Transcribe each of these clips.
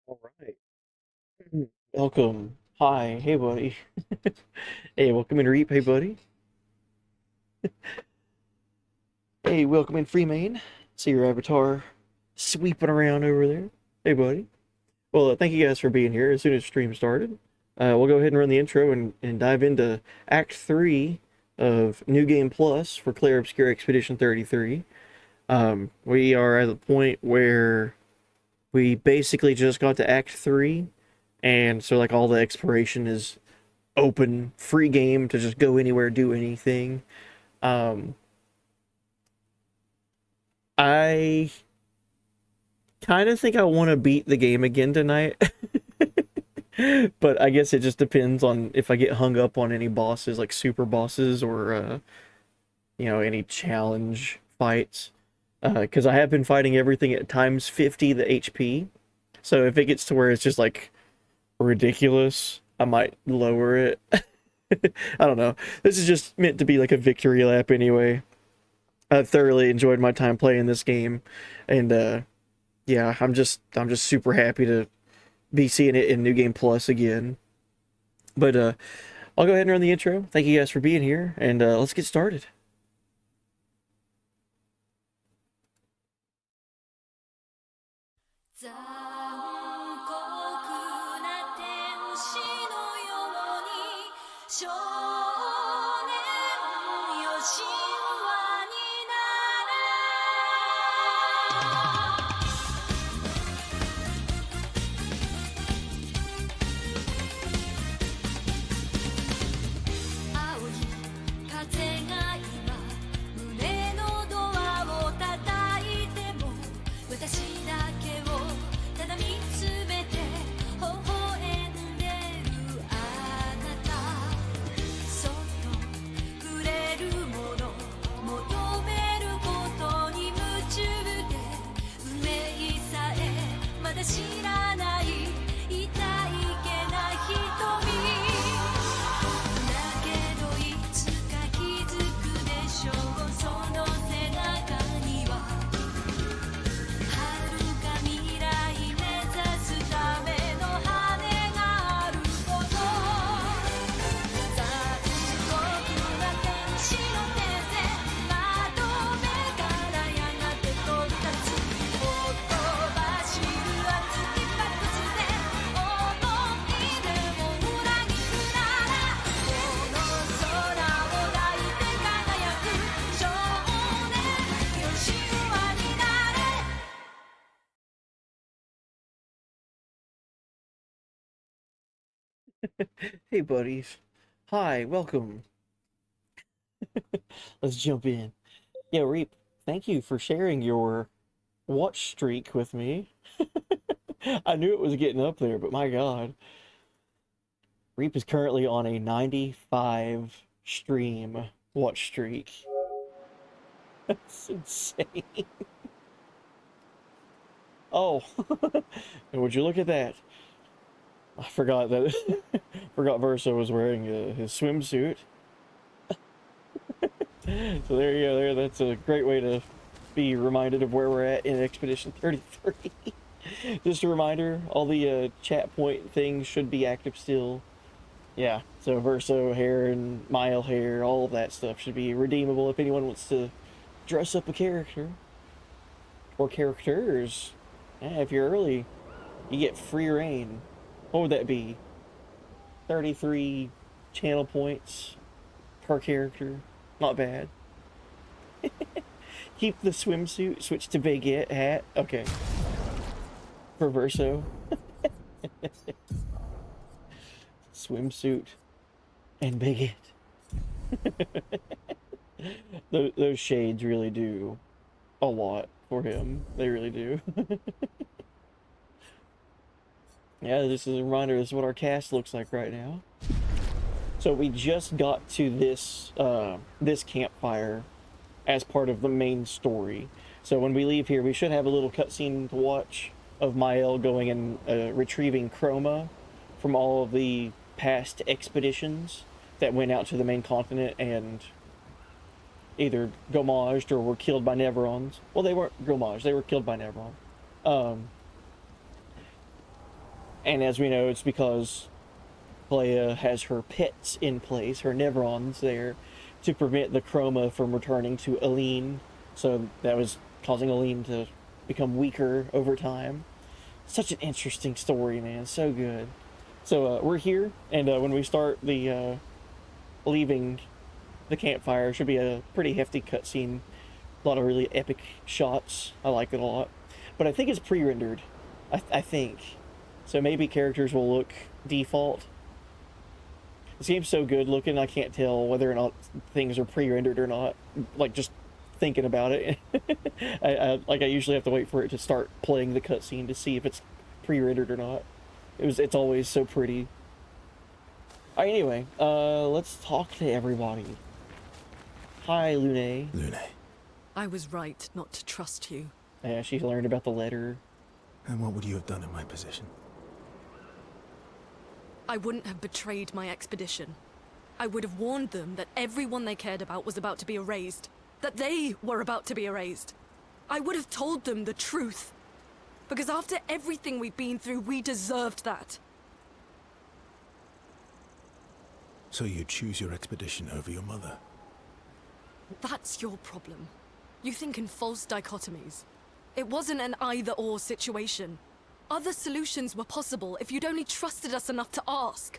All right. Welcome. Hi. Hey, buddy. Hey, welcome in Reap. Hey, buddy. Hey, welcome in Freemain. See your avatar sweeping around over there. Hey, buddy. Well, thank you guys for being here. As soon as stream started, we'll go ahead and run the intro and dive into Act 3 of New Game Plus for Clair Obscur Expedition 33. We are at the point where we basically just got to Act 3, and so like all the exploration is open, free game to just go anywhere, do anything. Um, I kind of think I want to beat the game again tonight, but I guess it just depends on if I get hung up on any bosses, like super bosses or any challenge fights. Because I have been fighting everything at times 50 the HP. So if it gets to where it's just like ridiculous, I might lower it. I don't know. This is just meant to be like a victory lap anyway. I thoroughly enjoyed my time playing this game, and yeah, I'm just super happy to be seeing it in New Game Plus again. But I'll go ahead and run the intro. Thank you guys for being here, and let's get started. 残酷な天使のように少年よ神話になれ青い風が今胸のドアを叩いても私だけをただ見つめて微笑んでるあなたそっとくれるもの求めることに夢中で運命さえまだ知らない痛いけな瞳だけどいつか気づくでしょうその背中には遥か未来目指すための羽があること残酷な天使の手で窓辺からやがて飛び立つほとばしる熱きバックスで思い出も裏切るならこの空を抱いて輝く少年よ神話になれ Hey, buddies. Hi, welcome. Let's jump in. Yeah, Reap, thank you for sharing your watch streak with me. I knew it was getting up there, but my God. Reap is currently on a 95 stream watch streak. That's insane. Oh, and would you look at that? I forgot that. Forgot Verso was wearing his swimsuit. So there you go. There, that's a great way to be reminded of where we're at in Expedition 33. Just a reminder, all the chat point things should be active still. Yeah, so Verso hair and Mile hair, all of that stuff should be redeemable if anyone wants to dress up a character or characters. Yeah, if you're early, you get free reign. What would that be? 33 channel points per character. Not bad. Keep the swimsuit, switch to baguette hat. Okay. For Verso. Swimsuit and baguette. Those shades really do a lot for him. They really do. Yeah, this is a reminder. This is what our cast looks like right now. So we just got to this campfire as part of the main story. So when we leave here, we should have a little cutscene to watch of Mael going and retrieving Chroma from all of the past expeditions that went out to the main continent and either gomaged or were killed by Neverons. Well, they weren't gomaged; they were killed by Neveron. Um, And as we know, it's because Clea has her pets in place, her Nevrons there, to prevent the chroma from returning to Aline. So that was causing Aline to become weaker over time. Such an interesting story, man. So good. So we're here, and when we start the leaving the campfire, it should be a pretty hefty cutscene. A lot of really epic shots. I like it a lot. But I think it's pre-rendered. I think. So maybe characters will look default. This game's so good looking, I can't tell whether or not things are pre-rendered or not. Like, just thinking about it. I usually have to wait for it to start playing the cutscene to see if it's pre-rendered or not. It's always so pretty. Alright, anyway, let's talk to everybody. Hi, Lune. Lune. I was right not to trust you. Yeah, she learned about the letter. And what would you have done in my position? I wouldn't have betrayed my expedition. I would have warned them that everyone they cared about was about to be erased. That they were about to be erased. I would have told them the truth. Because after everything we've been through, we deserved that. So you choose your expedition over your mother? That's your problem. You think in false dichotomies. It wasn't an either-or situation. Other solutions were possible if you'd only trusted us enough to ask.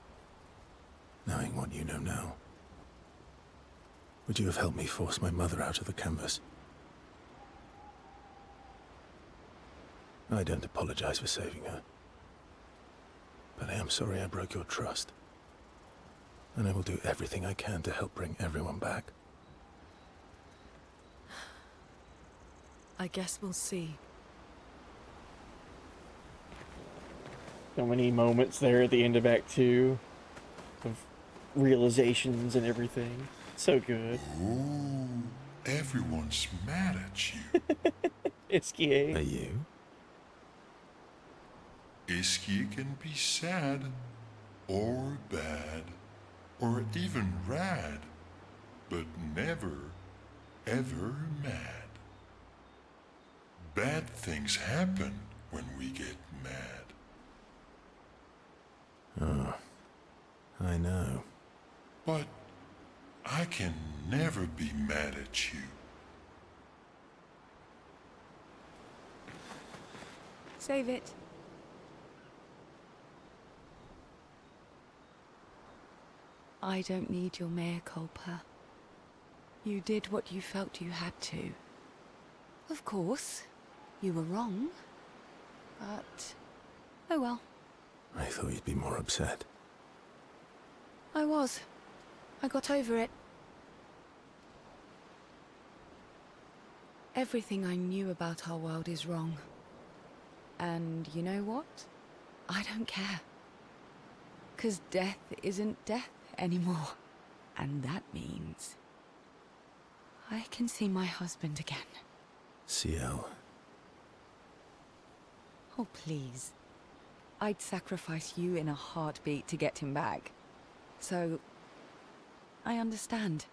Knowing what you know now, would you have helped me force my mother out of the canvas? I don't apologize for saving her. But I am sorry I broke your trust. And I will do everything I can to help bring everyone back. I guess we'll see. So many moments there at the end of Act 2 of realizations and everything. So good. Ooh, everyone's mad at you. Iskie. Are you? Iskie can be sad, or bad, or even rad, but never, ever mad. Bad things happen when we get mad. Oh, I know. But I can never be mad at you. Save it. I don't need your mea culpa. You did what you felt you had to. Of course, you were wrong. But, oh well. I thought you'd be more upset. I was. I got over it. Everything I knew about our world is wrong. And you know what? I don't care. 'Cause death isn't death anymore. And that means I can see my husband again. CL. Oh, please. I'd sacrifice you in a heartbeat to get him back. So, I understand.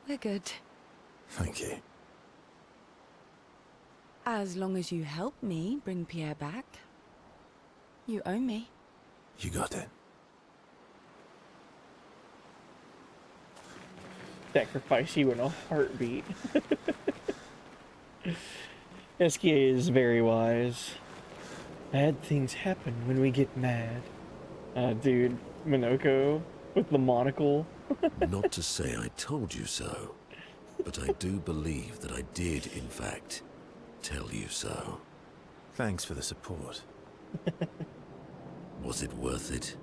We're good. Thank you. As long as you help me bring Pierre back. You owe me. You got it. Sacrifice you in a heartbeat. Iskie is very wise. Bad things happen when we get mad. Dude, Minoko with the monocle. Not to say I told you so, but I do believe that I did, in fact, tell you so. Thanks for the support. Was it worth it?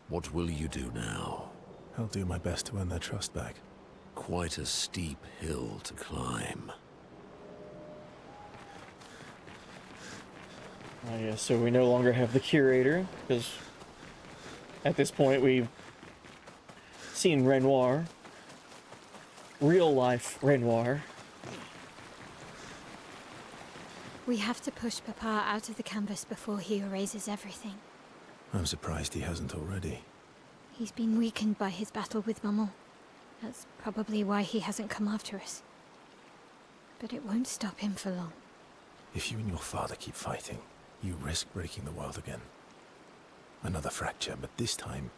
What will you do now? I'll do my best to earn their trust back. Quite a steep hill to climb. Yeah, so we no longer have the curator, because at this point we've seen Renoir. Real life Renoir. We have to push Papa out of the canvas before he erases everything. I'm surprised he hasn't already. He's been weakened by his battle with Maman. That's probably why he hasn't come after us. but it won't stop him for long. If you and your father keep fighting, you risk breaking the world again. Another fracture, but this time,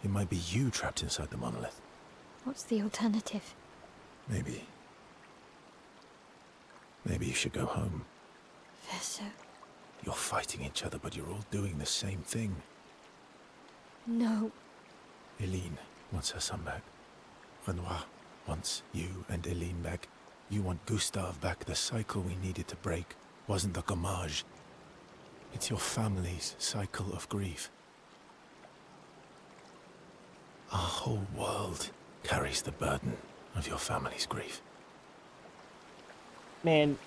it might be you trapped inside the monolith. What's the alternative? Maybe you should go home. Verso. You're fighting each other, but you're all doing the same thing. No. Eileen wants her son back. Renoir wants you and Eileen back. You want Gustave back. The cycle we needed to break wasn't the gommage. It's your family's cycle of grief. Our whole world carries the burden of your family's grief. Man,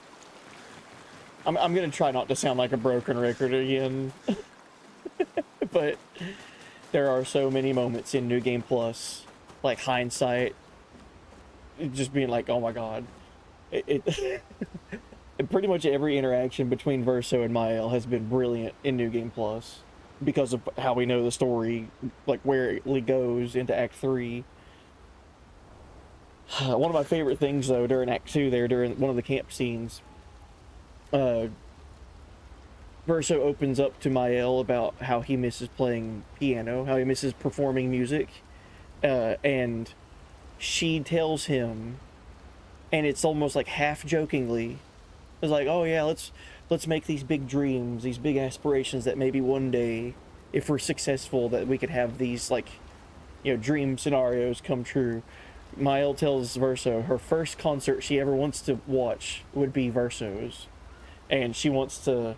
I'm gonna try not to sound like a broken record again. But there are so many moments in New Game Plus, like hindsight, just being like, oh my god. Pretty much every interaction between Verso and Mael has been brilliant in New Game Plus because of how we know the story, like where it goes into Act 3. One of my favorite things, though, during Act 2 there, during one of the camp scenes, Verso opens up to Mael about how he misses playing piano, how he misses performing music, and she tells him, and it's almost like half-jokingly, it's like, oh yeah, let's make these big dreams, these big aspirations that maybe one day, if we're successful, that we could have these, like, you know, dream scenarios come true. Mael tells Verso her first concert she ever wants to watch would be Verso's, and she wants to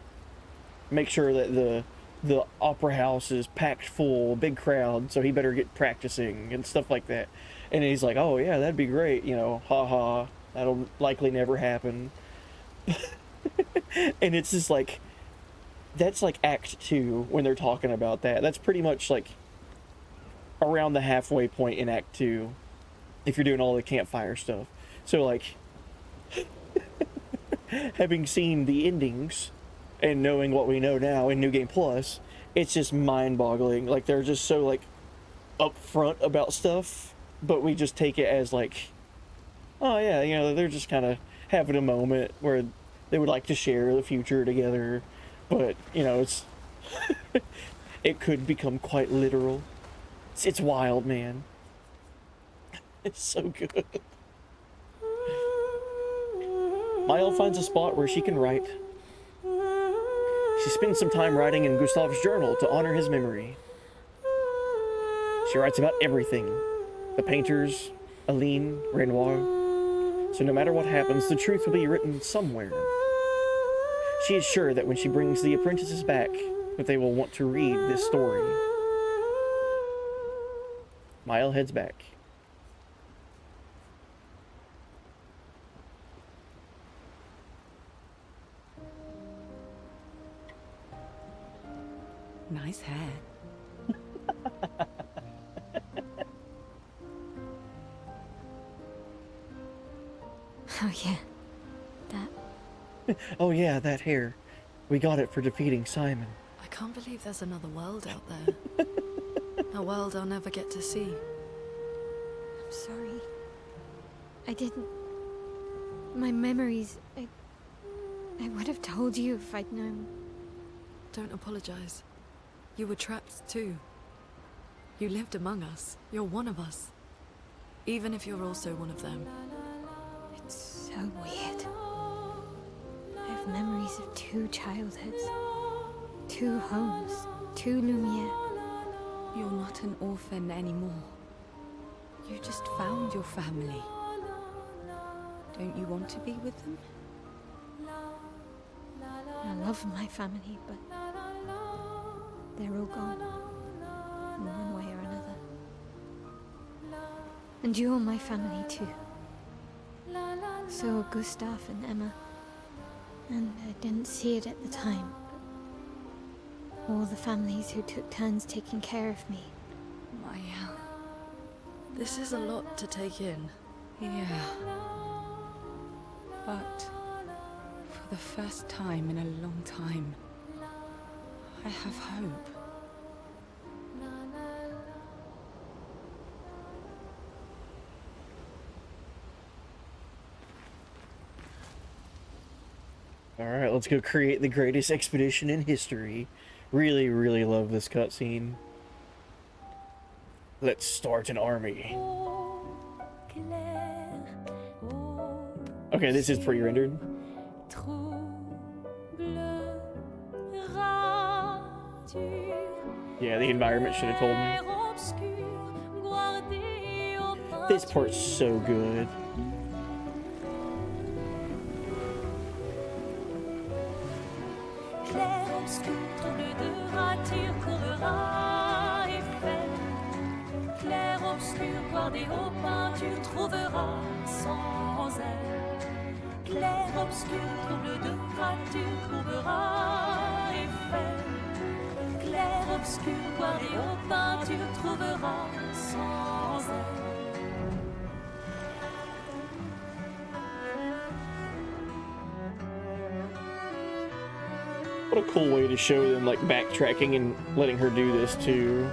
make sure that the opera house is packed full, big crowd, so he better get practicing and stuff like that. And he's like, oh yeah, that'd be great, you know, haha, that'll likely never happen. And it's just like, that's like Act 2 when they're talking about that. That's pretty much like around the halfway point in Act 2 if you're doing all the campfire stuff. So like, having seen the endings and knowing what we know now in New Game Plus, it's just mind-boggling. Like, they're just so like upfront about stuff, but we just take it as like, oh yeah, you know, they're just kind of having a moment where they would like to share the future together. But you know, it's it could become quite literal. It's wild, man. It's so good. Mael finds a spot where she can write. She spends some time writing in Gustave's journal to honor his memory. She writes about everything. The painters, Aline, Renoir. So no matter what happens, the truth will be written somewhere. She is sure that when she brings the apprentices back, that they will want to read this story. Mael heads back. Nice hair. Oh yeah. That. Oh yeah, that hair. We got it for defeating Simon. I can't believe there's another world out there. A world I'll never get to see. I'm sorry. I didn't. My memories. I would have told you if I'd known. Don't apologize. You were trapped too. You lived among us. You're one of us. Even if you're also one of them. It's so weird. I have memories of 2 childhoods, 2 homes, 2 Lumiere. You're not an orphan anymore. You just found your family. Don't you want to be with them? I love my family, but they're all gone, in one way or another. And you're my family too. So are Gustav and Emma. And I didn't see it at the time, but all the families who took turns taking care of me. Mael. This is a lot to take in. Yeah. But for the first time in a long time, I have hope. Alright, let's go create the greatest expedition in history. Really, really love this cutscene. Let's start an army. Okay, this is pre-rendered. Yeah, the environment should have told me. This part's so good. Clair obscur, trouble de rature, courera Eiffel. Clair obscur, guardé aux peintures, trouvera sans elle. Clair obscur, trouble de rature, trouvera Eiffel. Clair obscur, guardé aux peintures, trouvera sans elle. What a cool way to show them, like, backtracking and letting her do this, too.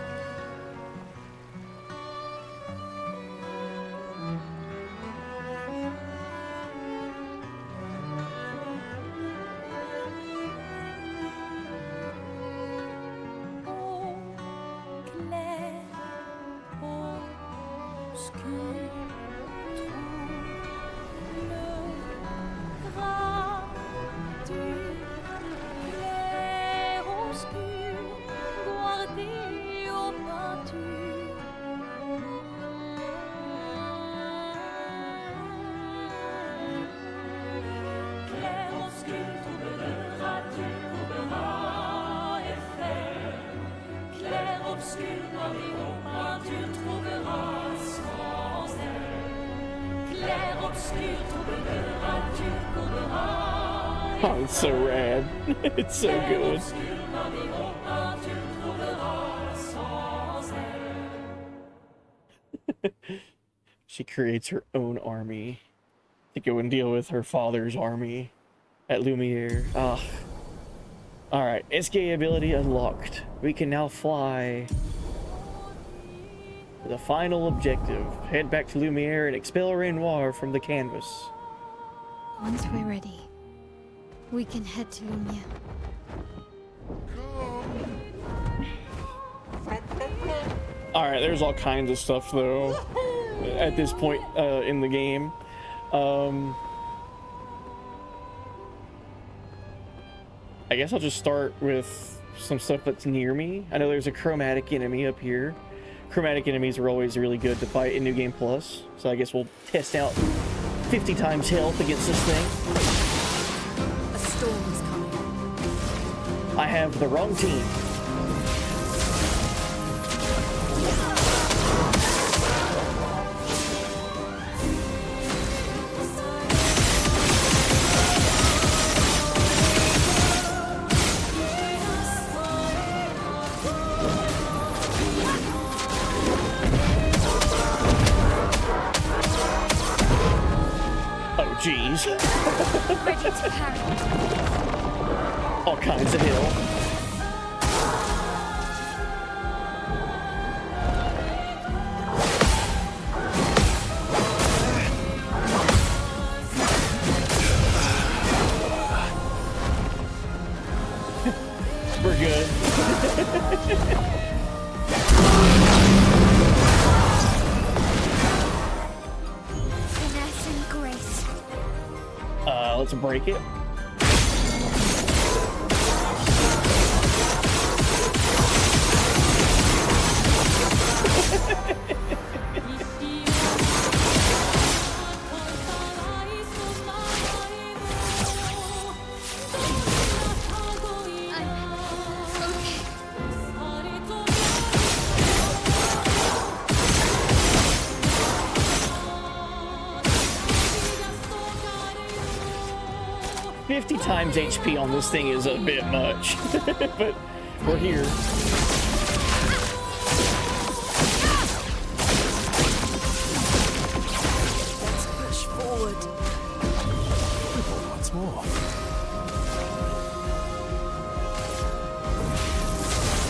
Oh, it's so rad. It's so good. She creates her own army to go and deal with her father's army at Lumiere. Ah. Alright, SK ability unlocked. We can now fly. The final objective. Head back to Lumiere and expel Renoir from the canvas. Once we're ready, we can head to Lumia. Alright, there's all kinds of stuff, though, at this point in the game. I guess I'll just start with some stuff that's near me. I know there's a chromatic enemy up here. Chromatic enemies are always really good to fight in New Game Plus, so I guess we'll test out 50 times health against this thing. A storm is coming. I have the wrong team. Jeez. Ready to parry. All kinds of heal. We're good. Finesse and grace. Let's break it. Okay. 50 times HP on this thing is a bit much, but we're here. Let's push forward. Once more.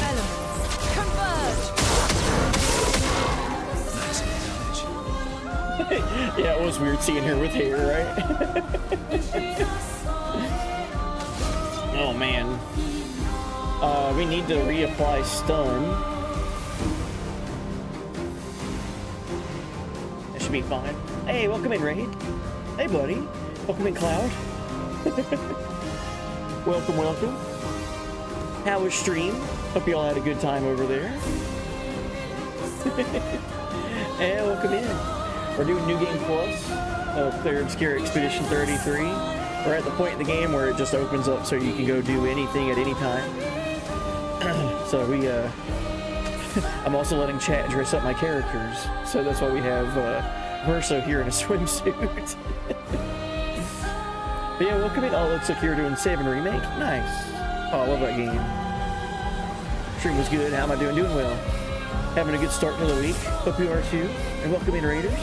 Elements, converge! Yeah, it was weird seeing her with hair, right? Oh man. We need to reapply stun. That should be fine. Hey, welcome in, Raid. Hey, buddy. Welcome in, Cloud. Welcome, welcome. How was stream? Hope you all had a good time over there. Hey, welcome in. We're doing New Game Plus, Clair Obscur Expedition 33. We're at the point in the game where it just opens up so you can go do anything at any time. So we, I'm also letting chat dress up my characters. So that's why we have Verso here in a swimsuit. But yeah, welcome in. Oh, looks like you're doing 7 Remake. Nice. Oh, I love that game. Stream was good. How am I doing? Doing well. Having a good start to the week. Hope you are too. And welcome in, Raiders.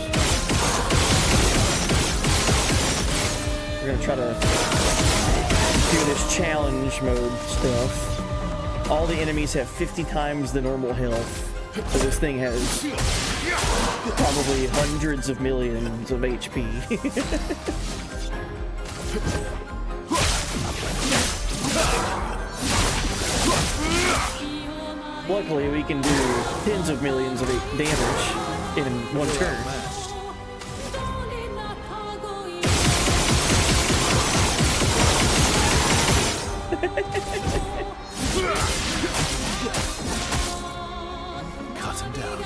We're gonna try to do this challenge mode stuff. All the enemies have 50 times the normal health. So this thing has probably hundreds of millions of HP. Luckily, we can do tens of millions of damage in one turn. Cut him down.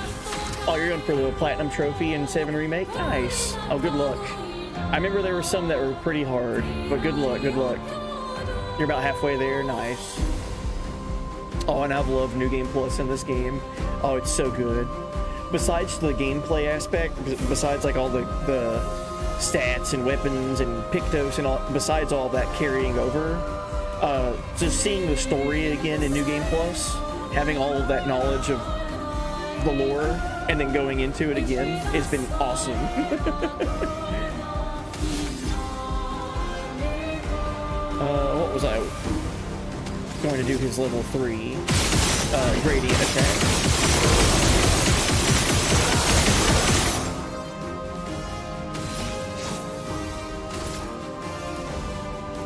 Oh, you're going for the Platinum Trophy in 7 Remake? Nice. Oh, good luck. I remember there were some that were pretty hard, but good luck, good luck. You're about halfway there. Nice. Oh, and I've loved New Game Plus in this game. Oh, it's so good. Besides the gameplay aspect, besides like all the stats and weapons and Pictos and all, besides all that carrying over, just seeing the story again in New Game Plus, having all of that knowledge of the lore, and then going into it again, it's been awesome. What was I going to do? His level 3 gradient attack.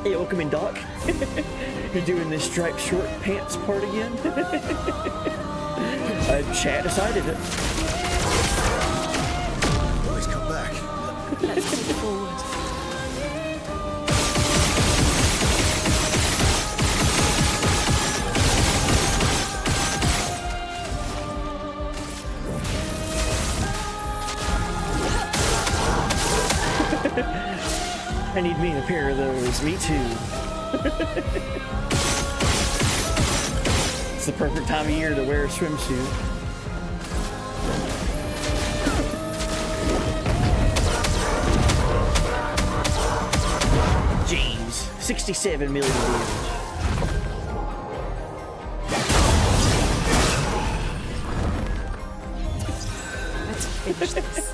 Hey, welcome in, Doc. You're doing this striped short pants part again? Chat decided it. Always come back. Let's take it forward. I need me a pair of those. Me too. It's the perfect time of year to wear a swimsuit. Jeez, 67 million damage. Let's finish this.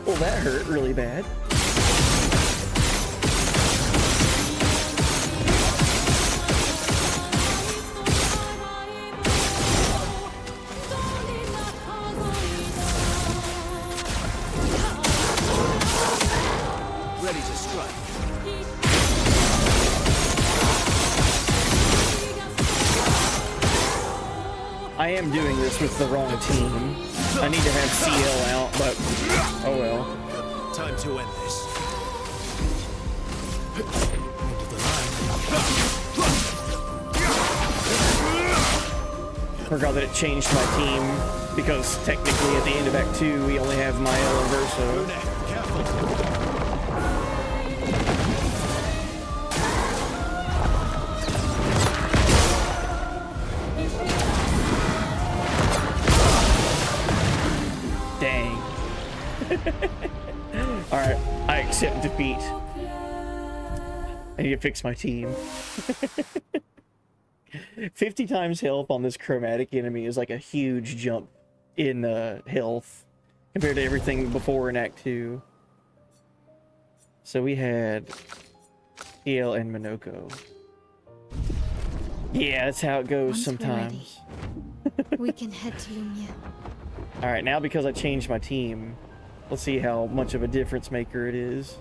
Well, that hurt really bad. Ready to strike. I am doing this with the wrong team. I need to have CL out, but oh well. Time to end this. End of the line. Forgot that it changed my team because technically at the end of Act 2 we only have Mael and Verso. Careful. Dang. Alright, I accept defeat. I need to fix my team. 50 times health on this chromatic enemy is like a huge jump in health compared to everything before in Act 2. So we had EL and Minoko. Yeah, that's how it goes Once we're sometimes. We can head to Lumia. Alright, now because I changed my team, let's see how much of a difference maker it is.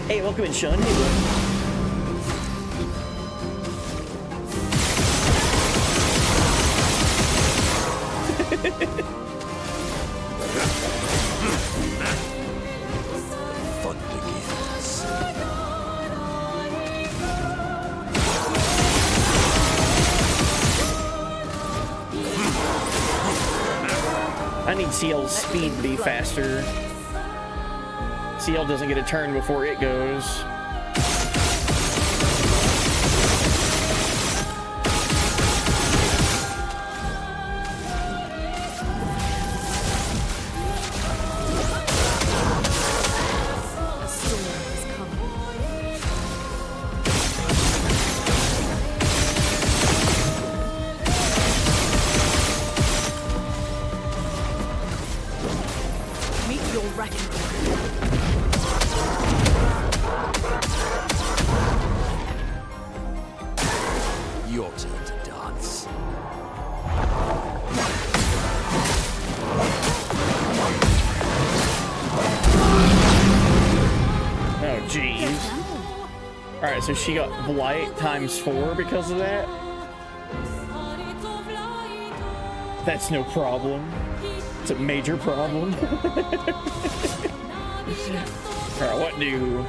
Hey, welcome in, Sean. Hey, bro. Fun begins. I need CL's speed to be faster. CL doesn't get a turn before it goes. A storm has come. Meet your reckoning. Your turn to dance. Oh, jeez. Alright, so she got blight ×4 because of that? That's no problem. It's a major problem. Alright, what do...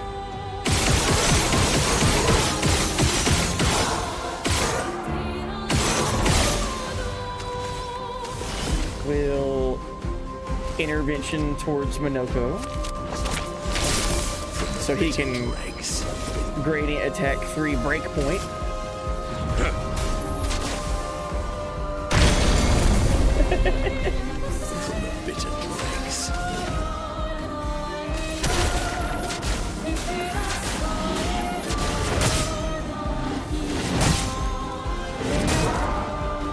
Will intervention towards Minoko. So he can Legs. gradient attack 3 breakpoint. From the bitter dregs.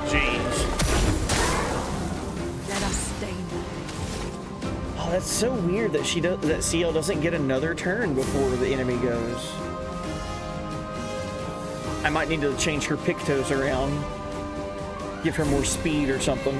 Jeez. Let us stain them. Oh, that's so weird that that CL doesn't get another turn before the enemy goes. I might need to change her pictos around. Give her more speed or something.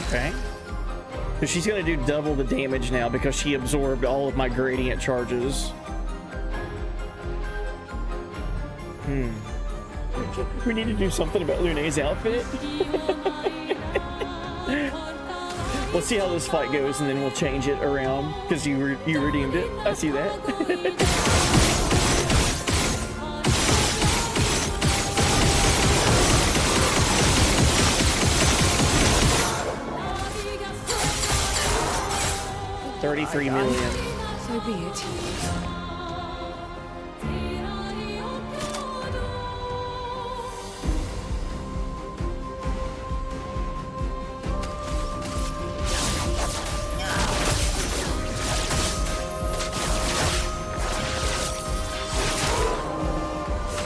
Okay. So she's gonna do double the damage now because she absorbed all of my gradient charges. We need to do something about Lune's outfit. We'll see how this fight goes and then we'll change it around because you redeemed it. I see that. $33 million. So be it.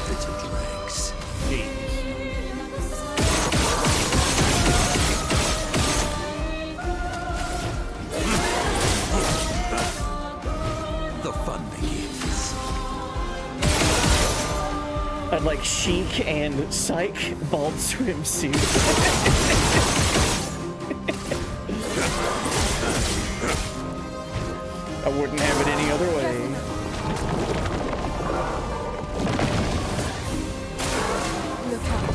Bitter dregs. The fun begins. I'd like chic and psych bald swimsuit. I wouldn't have it any other way. Look out.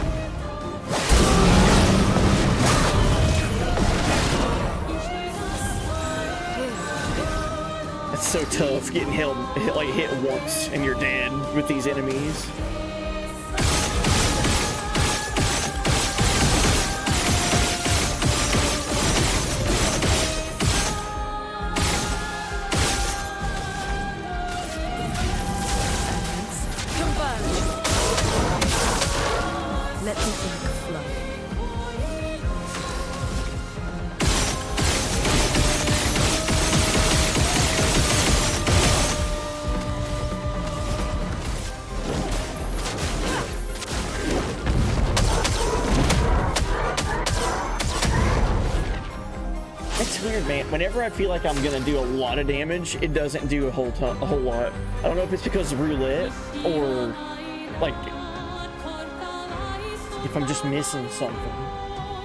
It's so tough getting hit once and you're dead with these enemies. It's weird, man. Whenever I feel like I'm gonna do a lot of damage, it doesn't do a whole lot. I don't know if it's because of roulette or like if I'm just missing something.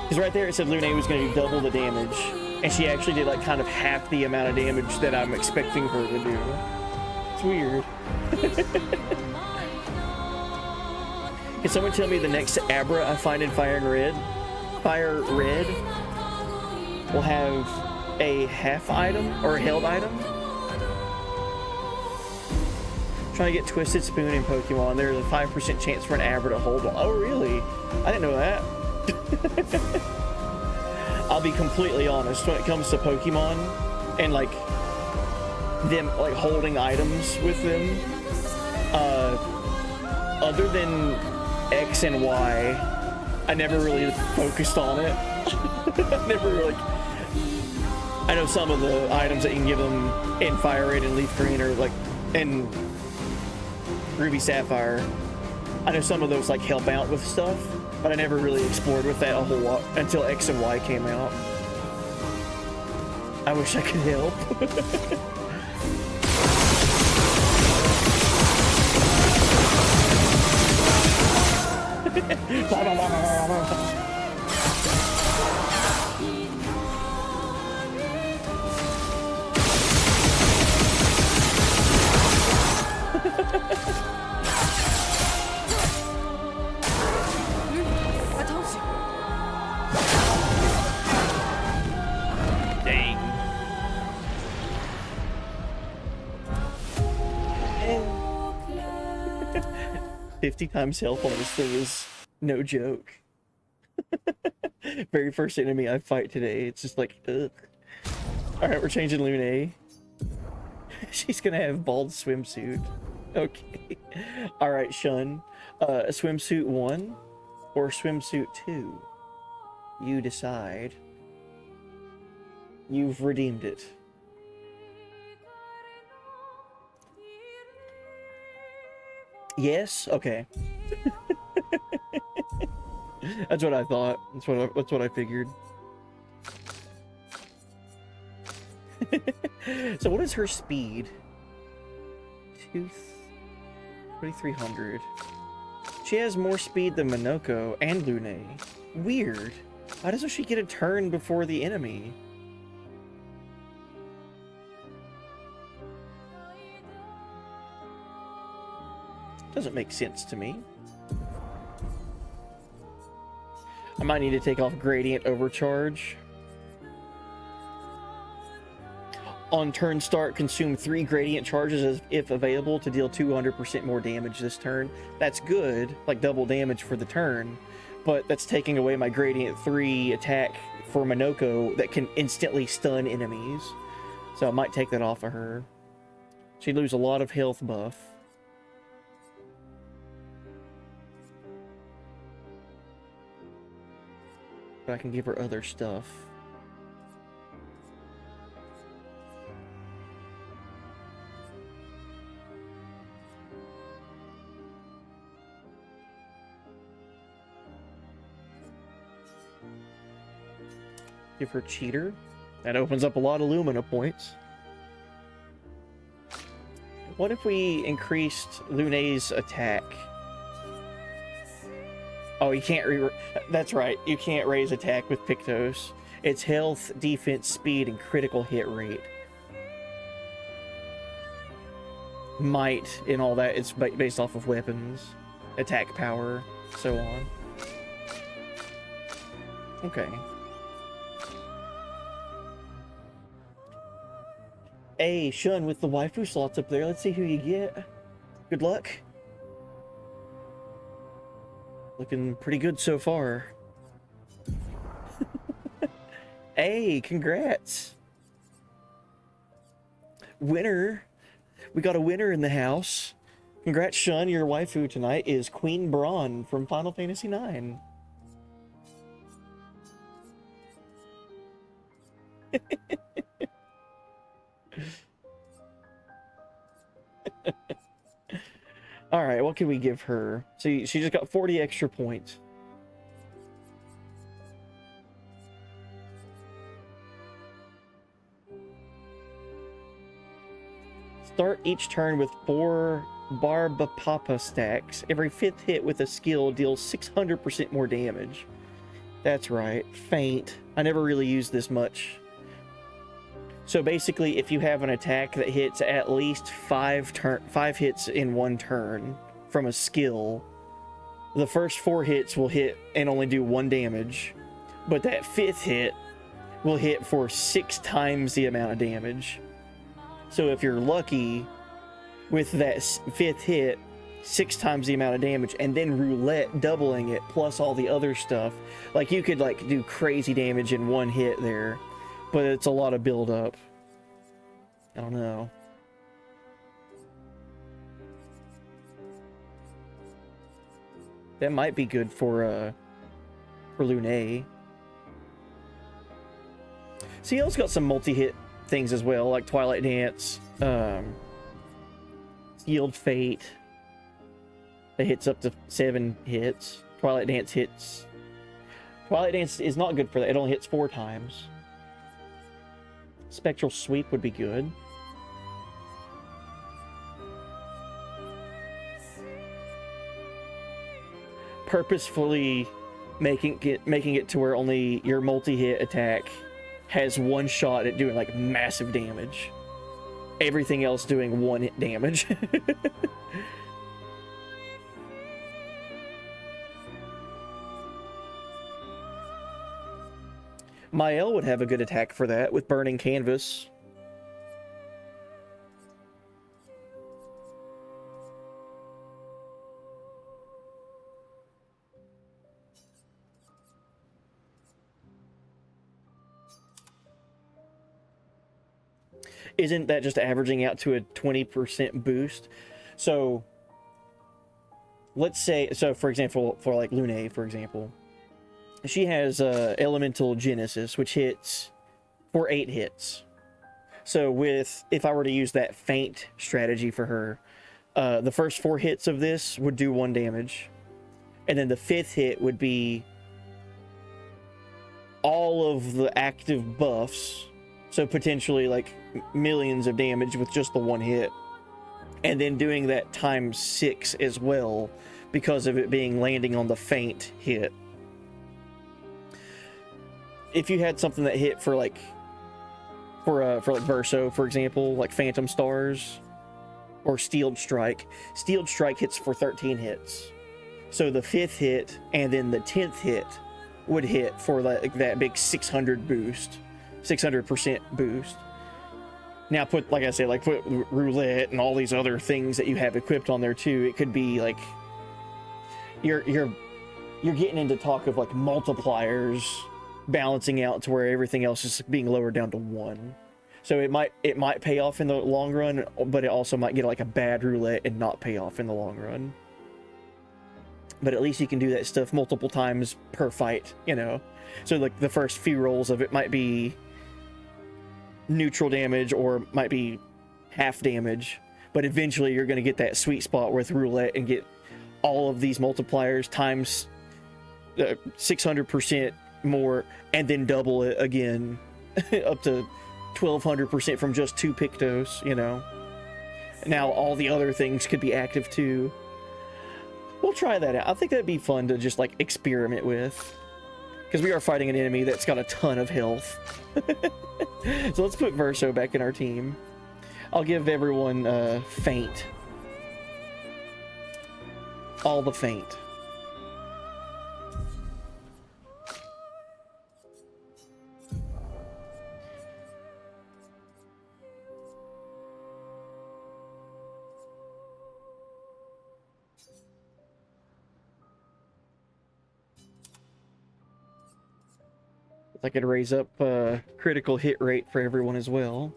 Because right there it said Lune was gonna do double the damage, and she actually did like kind of half the amount of damage that I'm expecting her to do. It's weird. Can someone tell me the next Abra I find in Fire Red will have a half item or a held item? Trying to get Twisted Spoon in Pokemon. There's a 5% chance for an Abra to hold one. Oh, really? I didn't know that. I'll be completely honest when it comes to Pokemon and like them like holding items with them. Other than X and Y, I never really focused on it. I never like. I know some of the items that you can give them in Fire Red and Leaf Green or like in Ruby Sapphire. I know some of those like help out with stuff, but I never really explored with that a whole lot until X and Y came out. I wish I could help. I told you. Dang. 50 times health on this thing is no joke. Very first enemy I fight today, it's just like, ugh. Alright, we're changing Lune. She's gonna have bald swimsuit. Okay. Alright, Shun. Swimsuit 1 or swimsuit 2? You decide. You've redeemed it. Yes? Okay. That's what I thought. That's what I figured. So what is her speed? 2300. She has more speed than Minoko and Lune. Weird. Why doesn't she get a turn before the enemy? Doesn't make sense to me. I might need to take off Gradient Overcharge. On turn start, consume 3 Gradient Charges if available to deal 200% more damage this turn. That's good, like double damage for the turn, but that's taking away my Gradient 3 attack for Minoko that can instantly stun enemies. So I might take that off of her. She'd lose a lot of health buff. But I can give her other stuff. Give her Cheater. That opens up a lot of Lumina points. What if we increased Lune's attack? Oh, you can't that's right. You can't raise attack with Pictos. It's health, defense, speed, and critical hit rate. Might and all that. It's based off of weapons, attack power, so on. Okay. Hey, Shun, with the waifu slots up there, let's see who you get. Good luck. Looking pretty good so far. Hey, congrats. Winner. We got a winner in the house. Congrats, Shun. Your waifu tonight is Queen Braun from Final Fantasy IX. All right, what can we give her? See, she just got 40 extra points. Start each turn with 4 Barbapapa stacks. Every 5th hit with a skill deals 600% more damage. That's right. Faint. I never really used this much. So basically, if you have an attack that hits at least 5 hits in one turn from a skill, the first 4 hits will hit and only do 1 damage. But that 5th hit will hit for 6 times the amount of damage. So if you're lucky with that 5th hit, 6 times the amount of damage, and then roulette doubling it plus all the other stuff, like you could like do crazy damage in 1 hit there, but it's a lot of build up. I don't know. That might be good for Lune. CL's got some multi-hit things as well, like Twilight Dance, Sealed Fate. That hits up to 7 hits. Twilight Dance hits. Twilight Dance is not good for that. It only hits 4 times. Spectral Sweep would be good. Purposefully making it to where only your multi-hit attack has 1 shot at doing like massive damage. Everything else doing 1 hit damage. Mael would have a good attack for that with Burning Canvas. Isn't that just averaging out to a 20% boost? So let's say, so for example, for like Lune, for example, she has Elemental Genesis, which hits for 8 hits. So if I were to use that Faint strategy for her, the first 4 hits of this would do 1 damage. And then the 5th hit would be all of the active buffs. So potentially like millions of damage with just the 1 hit. And then doing that times 6 as well, because of it being landing on the Faint hit. If you had something that hit for like Verso, for example, like Phantom Stars or Steeled Strike. Steeled Strike hits for 13 hits. So the 5th hit and then the 10th hit would hit for like that big 600% boost. Now put, like I said, like put roulette and all these other things that you have equipped on there too. It could be like you're getting into talk of like multipliers balancing out to where everything else is being lowered down to 1. So it might pay off in the long run, but it also might get like a bad roulette and not pay off in the long run. But at least you can do that stuff multiple times per fight, you know. So like the first few rolls of it might be neutral damage or might be half damage, but eventually you're going to get that sweet spot with roulette and get all of these multipliers times 600% more, and then double it again up to 1200% from just 2 Pictos, you know. Now all the other things could be active too. We'll try that out. I think that'd be fun to just like experiment with, because we are fighting an enemy that's got a ton of health. So let's put Verso back in our team. I'll give everyone Faint. All the Faint. I could raise up critical hit rate for everyone as well.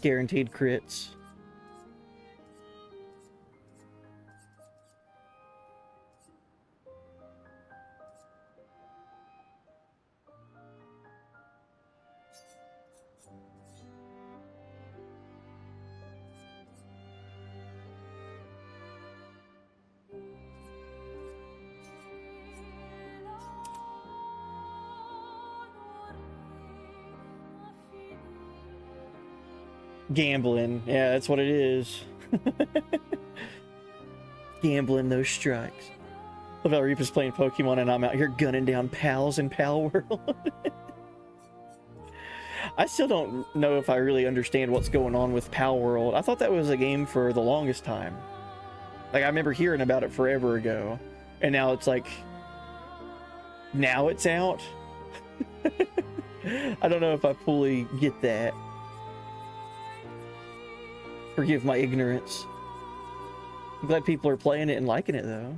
Guaranteed crits. Gambling. Yeah, that's what it is. Gambling those strikes. Love how Reaper's playing Pokemon and I'm out here gunning down pals in Pal World. I still don't know if I really understand what's going on with Pal World. I thought that was a game for the longest time. Like, I remember hearing about it forever ago. And now it's like... now it's out? I don't know if I fully get that. Forgive my ignorance. I'm glad people are playing it and liking it, though.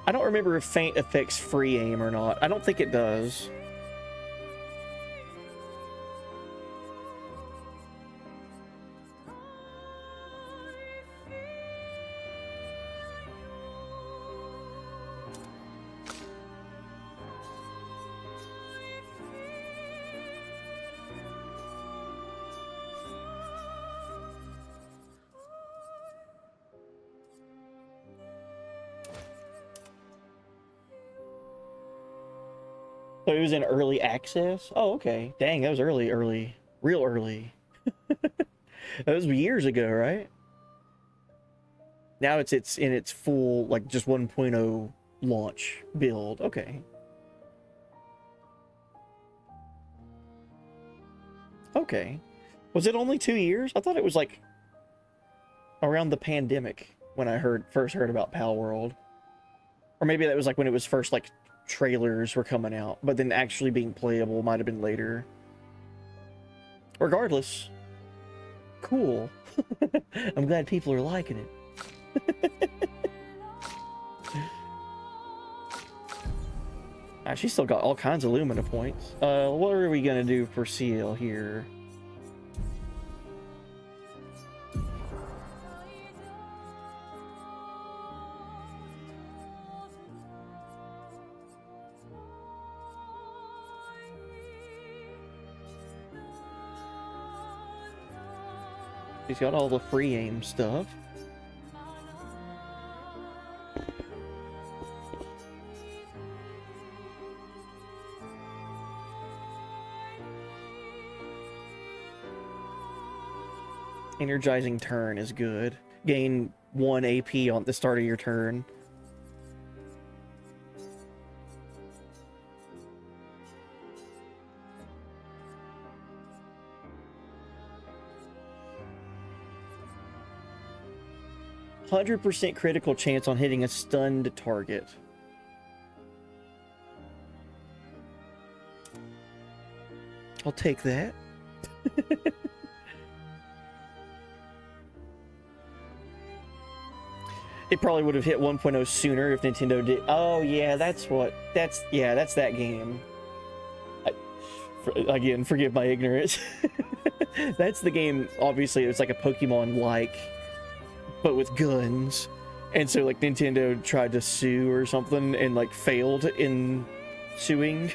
I don't remember if Feint affects free aim or not. I don't think it does. So it was in early access? Oh, okay. Dang, that was early. Real early. That was years ago, right? Now it's in its full, like, just 1.0 launch build. Okay. Okay. Was it only 2 years? I thought it was, like, around the pandemic when I first heard about Pal World. Or maybe that was, like, when it was first, like, trailers were coming out, but then actually being playable might have been later. Regardless, cool. I'm glad people are liking it. She's still got all kinds of Lumina points. What are we gonna do for Seal here? He's got all the free aim stuff. Energizing turn is good. Gain 1 AP on the start of your turn. %100% critical chance on hitting a stunned target. I'll take that. It probably would have hit 1.0 sooner if Nintendo did. Oh yeah, that's that game. Again, forgive my ignorance. That's the game. Obviously, it's like a Pokemon-like, but with guns. And so, like, Nintendo tried to sue or something and, like, failed in suing.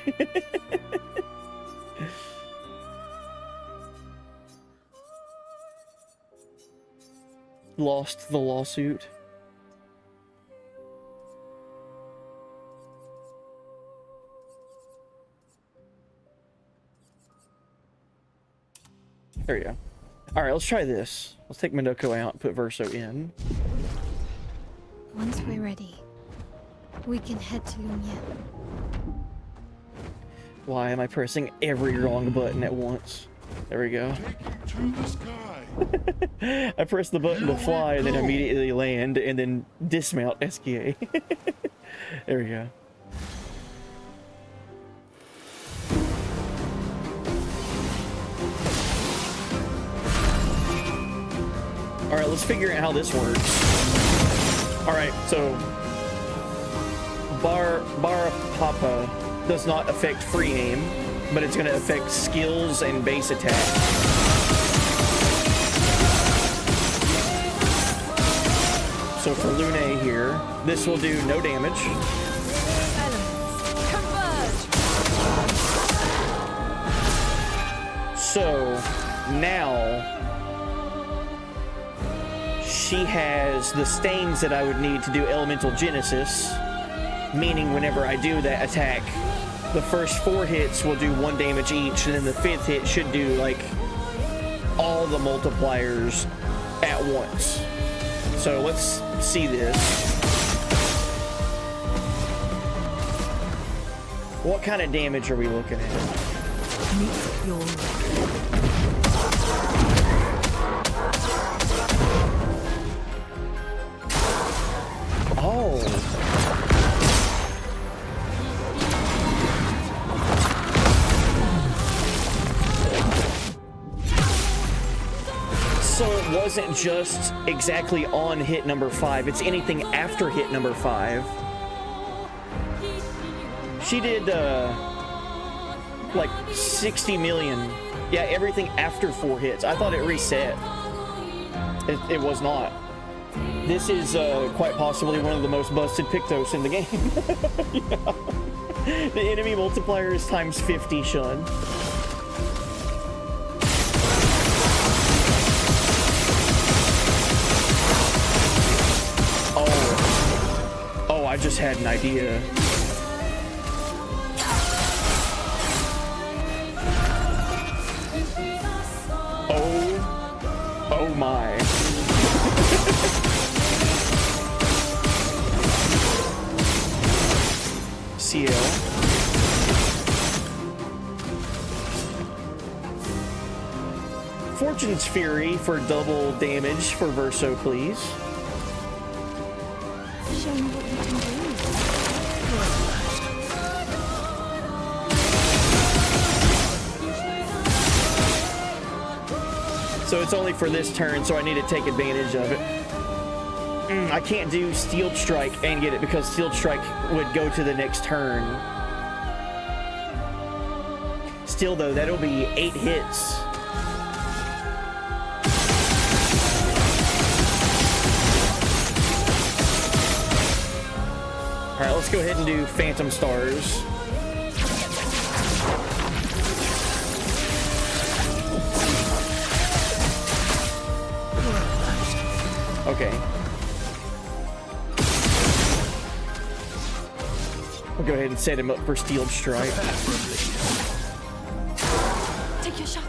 Lost the lawsuit. There we go. Alright, let's try this. Let's take Minoko out and put Verso in. Once we're ready, we can head to Lumia. Why am I pressing every wrong button at once? There we go. Take you to the sky. I press the button to fly and then immediately land and then dismount SKA. There we go. Alright, let's figure out how this works. Alright, so Bar Papa does not affect free aim, but it's going to affect skills and base attack. So for Lune here, this will do no damage. Elements, converge! So now she has the stains that I would need to do Elemental Genesis, meaning whenever I do that attack, the first 4 hits will do 1 damage each, and then the 5th hit should do like all the multipliers at once. So let's see this. What kind of damage are we looking at? Meet your Oh. So it wasn't just exactly on hit number 5, it's anything after hit number 5. She did like 60 million. Yeah, everything after 4 hits. I thought it reset. It was not. This is quite possibly one of the most busted Pictos in the game. Yeah. The enemy multiplier is times 50, Shun. Oh, I just had an idea. Oh my. CL. Fortune's Fury for double damage for Verso, please. Show me what you can do. So it's only for this turn, so I need to take advantage of it. I can't do Steel Strike and get it because Steel Strike would go to the next turn. Still though, that'll be 8 hits. Alright, let's go ahead and do Phantom Stars. Okay. We'll go ahead and set him up for Steel Strike. Take your shot.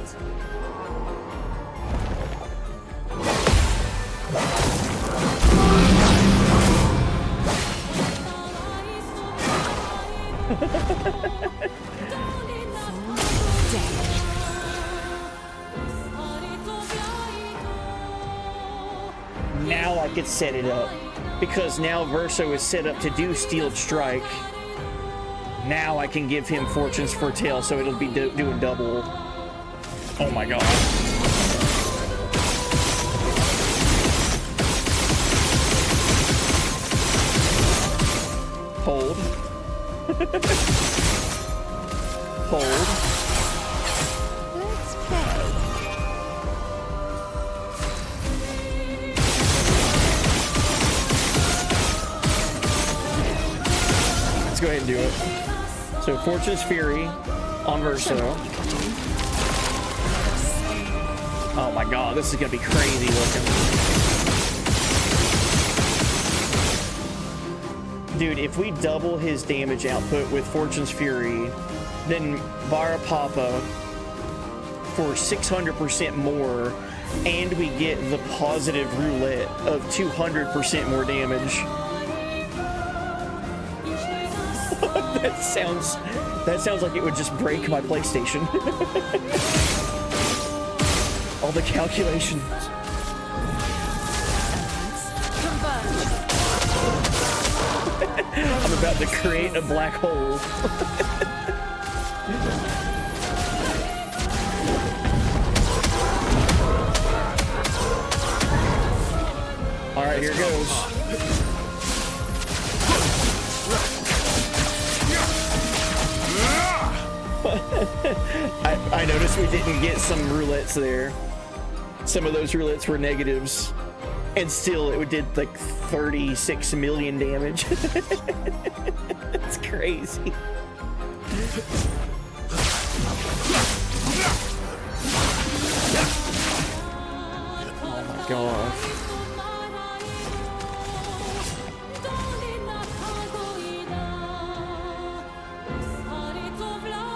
Now I could set it up. Because now Verso is set up to do Steel Strike. Now I can give him Fortune's Foretell, so it'll be doing double. Oh my god. Hold. Hold. Let's play. Let's go ahead and do it. So Fortune's Fury on Verso. Oh my god, this is gonna be crazy looking. Dude, if we double his damage output with Fortune's Fury, then Bara Papa for 600% more, and we get the positive roulette of 200% more damage. That sounds like it would just break my PlayStation. All the calculations. I'm about to create a black hole. All right, here goes. I noticed we didn't get some roulettes there. Some of those roulettes were negatives. And still, it did like 36 million damage. It's crazy. Oh my gosh.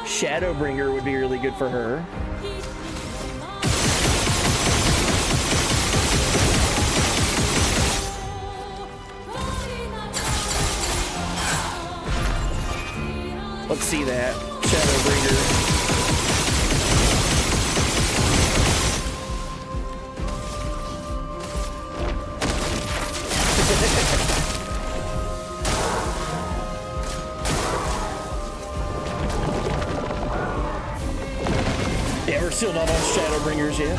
Shadowbringer would be really good for her. Let's see that. Shadowbringer. Yeah, we're still not on Shadowbringers yet.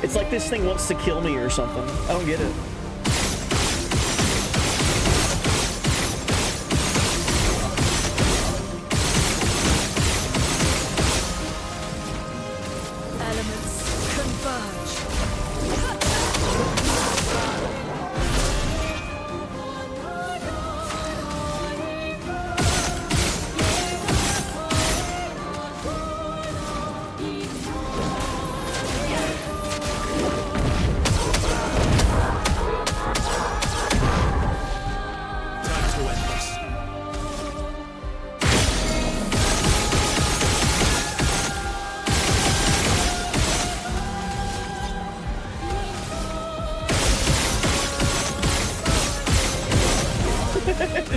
It's like this thing wants to kill me or something. I don't get it. Elements converge.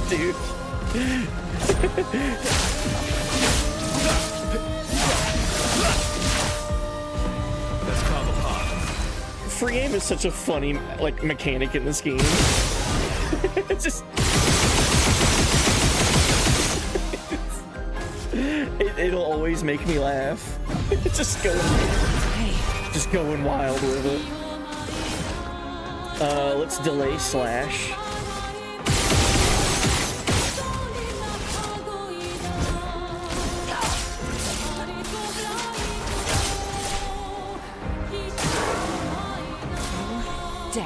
Dude. Let's carve apart. Free aim is such a funny like mechanic in this game. It's just it'll always make me laugh. just going wild with it. Let's delay slash. Deck.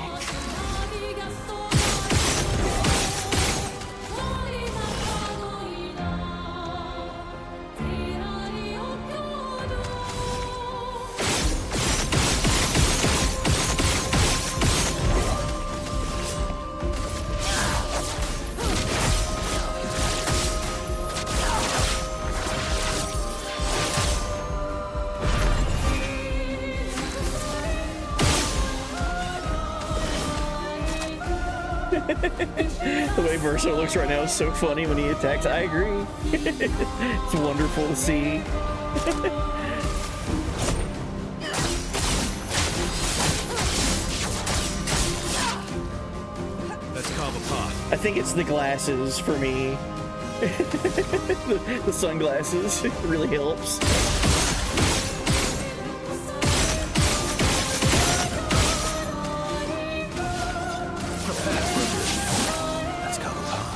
The way Verso looks right now is so funny when he attacks. I agree. It's wonderful to see. Let's carve apart. I think it's the glasses for me. The sunglasses really helps. Let's carve apart.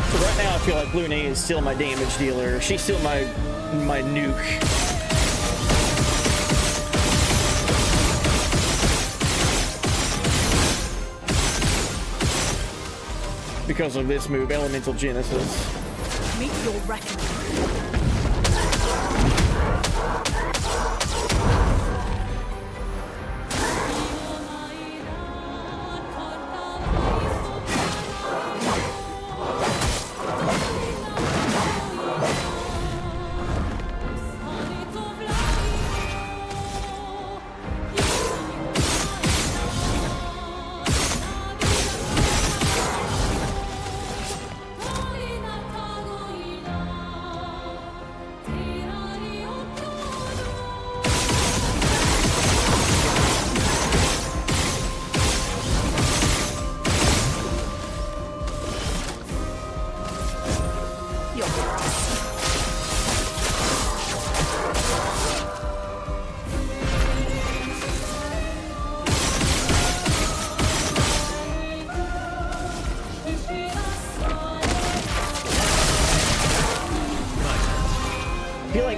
So right now I feel like Lune is still my damage dealer. She's still my nuke. Because of this move, Elemental Genesis. Meet your reckoning.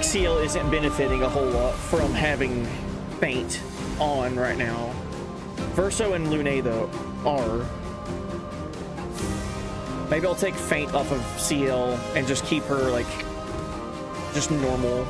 CL isn't benefiting a whole lot from having Faint on right now. Verso and Lune, though, are. Maybe I'll take Faint off of CL and just keep her, like, just normal.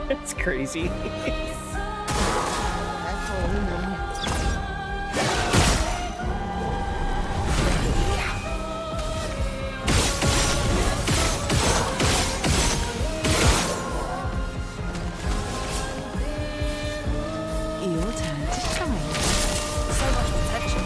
It's crazy. That's all we know. Your turn to shine. So much potential.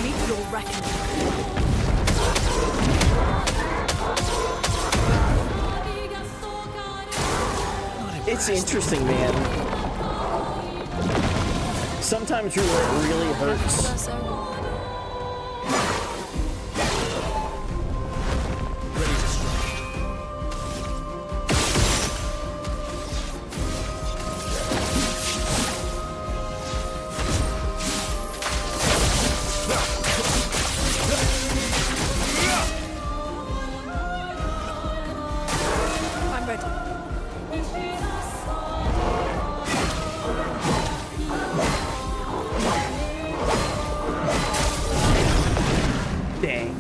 Meet your reckoning. It's interesting, man. Sometimes where it really hurts. I'm ready. Dang.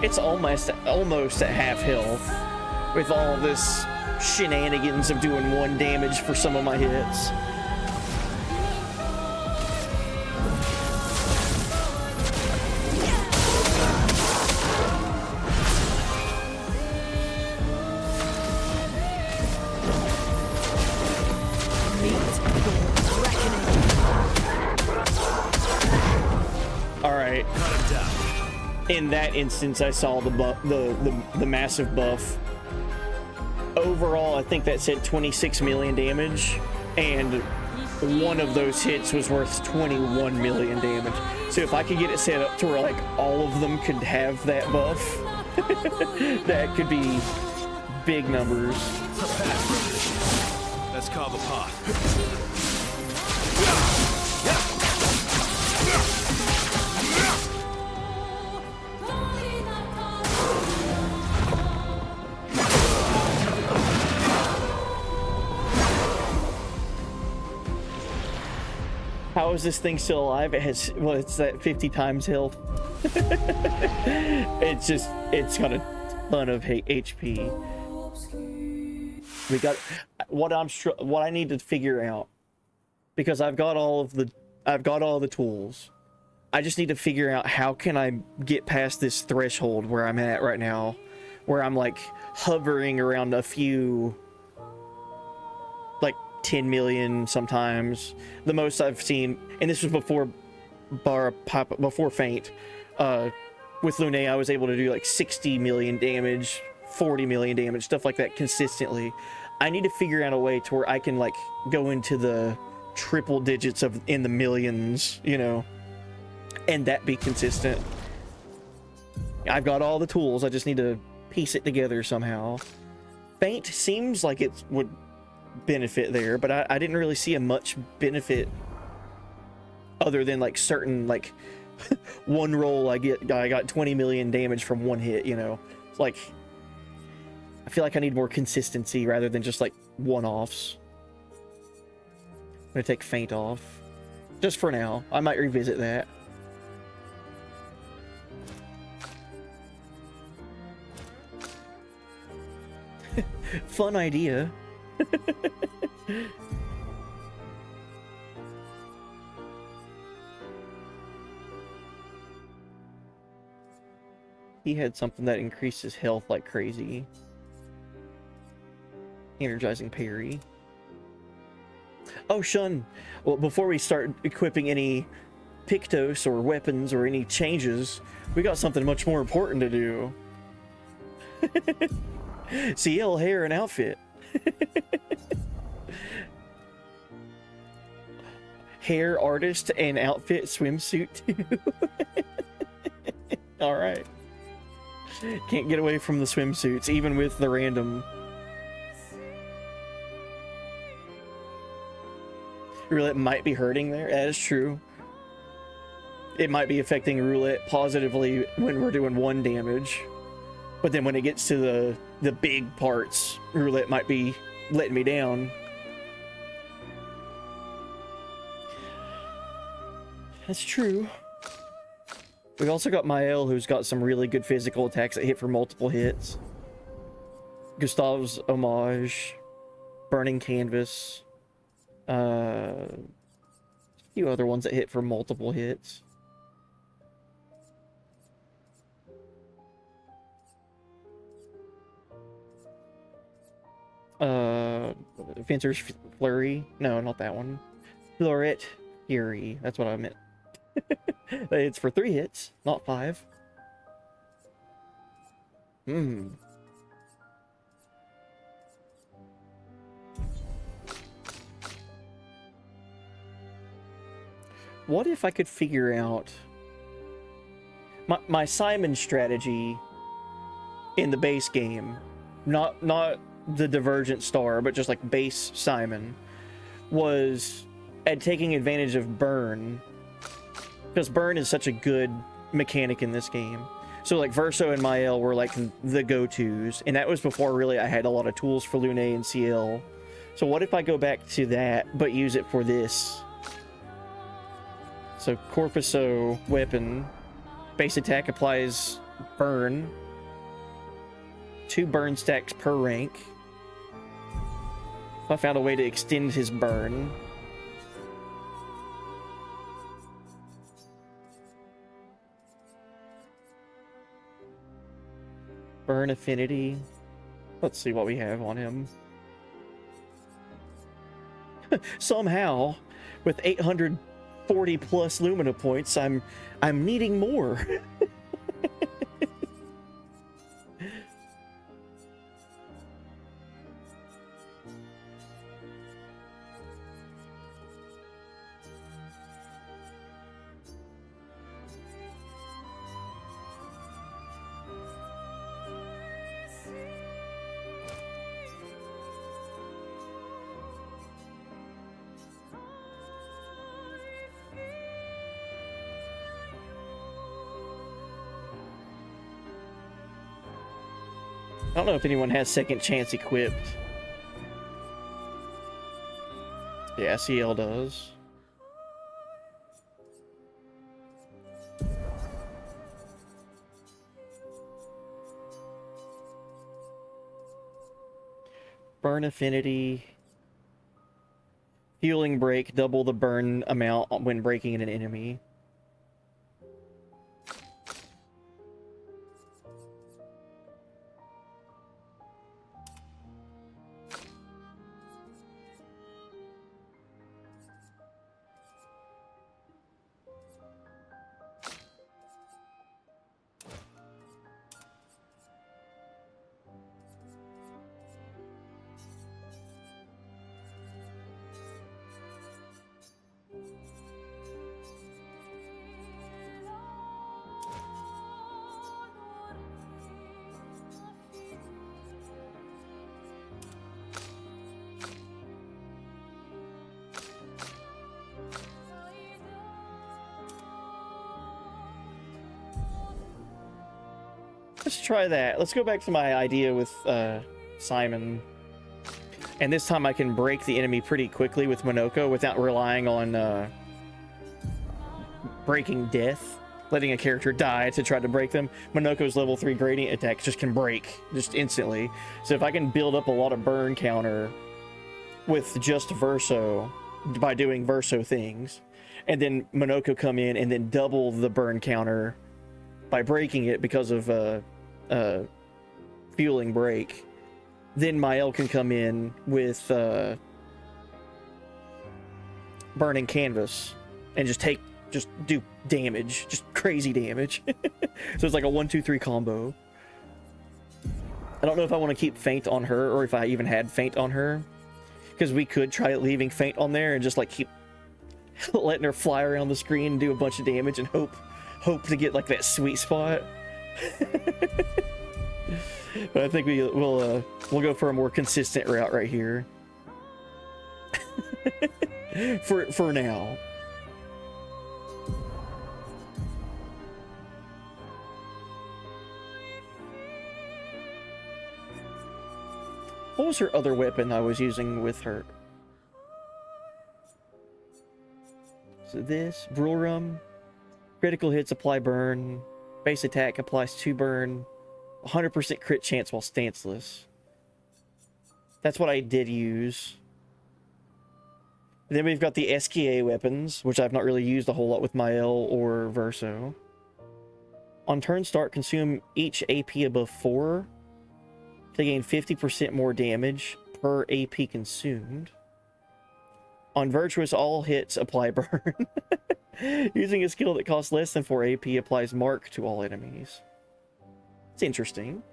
It's almost at half health with all this shenanigans of doing 1 damage for some of my hits. All right. In that instance, I saw the massive buff. Overall, I think that said 26 million damage, and one of those hits was worth 21 million damage. So if I could get it set up to where like all of them could have that buff, that could be big numbers. Let's carve a path. How is this thing still alive? It has, well, it's that 50 times health. It's got a ton of HP. We got what I need to figure out, because I've got all the tools. I just need to figure out how can I get past this threshold where I'm at right now, where I'm like hovering around a few, like 10 million sometimes. The most I've seen, and this was before before Faint, with Lune, I was able to do like 60 million damage, 40 million damage, stuff like that consistently. I need to figure out a way to where I can like go into the triple digits of in the millions, you know, and that be consistent. I've got all the tools, I just need to piece it together somehow. Faint seems like it would benefit there, but I didn't really see a much benefit other than like certain like one roll I got 20 million damage from one hit, you know. It's like, I feel like I need more consistency rather than just like one-offs. I'm gonna take Faint off. Just for now. I might revisit that. Fun idea. He had something that increased his health like crazy. Energizing parry. Oh, Shun. Well, before we start equipping any Pictos or weapons or any changes, we got something much more important to do. CL hair and outfit. Hair artist and outfit swimsuit too. All right. Can't get away from the swimsuits, even with the random. Roulette might be hurting there. That is true. It might be affecting Roulette positively when we're doing 1 damage. But then when it gets to the big parts, Roulette might be letting me down. That's true. We've also got Mael, who's got some really good physical attacks that hit for multiple hits. Gustav's Homage, Burning Canvas, a few other ones that hit for multiple hits. Fencer's Flurry. No, not that one. Florette Fury. That's what I meant. It's for 3 hits, not 5. What if I could figure out my Simon strategy in the base game, not the Divergent Star, but just like base Simon, was at taking advantage of Burn, because Burn is such a good mechanic in this game. So like Verso and Mael were like the go-tos, and that was before really I had a lot of tools for Lune and CL. So what if I go back to that but use it for this? So Corpusco weapon, base attack applies Burn, 2 burn stacks per rank. I found a way to extend his burn. Burn affinity. Let's see what we have on him. Somehow, with 840 plus Lumina points, I'm needing more. I don't know if anyone has second chance equipped. Yeah, CL does. Burn affinity. Fueling break, double the burn amount when breaking an enemy. Let's try that. Let's go back to my idea with Simon. And this time I can break the enemy pretty quickly with Monoko without relying on breaking death. Letting a character die to try to break them. Monoko's level 3 gradient attacks just can break just instantly. So if I can build up a lot of burn counter with just Verso by doing Verso things, and then Monoko come in and then double the burn counter by breaking it because of fueling break, then Mael can come in with burning canvas and just do damage, just crazy damage. So it's like a 1-2-3 combo. I don't know if I want to keep Feint on her or if I even had Feint on her, because we could try leaving Feint on there and just like keep letting her fly around the screen and do a bunch of damage and hope to get like that sweet spot. But I think we'll go for a more consistent route right here. for now. What was her other weapon I was using with her? So this, Brulrum, critical hits apply burn, base attack applies 2 burn, 100% crit chance while stanceless. That's what I did use. Then we've got the SKA weapons, which I've not really used a whole lot with Mael or Verso. On turn start, consume each AP above 4 to gain 50% more damage per AP consumed. On Virtuous, all hits apply burn. Using a skill that costs less than 4 AP applies mark to all enemies. It's interesting.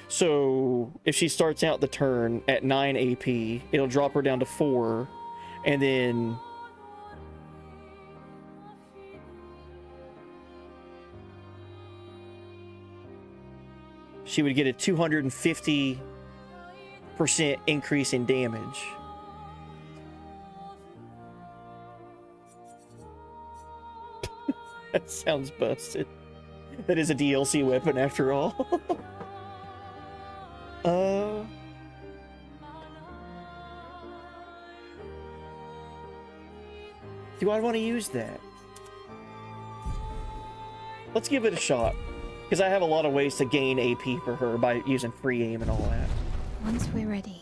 So if she starts out the turn at 9 AP, it'll drop her down to 4, and then she would get a 250% increase in damage. That sounds busted. That is a DLC weapon after all. Do I want to use that? Let's give it a shot. Because I have a lot of ways to gain AP for her by using free aim and all that. Once we're ready,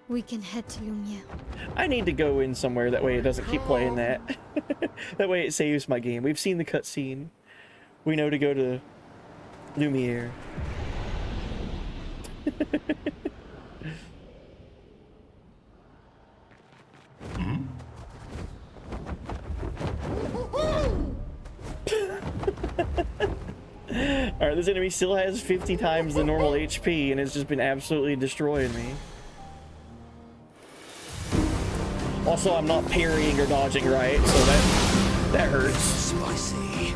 we can head to Lumiere. I need to go in somewhere, that way it doesn't keep playing that. That way it saves my game. We've seen the cutscene. We know to go to Lumiere. Alright, this enemy still has 50 times the normal HP and has just been absolutely destroying me. Also, I'm not parrying or dodging right, so that hurts. Spicy.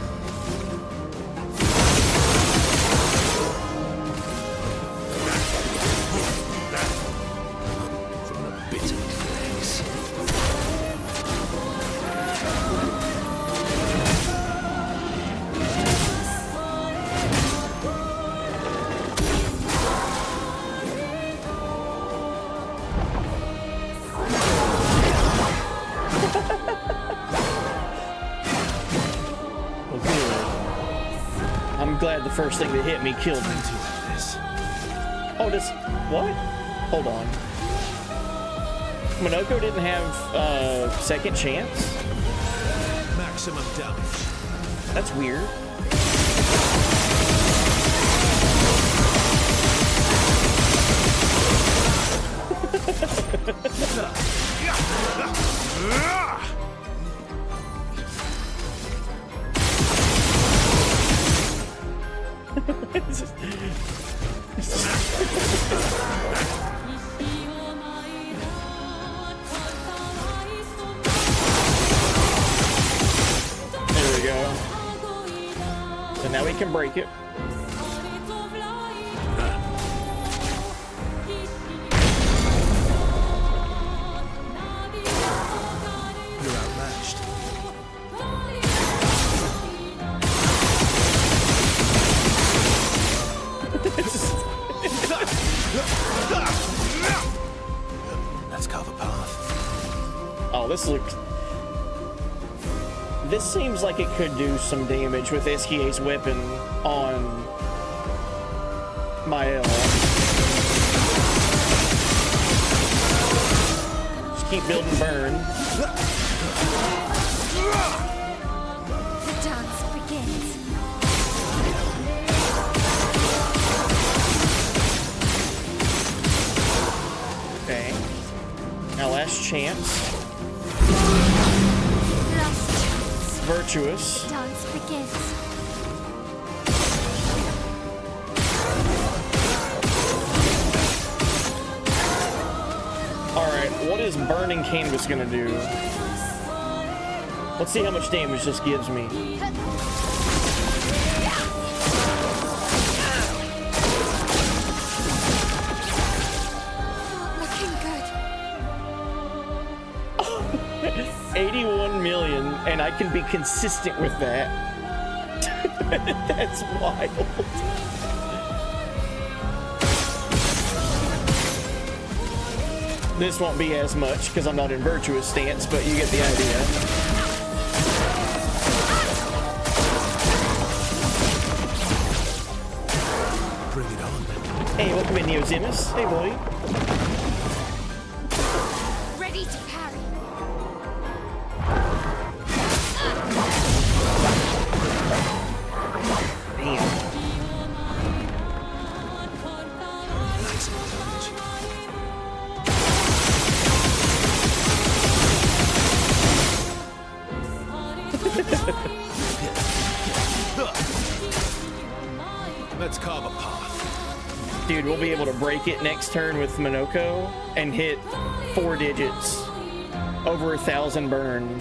From the bitter dregs. I'm glad the first thing that hit me killed me. Oh, does... what? Hold on. Monoko didn't have, second chance? Maximum damage. That's weird. There we go. So now we can break it. You're outmatched. Let's carve a path. Oh, this looks... This seems like it could do some damage with SKA's weapon on Mael. Just keep building burn. The dance begins. Okay. Now last chance. Last chance. Virtuous. The dance begins. Alright, what is burning canvas gonna do? Let's see how much damage this gives me. Looking good. 81 million, and I can be consistent with that. That's wild. This won't be as much because I'm not in virtuous stance, but you get the idea. Bring it on. Hey, welcome in, Neozimus. Hey, boy. Ready to parry. Damn. Nice damage. Let's carve a path. Dude, we'll be able to break it next turn with Monoko and hit 4 digits. Over 1,000 burn.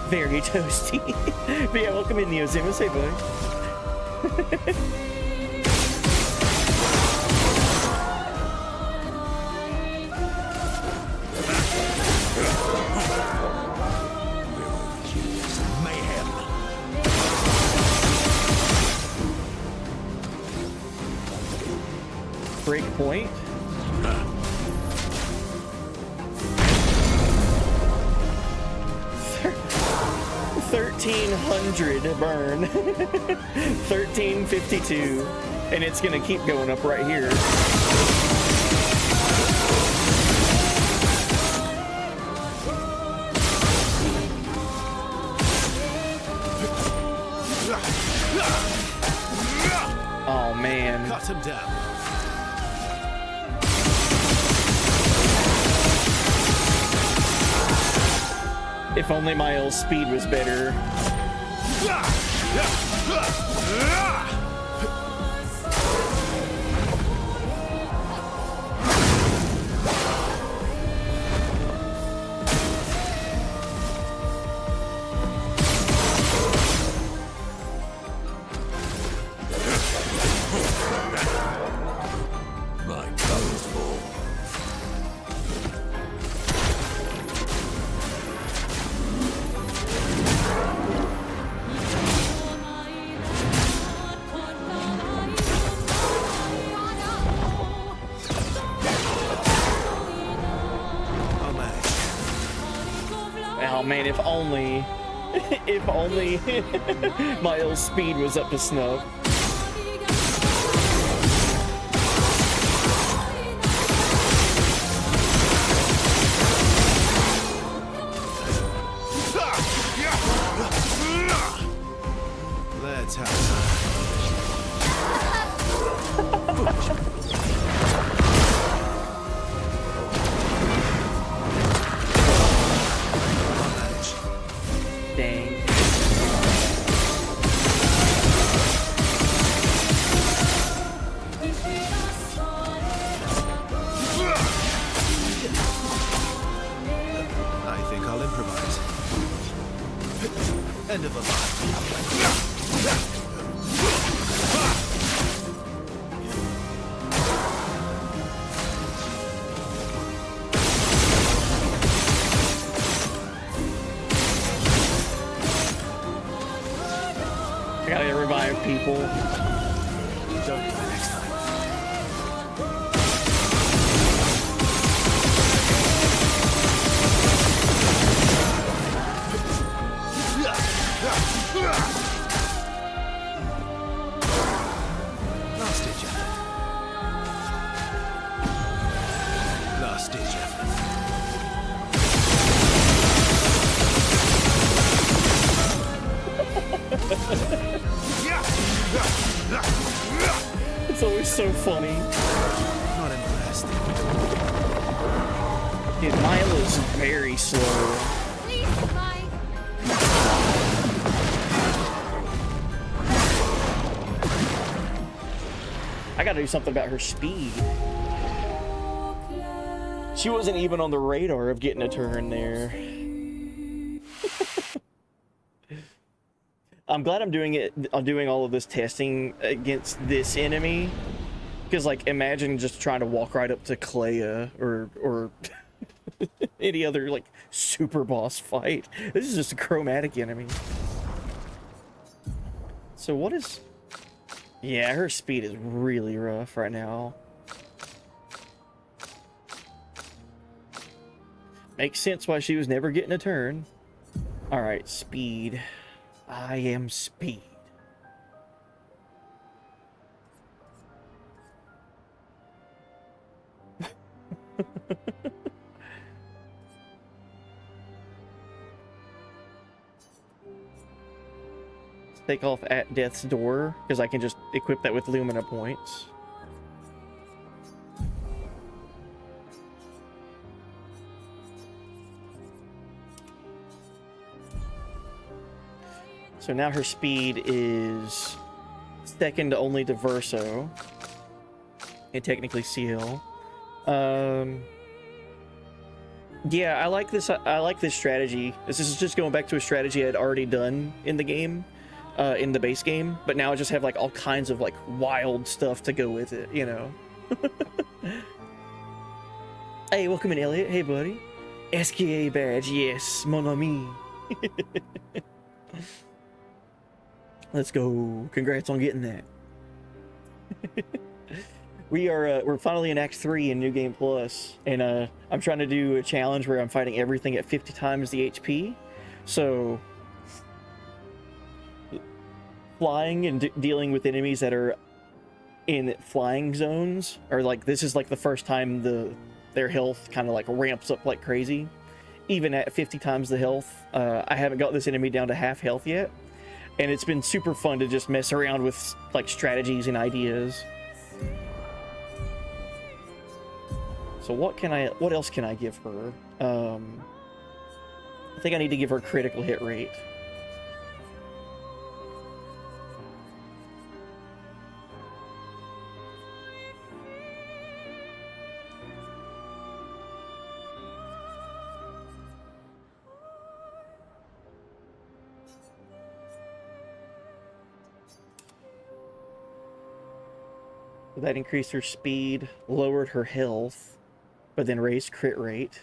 Very toasty. But yeah, welcome in, Neozimus. Hey, boy. Mayhem. Break point. 1,300 burn. 1,352. And it's gonna keep going up right here. Oh man. Cut him down. If only Miles' speed was better. My colors fall. I'll manage. Oh man, if only, if only Miles' speed was up to snuff. Let's have some. I'll manage. Dang. I think I'll improvise. End of the line. revive people. Don't do that next time. Last ditch effort. Last ditch effort. It's always so funny. Not impressed. Dude, Milo's very slow. Please, Mike. I gotta do something about her speed. She wasn't even on the radar of getting a turn there. I'm glad I'm doing all of this testing against this enemy. Because, like, imagine just trying to walk right up to Clair or any other, like, super boss fight. This is just a chromatic enemy. So what is... Yeah, her speed is really rough right now. Makes sense why she was never getting a turn. Alright, speed. I am speed. Take off at death's door because I can just equip that with Lumina points. So now her speed is second only to Verso and technically Seal. Yeah, I like this. I like this strategy. This is just going back to a strategy I'd already done in the game. In the base game, but now I just have like all kinds of like wild stuff to go with it, you know. Hey, welcome in, Elliot. Hey, buddy. SKA badge, yes, mon ami. Let's go. Congrats on getting that. We're finally in Act 3 in New Game Plus, and I'm trying to do a challenge where I'm fighting everything at 50 times the HP. So flying and dealing with enemies that are in flying zones, or like this is like the first time their health kind of like ramps up like crazy. Even at 50 times the health, I haven't got this enemy down to half health yet, and it's been super fun to just mess around with like strategies and ideas. So what else can I give her? I think I need to give her critical hit rate. That increased her speed, lowered her health, but then raised crit rate.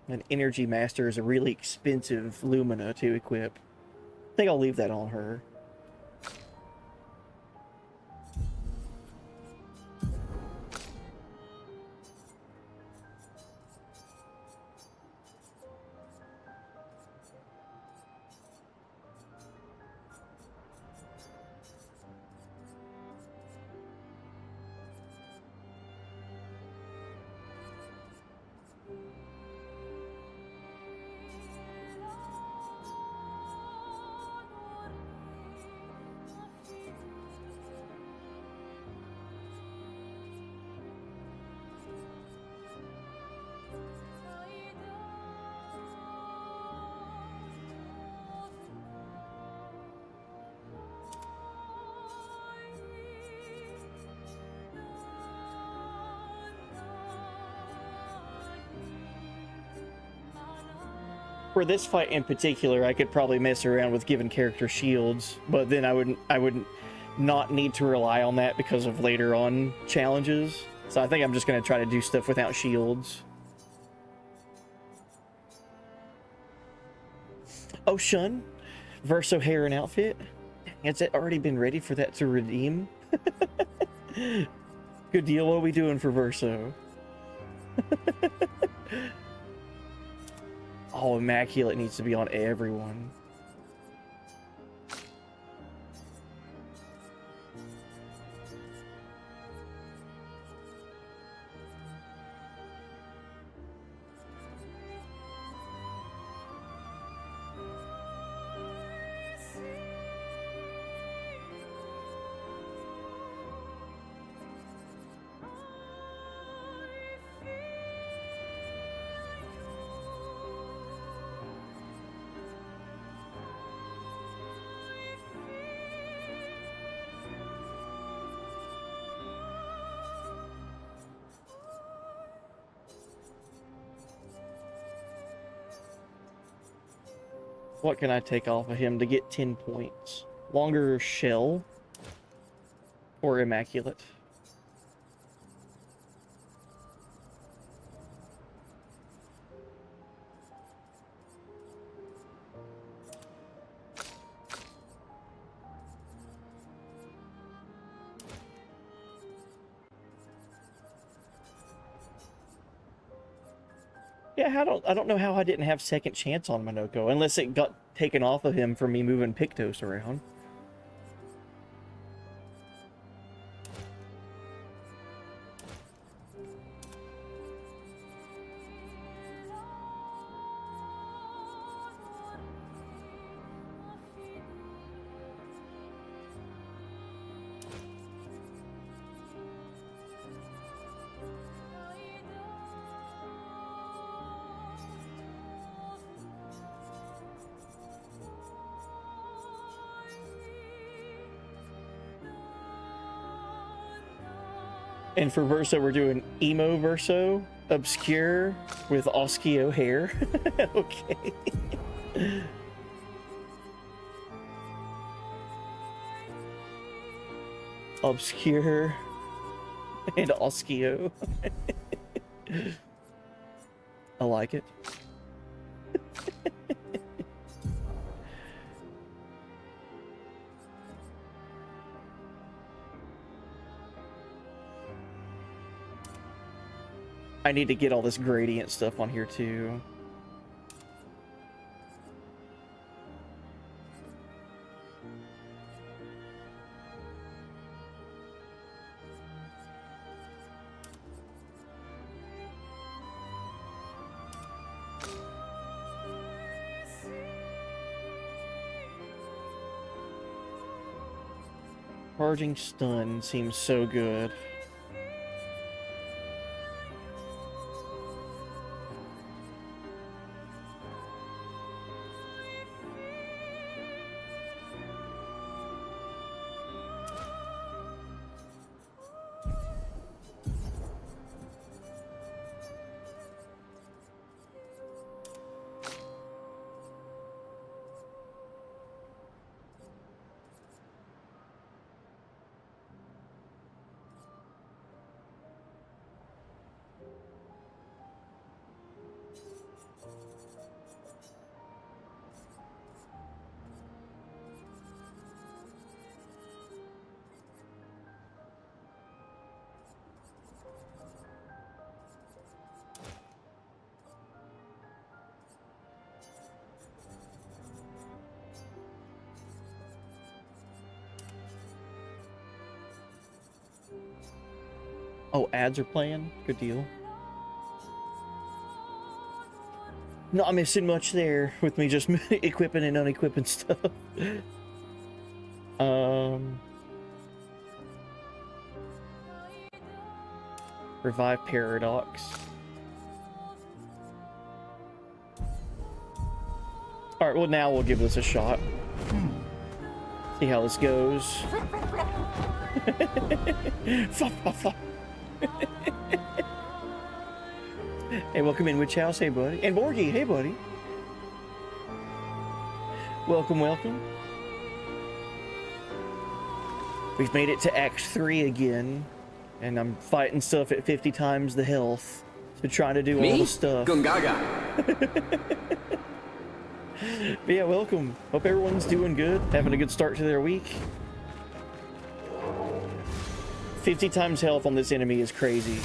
And Energy Master is a really expensive Lumina to equip. I think I'll leave that on her. For this fight in particular, I could probably mess around with giving character shields, but then I would not need to rely on that because of later on challenges. So I think I'm just going to try to do stuff without shields. Oh, Shun, Verso hair and outfit. Has it already been ready for that to redeem? Good deal. What are we doing for Verso? Oh, immaculate needs to be on everyone. What can I take off of him to get 10 points? Longer shell or immaculate? Yeah, I don't know how I didn't have second chance on Minoko, unless it got taken off of him for me moving Pictos around. And for Verso, we're doing Emo Verso, Obscure with Oskio hair. Okay. Obscure and Oskio. I like it. I need to get all this gradient stuff on here too. Charging stun seems so good. Oh, ads are playing? Good deal. Not missing much there with me just equipping and unequipping stuff. Revive Paradox. Alright, well now we'll give this a shot. See how this goes. Hey, welcome in Witch House. Hey, buddy. And Borgie. Hey, buddy. Welcome, welcome. We've made it to Act 3 again, and I'm fighting stuff at 50 times the health to try to do all the stuff. Gungaga. But yeah, welcome. Hope everyone's doing good, having a good start to their week. 50 times health on this enemy is crazy.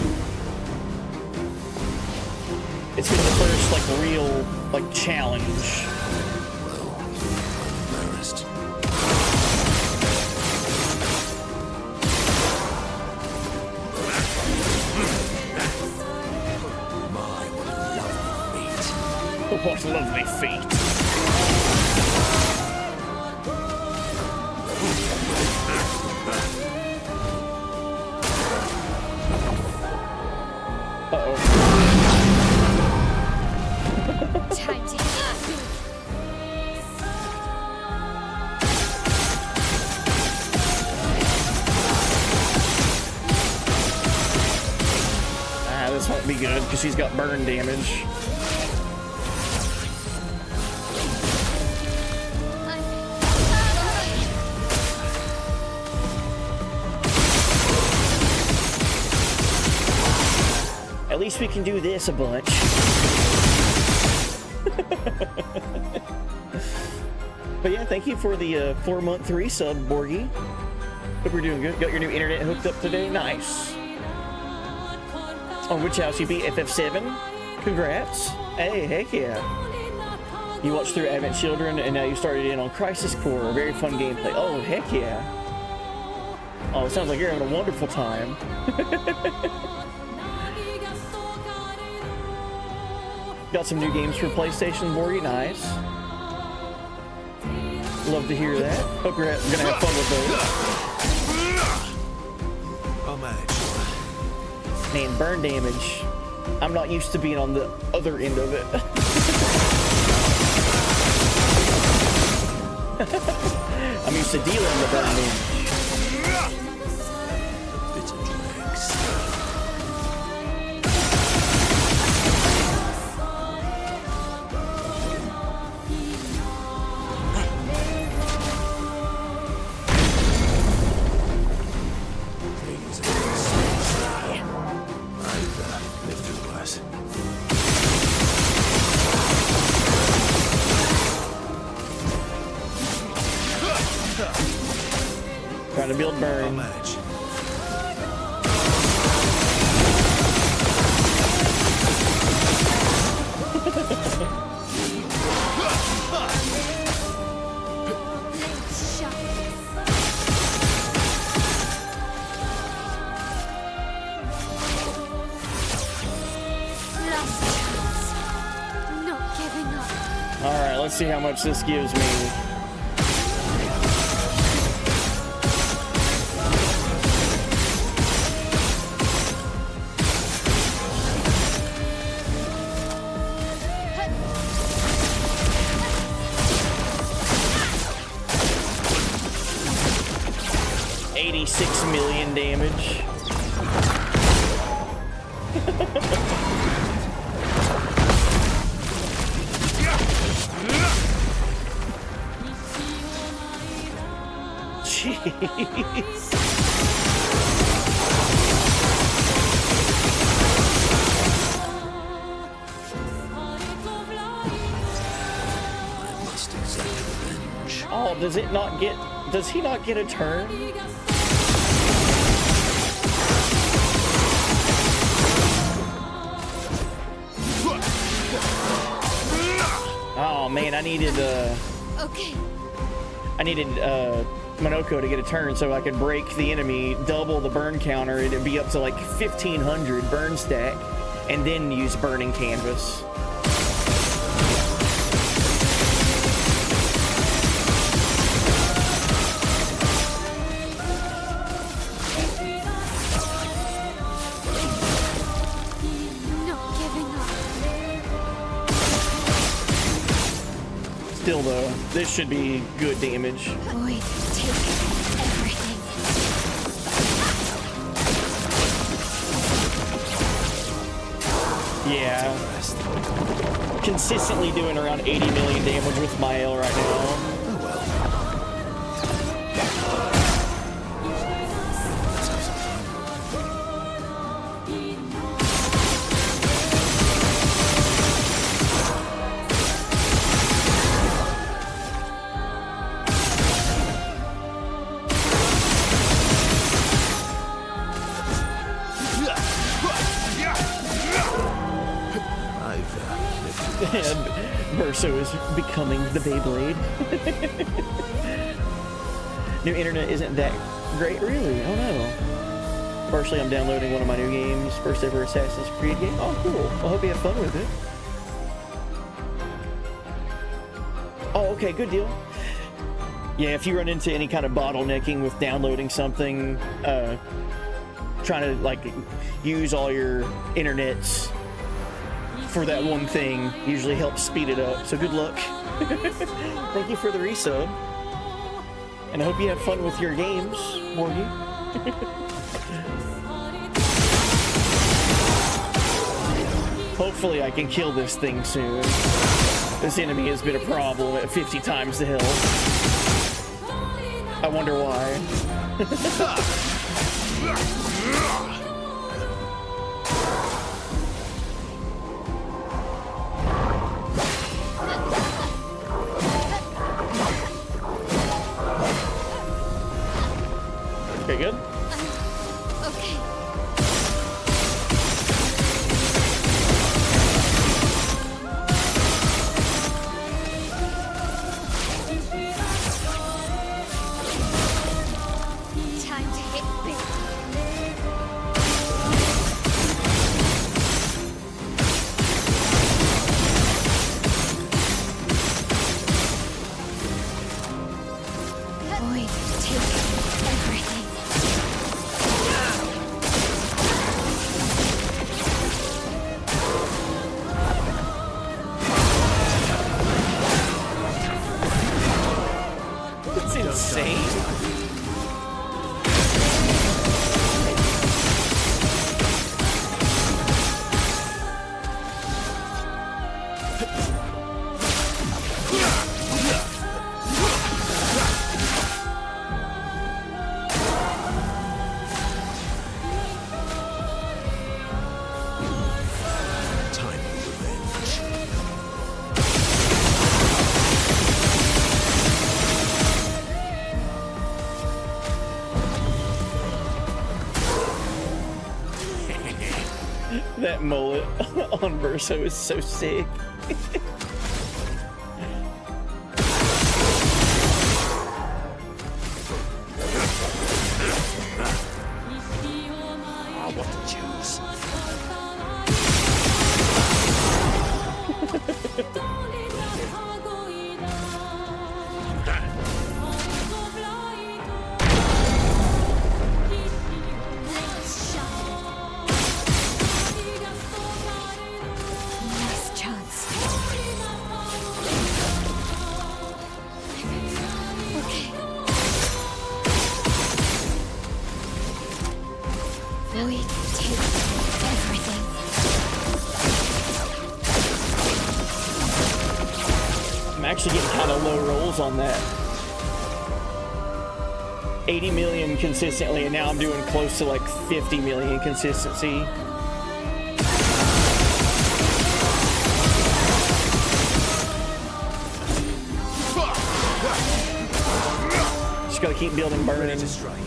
It's been the first, like, real, like, challenge. Embarrassed. My, what What lovely feet. lovely feet. Uh-oh. Time to eat. Ah, this won't be good because she's got burn damage. At least we can do this a bunch. But yeah, thank you for the 4-month resub, Borgie. Hope you're doing good. Got your new internet hooked up today? Nice. On which house you beat? FF7? Congrats. Hey, heck yeah. You watched through Advent Children and now you started in on Crisis Core. A very fun gameplay. Oh, heck yeah. Oh, it sounds like you're having a wonderful time. Got some new games for PlayStation, Borgie. Nice. Love to hear that. Hope you're gonna have fun with those. I'll manage. Man, burn damage. I'm not used to being on the other end of it. I'm used to dealing the burn damage. Bitter dregs. Things are I've lived through worse. Trying to build I'll burn. manage. Let's shut. Last chance. Not giving up. Alright, let's see how much this gives me. $86 million damage. Jeez. I must exact revenge. Oh, does he not get a turn? Oh man, I needed Okay. Monoko to get a turn so I could break the enemy, double the burn counter, and it'd be up to like 1500 burn stack, and then use burning canvas. Not giving up. Still though, this should be good damage. Void, take everything. Yeah. Consistently doing around 80 million damage with Mael right now. And Verso is becoming the Beyblade. New internet isn't that great, really. Oh no. Partially, I'm downloading one of my new games, first ever Assassin's Creed game. Oh, cool. I hope you have fun with it. Oh, okay, good deal. Yeah, if you run into any kind of bottlenecking with downloading something, trying to like use all your internets for that one thing usually helps speed it up. So good luck. Thank you for the resub. And I hope you have fun with your games, Morgie. Hopefully I can kill this thing soon. This enemy has been a problem at 50 times the health. I wonder why. Okay, good. Okay. Time to hit big. Void, take everything. It's insane. Time for revenge. That mullet on Verso is so sick. I want to choose. Last chance. Okay. Void, take everything. I'm actually getting kind of low rolls on that. 80 million consistently, and now I'm doing close to like 50 million consistency. Just gotta keep building burning. Strike.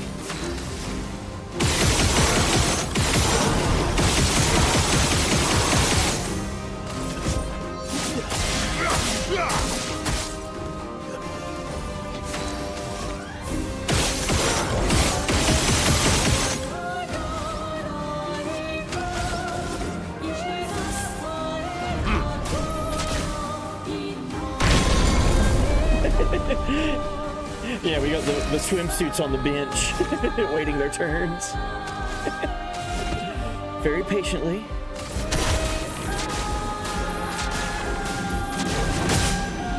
Yeah, we got the swimsuits on the bench, waiting their turns. Very patiently.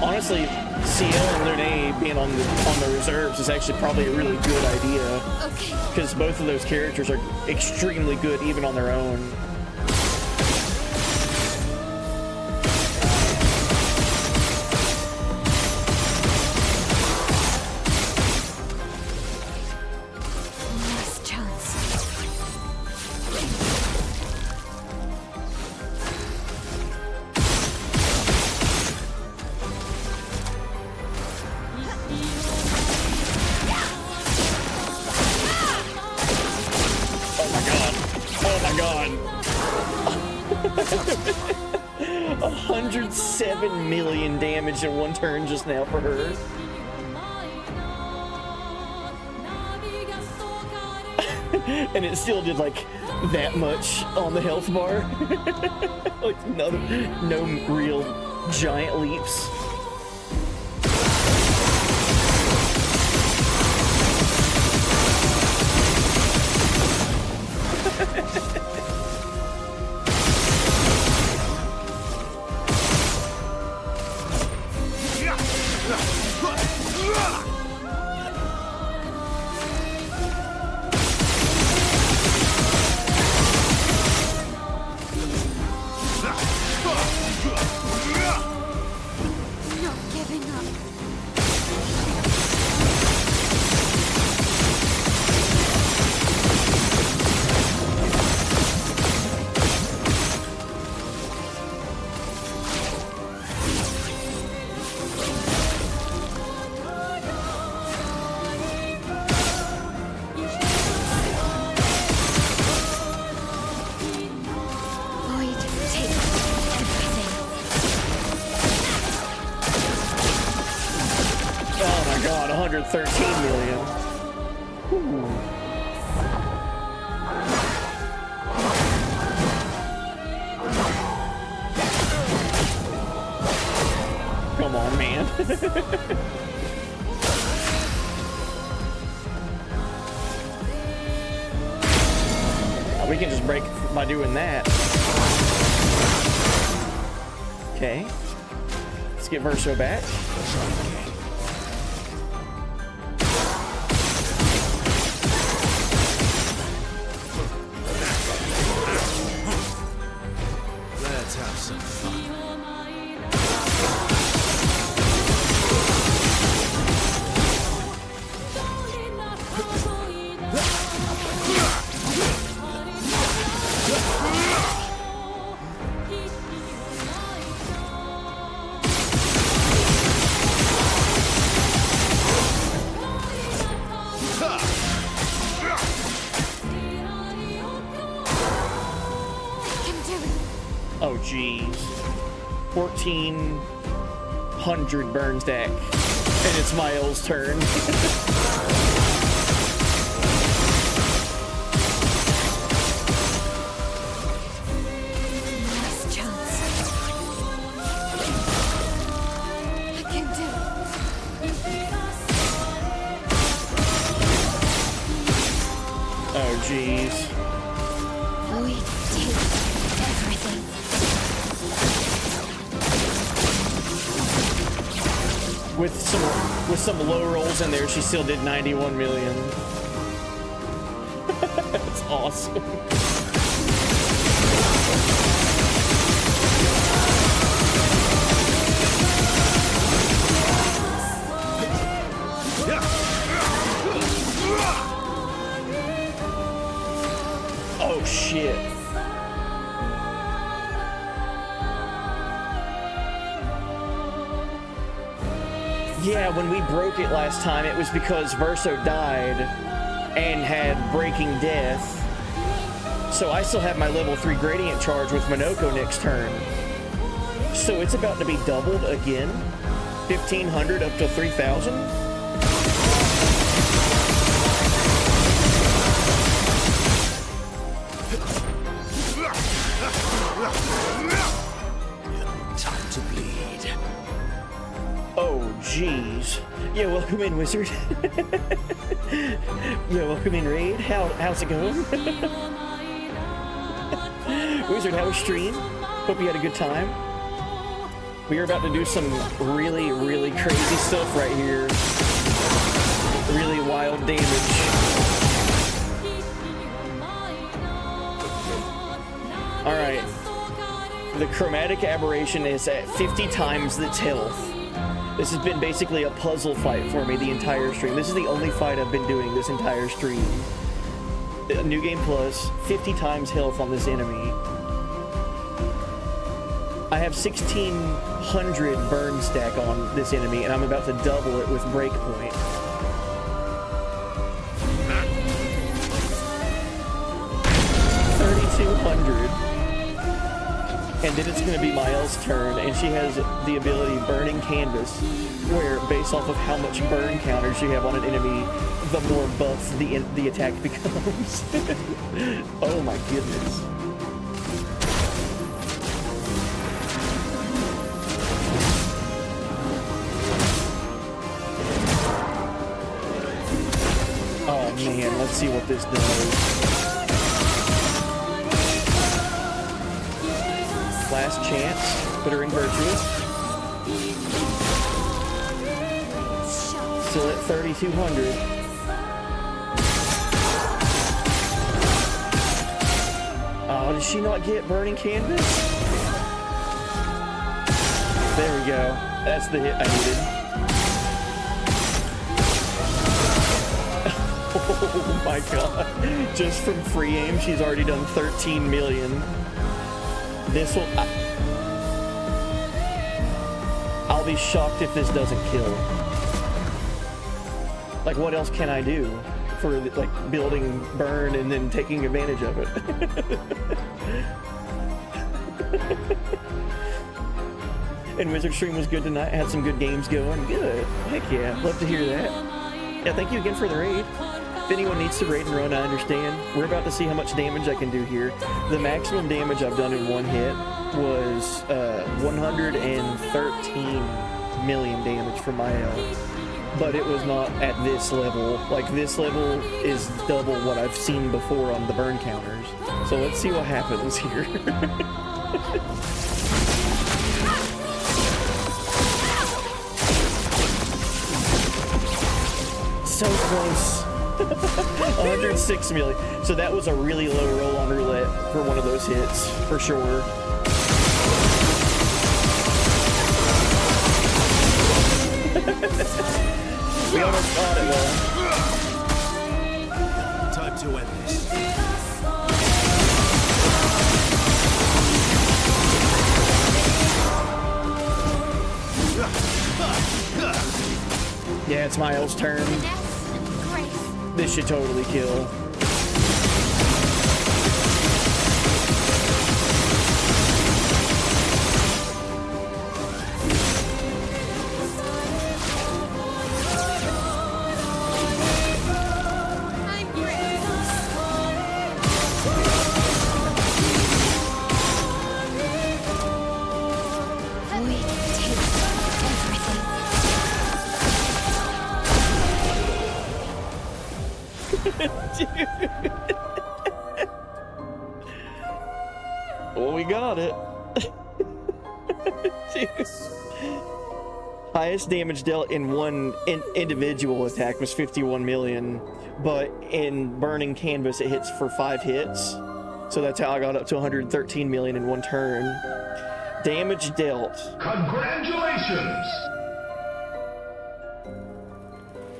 Honestly, CL and Lune being on the reserves is actually probably a really good idea, Okay. because both of those characters are extremely good even on their own. Last chance. Oh my god. Oh my god. 107 million damage in one turn just now for her. And it still did like that much on the health bar. Like no real giant leaps. Not giving up. Void, take everything. Oh my god, 113 million. Whew. Come on, man. We can just break by doing that. Okay. Let's get Verso back. Let's have some fun. Oh, jeez. 1,400 burn stack. And it's Miles' turn. Last chance. I can do Oh, jeez. Void, take everything. With some low rolls in there, she still did 91 million. That's awesome. Oh shit. Yeah, when we broke it last time, it was because Verso died and had Breaking Death. So I still have my level 3 Gradient Charge with Minoko next turn. So it's about to be doubled again. 1,500 up to 3,000. Time to bleed. Oh, jeez. Yeah, welcome in, Wizard. Yeah, welcome in, Raid. How's it going? Wizard, how was stream? Hope you had a good time. We are about to do some really, really crazy stuff right here. Really wild damage. Alright. The Chromatic Aberration is at 50 times its health. This has been basically a puzzle fight for me the entire stream. This is the only fight I've been doing this entire stream. New Game Plus, 50 times health on this enemy. I have 1,600 burn stack on this enemy, and I'm about to double it with Breakpoint. $3,200. And then it's going to be Mael's turn, and she has the ability Burning Canvas, where based off of how much burn counters you have on an enemy, the more buff the attack becomes. Oh my goodness. Oh man, let's see what this does. Last chance, put her in virtuous. Still at 3,200. Oh, did she not get Burning Canvas? There we go. That's the hit I needed. Oh my god. Just from free aim, she's already done 13 million. This will... I'll be shocked if this doesn't kill. Like, what else can I do for, like, building burn and then taking advantage of it? And Wizard Stream was good tonight. Had some good games going. Good. Heck yeah. Love to hear that. Yeah, thank you again for the raid. If anyone needs to raid and run, I understand. We're about to see how much damage I can do here. The maximum damage I've done in one hit was 113 million damage from my L. But it was not at this level. Like, this level is double what I've seen before on the burn counters. So let's see what happens here. So close. 106 million. So that was a really low roll on roulette for one of those hits, for sure. We almost got it though. Time to end this. Yeah, it's Miles' turn. This should totally kill. Well, we got it. Highest damage dealt in one individual attack was 51 million, but in Burning Canvas it hits for 5 hits. So that's how I got up to 113 million in one turn. Damage dealt. Congratulations!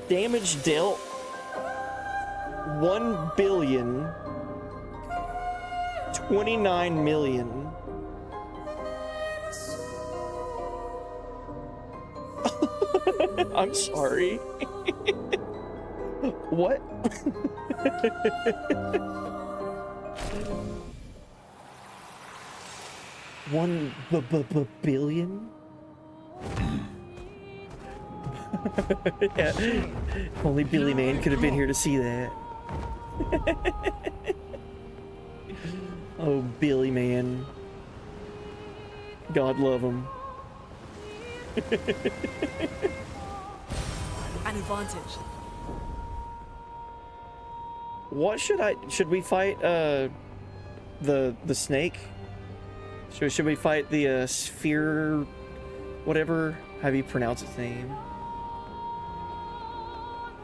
Damage dealt 1 billion 29 million. I'm sorry. What? One billion? Yeah. If only Billy Man could have been here to see that. Oh, Billy Man. God love him. An advantage. What should we fight the snake? Should we fight the sphere, whatever, how do you pronounce its name?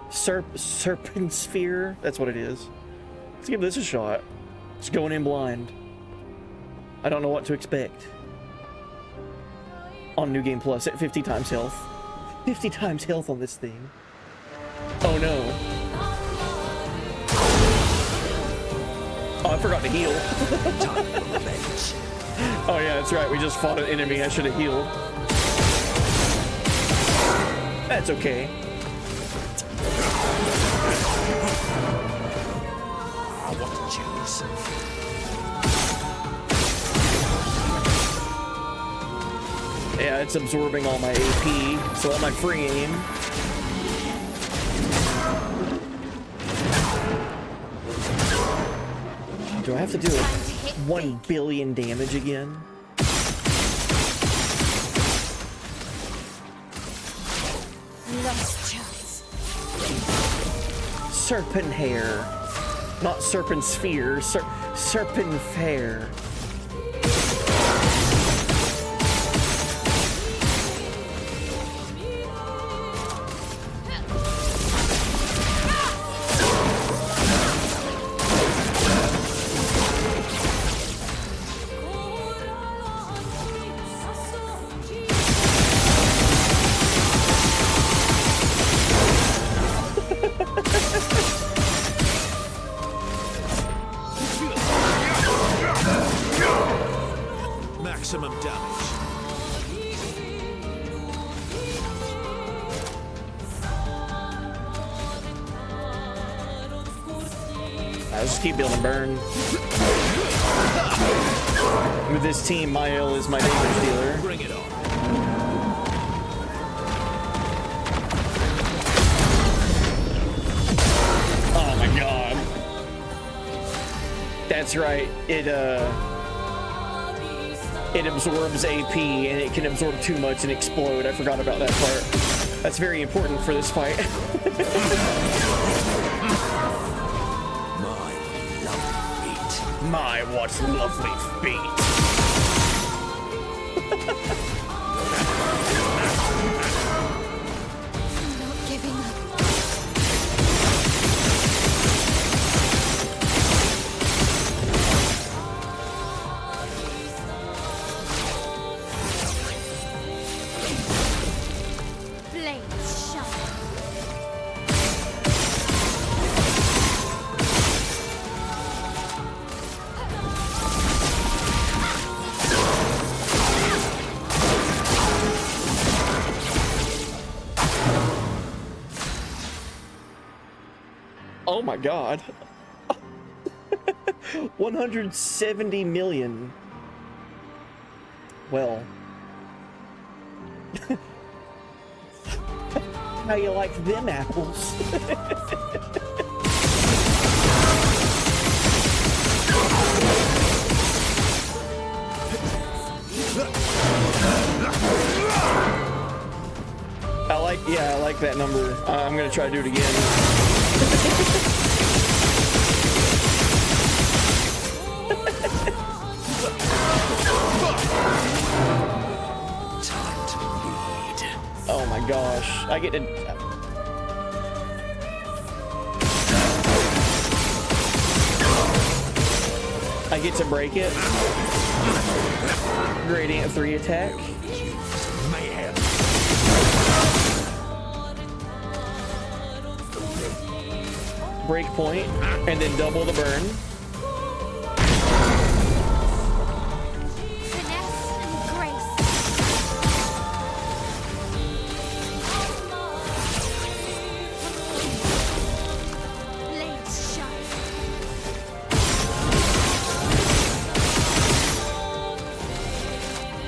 Serpent sphere? That's what it is. Let's give this a shot. It's going in blind. I don't know what to expect. On New Game Plus at 50 times health. 50 times health on this thing. Oh no. Oh, I forgot to heal. Oh yeah, that's right. We just fought an enemy. I should have healed. That's okay. I want to choose. Yeah, it's absorbing all my AP, so all my free aim. Do I have to do 1 billion damage again? Last chance. Serpent hair. Not serpent sphere, serpent fair. Maximum damage. Let's just keep building burn. With this team, Mael is my damage dealer. Bring it on. Oh my god. That's right. It absorbs AP and it can absorb too much and explode. I forgot about that part. That's very important for this fight. My, what lovely feet. I'm not giving up. Blades shine. Oh my god. 170 million. Well. How you like them apples? I like that number. I'm gonna try to do it again. Oh my gosh. I get to... I get to break it. Gradient 3 attack. Break point, and then double the burn. Finesse and grace. Blades shine.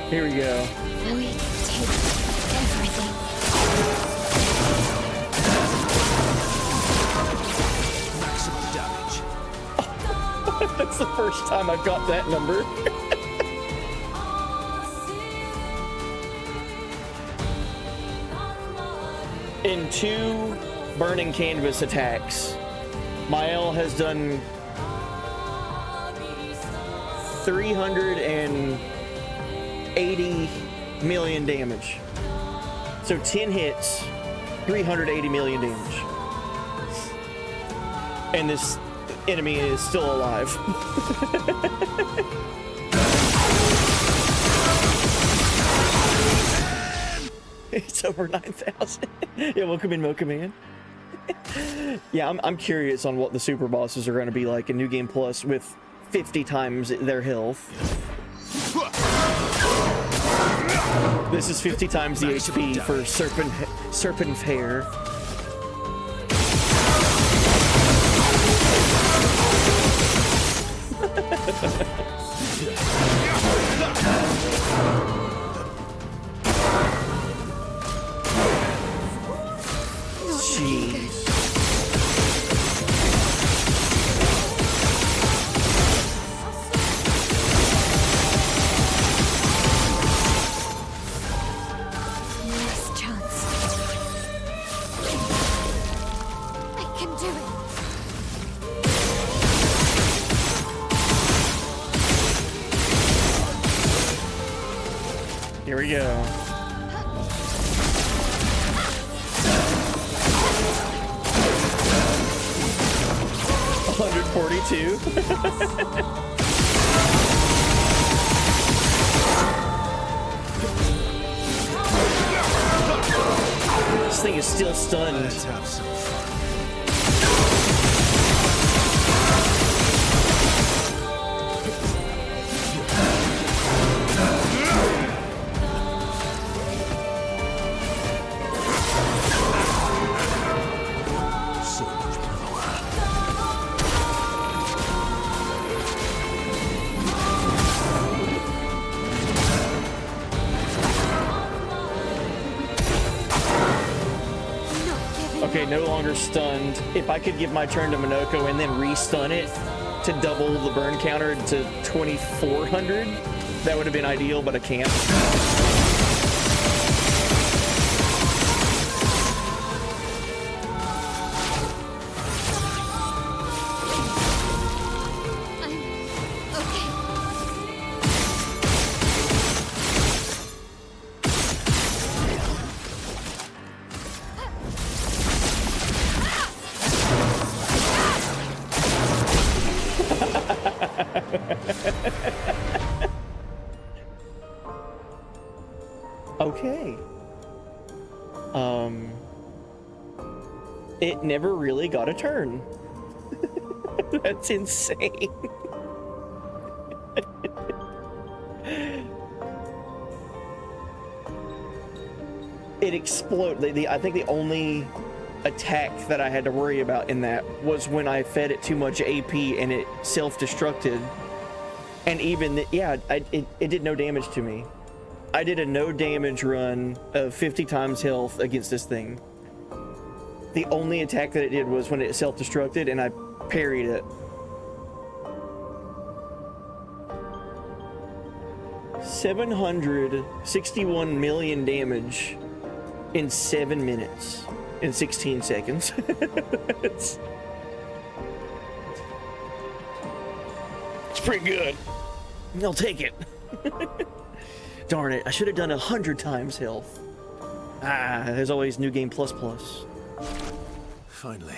Here we go. We take everything. Maximum damage. That's the first time I've got that number. In 2 burning canvas attacks, Mael has done 380 million damage. So 10 hits, 380 million damage. And this enemy is still alive. It's over 9,000. Yeah, welcome in, welcome in. Yeah, I'm curious on what the super bosses are going to be like in New Game Plus with 50 times their health. This is 50 times the HP for Serpent Hair. Here we go. $142. This thing is still stunned. Let's have some fun. So much power. Okay, no longer stunned. If I could give my turn to Minoko and then re-stun it to double the burn counter to 2,400, that would have been ideal, but I can't. Okay. Okay. It never really got a turn. That's insane. It exploded. I think the only attack that I had to worry about in that was when I fed it too much AP and it self-destructed. And even, it did no damage to me. I did a no damage run of 50 times health against this thing. The only attack that it did was when it self-destructed and I parried it. 761 million damage in 7 minutes and 16 seconds. It's pretty good. I'll take it. Darn it, I should have done 100 times health. There's always New Game Plus Plus. Finally,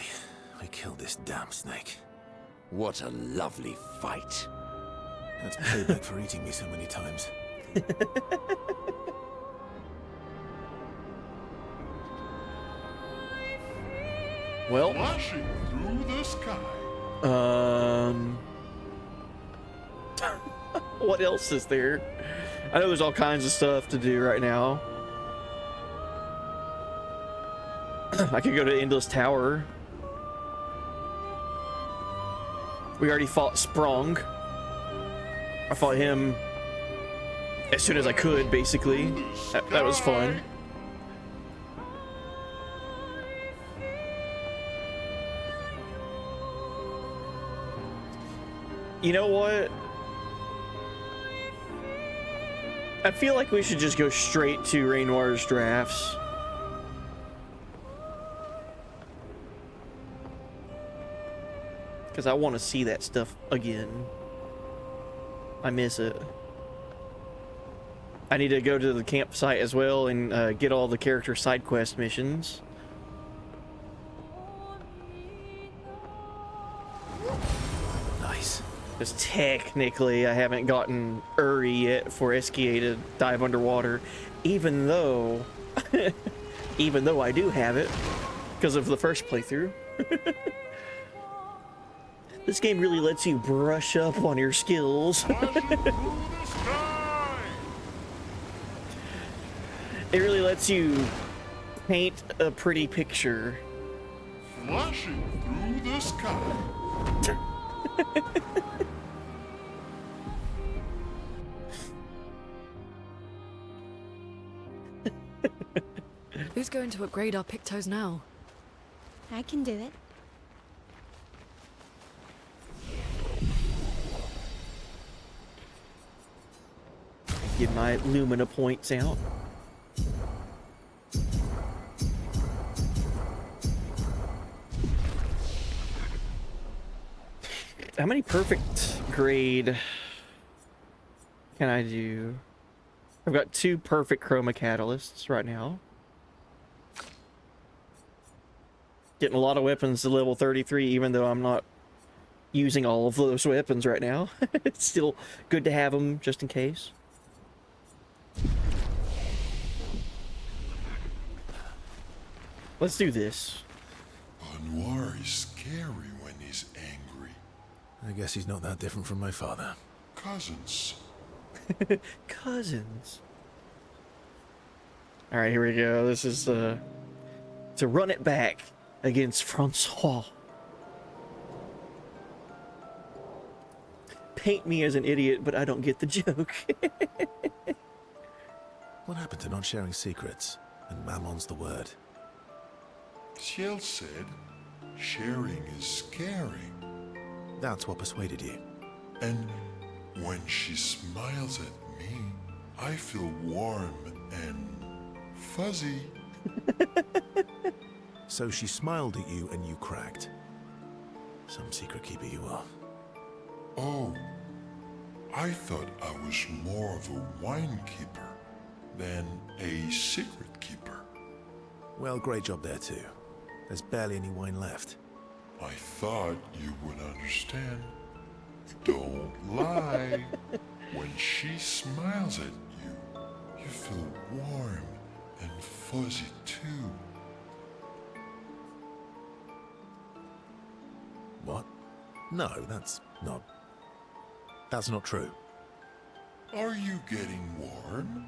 I killed this damn snake. What a lovely fight. That's payback for eating me so many times. Well, Flashing through the sky. what else is there? I know there's all kinds of stuff to do right now. I could go to Endless Tower. We already fought Sprung. I fought him as soon as I could, basically. That was fun. You know what? I feel like we should just go straight to Renoir's drafts. Because I want to see that stuff again. I miss it. I need to go to the campsite as well and get all the character side quest missions. Nice. Because technically I haven't gotten Uri yet for SKA to dive underwater, even though I do have it because of the first playthrough. This game really lets you brush up on your skills. It really lets you paint a pretty picture. Flashing through the sky. Who's going to upgrade our Pictos now? I can do it. Get my Lumina points out. How many perfect grade can I do? I've got 2 perfect chroma catalysts right now. Getting a lot of weapons to level 33, even though I'm not using all of those weapons right now. It's still good to have them just in case. Let's do this. Noir is scary when he's angry. I guess he's not that different from my father. Cousins. Cousins. All right, here we go. This is to run it back against Francois. Paint me as an idiot, but I don't get the joke. What happened to not sharing secrets? And Mammon's the word. Ciel said, sharing is scary. That's what persuaded you. And when she smiles at me, I feel warm and fuzzy. So she smiled at you and you cracked. Some secret keeper you are. Oh, I thought I was more of a wine keeper than a secret keeper. Well, great job there too. There's barely any wine left. I thought you would understand. Don't lie. When she smiles at you, you feel warm and fuzzy too. What? No, that's not true. Are you getting warm?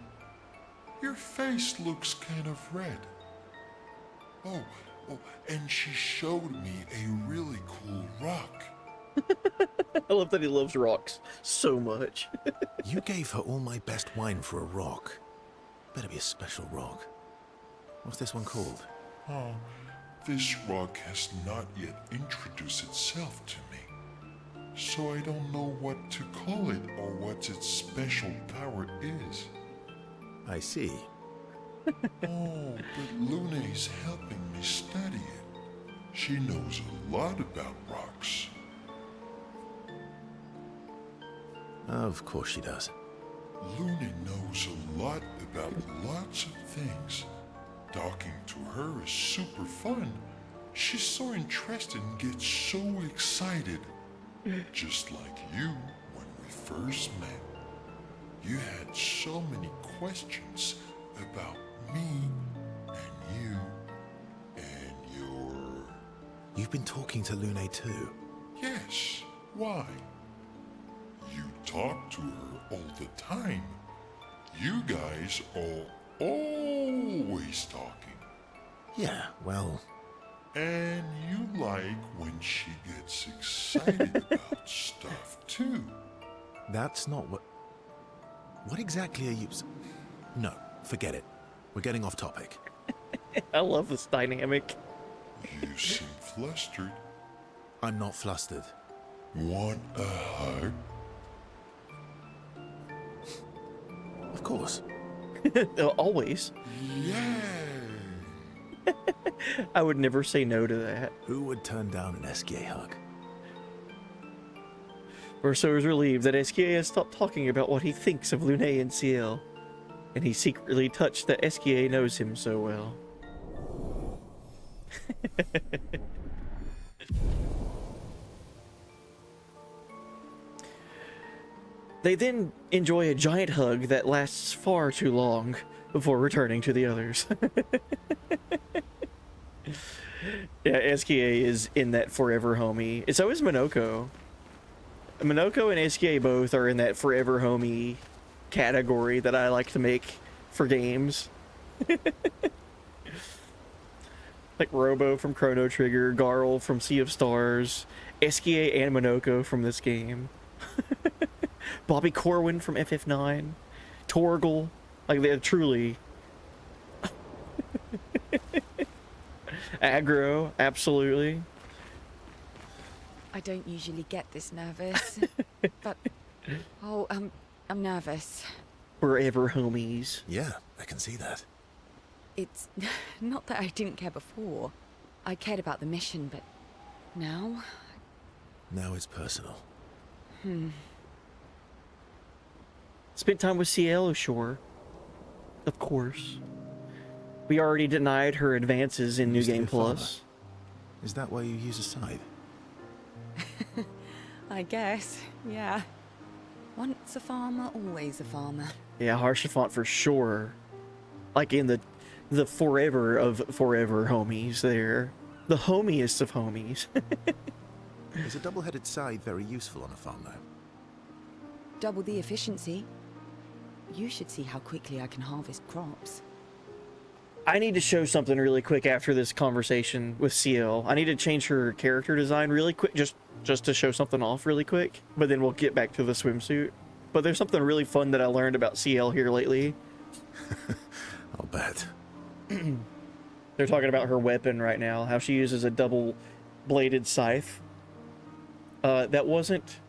Your face looks kind of red. Oh, and she showed me a really cool rock. I love that he loves rocks so much. You gave her all my best wine for a rock. Better be a special rock. What's this one called? Oh, this rock has not yet introduced itself to me, so I don't know what to call it or what its special power is. I see. Oh, but Luna's helping me study it. She knows a lot about rocks. Of course she does. Luna knows a lot about lots of things. Talking to her is super fun. She's so interested and gets so excited. Just like you when we first met. You had so many questions about me and you and your... You've been talking to Lune too. Yes, why? You talk to her all the time. You guys are always talking. Yeah, well... And you like when she gets excited about stuff too. That's not what... What exactly are you... No, forget it. We're getting off topic. I love this dynamic. You seem flustered. I'm not flustered. Want a hug? Of course. Always. Yay! I would never say no to that. Who would turn down an SKA hug? Verso is relieved that SKA has stopped talking about what he thinks of Lune and Ciel, and he's secretly touched that SKA knows him so well. They then enjoy a giant hug that lasts far too long before returning to the others. Yeah, SKA is in that forever homie. And so is Minoko. Minoko and SKA both are in that forever homie category that I like to make for games. Like Robo from Chrono Trigger, Garl from Sea of Stars, SKA and Minoko from this game. Bobby Corwin from FF9, Torgal, like they're truly aggro, absolutely. I don't usually get this nervous, but I'm nervous. Forever homies. Yeah, I can see that. It's not that I didn't care before. I cared about the mission, but now? Now it's personal. Spent time with Ciel, sure. Of course. We already denied her advances in New Used to be Game a farmer. Plus. Is that why you use a scythe? I guess, yeah. Once a farmer, always a farmer. Yeah, Harshafont for sure. Like in the forever of forever homies there. The homiest of homies. Is a double-headed scythe very useful on a farm though? Double the efficiency. You should see how quickly I can harvest crops. I need to show something really quick after this conversation with CL. I need to change her character design really quick, just to show something off really quick. But then we'll get back to the swimsuit. But there's something really fun that I learned about CL here lately. I'll bet. They're talking about her weapon right now, how she uses a double-bladed scythe. That wasn't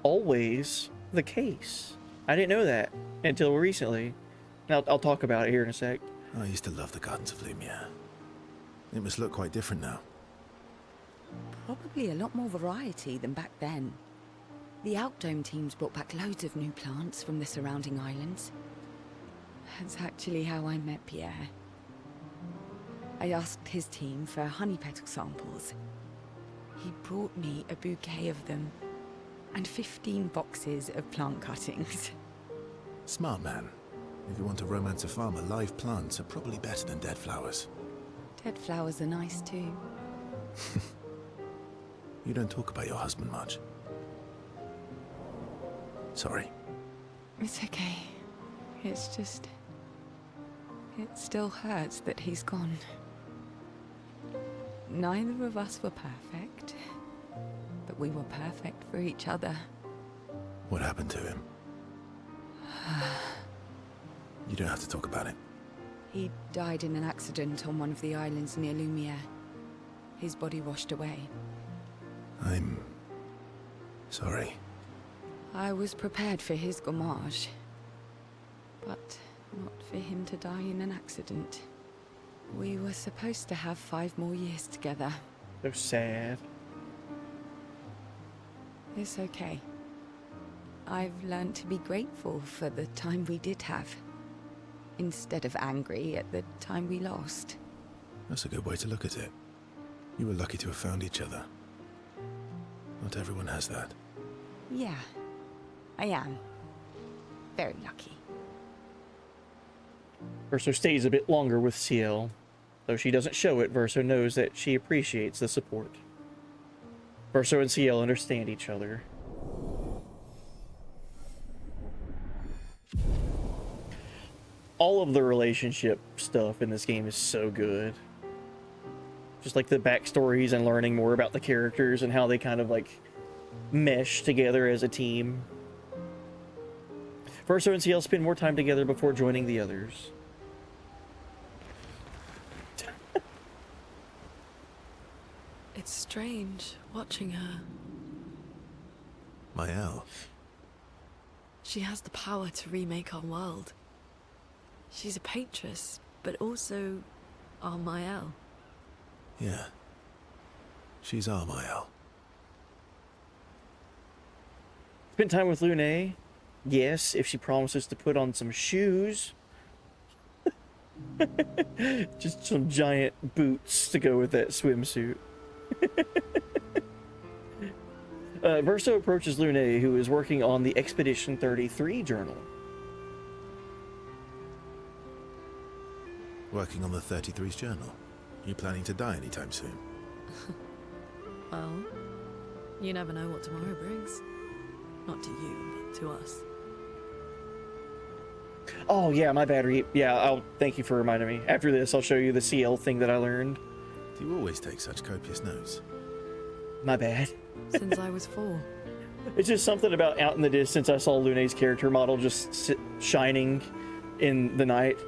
always the case. I didn't know that until recently. Now, I'll talk about it here in a sec. I used to love the Gardens of Lumia. It must look quite different now. Probably a lot more variety than back then. The Outdome teams brought back loads of new plants from the surrounding islands. That's actually how I met Pierre. I asked his team for honey petal samples. He brought me a bouquet of them, and 15 boxes of plant cuttings. Smart man. If you want to romance a farmer, live plants are probably better than dead flowers. Dead flowers are nice too. You don't talk about your husband much. Sorry. It's okay. It's just... it still hurts that he's gone. Neither of us were perfect, but we were perfect for each other. What happened to him? You don't have to talk about it. He died in an accident on one of the islands near Lumiere. His body washed away. I'm... sorry. I was prepared for his gommage, but not for him to die in an accident. We were supposed to have 5 more years together. So sad. It's okay. I've learned to be grateful for the time we did have, instead of angry at the time we lost. That's a good way to look at it. You were lucky to have found each other. Not everyone has that. Yeah, I am. Very lucky. Verso stays a bit longer with CL. Though she doesn't show it, Verso knows that she appreciates the support. Verso and CL understand each other. All of the relationship stuff in this game is so good. Just like the backstories and learning more about the characters and how they kind of like mesh together as a team. Verso and CL spend more time together before joining the others. It's strange watching her. Mael. She has the power to remake our world. She's a Patress, but also our Mael. Yeah. She's our Mael. Spend time with Lune. Yes, if she promises to put on some shoes. Just some giant boots to go with that swimsuit. Verso approaches Lune, who is working on the Expedition 33 journal. Working on the 33's journal. You planning to die anytime soon? Well, you never know what tomorrow brings. Not to you, but to us. Oh yeah, my battery. Yeah, I'll thank you for reminding me. After this, I'll show you the CL thing that I learned. Do you always take such copious notes? My bad. Since I was 4. It's just something about out in the distance. I saw Lune's character model just shining in the night.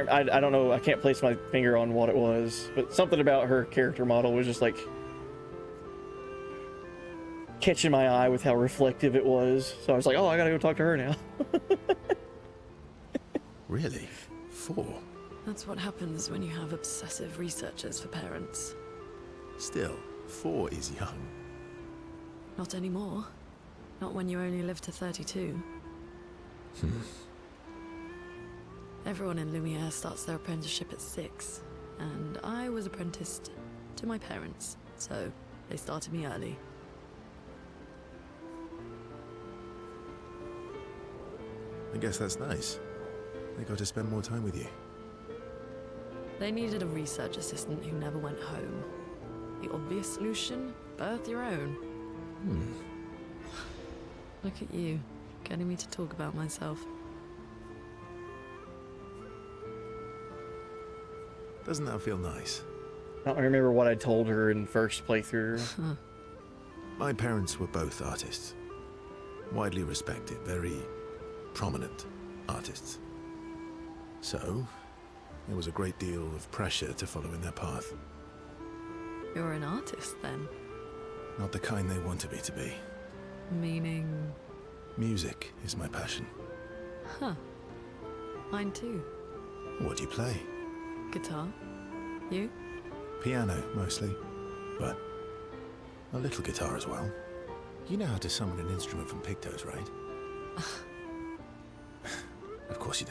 I don't know. I can't place my finger on what it was, but something about her character model was just like catching my eye with how reflective it was. So I was like, oh, I gotta go talk to her now. Really? 4? That's what happens when you have obsessive researchers for parents. Still, 4 is young. Not anymore. Not when you only live to 32. Everyone in Lumiere starts their apprenticeship at 6, and I was apprenticed to my parents, so they started me early. I guess that's nice. They got to spend more time with you. They needed a research assistant who never went home. The obvious solution? Birth your own. Look at you, getting me to talk about myself. Doesn't that feel nice? I don't remember what I told her in first playthrough. My parents were both artists. Widely respected, very prominent artists. So, there was a great deal of pressure to follow in their path. You're an artist, then? Not the kind they wanted me to be. Meaning... Music is my passion. Huh. Mine too. What do you play? Guitar. You? Piano, mostly. But a little guitar as well. You know how to summon an instrument from pigtoes, right? Of course you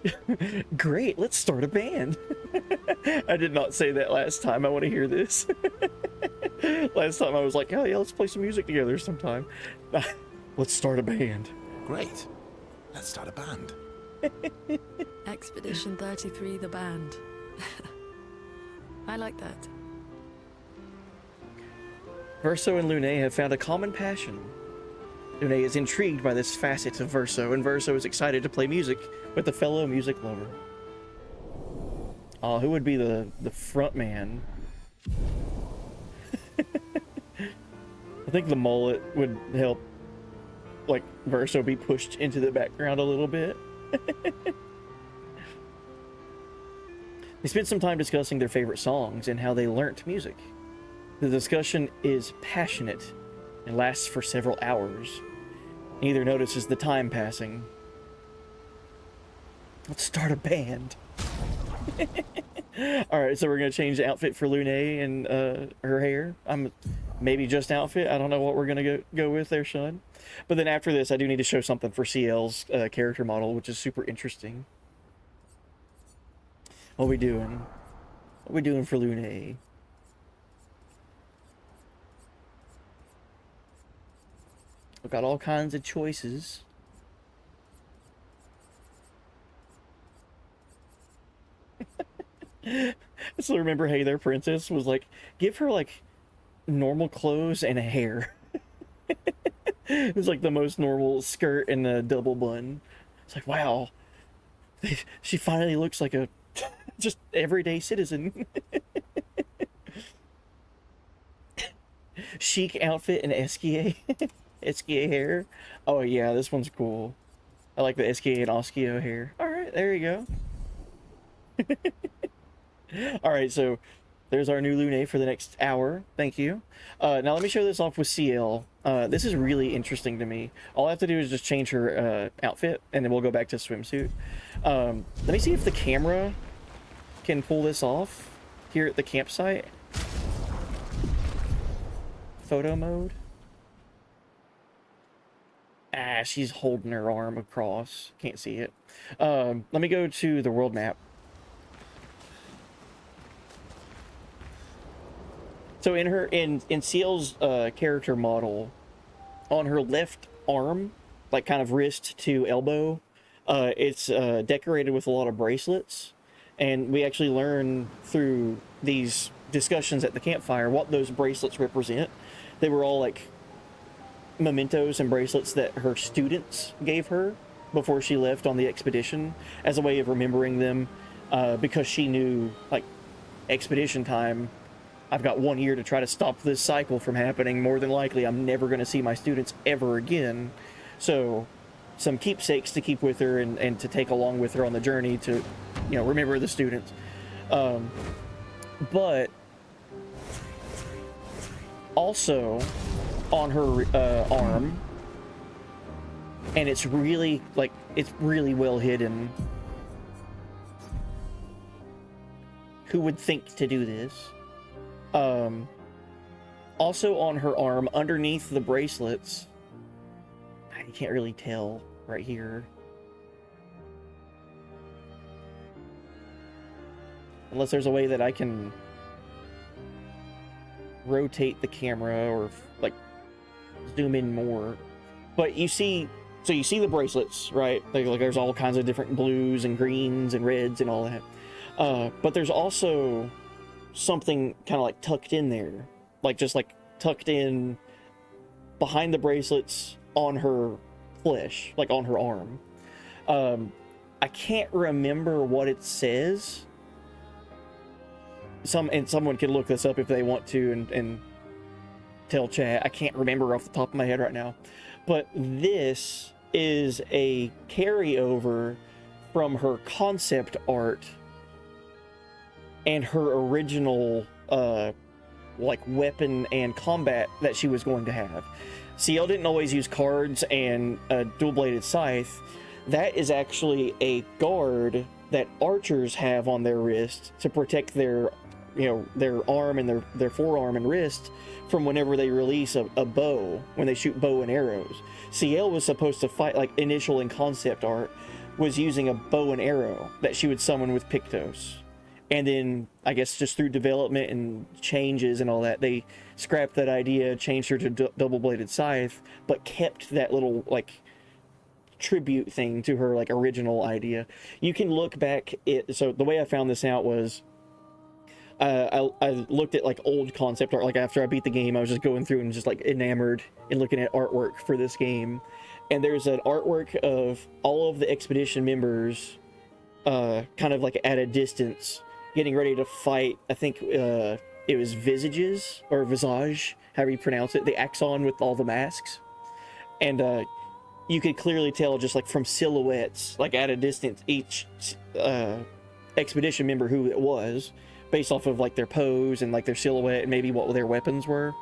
do. Great, let's start a band. I did not say that last time. I want to hear this. Last time I was like, oh yeah, let's play some music together sometime. Let's start a band. Great. Let's start a band. Expedition 33, the band. I like that. Verso and Lune have found a common passion. Lune is intrigued by this facet of Verso, and Verso is excited to play music with a fellow music lover. Who would be the front man? I think the mullet would help, like, Verso be pushed into the background a little bit. They spent some time discussing their favorite songs and how they learnt music. The discussion is passionate and lasts for several hours. Neither notices the time passing. Let's start a band. Alright, so we're going to change the outfit for Lune and her hair. Maybe just outfit. I don't know what we're going to go with there, Sean. But then after this, I do need to show something for CL's character model, which is super interesting. What we doing? What we doing for Lune? We've got all kinds of choices. I still remember Hey There Princess was like, give her like normal clothes and a hair. It was like the most normal skirt and a double bun. It's like, wow, she finally looks like a just everyday citizen. Chic outfit and Esquier. Esquier hair. Oh yeah, this one's cool. I like the Esquier and Oskio hair. Alright, there you go. Alright, so there's our new Lune for the next hour. Thank you. Now let me show this off with CL. This is really interesting to me. All I have to do is just change her outfit, and then we'll go back to swimsuit. Let me see if the camera can pull this off here at the campsite. Photo mode. Ah, she's holding her arm across. Can't see it. Let me go to the world map. So in CL's character model, on her left arm, like kind of wrist to elbow, it's decorated with a lot of bracelets. And we actually learn through these discussions at the campfire what those bracelets represent. They were all like mementos and bracelets that her students gave her before she left on the expedition as a way of remembering them, because she knew, like, expedition time, I've got 1 year to try to stop this cycle from happening. More than likely, I'm never going to see my students ever again. So, some keepsakes to keep with her and to take along with her on the journey to, you know, remember the students. But also on her arm, and it's really, like, it's really well hidden. Who would think to do this? Also on her arm, underneath the bracelets, you can't really tell right here. Unless there's a way that I can rotate the camera or like zoom in more. But you see, so you see the bracelets, right? Like there's all kinds of different blues and greens and reds and all that. But there's also something kind of like tucked in there, like just like tucked in behind the bracelets on her flesh, like on her arm. I can't remember what it says. Someone can look this up if they want to and tell chat. I can't remember off the top of my head right now. But this is a carryover from her concept art and her original like weapon and combat that she was going to have. CL didn't always use cards and a dual-bladed scythe. That is actually a guard that archers have on their wrist to protect their, you know, their arm and their forearm and wrist from whenever they release a bow, when they shoot bow and arrows. CL was supposed to fight, like initial and concept art, was using a bow and arrow that she would summon with Pictos. And then, I guess just through development and changes and all that, they scrapped that idea, changed her to double-bladed scythe, but kept that little, like, tribute thing to her, like, original idea. You can look back at, so the way I found this out was, I looked at, like, old concept art, like, after I beat the game, I was just going through and just, like, enamored and looking at artwork for this game. And there's an artwork of all of the expedition members, kind of, like, at a distance, getting ready to fight. I think it was Visages, or Visage, however you pronounce it, the Axon with all the masks. And you could clearly tell just like from silhouettes, like at a distance, each expedition member who it was, based off of like their pose and like their silhouette and maybe what their weapons were.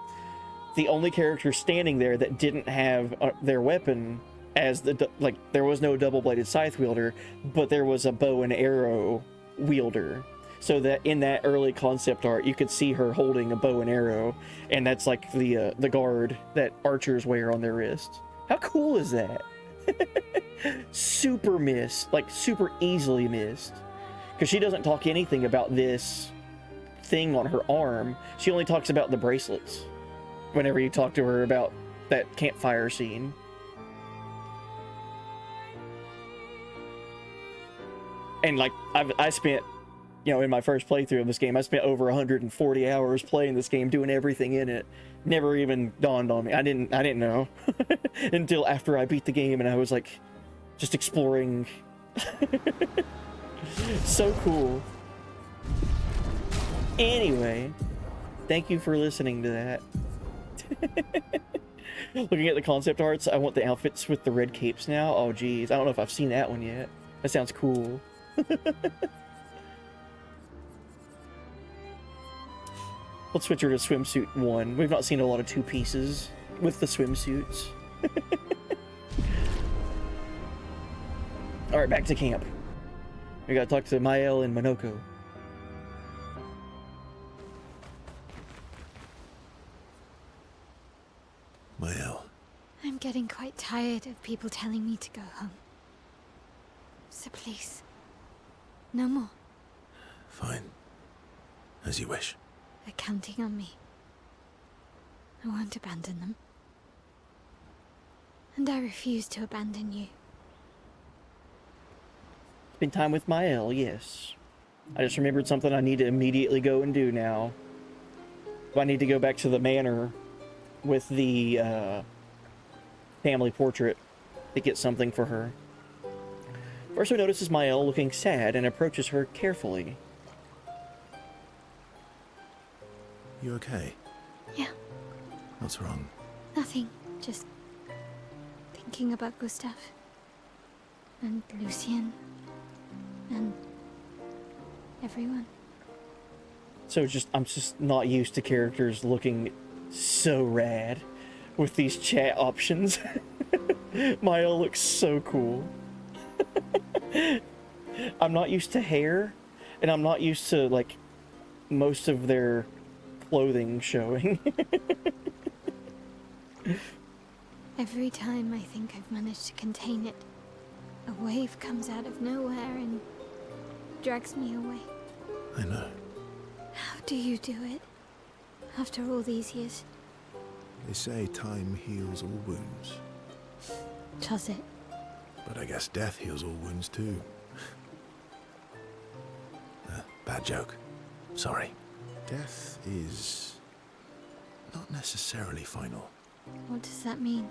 The only character standing there that didn't have their weapon as the, like, there was no double-bladed scythe wielder, but there was a bow and arrow wielder. So that in that early concept art, you could see her holding a bow and arrow, and that's like the guard that archers wear on their wrist. How cool is that? Super missed, like super easily missed, because she doesn't talk anything about this thing on her arm. She only talks about the bracelets whenever you talk to her about that campfire scene. And like I spent, you know, in my first playthrough of this game, I spent over 140 hours playing this game, doing everything in it. Never even dawned on me. I didn't know until after I beat the game, and I was like, just exploring. So cool. Anyway, thank you for listening to that. Looking at the concept arts, I want the outfits with the red capes now. Oh geez, I don't know if I've seen that one yet. That sounds cool. Let's switch her to swimsuit 1. We've not seen a lot of 2 pieces with the swimsuits. Alright, back to camp. We gotta talk to Mael and Monoko. Mael. I'm getting quite tired of people telling me to go home. So please, no more. Fine. As you wish. They're counting on me. I won't abandon them. And I refuse to abandon you. Spend time with Mael, yes. I just remembered something I need to immediately go and do now. I need to go back to the manor with the family portrait to get something for her. First, we notices Mael looking sad and approaches her carefully. You okay? Yeah, What's wrong? nothing. Just thinking about Gustav. And Lucien. And everyone. So I'm just not used to characters looking so rad with these chat options. Mael looks so cool. I'm not used to hair, and I'm not used to like most of their clothing showing. Every time I think I've managed to contain it, a wave comes out of nowhere and drags me away. I know. How do you do it? After all these years, They say time heals all wounds. does it? But I guess death heals all wounds too. Bad joke. Sorry. Death is not necessarily final. What does that mean?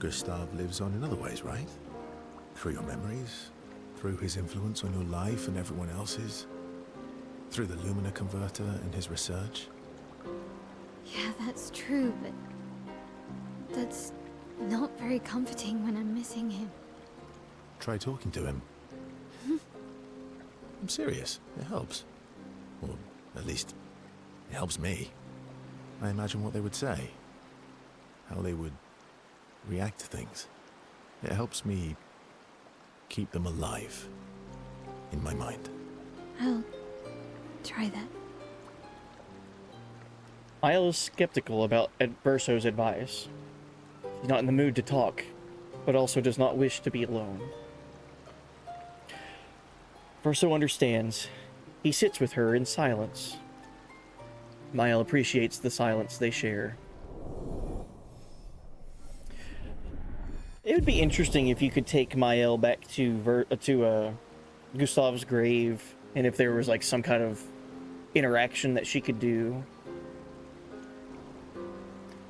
Gustav lives on in other ways, right? Through your memories, through his influence on your life and everyone else's, through the Lumina converter and his research. Yeah, that's true, but that's not very comforting when I'm missing him. Try talking to him. I'm serious. It helps. Or at least, it helps me. I imagine what they would say. How they would react to things. It helps me keep them alive in my mind. I'll try that. Isle is skeptical about Verso's advice. He's not in the mood to talk, but also does not wish to be alone. Verso understands. He sits with her in silence. Mael appreciates the silence they share. It would be interesting if you could take Mael back to Gustav's grave, and if there was like some kind of interaction that she could do.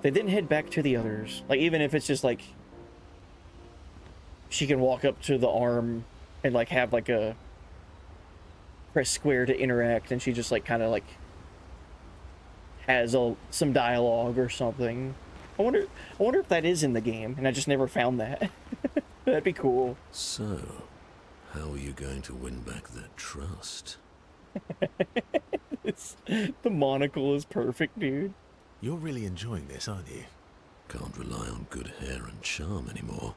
They didn't head back to the others. Like, even if it's just like she can walk up to the arm and like have like a press square to interact, and she just like kind of like has some dialogue or something. I wonder if that is in the game, and I just never found that. That'd be cool. So, how are you going to win back their trust? The monocle is perfect, dude. You're really enjoying this, aren't you? Can't rely on good hair and charm anymore.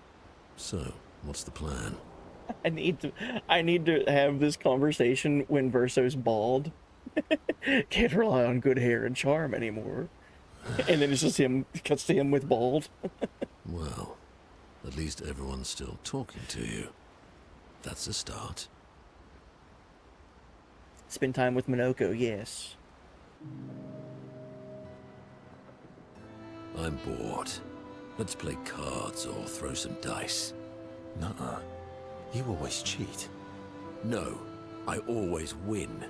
So, what's the plan? I need to have this conversation when Verso's bald. Can't rely on good hair and charm anymore. And then it's just him, cuts to him with bald. Well, at least everyone's still talking to you. That's a start. Spend time with Minoko, yes. I'm bored. Let's play cards or throw some dice. Nuh-uh. You always cheat. No, I always win.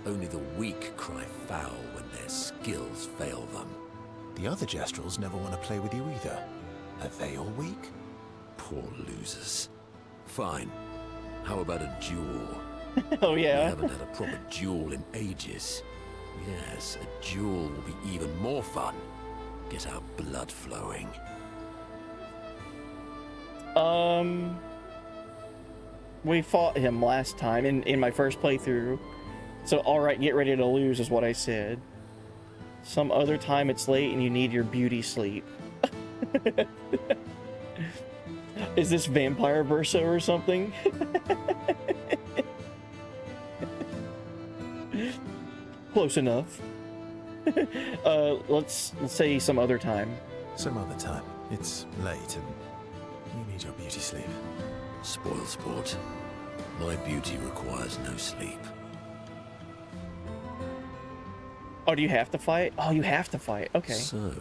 Only the weak cry foul when their skills fail them. The other Jestrels never want to play with you either. Are they all weak? Poor losers. Fine. How about a duel? Oh We yeah. haven't had a proper duel in ages. Yes, a duel will be even more fun. Get our blood flowing. We fought him last time in my first playthrough. So alright, get ready to lose is what I said. Some other time it's late and you need your beauty sleep. Is this Vampire Verso or something? Close enough. Let's say some other time. Some other time. It's late and you need your beauty sleep. Spoil sport. My beauty requires no sleep. Oh, do you have to fight? Oh, you have to fight. Okay. So,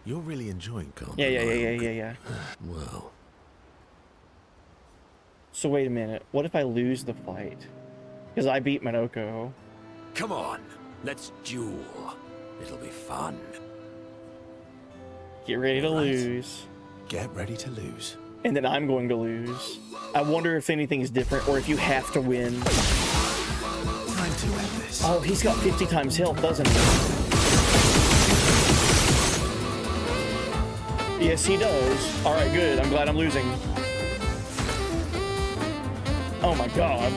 You're really enjoying can't Yeah. rely on Well, So wait a minute. What if I lose the fight? Because I beat Minoko. come on. Let's duel. It'll be fun. Get ready to Alright. lose. Get ready to lose. And then I'm going to lose. I wonder if anything's different or if you have to win. Time to end this. Oh, he's got 50 times health, doesn't he? Yes, he does. All right, good. I'm glad I'm losing. Oh my god.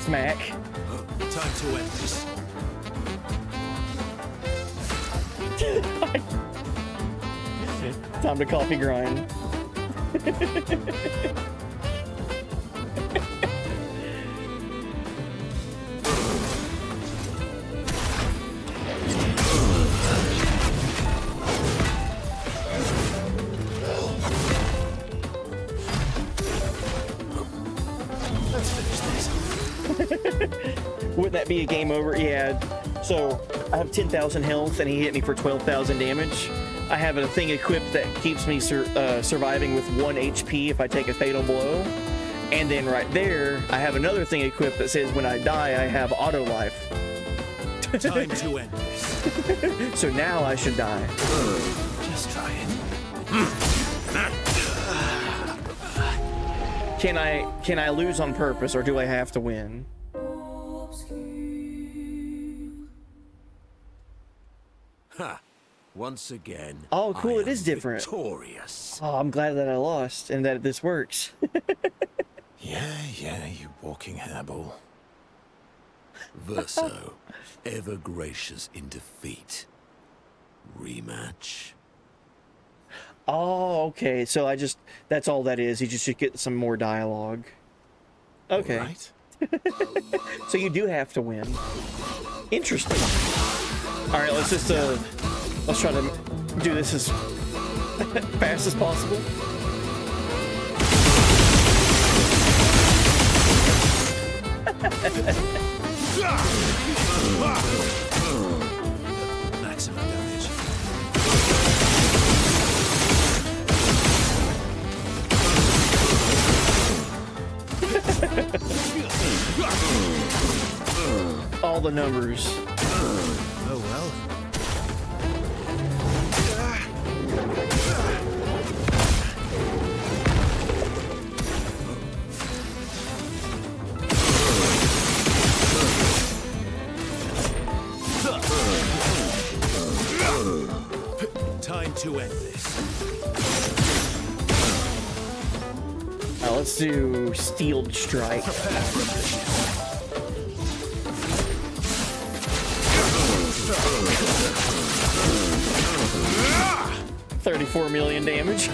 Smack. Time to end this. Time to coffee grind. be a game over? Yeah. So I have 10,000 health, and he hit me for 12,000 damage. I have a thing equipped that keeps me surviving with 1 HP if I take a fatal blow. And then right there, I have another thing equipped that says when I die, I have auto life. Time to end this. So now I should die. Just try it. Can I lose on purpose, or do I have to win? Ha! Once again. Oh, cool! I It is am different. Victorious. Oh, I'm glad that I lost and that this works. Yeah, you walking hairball. Verso, ever gracious in defeat. Rematch. Oh, okay. So that's all that is. You just should get some more dialogue. Okay. Right? So you do have to win. Interesting. All right, let's just let's try to do this as fast as possible. Maximum damage. All the numbers. Oh well. Time to end this. Let's do Steeled Strike. 34 million damage.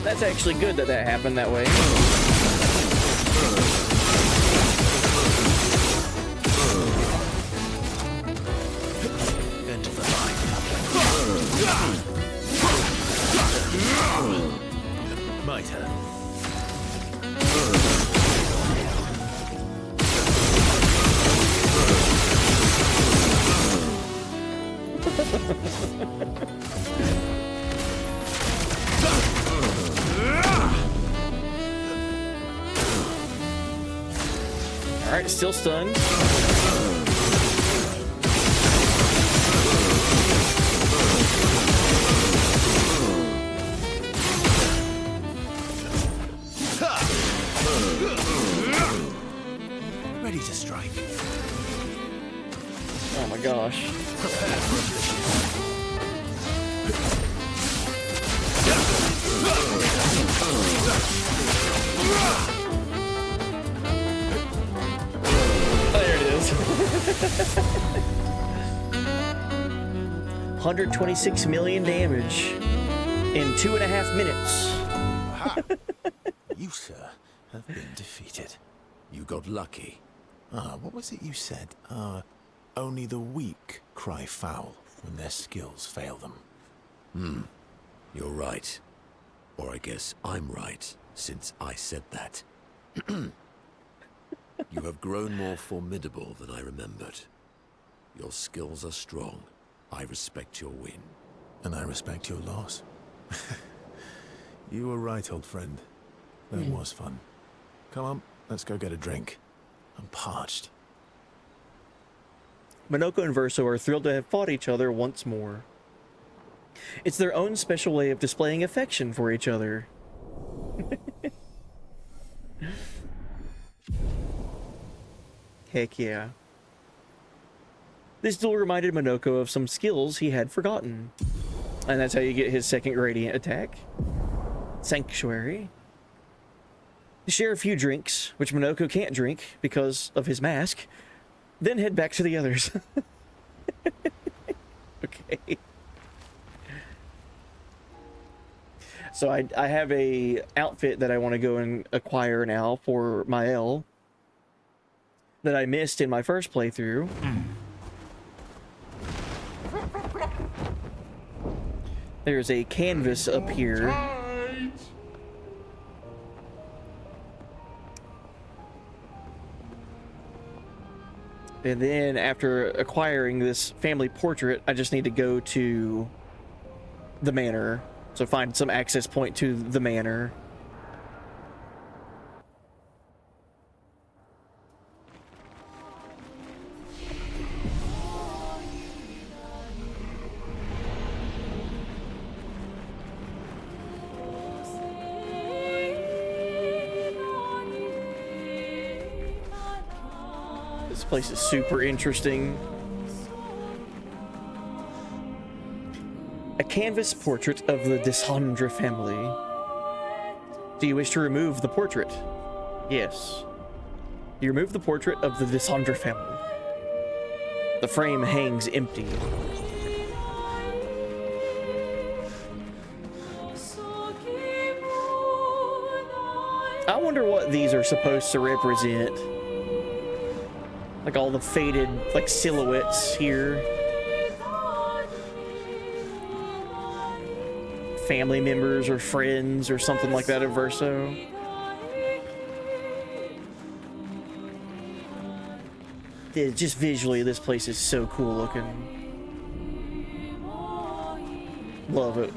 That's actually good that that happened that way. End of the line. My turn. All right, still stunned. Ready to strike. Oh my gosh. Prepare for There it is. 126 million damage in 2.5 minutes. Aha! You, sir, have been defeated. You got lucky. What was it you said? Only the weak cry foul when their skills fail them. You're right. Or I guess I'm right, since I said that. You have grown more formidable than I remembered. Your skills are strong. I respect your win. And I respect your loss. You were right, old friend. That was fun. Come on, let's go get a drink. I'm parched. Minoko and Verso are thrilled to have fought each other once more. It's their own special way of displaying affection for each other. Heck yeah. This duel reminded Minoko of some skills he had forgotten. And that's how you get his second gradient attack. Sanctuary. Share a few drinks, which Minoko can't drink because of his mask. Then head back to the others. Okay. So I have a outfit that I want to go and acquire now for Mael that I missed in my first playthrough. There's a canvas up here. Tight. And then after acquiring this family portrait, I just need to go to the manor. So find some access point to the manor. This place is super interesting. A canvas portrait of the Desandre family. Do you wish to remove the portrait? Yes. You remove the portrait of the Desandre family. The frame hangs empty. I wonder what these are supposed to represent. Like all the faded, like, silhouettes here. Family members or friends or something like that of Verso. Just visually, this place is so cool looking. Love it.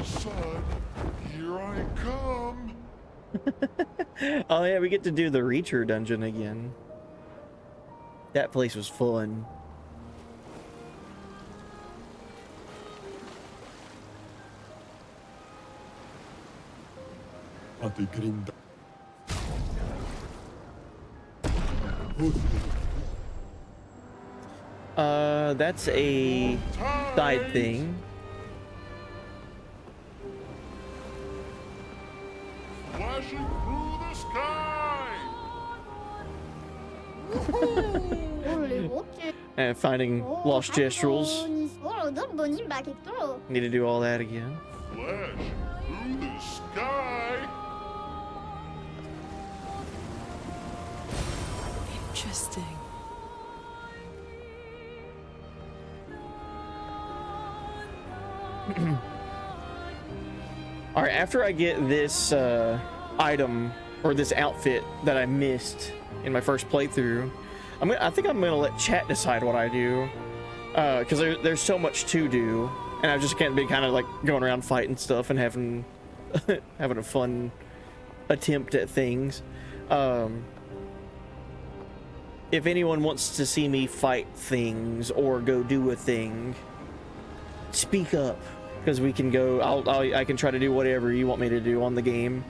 Son, here I come. Oh yeah, we get to do the Reacher dungeon again. That place was fun. That's a side thing. Flashing through the sky. And finding lost gestrels. Need to do all that again. Flash through the sky. Interesting. All right, after I get this item or this outfit that I missed in my first playthrough, I think I'm gonna let chat decide what I do, because there's so much to do, and I just can't be kind of like going around fighting stuff and having having a fun attempt at things. If anyone wants to see me fight things or go do a thing, speak up. Because we can go, I can try to do whatever you want me to do on the game.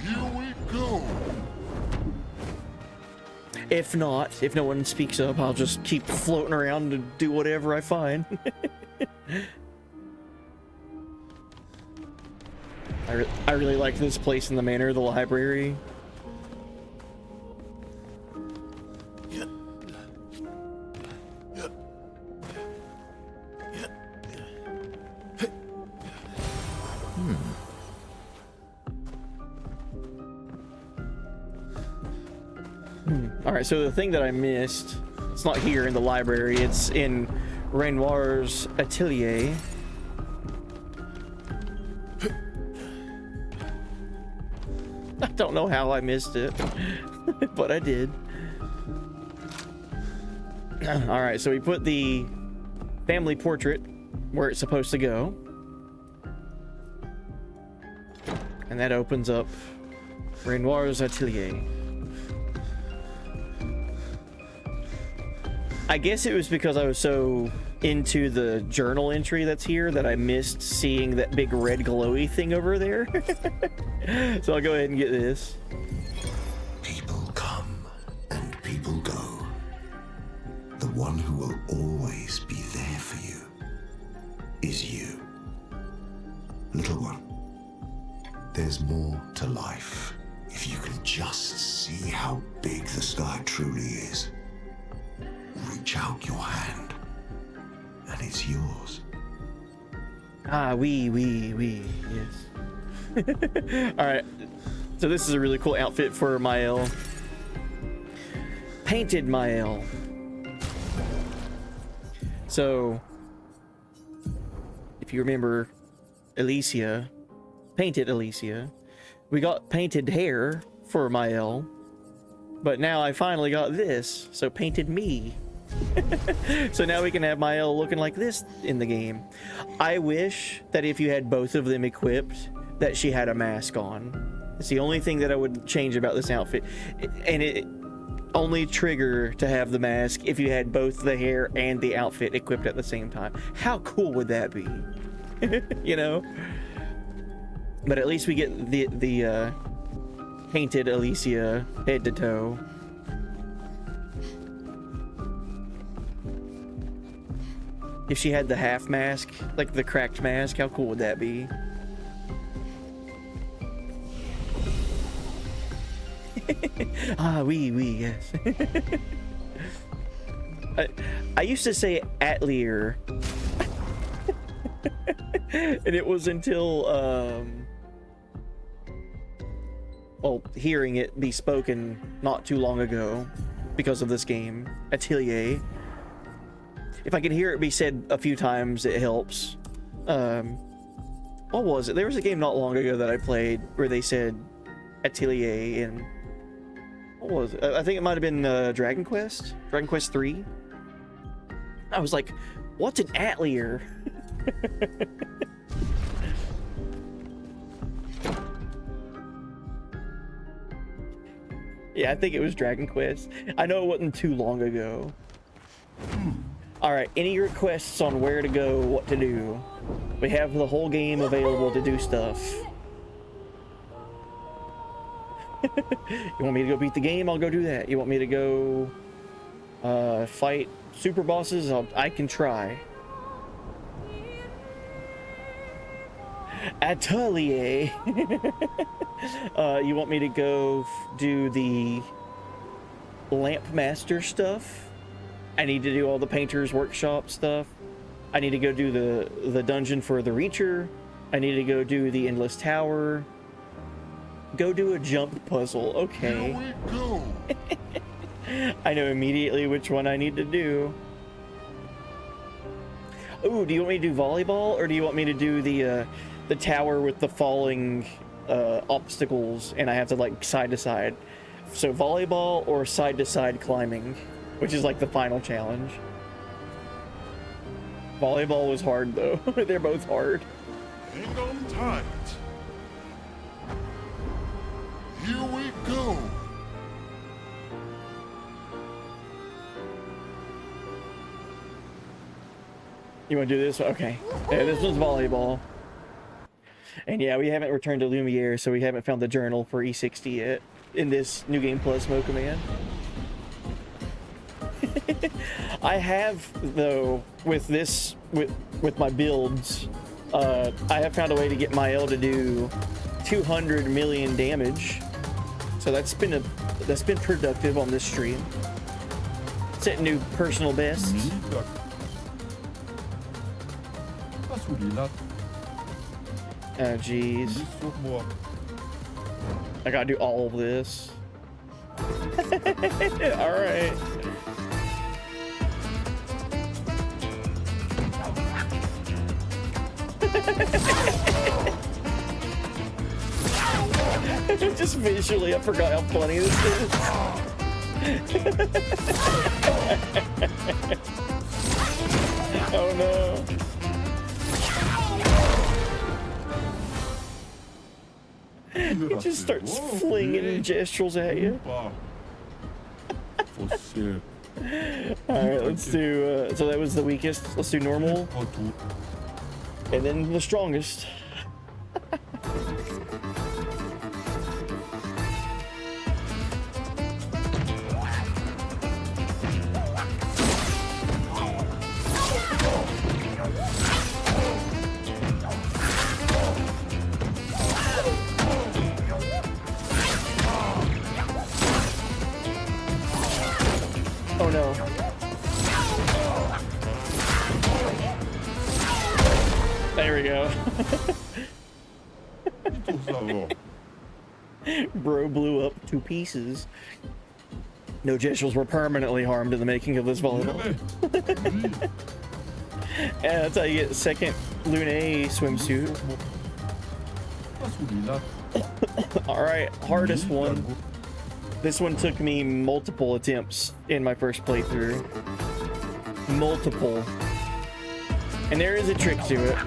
Here we go. If not, if no one speaks up, I'll just keep floating around and do whatever I find. I really like this place in the manor, the library. Alright, so the thing that I missed, it's not here in the library, it's in Renoir's atelier. I don't know how I missed it, but I did. Alright, so we put the family portrait where it's supposed to go. And that opens up Renoir's atelier. I guess it was because I was so into the journal entry that's here that I missed seeing that big red glowy thing over there. So I'll go ahead and get this. People come and people go. The one who will always be there for you is you. Little one, There's more to life if you can just see how big the sky truly is. Reach out your hand, and it's yours. Ah, yes. Alright, so this is a really cool outfit for Mael. Painted Mael. So, if you remember Alicia, painted Alicia, we got painted hair for Mael, but now I finally got this, so painted me. So now we can have Mael looking like this in the game. I wish that if you had both of them equipped, that she had a mask on. It's the only thing that I would change about this outfit. And it only trigger to have the mask if you had both the hair and the outfit equipped at the same time. How cool would that be? You know? But at least we get the painted Alicia head to toe. If she had the half mask, like the cracked mask, how cool would that be? Ah, yes. I used to say Atelier. And it was until, well, hearing it be spoken not too long ago because of this game, Atelier. If I can hear it be said a few times, it helps. What was it? There was a game not long ago that I played where they said Atelier, and what was it? I think it might have been Dragon Quest 3. I was like, what's an Atelier? Yeah, I think it was Dragon Quest. I know it wasn't too long ago. Alright, any requests on where to go, what to do? We have the whole game available to do stuff. You want me to go beat the game? I'll go do that. You want me to go fight super bosses? I can try. Atelier. You want me to go do the lamp master stuff? I need to do all the painter's workshop stuff. I need to go do the dungeon for the Reacher. I need to go do the endless tower. Go do a jump puzzle. Okay. Here we go. I know immediately which one I need to do. Ooh, do you want me to do volleyball, or do you want me to do the tower with the falling obstacles and I have to like side to side? So volleyball or side to side climbing, which is like the final challenge. Volleyball was hard though. They're both hard. Hang on tight. Here we go. You want to do this? Okay. Yeah, this one's volleyball. And yeah, we haven't returned to Lumiere, so we haven't found the journal for E60 yet in this New Game Plus Mo command. I have, though, with this, with my builds, I have found a way to get Mael to do 200 million damage. So that's been productive on this stream. Set new personal best. Oh jeez. I gotta do all of this. Alright. Just visually, I forgot how funny this is. Oh no. He just starts flinging gestuals at you. Alright, let's do, so that was the weakest. Let's do normal. And then the strongest. Bro blew up to pieces. No gestrels were permanently harmed in the making of this volleyball. And that's how you get second Lune swimsuit. Alright, hardest one. This one took me multiple attempts in my first playthrough. Multiple. And there is a trick to it.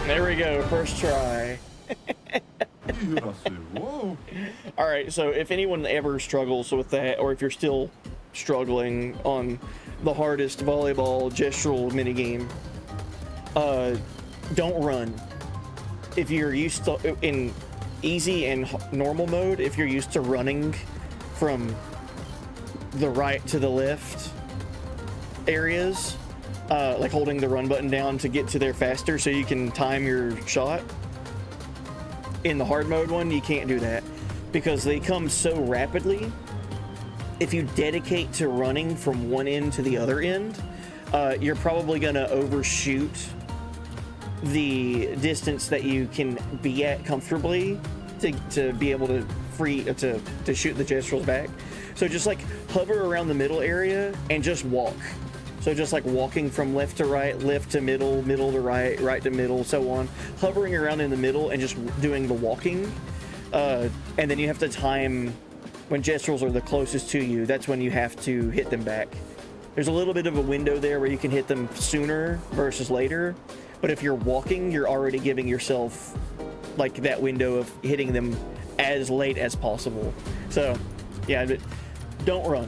There we go, first try. Alright, so if anyone ever struggles with that, or if you're still struggling on the hardest volleyball gestural minigame, don't run. If you're used to, in easy and normal mode, if you're used to running from the right to the left areas, like holding the run button down to get to there faster so you can time your shot. In the hard mode one, you can't do that because they come so rapidly. If you dedicate to running from one end to the other end, you're probably gonna overshoot the distance that you can be at comfortably to be able to shoot the gestrels back. So just like hover around the middle area and just walk. So just like walking from left to right, left to middle, middle to right, right to middle, so on. Hovering around in the middle and just doing the walking. And then you have to time when gestrels are the closest to you. That's when you have to hit them back. There's a little bit of a window there where you can hit them sooner versus later. But if you're walking, you're already giving yourself like that window of hitting them as late as possible. So yeah, but don't run.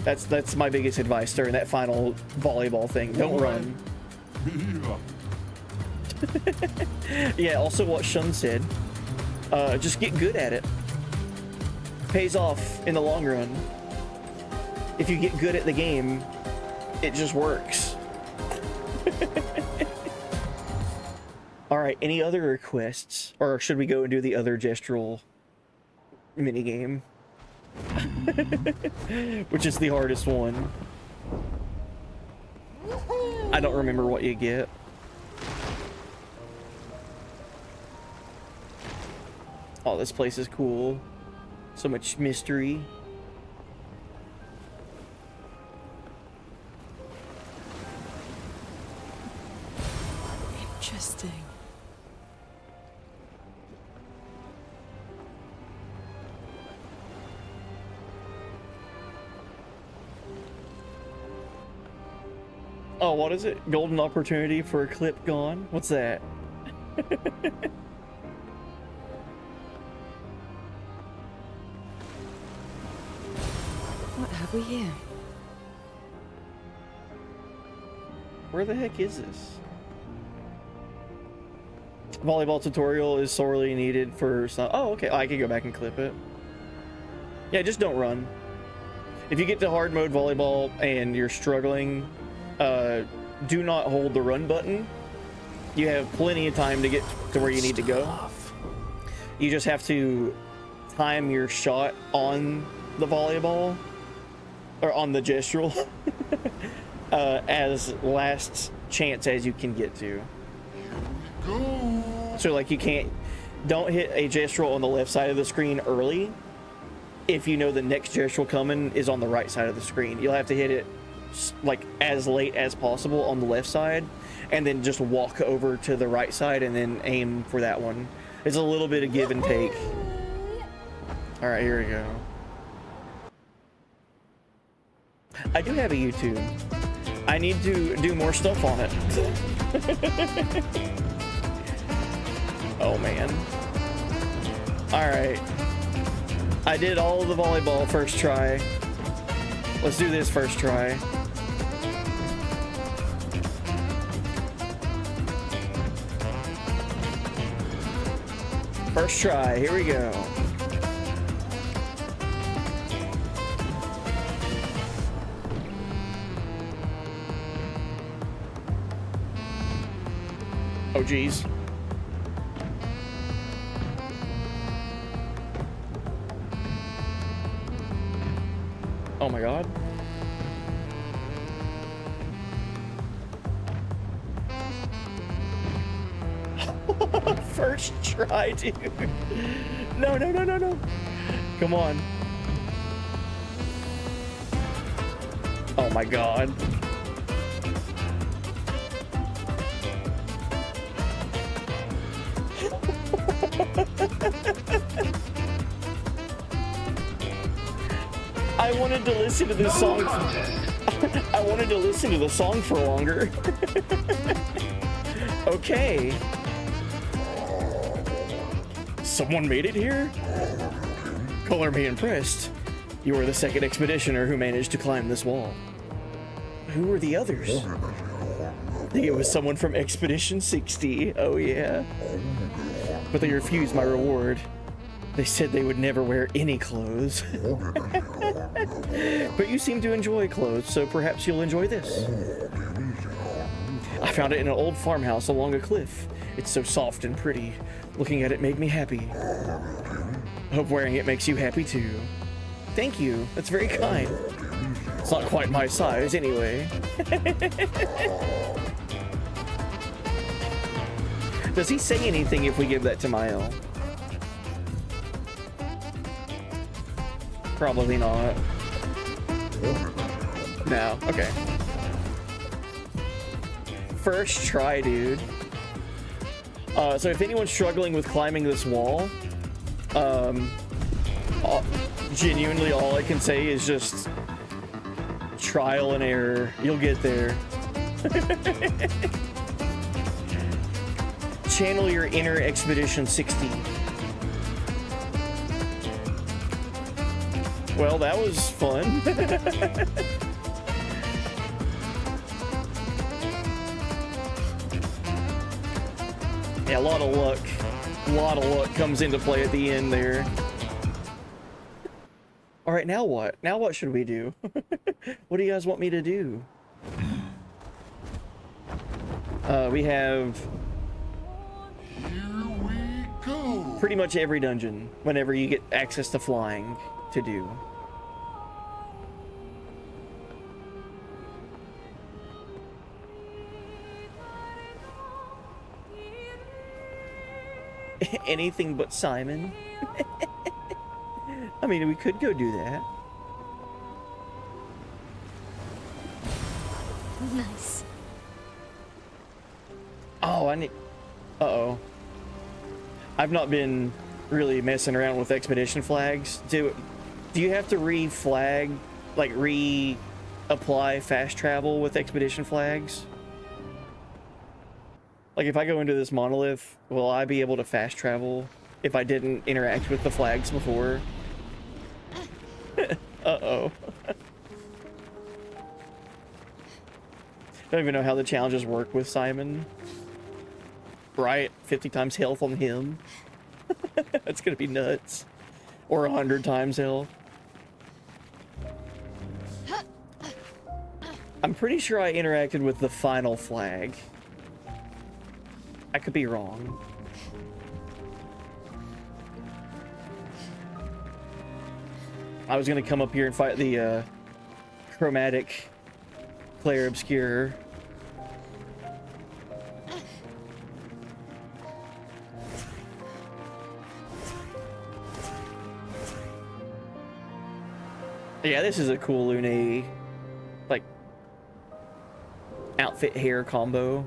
That's my biggest advice during that final volleyball thing. Don't run. Yeah, also what Shun said. Just get good at it. Pays off in the long run. If you get good at the game, it just works. Alright, any other requests? Or should we go and do the other gestural minigame? Which is the hardest one. I don't remember what you get. Oh, this place is cool. So much mystery. Interesting. Oh, what is it? Golden opportunity for a clip gone? What's that? What have we here? Where the heck is this? Volleyball tutorial is sorely needed for some... Oh, okay. I can go back and clip it. Yeah, just don't run. If you get to hard mode volleyball and you're struggling, do not hold the run button. You have plenty of time to get to where you need to go. You just have to time your shot on the volleyball, or on the gestural, as last chance as you can get to. So like don't hit a gestural on the left side of the screen early if you know the next gestural coming is on the right side of the screen. You'll have to hit it like as late as possible on the left side and then just walk over to the right side and then aim for that one. It's a little bit of give and take. All right, here we go. I do have a YouTube. I need to do more stuff on it. Oh man. All right. I did all of the volleyball first try. Let's do this first try. First try, here we go. Oh, geez. Oh my god. First try, dude. No, no, no, no, no. Come on. Oh my god. I wanted to listen to this song. I wanted to listen to the song for longer. Okay. Someone made it here? Color me impressed. You are the second expeditioner who managed to climb this wall. Who were the others? I think it was someone from Expedition 60. Oh yeah. But they refused my reward. They said they would never wear any clothes. But you seem to enjoy clothes, so perhaps you'll enjoy this. I found it in an old farmhouse along a cliff. It's so soft and pretty. Looking at it made me happy. I hope wearing it makes you happy too. Thank you. That's very kind. It's not quite my size anyway. Does he say anything if we give that to Mael? Probably not. No, okay. First try, dude. So if anyone's struggling with climbing this wall, genuinely all I can say is just trial and error. You'll get there. Channel your inner Expedition 60. Well, that was fun. Yeah, a lot of luck. A lot of luck comes into play at the end there. All right, now what? Now what should we do? What do you guys want me to do? We have Here we go. pretty much every dungeon whenever you get access to flying to do. Anything but Simon. I mean, we could go do that. Nice. Oh, I need... Uh-oh. I've not been really messing around with expedition flags. Do you have to re-flag, like re-apply fast travel with expedition flags? Like if I go into this monolith, will I be able to fast travel if I didn't interact with the flags before? Uh-oh. Don't even know how the challenges work with Simon. Right? 50 times health on him. That's gonna be nuts. Or 100 times health. I'm pretty sure I interacted with the final flag. I could be wrong. I was gonna come up here and fight the chromatic Clair Obscur. Yeah, this is a cool Lune, like, outfit hair combo.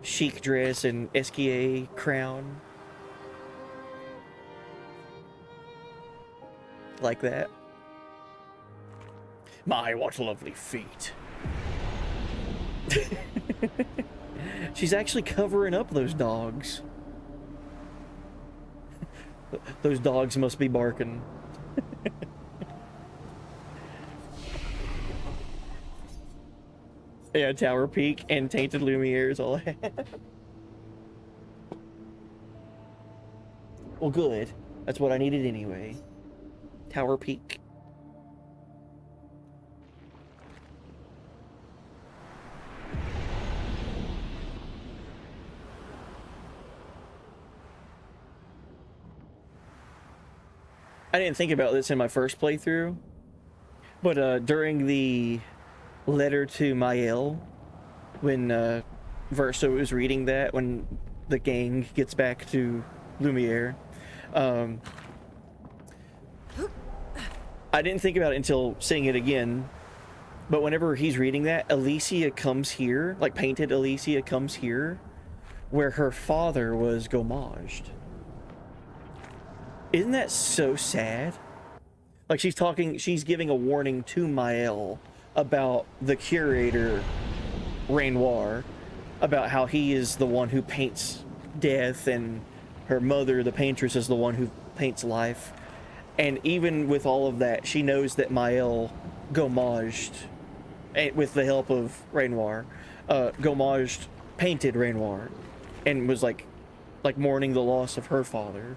Chic dress and SKA crown. Like that. My, what lovely feet. She's actually covering up those dogs. Those dogs must be barking. Yeah, Tower Peak and Tainted Lumiere's all I have. Well, good. That's what I needed anyway. Tower Peak. I didn't think about this in my first playthrough, but during the letter to Mael, when Verso was reading that, when the gang gets back to Lumiere, I didn't think about it until seeing it again, but whenever he's reading that, Alicia comes here, like painted Alicia comes here, where her father was gommaged. Isn't that so sad? Like she's giving a warning to Mael about the curator, Renoir, about how he is the one who paints death, and her mother, the paintress, is the one who paints life. And even with all of that, she knows that Mael gommaged, with the help of Renoir, gommaged, painted Renoir, and was like mourning the loss of her father.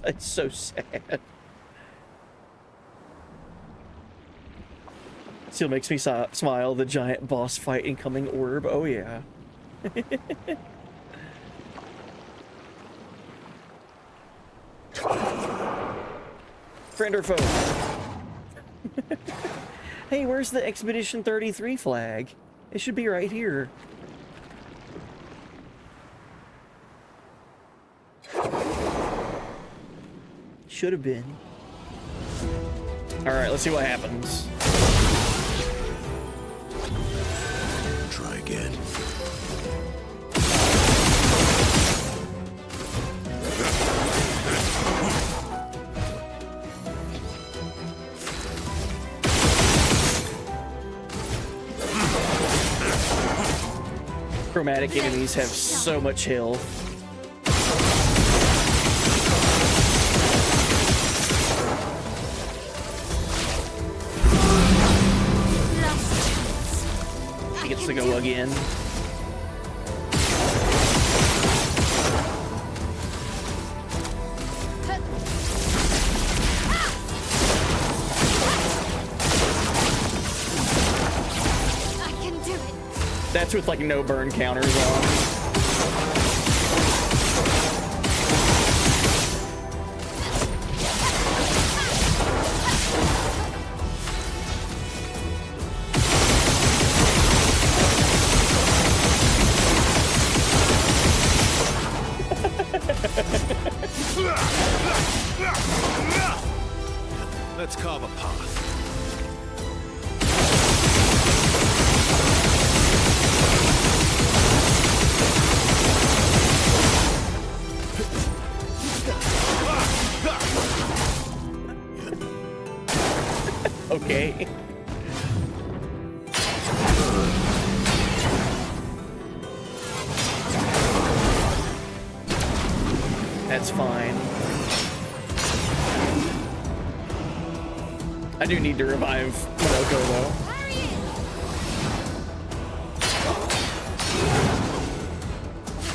It's so sad. Still makes me smile. The giant boss fight incoming orb. Oh yeah. Friend or foe? Hey, where's the Expedition 33 flag? It should be right here. Should have been. Alright, let's see what happens. Try again. Chromatic enemies have so much health. He gets to go again. I can do it. That's with like no burn counters on. Let's carve a path. Okay. That's fine. I do need to revive Monoko though. I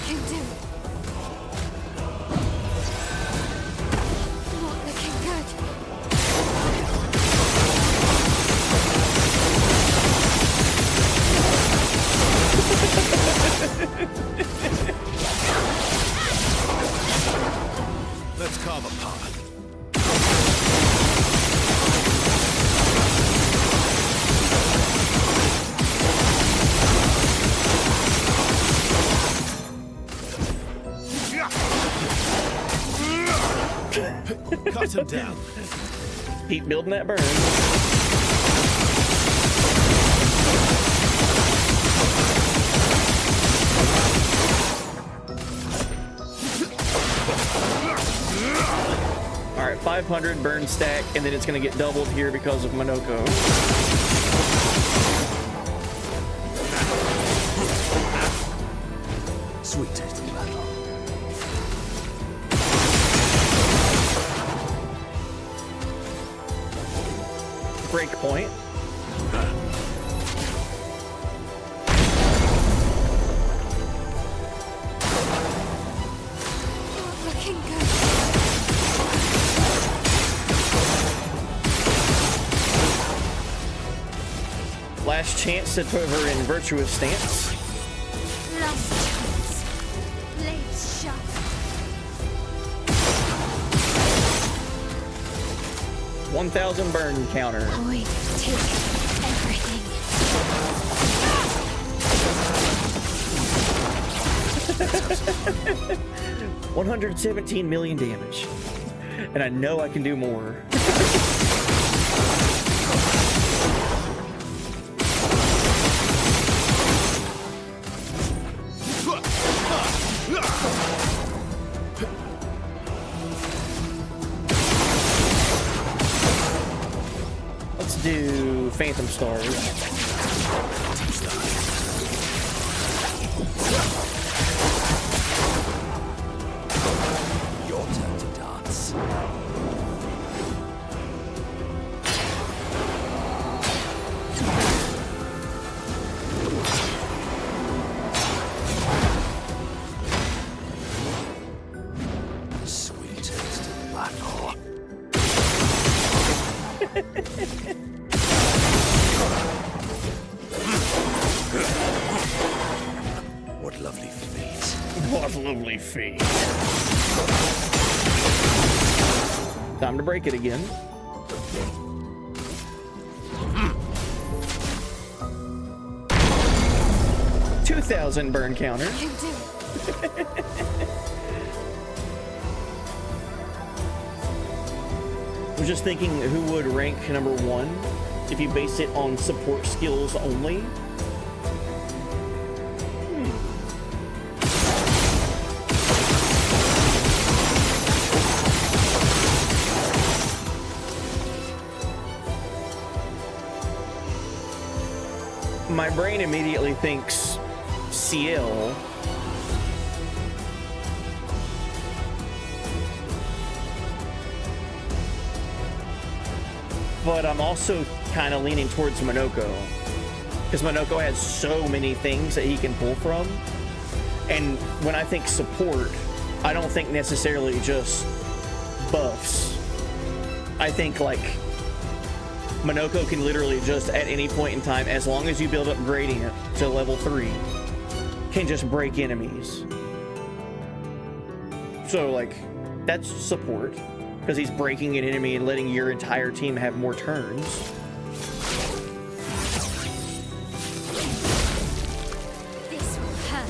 can do it. Not looking good. Let's carve a path. Cut him down. Keep building that burn. Alright, 500 burn stack, and then it's gonna get doubled here because of Monoko. Sweet tasting battle. Break point. Not looking Last chance to put her in virtuous stance. Last chance. Blades sharp. 1,000 burn counter. Void, take everything. 117 million damage. And I know I can do more. Let's do Phantom Stars. Your turn to dance. Sweet taste of battle. What lovely fate. What lovely fate. Time to break it again. $2,000 burn counter. You do it. I was just thinking who would rank number 1 if you base it on support skills only. My brain immediately thinks CL. But I'm also kind of leaning towards Minoko. Because Minoko has so many things that he can pull from. And when I think support, I don't think necessarily just buffs. I think like Minoko can literally just at any point in time, as long as you build up Gradient to level 3, can just break enemies. So like, that's support. Because he's breaking an enemy and letting your entire team have more turns. This will hurt.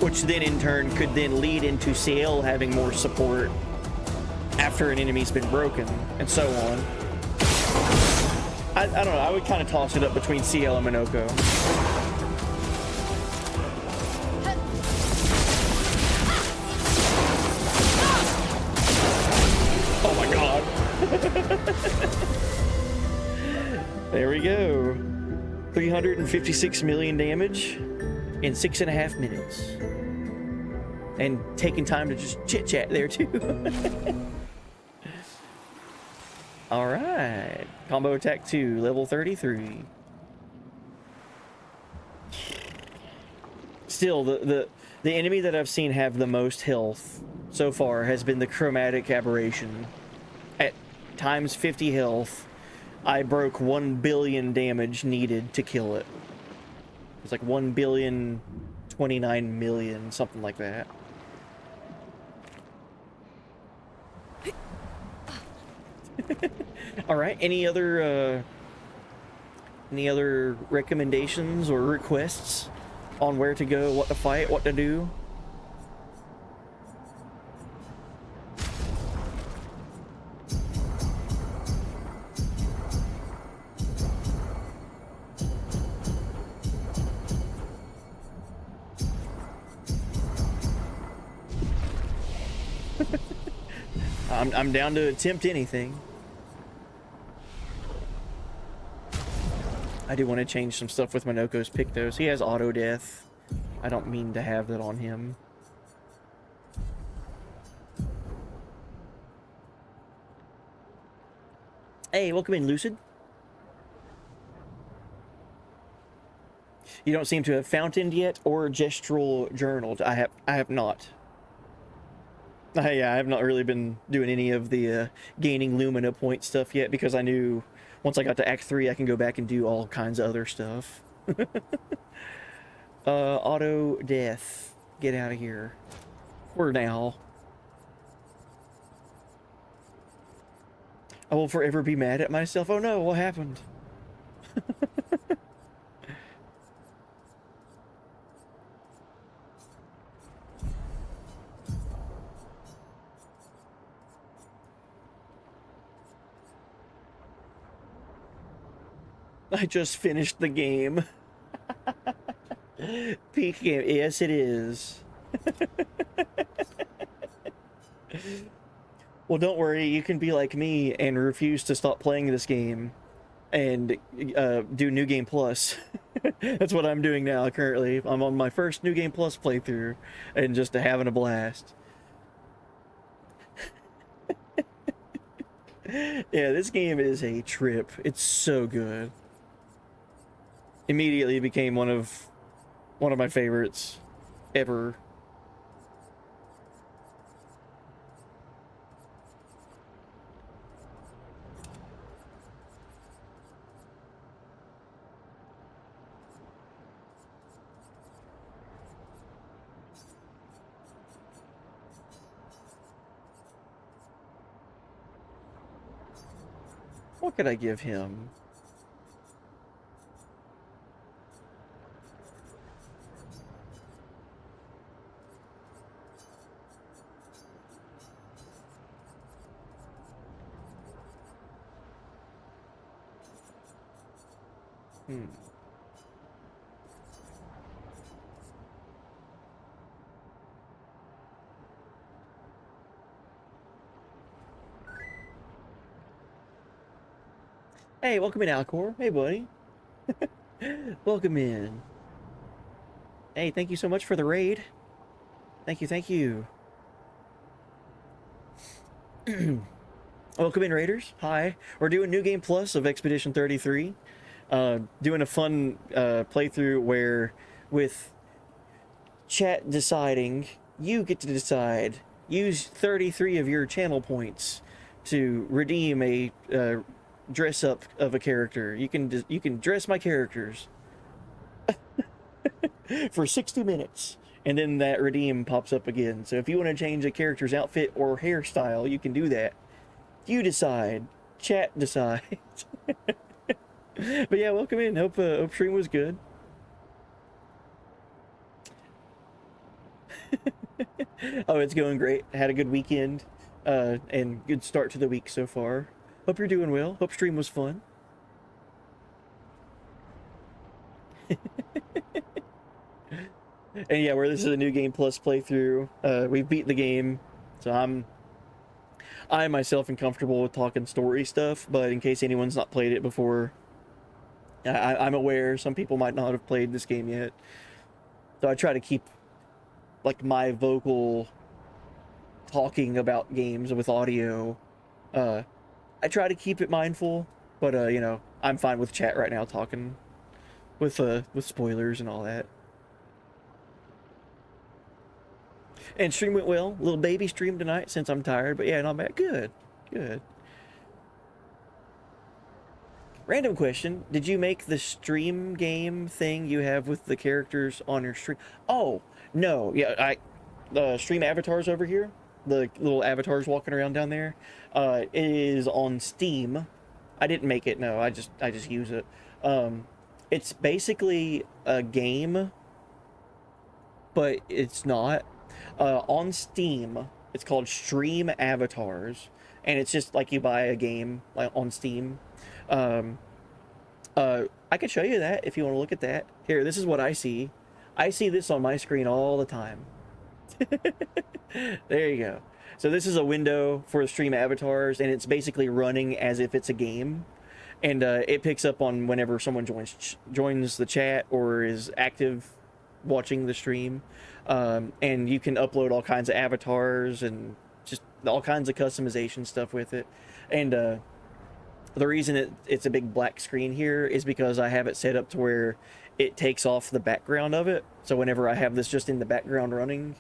Which then in turn could then lead into CL having more support after an enemy's been broken, and so on. I don't know, I would kind of toss it up between CL and Minoko. Oh my god. There we go. 356 million damage in 6.5 minutes. And taking time to just chit chat there too. All right, combo attack 2, level 33. Still, the enemy that I've seen have the most health so far has been the Chromatic Aberration. At times 50 health, I broke 1 billion damage needed to kill it. It's like 1,029 million, something like that. All right. Any other recommendations or requests on where to go, what to fight, what to do? I'm down to attempt anything. I do want to change some stuff with Minoko's Pictos. He has auto death. I don't mean to have that on him. Hey, welcome in, Lucid. You don't seem to have fountained yet or gestural journaled. I have not. Yeah, I have not really been doing any of the gaining Lumina point stuff yet because I knew once I got to Act 3, I can go back and do all kinds of other stuff. Auto death. Get out of here. For now. I will forever be mad at myself. Oh no, what happened? I just finished the game. Peak game. Yes, it is. Well, don't worry. You can be like me and refuse to stop playing this game and do New Game Plus. That's what I'm doing now currently. I'm on my first New Game Plus playthrough and just having a blast. Yeah, this game is a trip. It's so good. Immediately became one of my favorites ever. What could I give him? Hey, welcome in, Alcor. Hey, buddy. Welcome in. Hey, thank you so much for the raid. Thank you, thank you. Welcome in, Raiders. Hi. We're doing New Game Plus of Expedition 33. Doing a fun playthrough where, with chat deciding, you get to decide. Use 33 of your channel points to redeem a dress up of a character. You can dress my characters for 60 minutes, and then that redeem pops up again. So if you want to change a character's outfit or hairstyle, you can do that. You decide. Chat decides. But yeah, welcome in. Hope stream was good. Oh, it's going great. Had a good weekend, and good start to the week so far. Hope you're doing well. Hope stream was fun. And yeah, where this is a New Game Plus playthrough, we've beat the game, so I myself am comfortable with talking story stuff, but in case anyone's not played it before, I'm aware some people might not have played this game yet, so I try to keep like my vocal talking about games with audio. I try to keep it mindful, but you know, I'm fine with chat right now talking with spoilers and all that. And stream went well. Little baby stream tonight since I'm tired, but yeah, not bad. Good. Good. Random question. Did you make the stream game thing you have with the characters on your stream? Oh, no. Yeah, the stream avatars over here, the little avatars walking around down there, it is on Steam. I didn't make it, no. I just use it. It's basically a game, but it's not. On Steam, it's called Stream Avatars, and it's just like you buy a game like on Steam. I could show you that if you want to look at that. Here, this is what I see. I see this on my screen all the time. There you go. So this is a window for the Stream Avatars, and it's basically running as if it's a game. And it picks up on whenever someone joins the chat or is active watching the stream. And you can upload all kinds of avatars and just all kinds of customization stuff with it. And the reason it's a big black screen here is because I have it set up to where it takes off the background of it. So whenever I have this just in the background running,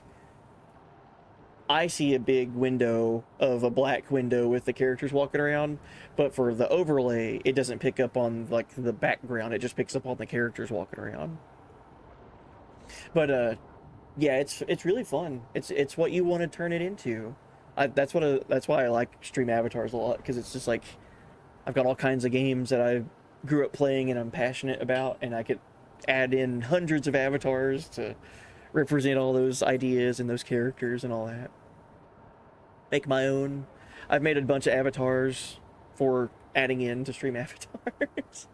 I see a big window of a black window with the characters walking around, but for the overlay, it doesn't pick up on like the background. It just picks up on the characters walking around. But yeah, it's really fun. It's what you want to turn it into. That's why I like stream avatars a lot, because it's just like I've got all kinds of games that I grew up playing and I'm passionate about, and I could add in hundreds of avatars to represent all those ideas and those characters and all that. Make my own. I've made a bunch of avatars for adding in to stream avatars.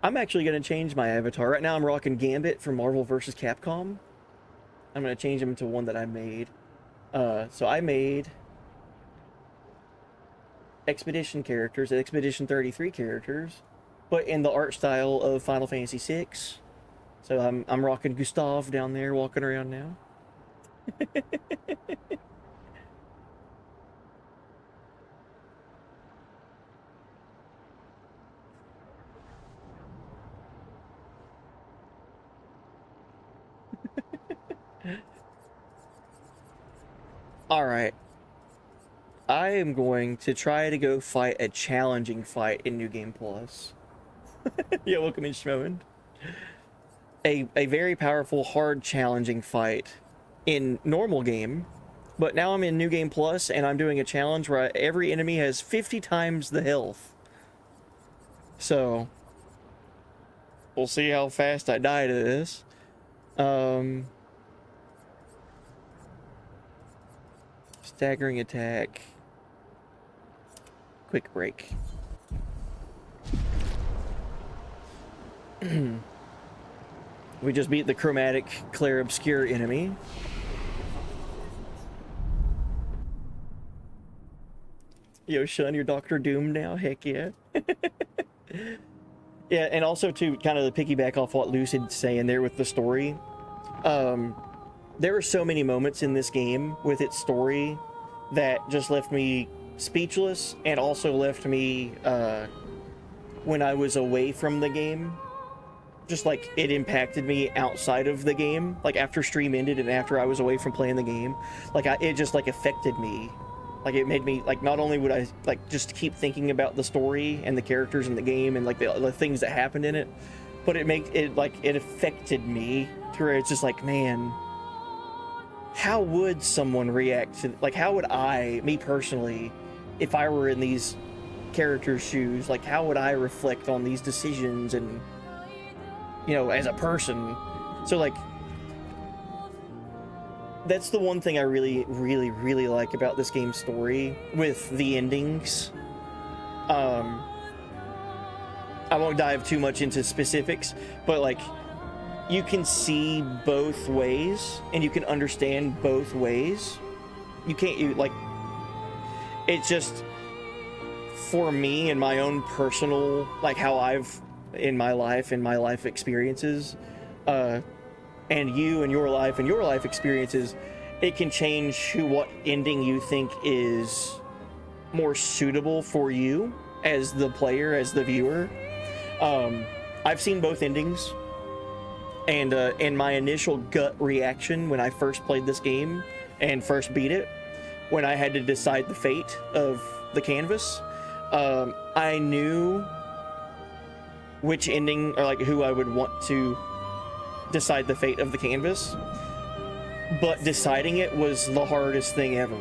I'm actually going to change my avatar. Right now I'm rocking Gambit from Marvel vs. Capcom. I'm going to change him to one that I made. So I made Expedition characters, Expedition 33 characters, but in the art style of Final Fantasy VI. So I'm rocking Gustav down there, walking around now. All right. I am going to try to go fight a challenging fight in New Game Plus. Yeah, welcome in, Schmoen. A very powerful, hard, challenging fight in normal game, but now I'm in New Game Plus and I'm doing a challenge where every enemy has 50 times the health. So we'll see how fast I die to this. Staggering attack. Quick break. We just beat the chromatic Clair Obscur enemy. Yo, Shun, you're Doctor Doom now? Heck yeah. Yeah, and also to kind of piggyback off what Lucid's saying there with the story. There are so many moments in this game with its story that just left me speechless, and also left me, when I was away from the game, just like it impacted me outside of the game, like after stream ended and after I was away from playing the game, like it just like affected me. Like it made me like, not only would I like just keep thinking about the story and the characters in the game and like the things that happened in it, but it affected me to where it's just like, man, how would someone react to, like, how would I, me personally, if I were in these characters' shoes, like how would I reflect on these decisions and, you know, as a person? So like, that's the one thing I really, really, really like about this game's story with the endings. I won't dive too much into specifics, but like, you can see both ways and you can understand both ways. It's just, for me and my own personal, like how I've, in my life experiences, and you and your life experiences, it can change what ending you think is more suitable for you as the player, as the viewer. I've seen both endings, and in my initial gut reaction when I first played this game and first beat it, when I had to decide the fate of the canvas, I knew which ending, or like who I would want to decide the fate of the canvas, but deciding it was the hardest thing ever.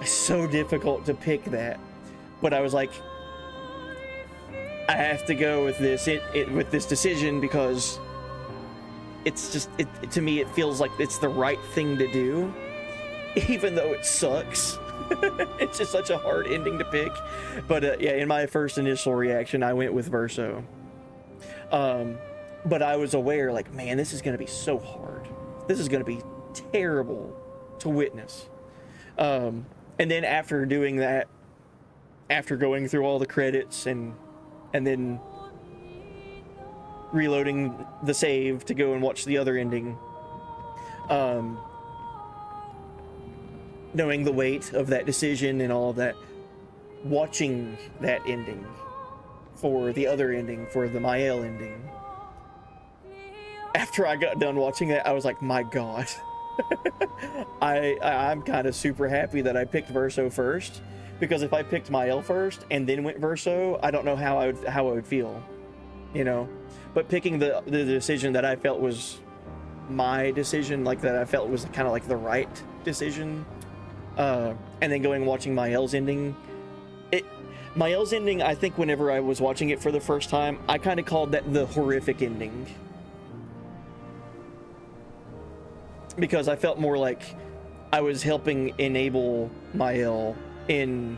So difficult to pick that, but I was like, I have to go with this with this decision, because it's just, to me it feels like it's the right thing to do, even though it sucks. It's just such a hard ending to pick. But yeah, in my first initial reaction, I went with Verso. But I was aware, like, man, this is going to be so hard. This is going to be terrible to witness. And then after doing that, after going through all the credits and then reloading the save to go and watch the other ending, knowing the weight of that decision and all of that, watching that ending for the other ending, for the Mael ending, after I got done watching that, I was like, my God, I'm kind of super happy that I picked Verso first, because if I picked Mael first and then went Verso, I don't know how I would feel, you know. But picking the decision that I felt was my decision, like that I felt was kind of like the right decision, and then going and watching Mael's ending. Mael's ending, I think whenever I was watching it for the first time, I kind of called that the horrific ending. Because I felt more like I was helping enable Mael in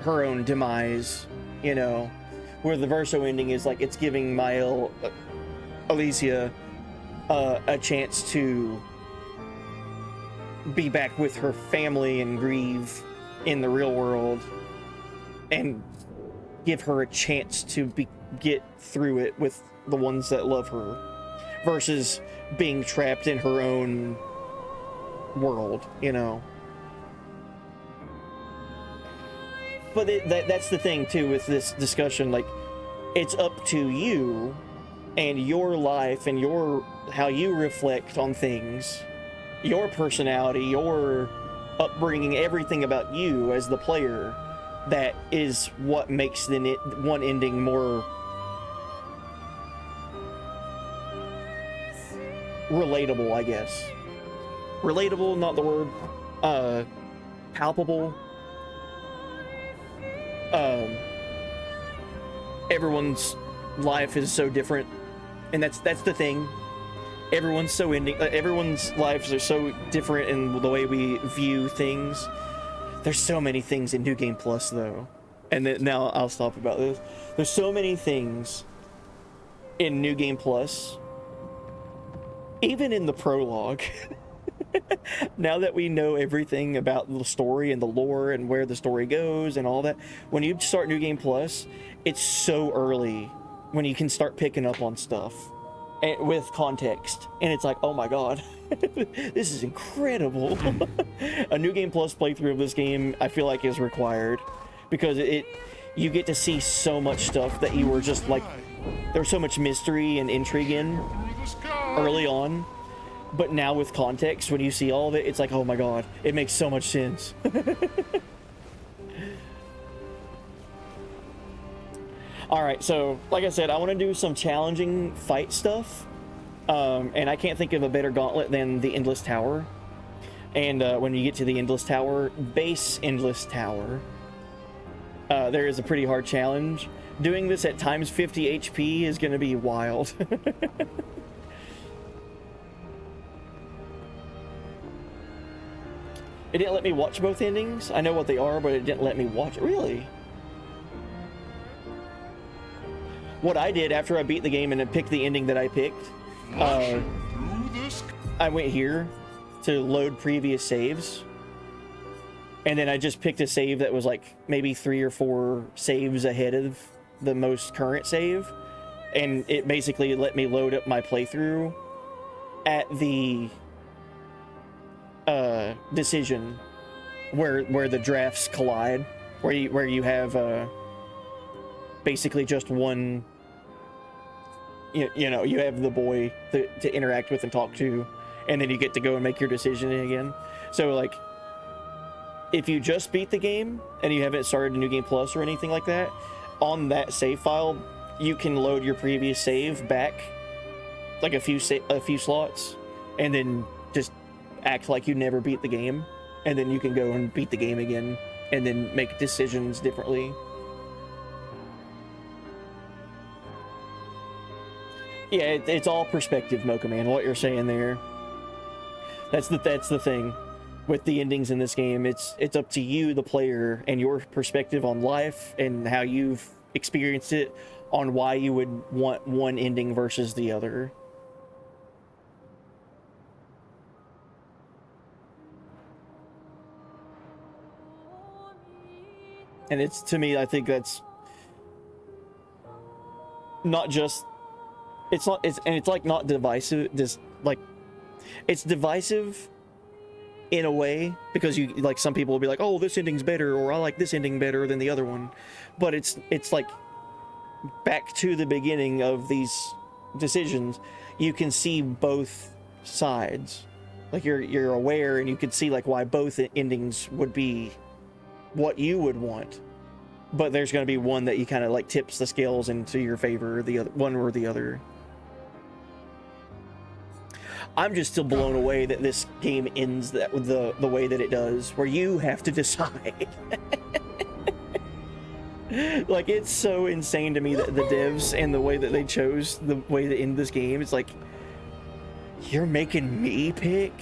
her own demise, you know. Where the Verso ending is like it's giving Mael, Alicia, a chance to be back with her family and grieve in the real world, and give her a chance to get through it with the ones that love her, versus being trapped in her own world, you know. But that's the thing too with this discussion, like it's up to you and your life and how you reflect on things, your personality, your upbringing, everything about you as the player. That is what makes the one ending more relatable, I guess. Relatable, not the word. Palpable. Everyone's life is so different, and that's the thing. Everyone's lives are so different in the way we view things. There's so many things in New Game Plus, though, and then now I'll stop about this. There's so many things in New Game Plus, even in the prologue. Now that we know everything about the story and the lore and where the story goes and all that, when you start New Game Plus, it's so early when you can start picking up on stuff with context, and it's like, oh my god, this is incredible. A New Game Plus playthrough of this game, I feel like, is required, because you get to see so much stuff that you were just like, there's so much mystery and intrigue in early on, but now with context, when you see all of it, it's like, oh my god, it makes so much sense. Alright, so, like I said, I want to do some challenging fight stuff, and I can't think of a better gauntlet than the Endless Tower. And when you get to the Endless Tower, base Endless Tower, there is a pretty hard challenge. Doing this at times 50 HP is going to be wild. It didn't let me watch both endings. I know what they are, but it didn't let me watch it. Really? What I did after I beat the game and then picked the ending that I picked, I went here to load previous saves, and then I just picked a save that was like maybe 3 or 4 saves ahead of the most current save, and it basically let me load up my playthrough at the decision where the drafts collide, where you have basically just one, you know, you have the boy to interact with and talk to, and then you get to go and make your decision again. So like, if you just beat the game and you haven't started a New Game Plus or anything like that, on that save file you can load your previous save back like a few slots, and then just act like you never beat the game, and then you can go and beat the game again and then make decisions differently. Yeah, it's all perspective, Mocha Man, what you're saying there. That's the thing with the endings in this game. It's up to you, the player, and your perspective on life and how you've experienced it, on why you would want one ending versus the other. And it's, to me, I think that's not just, it's like not divisive, just like, it's divisive in a way, because you, like, some people will be like, oh, this ending's better, or I like this ending better than the other one, but it's like back to the beginning of these decisions. You can see both sides, Like you're aware, and you can see like why both endings would be what you would want. But there's going to be one that you kind of like tips the scales into your favor, the other one or the other. I'm just still blown away that this game ends that the way that it does, where you have to decide. Like, it's so insane to me that the devs and the way that they chose the way to end this game, it's like, you're making me pick?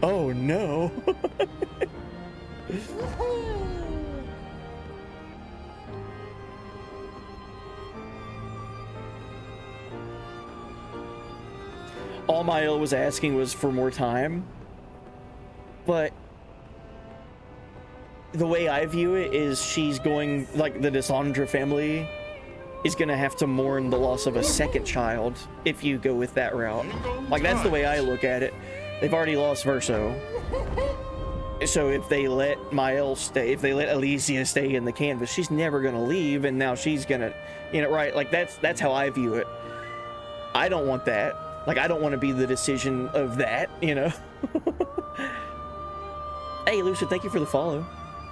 Oh no. All Mael was asking was for more time, but the way I view it is she's going, like, the Desandra family is gonna have to mourn the loss of a second child if you go with that route. Like, that's the way I look at it. They've already lost Verso. So if they let Mael stay, if they let Alicia stay in the canvas, she's never gonna leave, and now she's gonna, you know, right? Like, that's how I view it. I don't want that. Like, I don't want to be the decision of that, you know? Hey, Lucia, thank you for the follow.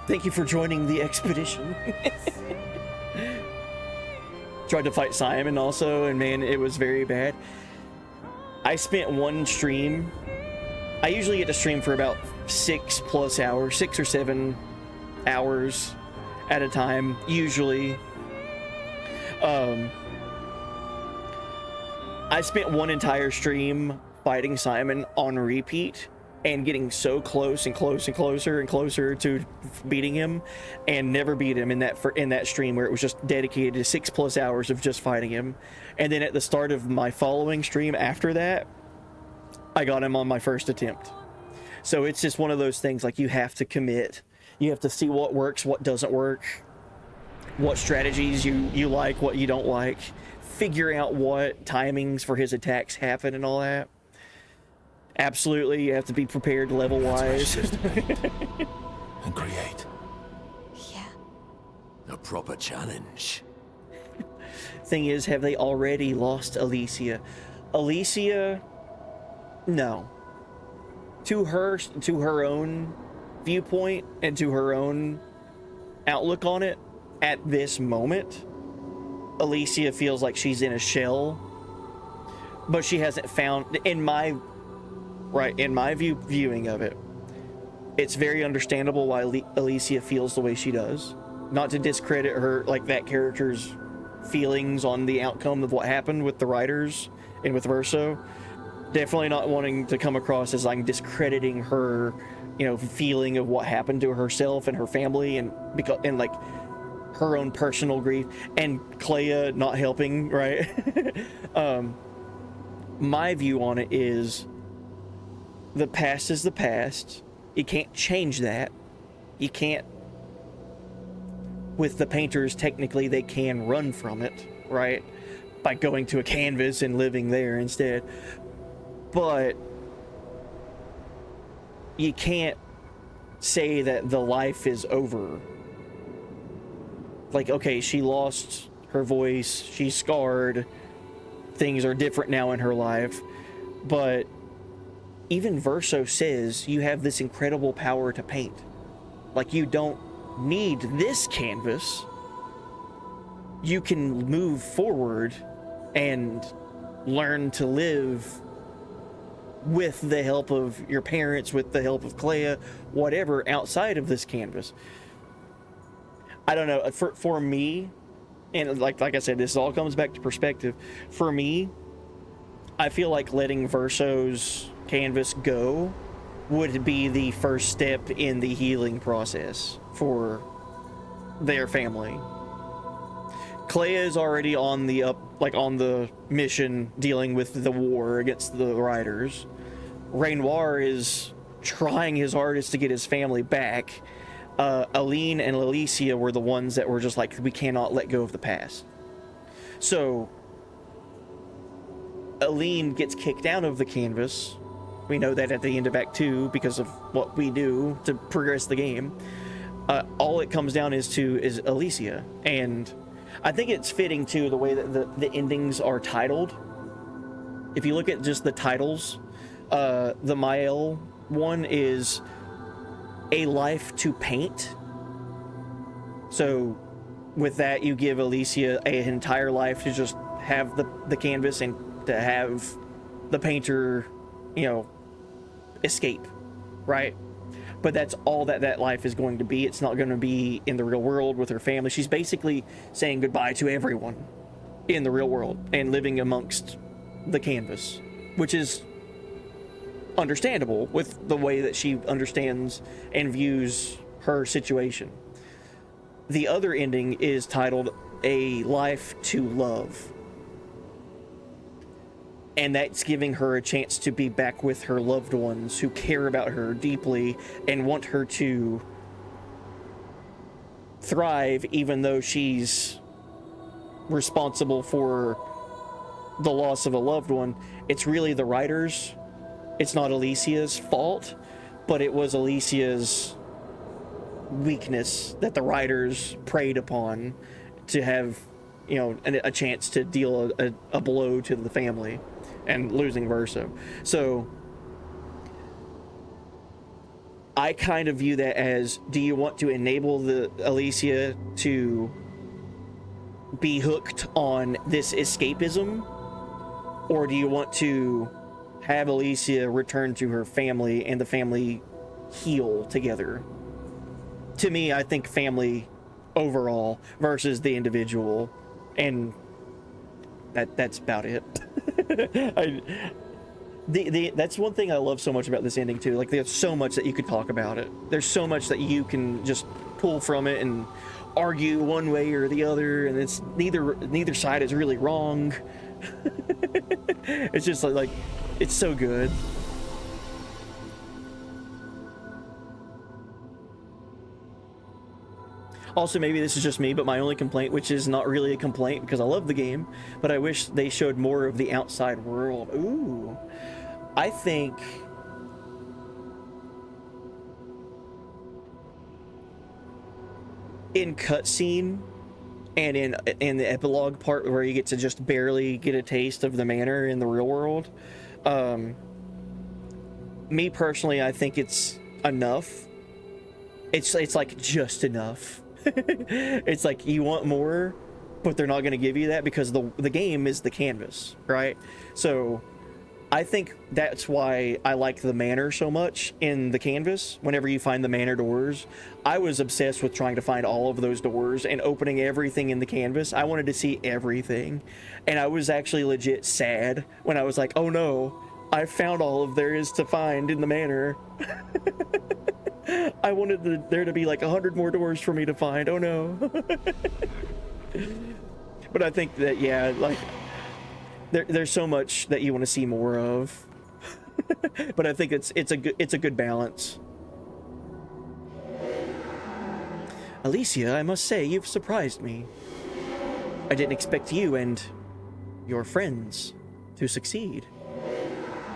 Thank you for joining the expedition. Tried to fight Simon also, and man, it was very bad. I spent one stream. I usually get to stream for about 6+ hours, 6 or 7 hours at a time, usually. I spent one entire stream fighting Simon on repeat and getting so close and close and closer and closer to beating him, and never beat him in that stream where it was just dedicated to 6+ hours of just fighting him. And then at the start of my following stream after that, I got him on my first attempt. So it's just one of those things, like, you have to commit. You have to see what works, what doesn't work, what strategies you like, what you don't like. Figure out what timings for his attacks happen and all that. Absolutely, you have to be prepared level-wise. And create. Yeah. A proper challenge. Thing is, have they already lost Alicia? Alicia, no. To her own viewpoint and to her own outlook on it, at this moment, Alicia feels like she's in a shell, but she hasn't found, in my viewing of it, it's very understandable why Alicia feels the way she does. Not to discredit her, like, that character's feelings on the outcome of what happened with the writers and with Verso. Definitely not wanting to come across as like discrediting her, you know, feeling of what happened to herself and her family, and like her own personal grief, and Clair not helping, right? My view on it is, the past is the past. You can't change that. You can't. With the painters, technically they can run from it, right? By going to a canvas and living there instead. But you can't say that the life is over. Like, okay, she lost her voice, she's scarred, things are different now in her life, but even Verso says you have this incredible power to paint. Like, you don't need this canvas. You can move forward and learn to live with the help of your parents, with the help of Clair, whatever, outside of this canvas. I don't know, for me, and like I said, this all comes back to perspective. For me, I feel like letting Verso's canvas go would be the first step in the healing process for their family. Clair is already on the on the mission dealing with the war against the riders. Renoir is trying his hardest to get his family back. Aline and Alicia were the ones that were just like, we cannot let go of the past. So Aline gets kicked out of the canvas. We know that at the end of Act 2 because of what we do to progress the game. All it comes down is Alicia, and I think it's fitting too the way that the endings are titled. if you look at just the titles, the Mael one is A Life to Paint. So with that, you give Alicia an entire life to just have the canvas and to have the painter, you know, escape, right? But that's all that life is going to be. It's not going to be in the real world with her family. She's basically saying goodbye to everyone in the real world and living amongst the canvas, which is understandable with the way that she understands and views her situation. The other ending is titled A Life to Love. And that's giving her a chance to be back with her loved ones who care about her deeply and want her to thrive, even though she's responsible for the loss of a loved one. It's really the writers. It's not Alicia's fault, but it was Alicia's weakness that the writers preyed upon to have, you know, a chance to deal a blow to the family and losing Verso. So I kind of view that as, do you want to enable the Alicia to be hooked on this escapism, or do you want to have Alicia return to her family and the family heal together? To me, I think family overall versus the individual, and that's about it. That's one thing I love so much about this ending too. Like, there's so much that you could talk about it. There's so much that you can just pull from it and argue one way or the other, and it's neither side is really wrong. It's just like it's so good. Also, maybe this is just me, but my only complaint, which is not really a complaint because I love the game, but I wish they showed more of the outside world. Ooh. I think in cutscene and in the epilogue part where you get to just barely get a taste of the manor in the real world, me personally, I think it's enough. It's like just enough. It's like you want more, but they're not going to give you that because the game is the canvas, right? So I think that's why I like the manor so much in the canvas. Whenever you find the manor doors, I was obsessed with trying to find all of those doors and opening everything in the canvas. I wanted to see everything, and I was actually legit sad when I was like, oh no, I found all of there is to find in the manor. I wanted there to be like 100 more doors for me to find. Oh no. But I think that, yeah, like there's so much that you want to see more of. But I think it's a good balance. Alicia, I must say, you've surprised me. I didn't expect you and your friends to succeed.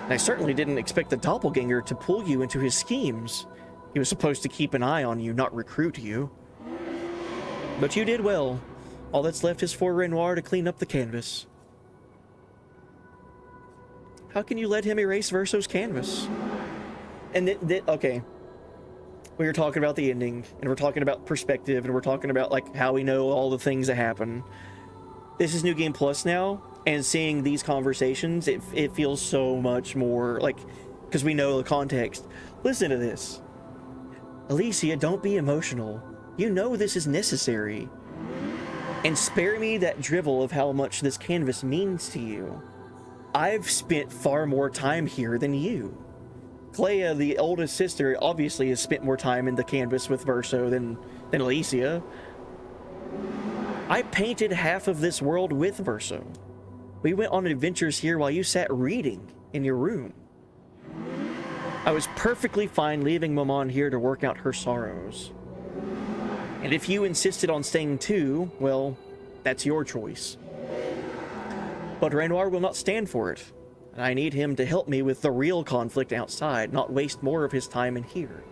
And I certainly didn't expect the doppelganger to pull you into his schemes. He was supposed to keep an eye on you, not recruit you. But you did well. All that's left is for Renoir to clean up the canvas. How can you let him erase Verso's canvas? And okay. We were talking about the ending, and we're talking about perspective, and we're talking about like how we know all the things that happen. This is New Game Plus now, and seeing these conversations, it feels so much more like, because we know the context. Listen to this. Alicia, don't be emotional. You know this is necessary. And spare me that drivel of how much this canvas means to you. I've spent far more time here than you. Clea, the oldest sister, obviously has spent more time in the canvas with Verso than Alicia. I painted half of this world with Verso. We went on adventures here while you sat reading in your room. I was perfectly fine leaving Maman here to work out her sorrows. And if you insisted on staying too, well, that's your choice. But Renoir will not stand for it, and I need him to help me with the real conflict outside, not waste more of his time in here.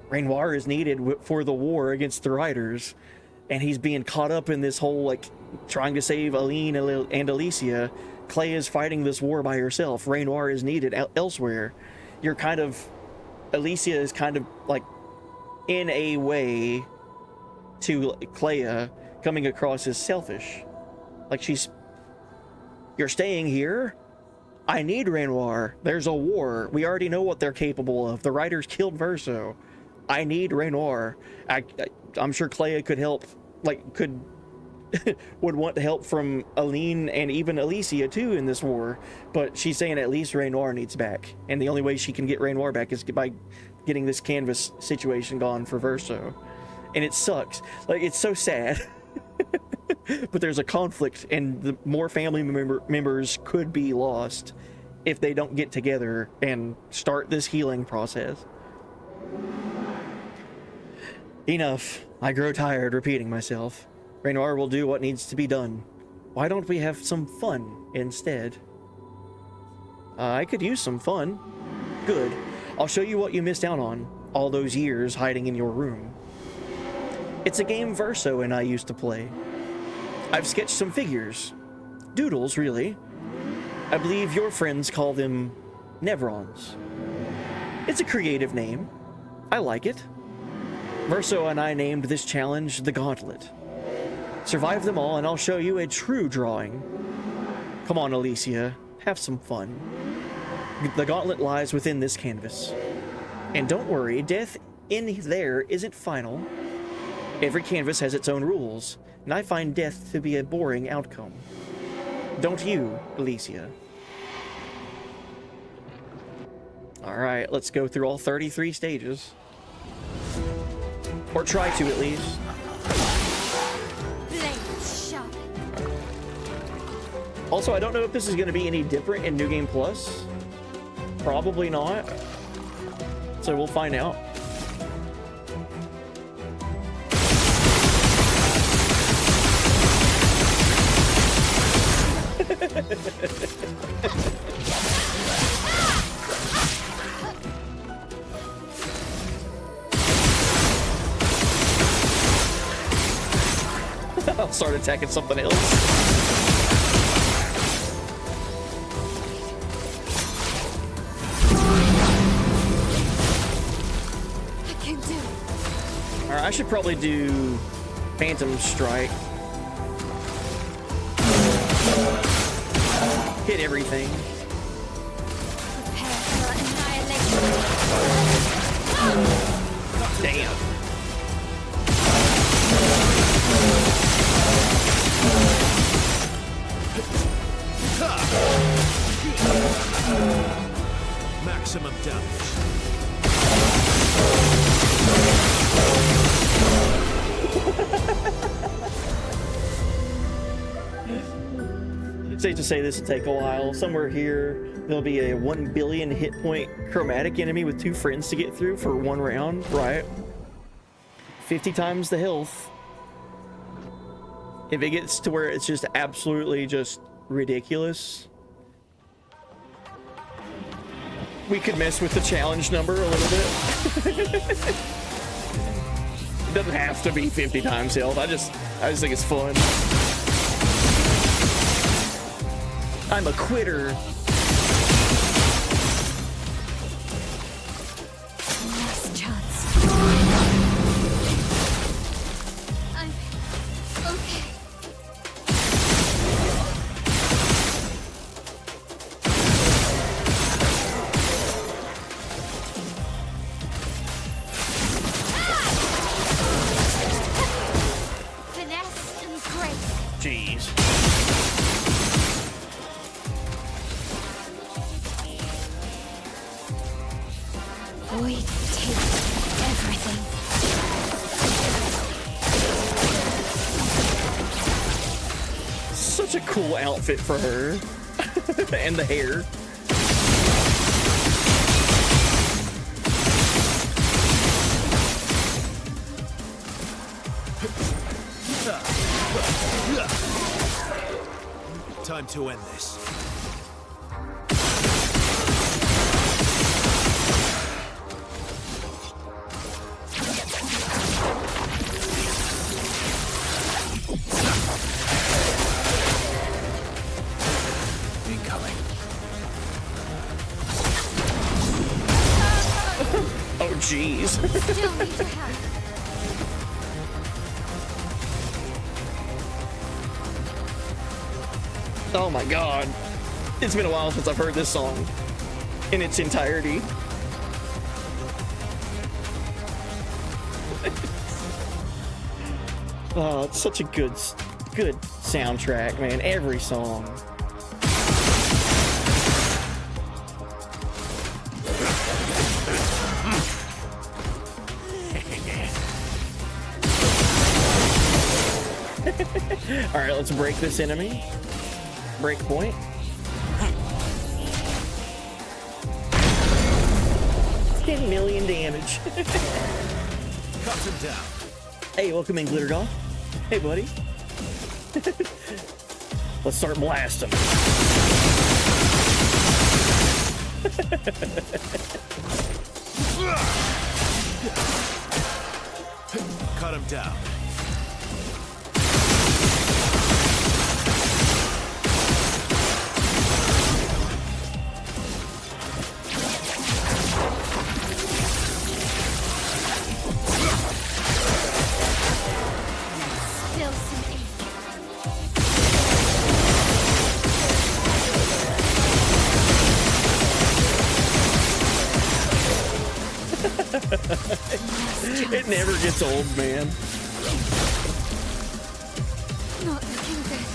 Renoir is needed for the war against the Riders, and he's being caught up in this whole, like, trying to save Aline and Alicia Clay is fighting this war by herself. Renoir is needed elsewhere. You're kind of, Alicia is kind of like, in a way, to Clea, coming across as selfish. Like you're staying here? I need Renoir. There's a war. We already know what they're capable of. The writers killed Verso. I need Renoir. I'm sure Clea could help, like, would want help from Aline and even Alicia too in this war, but she's saying at least Renoir needs back, and the only way she can get Renoir back is by getting this canvas situation gone for Verso. And it sucks. Like, it's so sad. But there's a conflict, and the more family members could be lost if they don't get together and start this healing process. Enough. I grow tired repeating myself. Renoir will do what needs to be done. Why don't we have some fun instead? I could use some fun. Good. I'll show you what you missed out on all those years hiding in your room. It's a game Verso and I used to play. I've sketched some figures. Doodles, really. I believe your friends call them Nevrons. It's a creative name. I like it. Verso and I named this challenge the Gauntlet. Survive them all and I'll show you a true drawing. Come on, Alicia. Have some fun. The gauntlet lies within this canvas. And don't worry, death in there isn't final. Every canvas has its own rules, and I find death to be a boring outcome. Don't you, Alicia? Alright, let's go through all 33 stages. Or try to, at least. Blades sharp. Also, I don't know if this is going to be any different in New Game Plus. Probably not. So we'll find out. I'll start attacking something else. Alright, I should probably do Phantom Strike. Hit everything. Prepare for annihilation. Damn. Maximum damage. It's safe to say this will take a while. Somewhere here, there'll be a 1 billion hit point chromatic enemy with 2 friends to get through for 1 round, right? 50 times the health. If it gets to where it's just absolutely just ridiculous, we could mess with the challenge number a little bit. It doesn't have to be 50 times health. I just think it's fun. I'm a quitter. Last chance. I'm okay. Finesse and grace. Jeez. Void takes everything. Such a cool outfit for her. And the hair. Time to end this. jeez. Still need your help. Oh my god. It's been a while since I've heard this song in its entirety. Oh, it's such a good soundtrack, man. Every song. All right, let's break this enemy. Break point. $10 million damage. Cut him down. Hey, welcome in, Glitter Golf. Hey, buddy. Let's start blasting. Cut him down. Still some ink. It never gets old, man. Not looking good.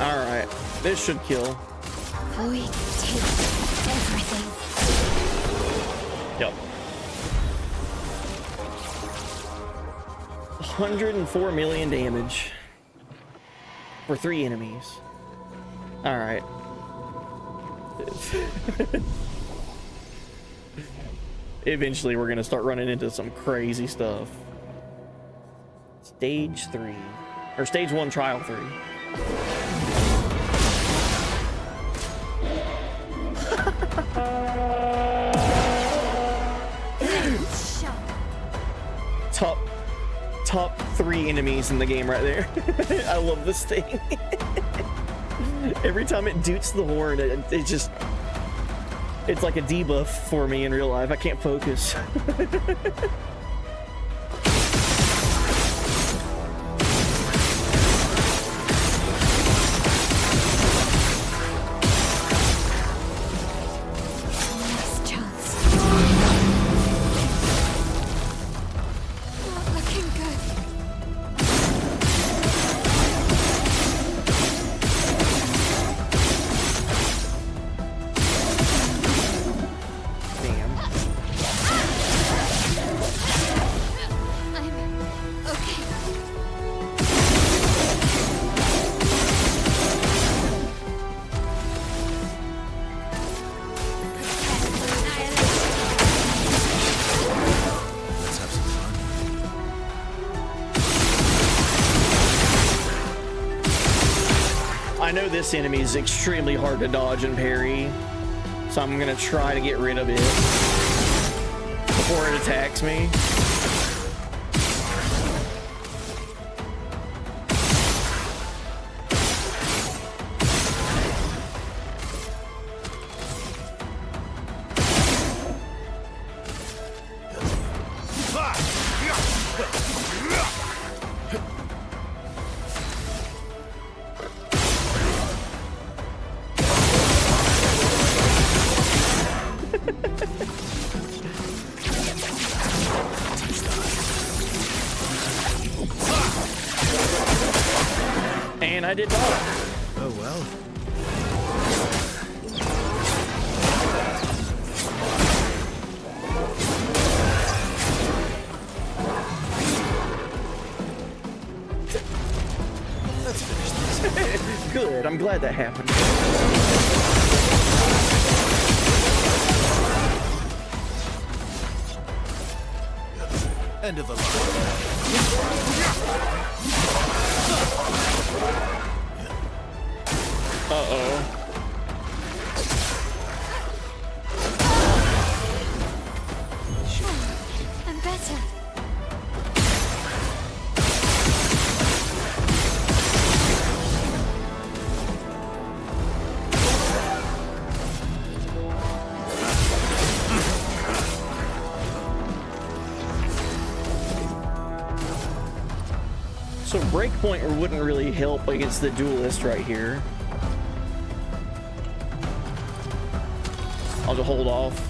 All right, this should kill. We take everything. Yep. 104 million damage for 3 enemies. All right. Eventually, we're gonna start running into some crazy stuff. Stage 3, or stage 1, trial 3. Top 3 enemies in the game right there. I love this thing. Every time it doots the horn, it just, it's like a debuff for me in real life. I can't focus. Last chance. Not looking good. Damn. I'm okay. Let's have some fun. I know this enemy is extremely hard to dodge and parry, so I'm gonna try to get rid of it before it attacks me. And I did not. Oh well. Let's finish this. Good, I'm glad that happened. End of the line. Uh-oh. I'm better. breakpoint wouldn't really help against the duelist right here. I'll just hold off.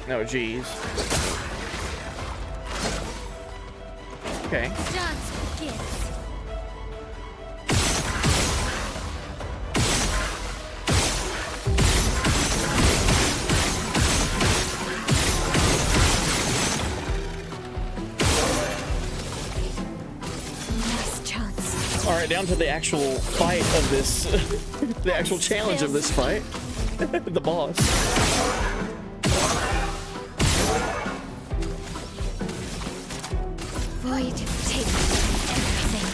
Oh, geez. Okay. Dance begins. Last chance. All right, down to the actual fight of this, the actual challenge of this fight, the boss. Void take everything.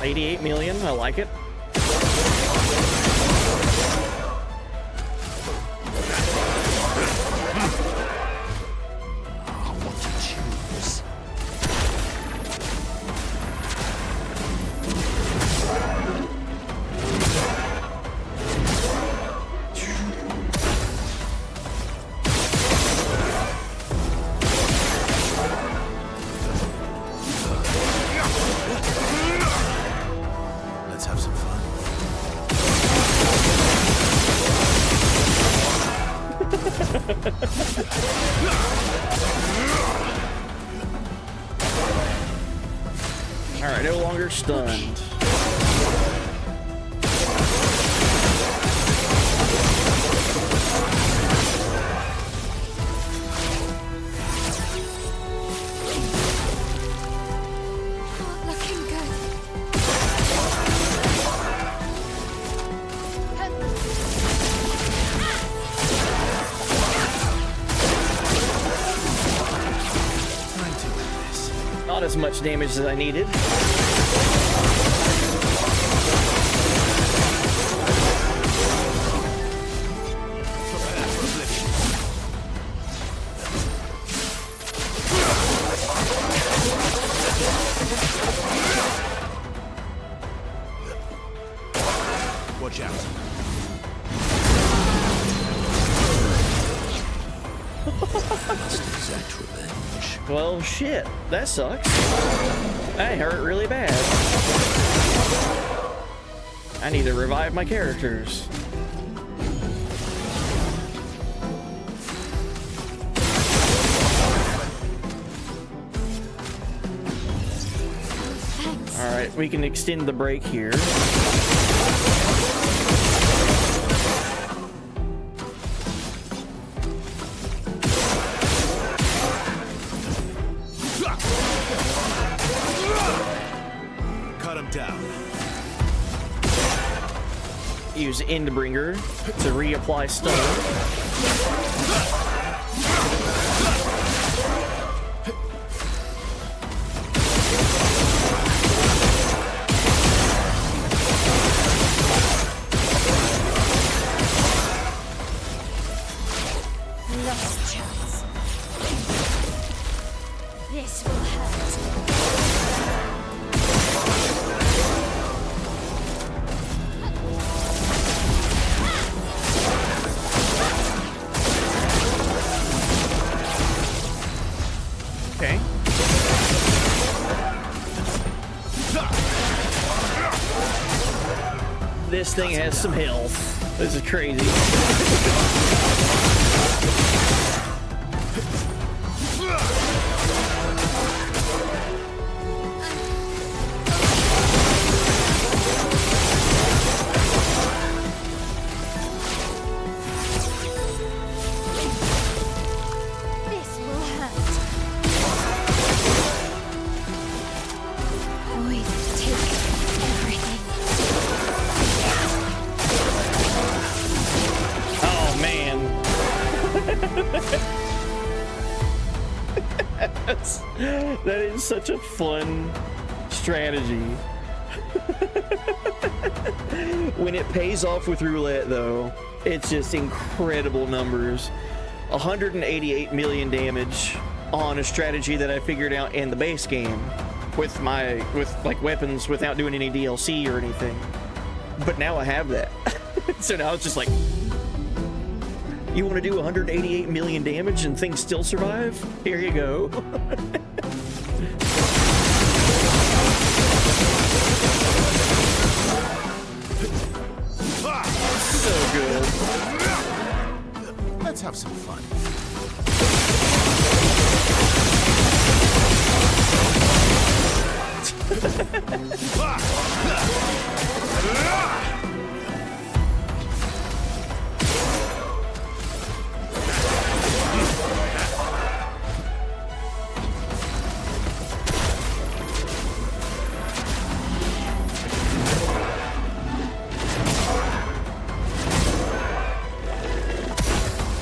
88 million, I like it. Let's have some fun. All right, no longer stunned. Looking good. Time to end this. Not as much damage as I needed. Prepare for oblivion. Watch out. Must exact revenge. Well, shit, that sucks. That hurt really bad. I need to revive my characters. Thanks. All right, we can extend the break here. Cut him down. Use Endbringer to reapply stun. Last chance. This will hurt. Okay. This thing has some health. This is crazy. That is such a fun strategy. When it pays off with roulette, though, it's just incredible numbers. 188 million damage on a strategy that I figured out in the base game with like weapons without doing any DLC or anything. But now I have that. So now it's just like, you want to do 188 million damage and things still survive? Here you go. So good. Let's have some fun.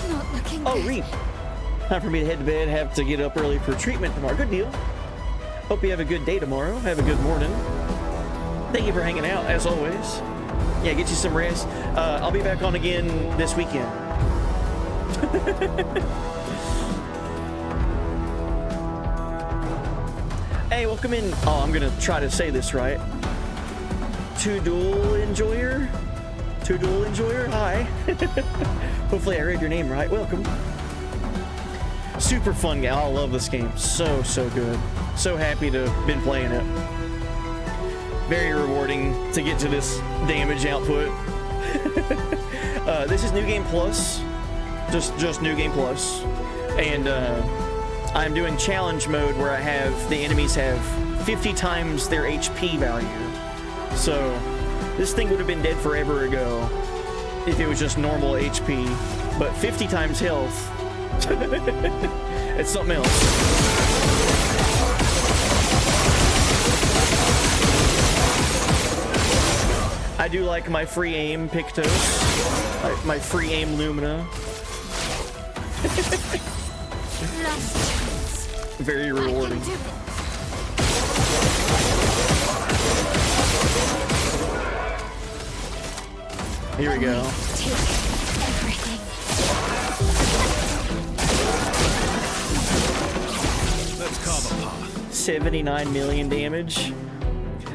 Not looking Oh, good. Reap. Time for me to head to bed. Have to get up early for treatment tomorrow. Good deal. Hope you have a good day tomorrow. Have a good morning. Thank you for hanging out, as always. Yeah, get you some rest. I'll be back on again this weekend. Hey, welcome in. Oh, I'm gonna try to say this right. Two-Dual Enjoyer? Two-Dual Enjoyer? Hi. Hopefully I read your name right. Welcome. Super fun game. I love this game. So good. So happy to have been playing it. Very rewarding to get to this damage output. This is New Game Plus. Just New Game Plus. And I'm doing challenge mode where the enemies have 50 times their HP value. So this thing would have been dead forever ago if it was just normal HP. But 50 times health. It's something else. I do like my free aim Pictos, my free aim Lumina. Very rewarding. Here we go. Let's carve a path. 79 million damage.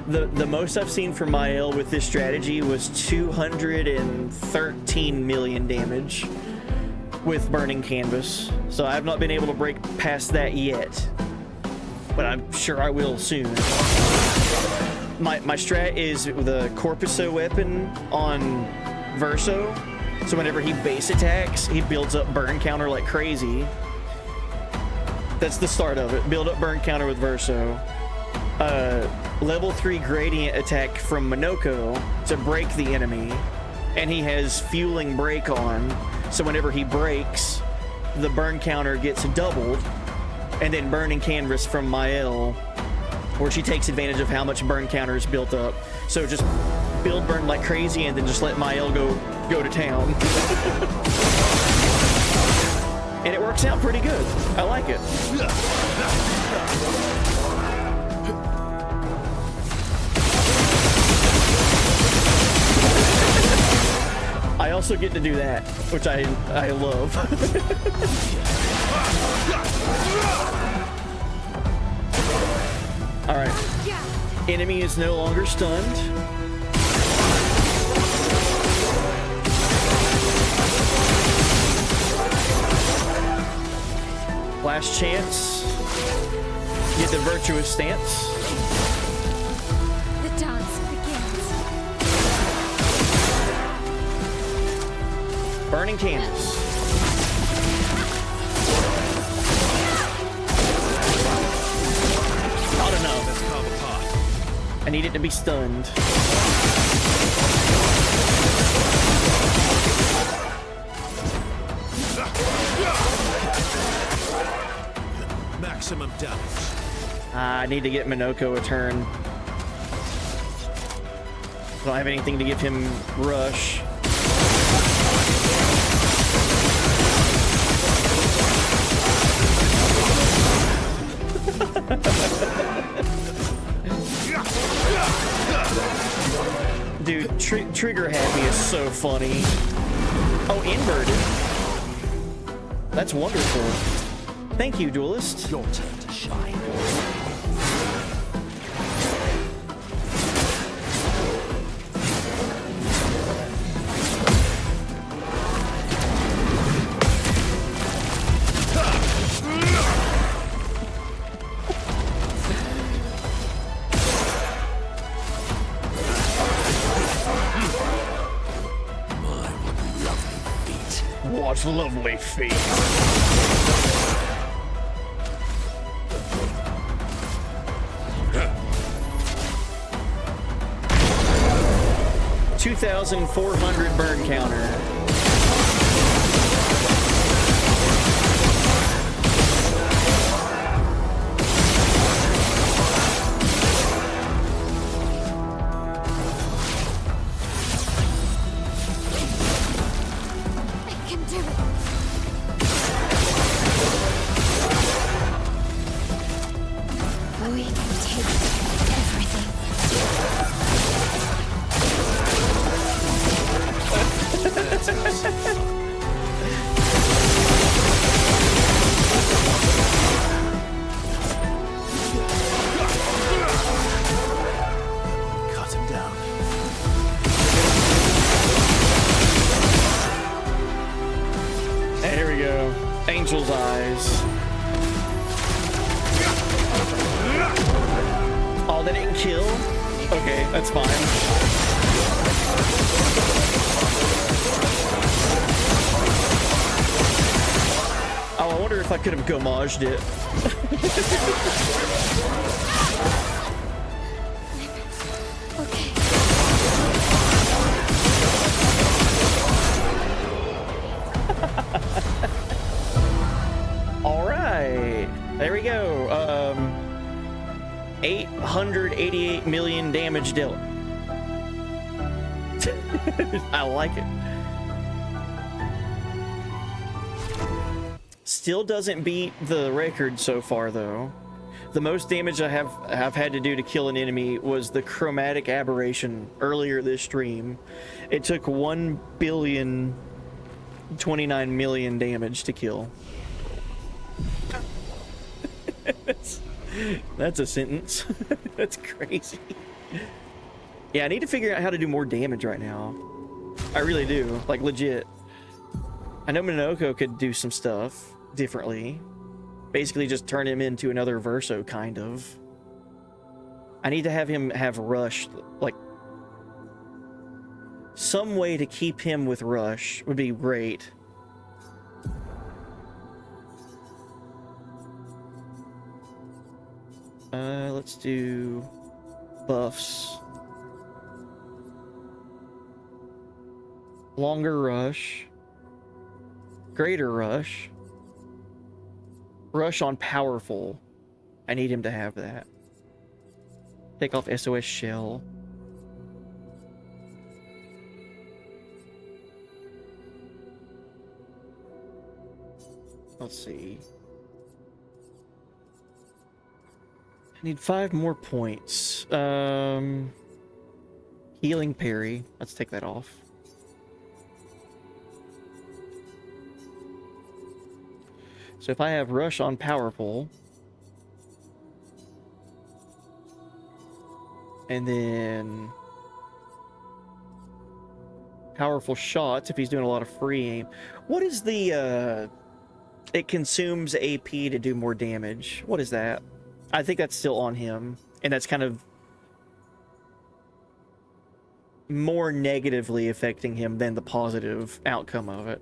The most I've seen from Mael with this strategy was 213 million damage with Burning Canvas. So I've not been able to break past that yet, but I'm sure I will soon. My strat is the Corpusco weapon on Verso. So whenever he base attacks, he builds up burn counter like crazy. That's the start of it. Build up burn counter with Verso. Level 3 gradient attack from Minoko to break the enemy, and he has fueling break on, so whenever he breaks, the burn counter gets doubled. And then burning canvas from Mael, where she takes advantage of how much burn counter is built up. So just build burn like crazy and then just let Mael go to town. And it works out pretty good. I like it. I also get to do that, which I love. All right. Enemy is no longer stunned. Last chance. Get the virtuous stance. The dance begins. Burning canvas. Not enough. Let's carve a path. I need it to be stunned. Maximum damage. I need to get Minoko a turn. Don't have anything to give him rush. Trigger happy is so funny. Oh, inverted. That's wonderful. Thank you, duelist. Your turn to shine. What lovely feet. $2,400 burn counter. I can do it. We can take everything. Cut him down. Here we go. Angel's eyes. Oh, they didn't kill? Okay, that's fine. Oh, I wonder if I could have gomaged it. All right, there we go. 888 million damage dealt. I like it. Still doesn't beat the record so far, though. The most damage I have had to do to kill an enemy was the chromatic aberration earlier this stream. It took 1,029,000,000 damage to kill. That's a sentence. That's crazy. Yeah, I need to figure out how to do more damage right now. I really do, like legit. I know Minoko could do some stuff differently. Basically just turn him into another Verso, kind of. I need to have him have Rush, like... some way to keep him with Rush would be great. Let's do... buffs. Longer Rush. Greater Rush. Rush on Powerful. I need him to have that. Take off SOS Shell. Let's see. I need 5 more points. Healing Parry. Let's take that off. So if I have Rush on Powerful, and then Powerful Shots if he's doing a lot of free aim. What is the, it consumes AP to do more damage. What is that? I think that's still on him, and that's kind of more negatively affecting him than the positive outcome of it.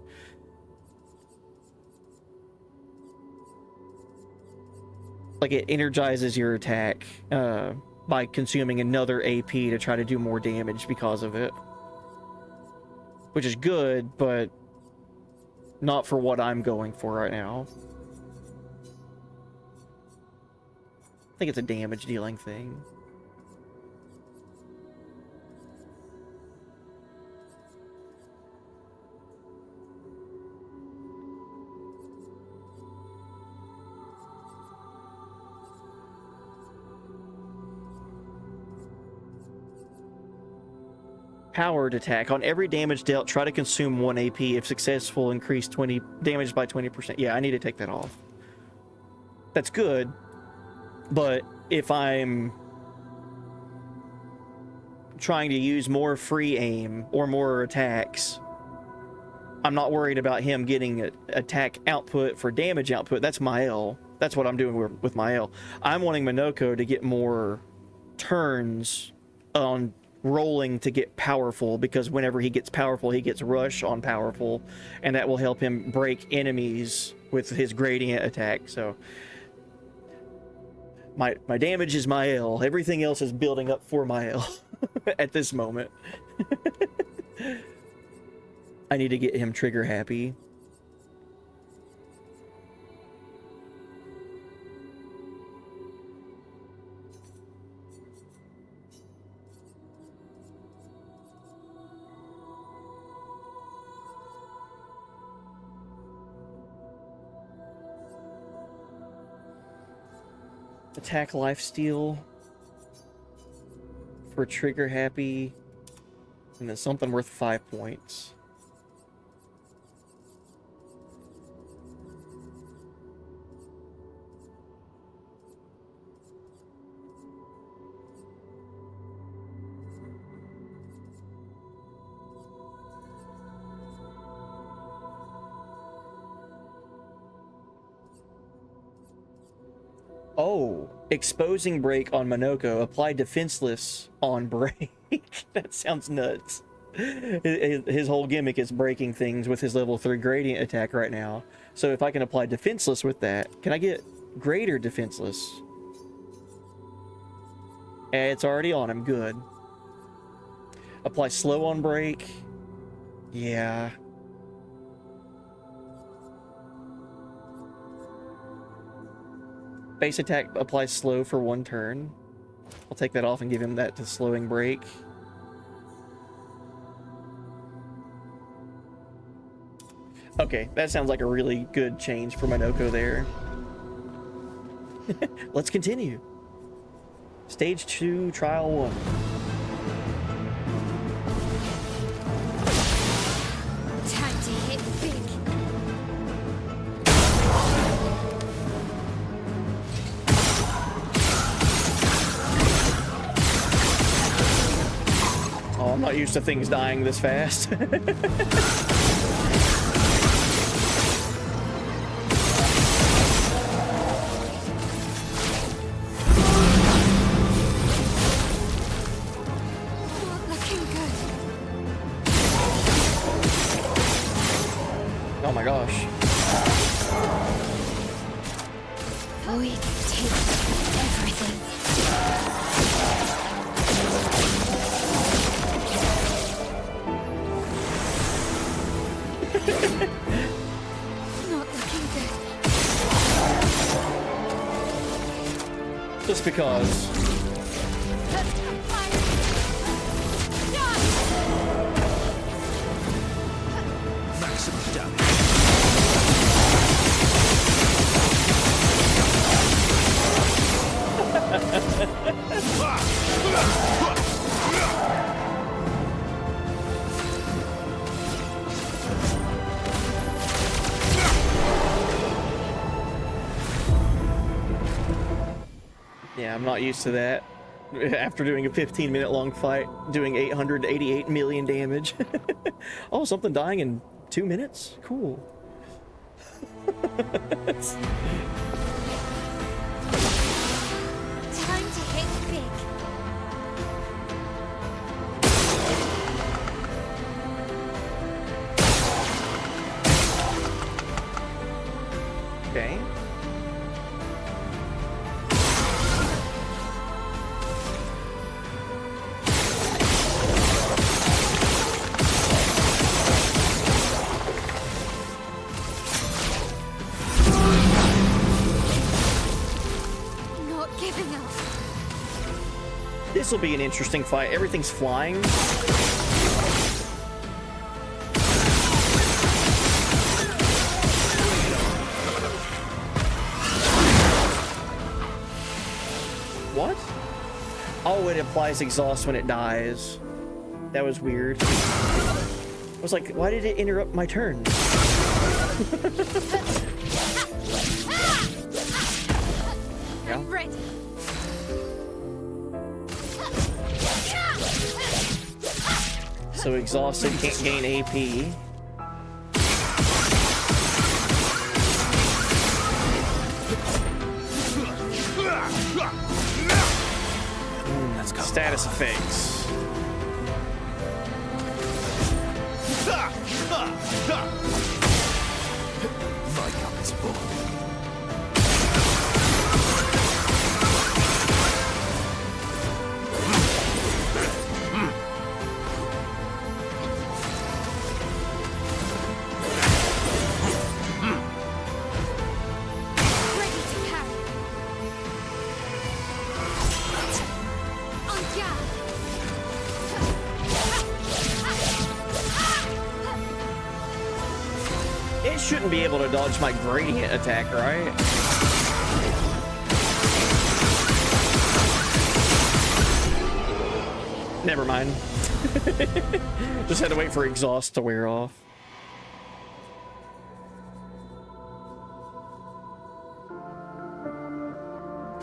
Like, it energizes your attack by consuming another AP to try to do more damage because of it. Which is good, but not for what I'm going for right now. I think it's a damage dealing thing. Powered attack. On every damage dealt, try to consume 1 AP. If successful, increase 20 damage by 20%. Yeah, I need to take that off. That's good, but if I'm trying to use more free aim or more attacks, I'm not worried about him getting attack output for damage output. That's my L. That's what I'm doing with my L. I'm wanting Minoko to get more turns on rolling to get powerful, because whenever he gets powerful, he gets rush on powerful, and that will help him break enemies with his gradient attack. So my damage is my L. Everything else is building up for my L at this moment. I need to get him trigger happy. Attack lifesteal for trigger happy, and then something worth 5 points. Oh, exposing break on Minoko. Apply defenseless on break. That sounds nuts. His whole gimmick is breaking things with his level 3 gradient attack right now. So if I can apply defenseless with that, can I get greater defenseless? It's already on him. Good. Apply slow on break. Yeah. Base attack applies slow for 1 turn. I'll take that off and give him that to slowing break. Okay, that sounds like a really good change for Minoko there. Let's continue. Stage 2, Trial 1. Time to hit big. Oh, I'm not used to things dying this fast. Oh my gosh. We take everything. Not looking good. Just because. Maximum damage. Yeah, I'm not used to that. After doing a 15-minute long fight, doing 888 million damage. Oh, something dying in 2 minutes? Cool. Time to hit big. Okay. Not giving up. This will be an interesting fight. Everything's flying. What? Oh, it applies exhaust when it dies. That was weird. I was like, why did it interrupt my turn? Yeah. Ready. So exhausted, can't gain AP. Status effects. My cup is full. Ready to carry. En garde. It shouldn't be able to dodge my gradient attack, right? Never mind. Just had to wait for exhaust to wear off.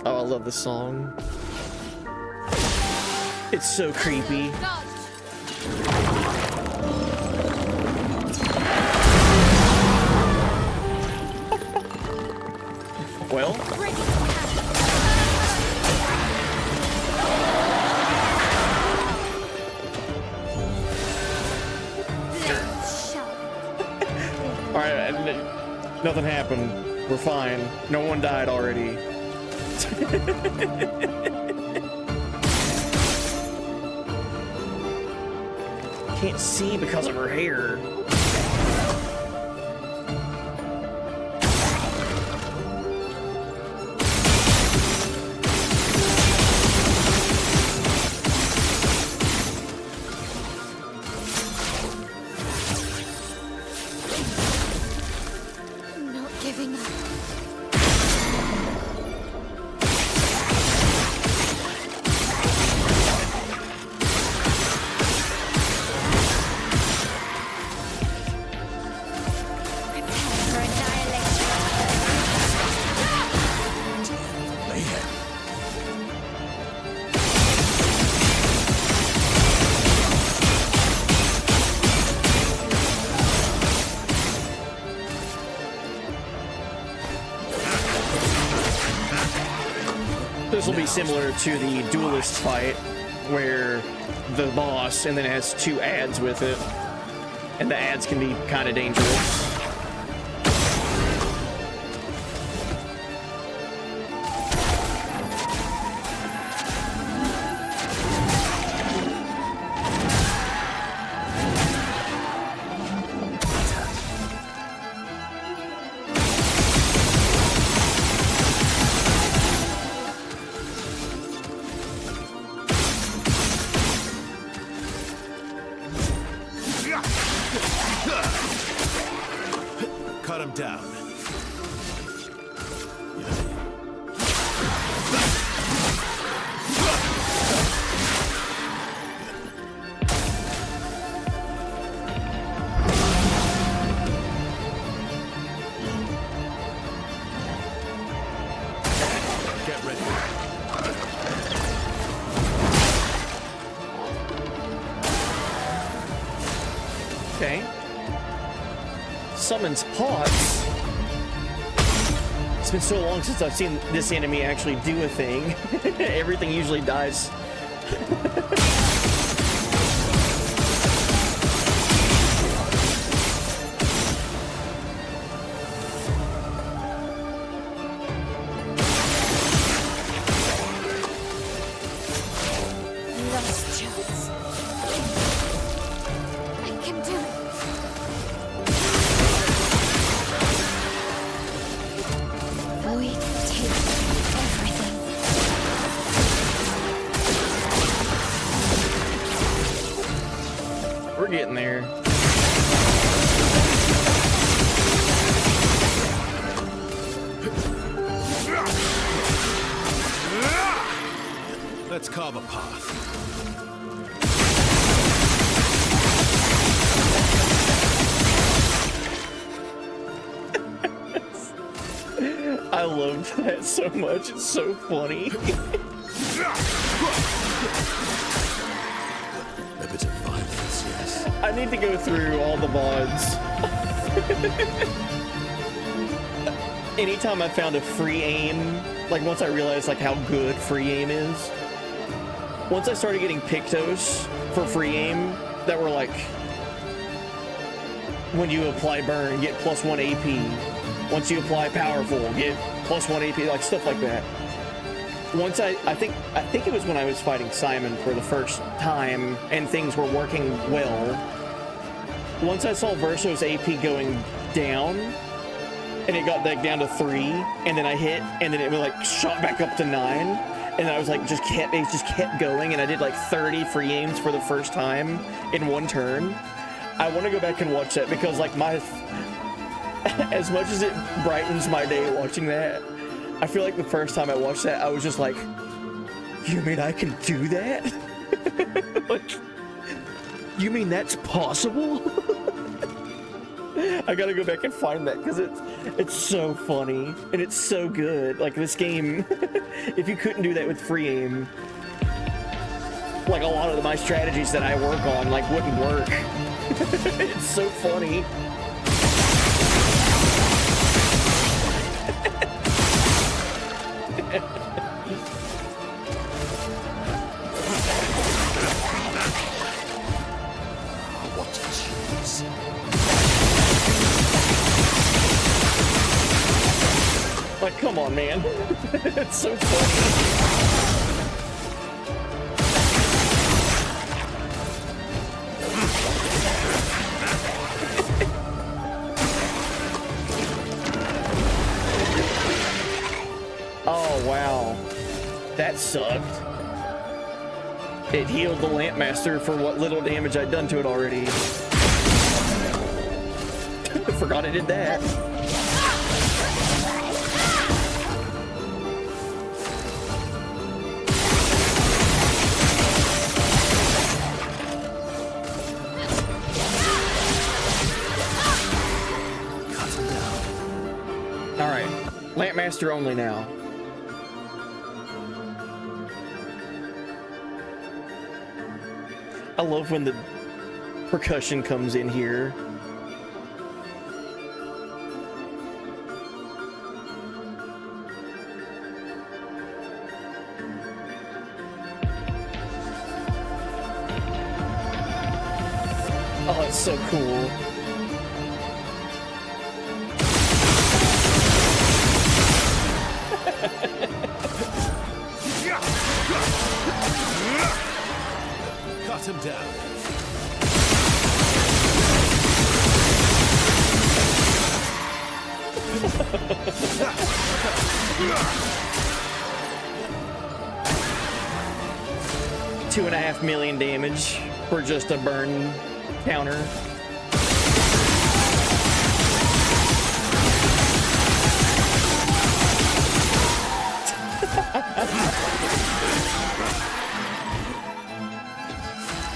Oh, I love this song. It's so creepy. Dodge. Well, Ready to carry. Let's show. alright, nothing happened. We're fine. No one died already. Can't see because of her hair. Not giving up. Prepare for annihilation. Mayhem. This will be similar to the duelist fight, where the boss and then it has two ads with it, and the ads can be kind of dangerous. Cut him down. Get ready. Okay. Summons pots. It's been so long since I've seen this enemy actually do a thing. Everything usually dies. Last chance. I can do it. Void takes everything. We're getting there. Let's carve a path. I loved that so much. It's so funny. A bit of violence, yes. I need to go through all the mods. Anytime I found a free aim, like once I realized like how good free aim is, once I started getting pictos for free aim that were like, when you apply burn, get +1 AP. Once you apply powerful, get +1 AP, like stuff like that. Once I think it was when I was fighting Simon for the first time and things were working well. Once I saw Verso's AP going down, and it got like down to 3, and then I hit, and then it was like shot back up to 9, and I was like it just kept going, and I did like 30 free aims for the first time in one turn. I want to go back and watch that because like as much as it brightens my day watching that, I feel like the first time I watched that, I was just like, you mean I can do that? Like, you mean that's possible? I gotta go back and find that because it's so funny and it's so good. Like this game, if you couldn't do that with free aim, like a lot of my strategies that I work on like wouldn't work. It's so funny. What a cheese. Like, come on, man. It's so funny. Oh, wow. That sucked. It healed the Lampmaster for what little damage I'd done to it already. I forgot I did that. Alright, Lampmaster only now. I love when the percussion comes in here. Oh, it's so cool. Cut him down. 2.5 million damage for just a burn counter.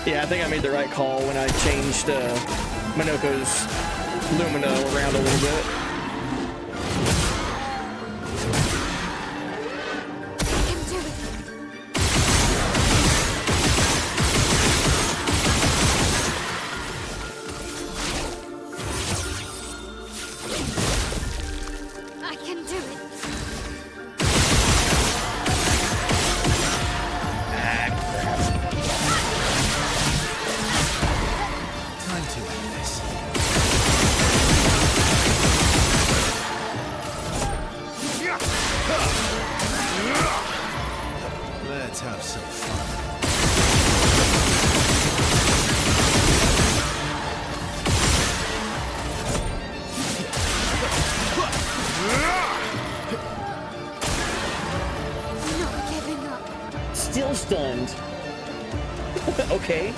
Yeah, I think I made the right call when I changed Minoko's Lumina around a little bit. I can do it. Time to end this. Let's have some fun. Not giving up. Still stunned. Okay.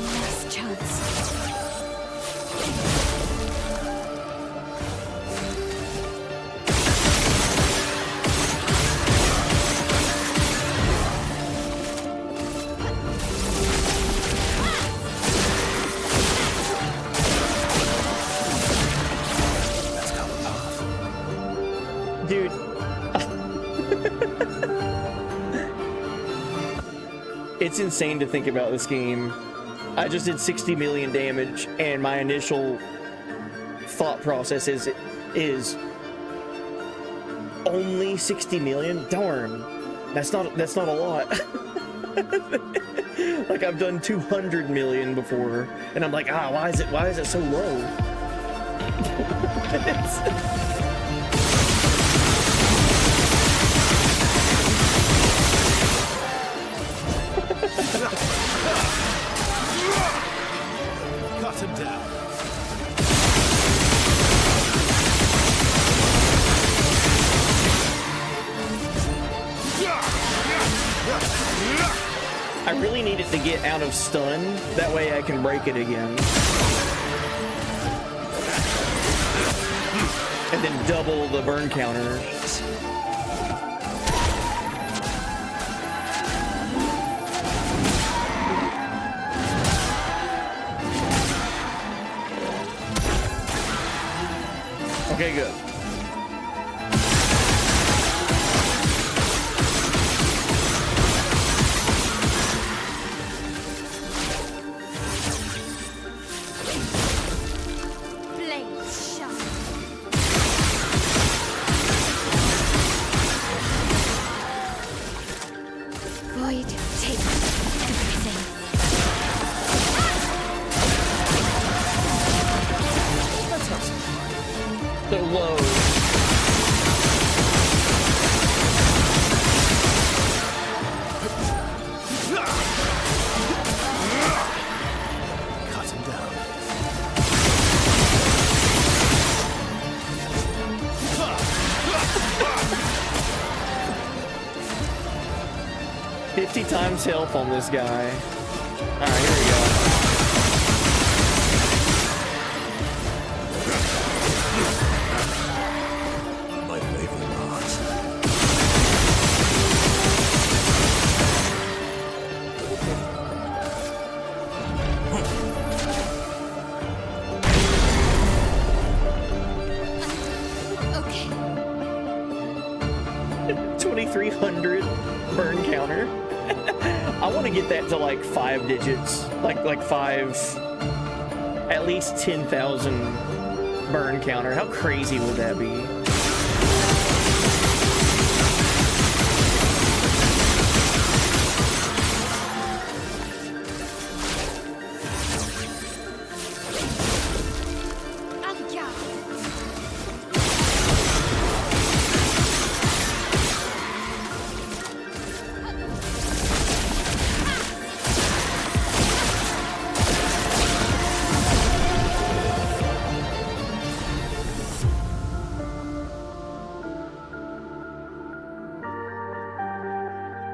Last chance. It's insane to think about this game. I just did 60 million damage, and my initial thought process is only 60 million? Darn. That's not a lot. Like, I've done 200 million before, and I'm like, why is it so low? Cut him down. I really need it to get out of stun, that way I can break it again. And then double the burn counter. Okay, good. Blades shine. Void takes everything. So low. Cut him down. 50 times health on this guy. Alright, here we go. My favorite part. Okay. 2300 burn counter. I want to get that to like 5 digits, like 5, at least 10,000 burn counter. How crazy would that be?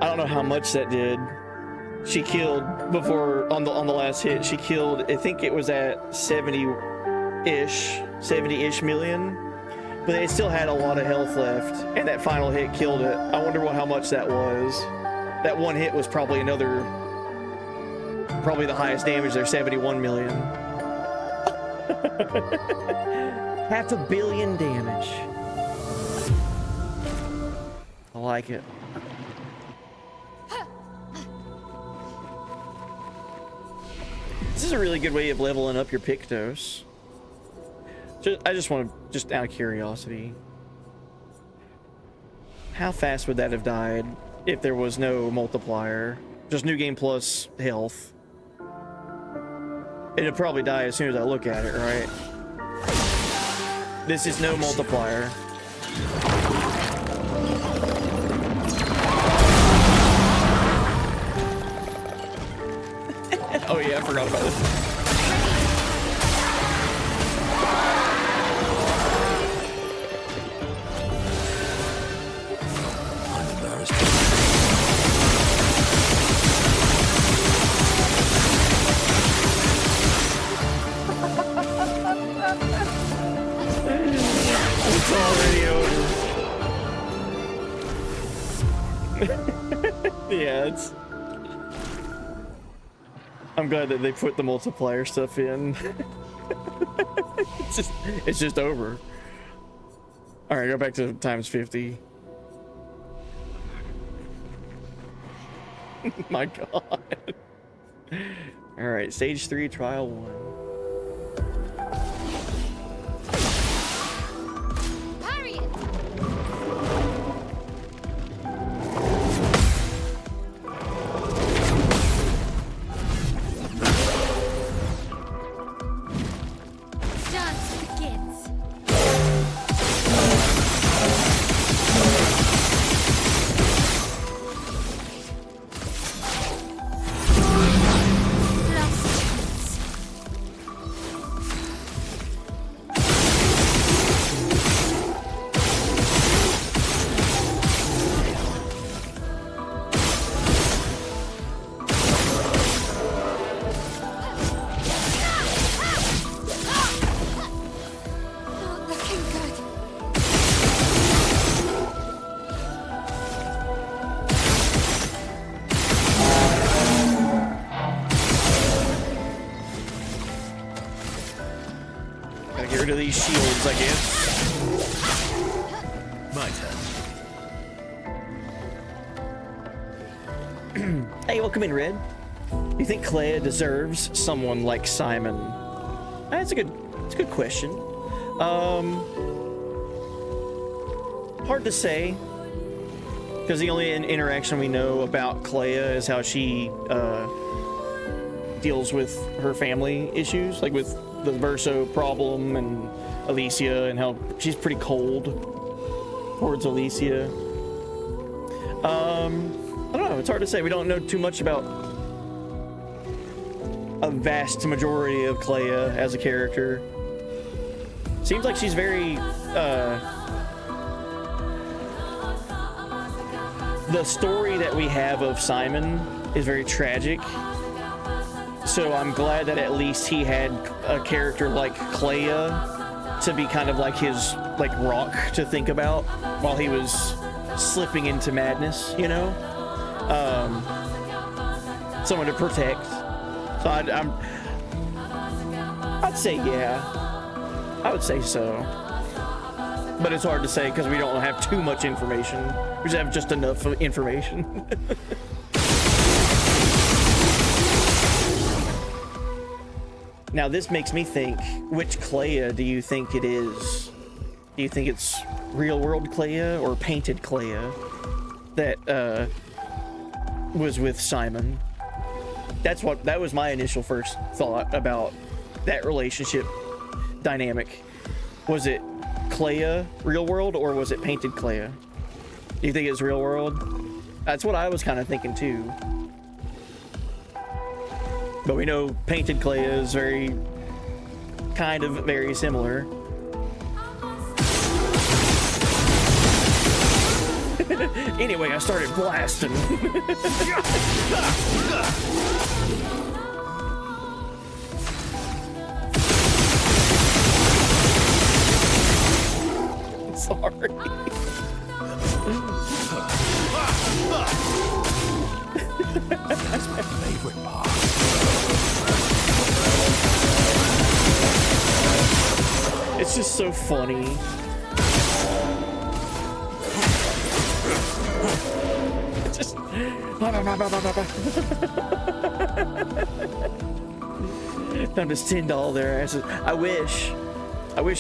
I don't know how much that did. She killed before on the last hit. She killed, I think it was at 70-ish million, but it still had a lot of health left, and that final hit killed it. I wonder how much that was. That one hit was probably the highest damage there, 71 million. $500 million damage. I like it. This is a really good way of leveling up your Pictos. I just want to, just out of curiosity, how fast would that have died if there was no multiplier? Just new game plus health. It'd probably die as soon as I look at it, right? This is no multiplier. Oh yeah, I forgot about this. I'm embarrassed. It's already over. Yeah, it's... I'm glad that they put the multiplier stuff in. It's just over. All right, go back to times 50. My God. All right, stage 3, trial 1. Harriet! Dance begins. Last chance. Not looking good. Gotta get rid of these shields, I guess. My turn. Hey, welcome in, Red. You think Claire deserves someone like Simon? That's a good question. Hard to say, because the only interaction we know about Claire is how she deals with her family issues, like with the Verso problem and Alicia, and how she's pretty cold towards Alicia. I don't know, it's hard to say. We don't know too much about a vast majority of Claire as a character. Seems like she's very the story that we have of Simon is very tragic, so I'm glad that at least he had a character like Claire to be kind of like his rock to think about while he was slipping into madness, you know. Someone to protect. So I'd say yeah. I would say so. But it's hard to say because we don't have too much information. We just have just enough information. Now this makes me think, which Claire do you think it is? Do you think it's real world Claire or painted Claire that was with Simon? That was my initial first thought about that relationship dynamic. Was it Claire real world or was it painted Claire? Do you think it's real world? That's what I was kind of thinking too. But we know painted Claire is very similar. Anyway, I started blasting. Sorry. That's my favorite part. It's just so funny. It's just time to Stendhal their asses. I wish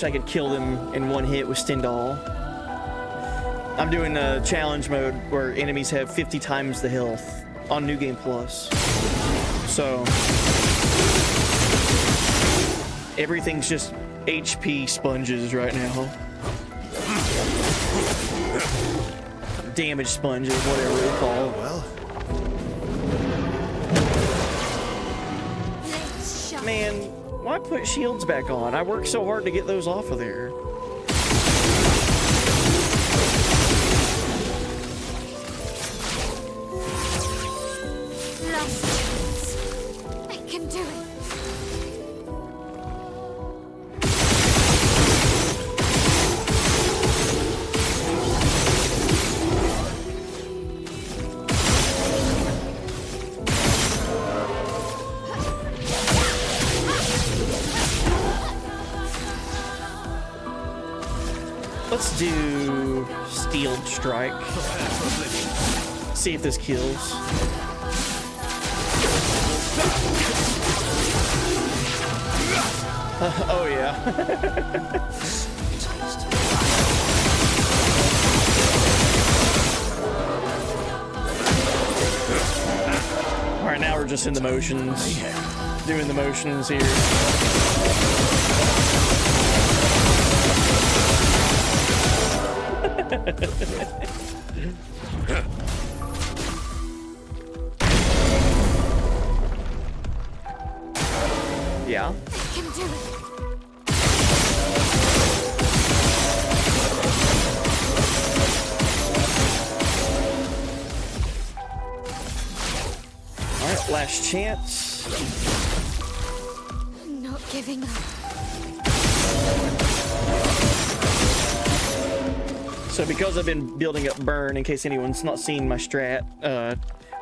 I could kill them in one hit with Stendhal. I'm doing a challenge mode where enemies have 50 times the health on New Game Plus. So everything's just HP sponges right now. Damage sponges, whatever they're called. Well, Man, why put shields back on? I worked so hard to get those off of there. Last chance. I can do it. Let's do Steel Strike. See if this kills. Oh yeah. All right, now we're just in the motions, doing the motions here. Yeah. I can do it. All right, last chance. I'm not giving up. So because I've been building up burn, in case anyone's not seen my strat,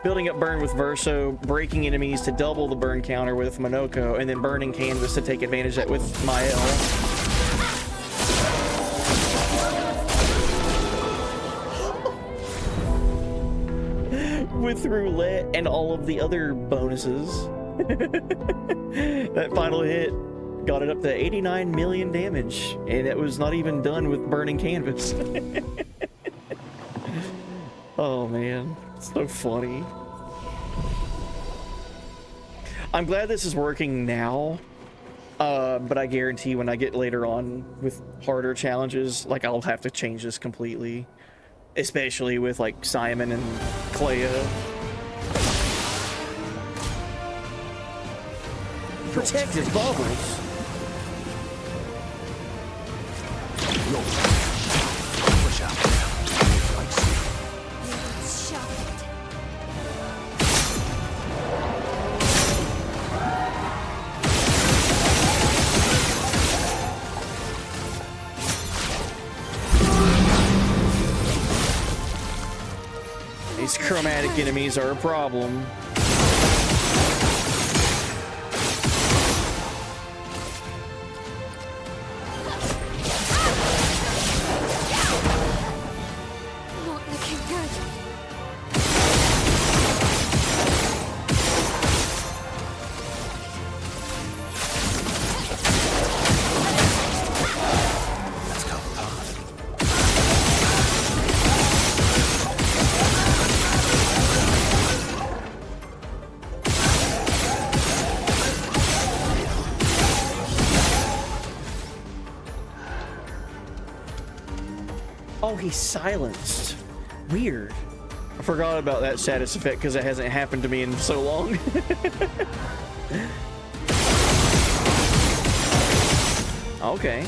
building up burn with Verso, breaking enemies to double the burn counter with Monoko, and then burning canvas to take advantage of that with Mael. With roulette and all of the other bonuses. That final hit got it up to 89 million damage, and it was not even done with burning canvas. Oh man, it's so funny. I'm glad this is working now, but I guarantee when I get later on with harder challenges, like I'll have to change this completely, especially with like Simon and Clair. Protective bubbles. These chromatic enemies are a problem. Not looking good. Oh, he's silenced. Weird. I forgot about that status effect because it hasn't happened to me in so long. Okay.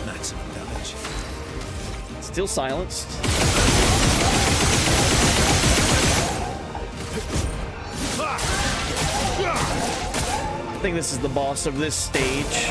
Maximum damage. Still silenced. I think this is the boss of this stage.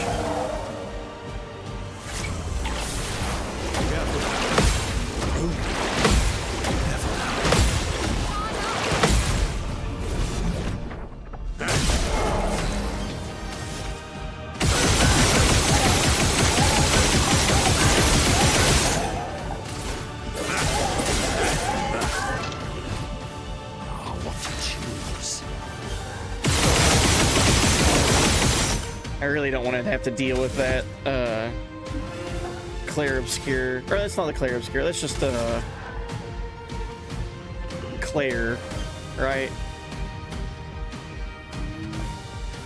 I really don't want to have to deal with that, Clair Obscur. Or that's not the Clair Obscur, that's just, Clair, right?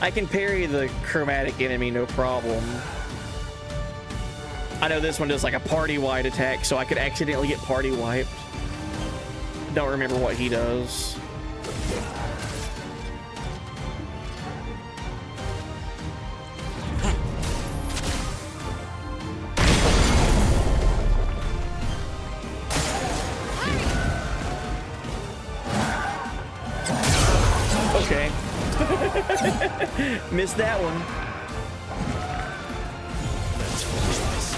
I can parry the chromatic enemy, no problem. I know this one does like a party-wide attack, so I could accidentally get party-wiped. Don't remember what he does. Okay. Missed that one. Let's finish this.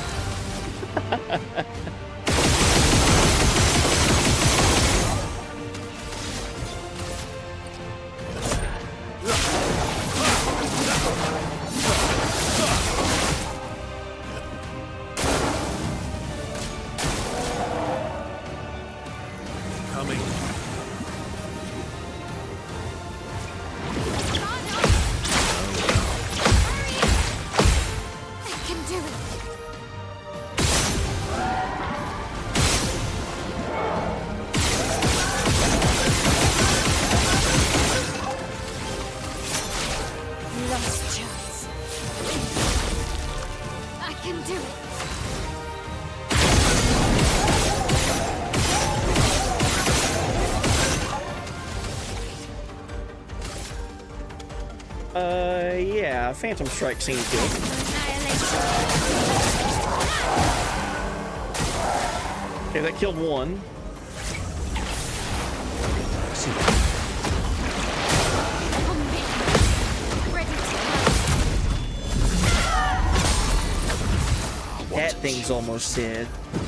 Coming. Yeah, Phantom Strike seems good. Okay, that killed one. That thing's almost dead.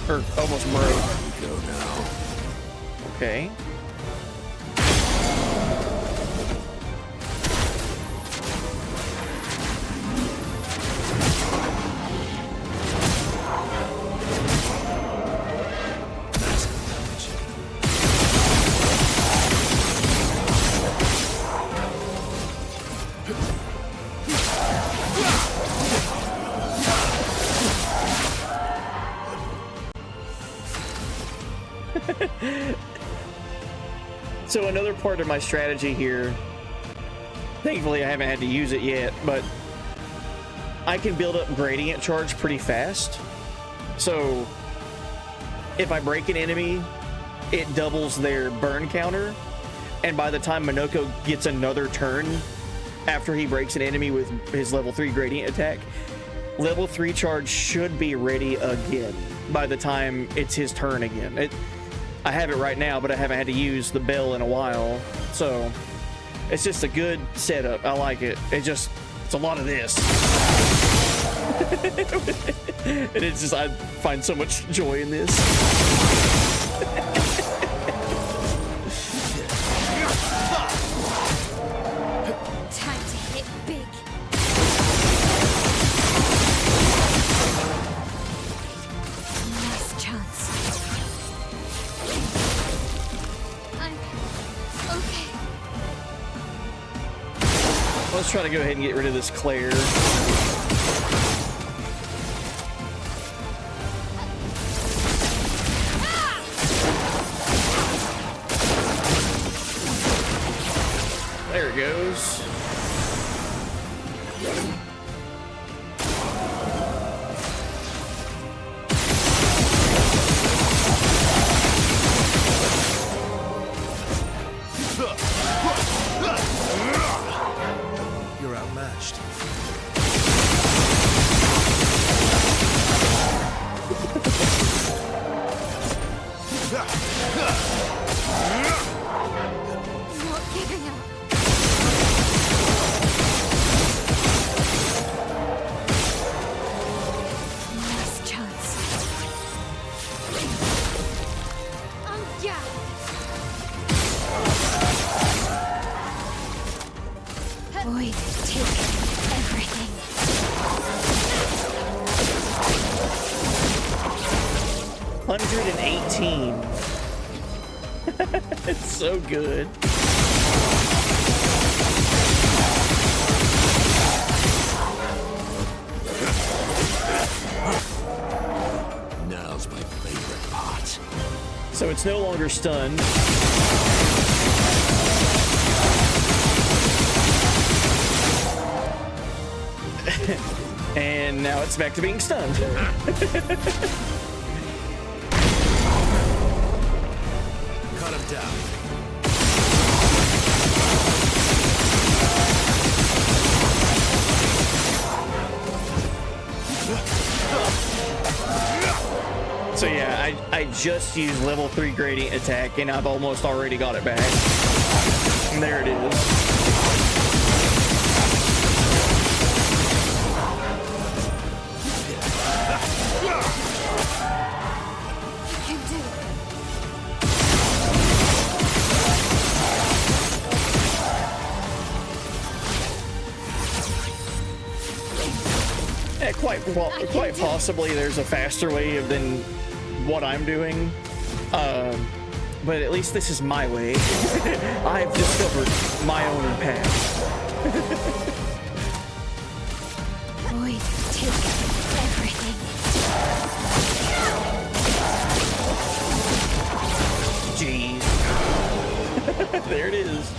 Or almost broke. Go now. Okay. So another part of my strategy here, thankfully I haven't had to use it yet, but I can build up gradient charge pretty fast. So if I break an enemy, it doubles their burn counter, and by the time Minoko gets another turn after he breaks an enemy with his level 3 gradient attack, level 3 charge should be ready again by the time it's his turn again. I have it right now, but I haven't had to use the bell in a while, so it's just a good setup. I like it. It's a lot of this. And it's just, I find so much joy in this. Time to hit big. Nice chance. I'm okay. Let's try to go ahead and get rid of this Clair. There it goes. You're outmatched. Not giving up. Nice chance. Yeah. Void, take everything. 118. It's so good. Now's my favorite part. So it's no longer stunned. And now it's back to being stunned. Cut him down. So yeah, I just used level 3 gradient attack and I've almost already got it back. And there it is. You can do it. Yeah, quite possibly there's a faster way than what I'm doing. But at least this is my way. I've discovered my own path. Void, take everything. Jeez. There it is.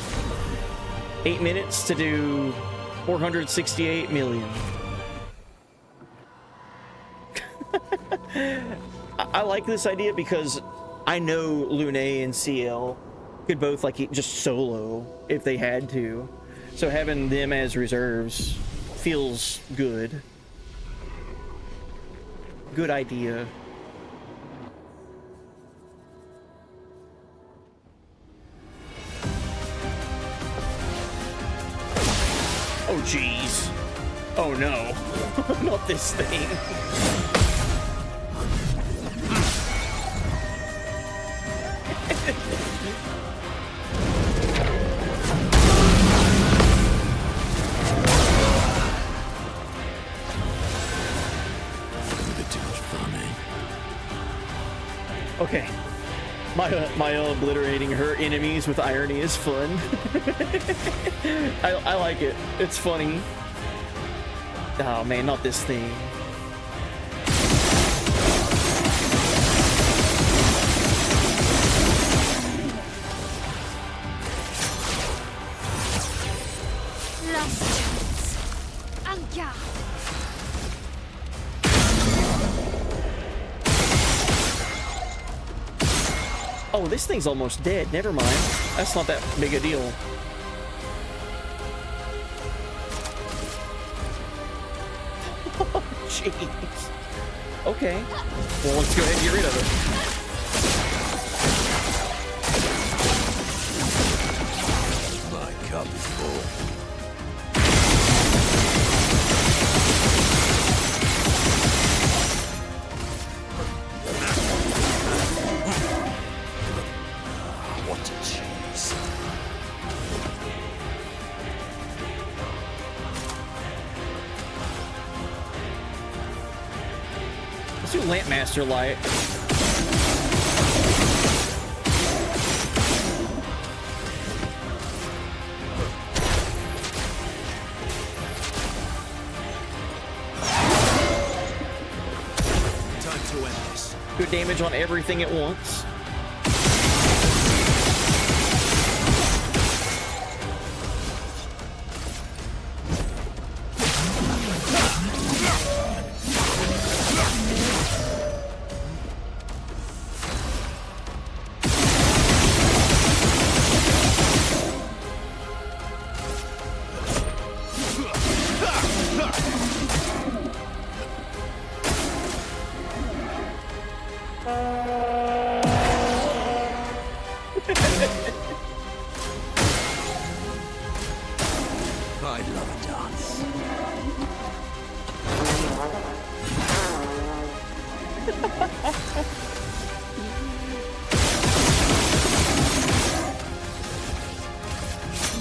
8 minutes to do 468 million. I like this idea because I know Lune and CL could both like just solo if they had to. So having them as reserves feels good. Good idea. Oh jeez. Oh no. Not this thing. Okay. My obliterating her enemies with irony is fun. I like it. It's funny. Oh man, not this thing. Last chance. Anga. Oh, this thing's almost dead. Never mind. That's not that big a deal. Jeez. Okay. Well, let's go ahead and get rid of it. My cup is full. What a cheese. Let's do Lampmaster Light. Time to end this. Good damage on everything at once. I'd love a dance.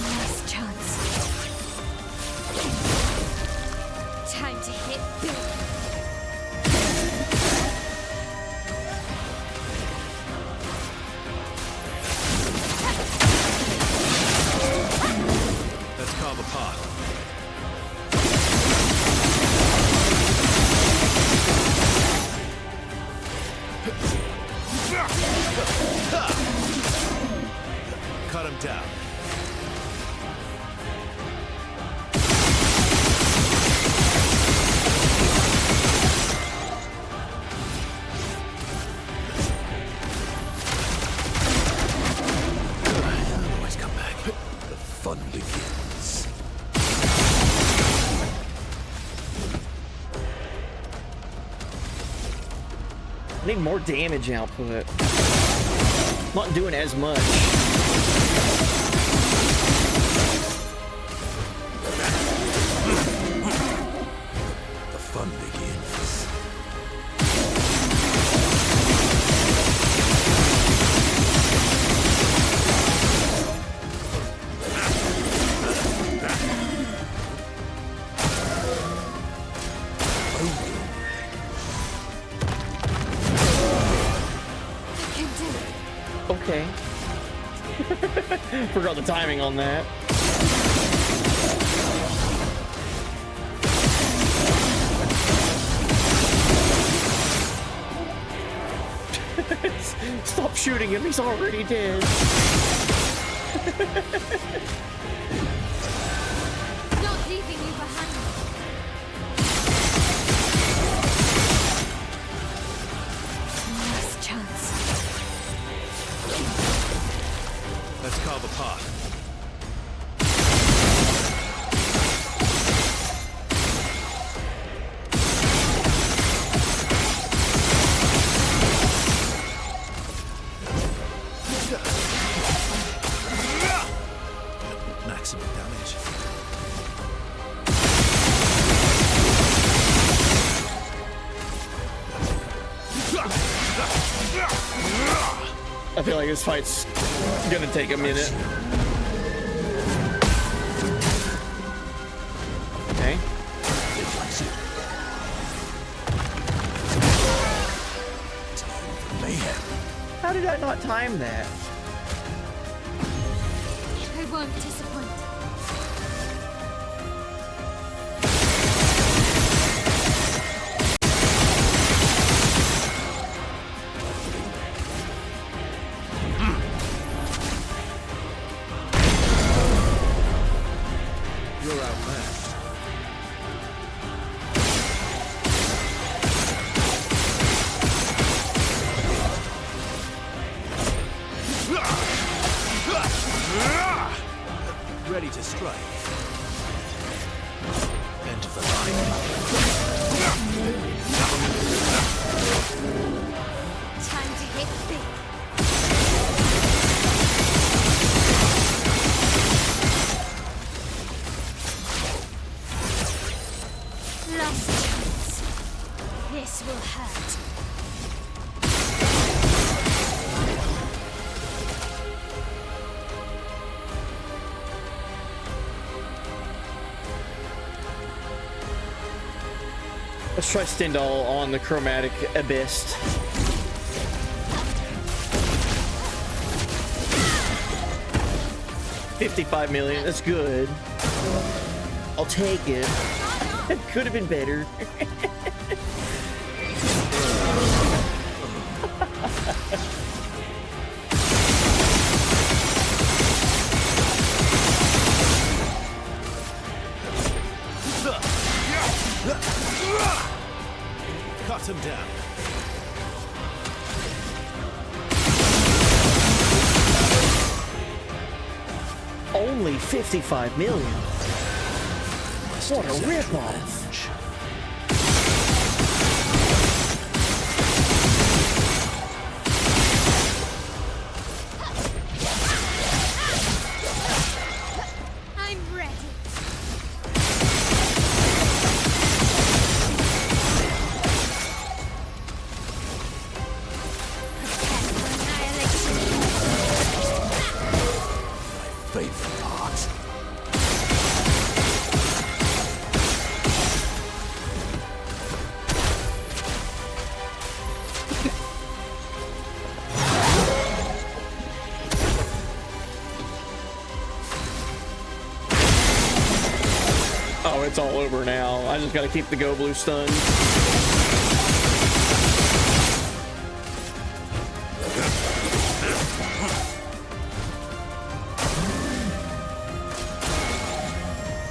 Last chance. Time to hit big. Let's carve a path. Cut him down. Always come back. The fun begins. I need more damage output. Not doing as much. The fun begins. Can do it. Okay. Forgot the timing on that. Stop shooting him, he's already dead. Not leaving you behind. Last chance. Let's carve a path. maximum damage. I feel like this fight's gonna take a minute. Okay. How did I not time that? I won't disappoint. You're outmatched. Ready to strike. End of the line. Time to hit big. Last chance. This will hurt. Let's try Stendhal on the chromatic abyss. $55 million, that's good. I'll take it. It could have been better. Cut him down. Only 55 million. What a ripoff. I'm ready. Prepare for annihilation. Favorite part. Oh, it's all over now. I just gotta keep the Go Blue stunned.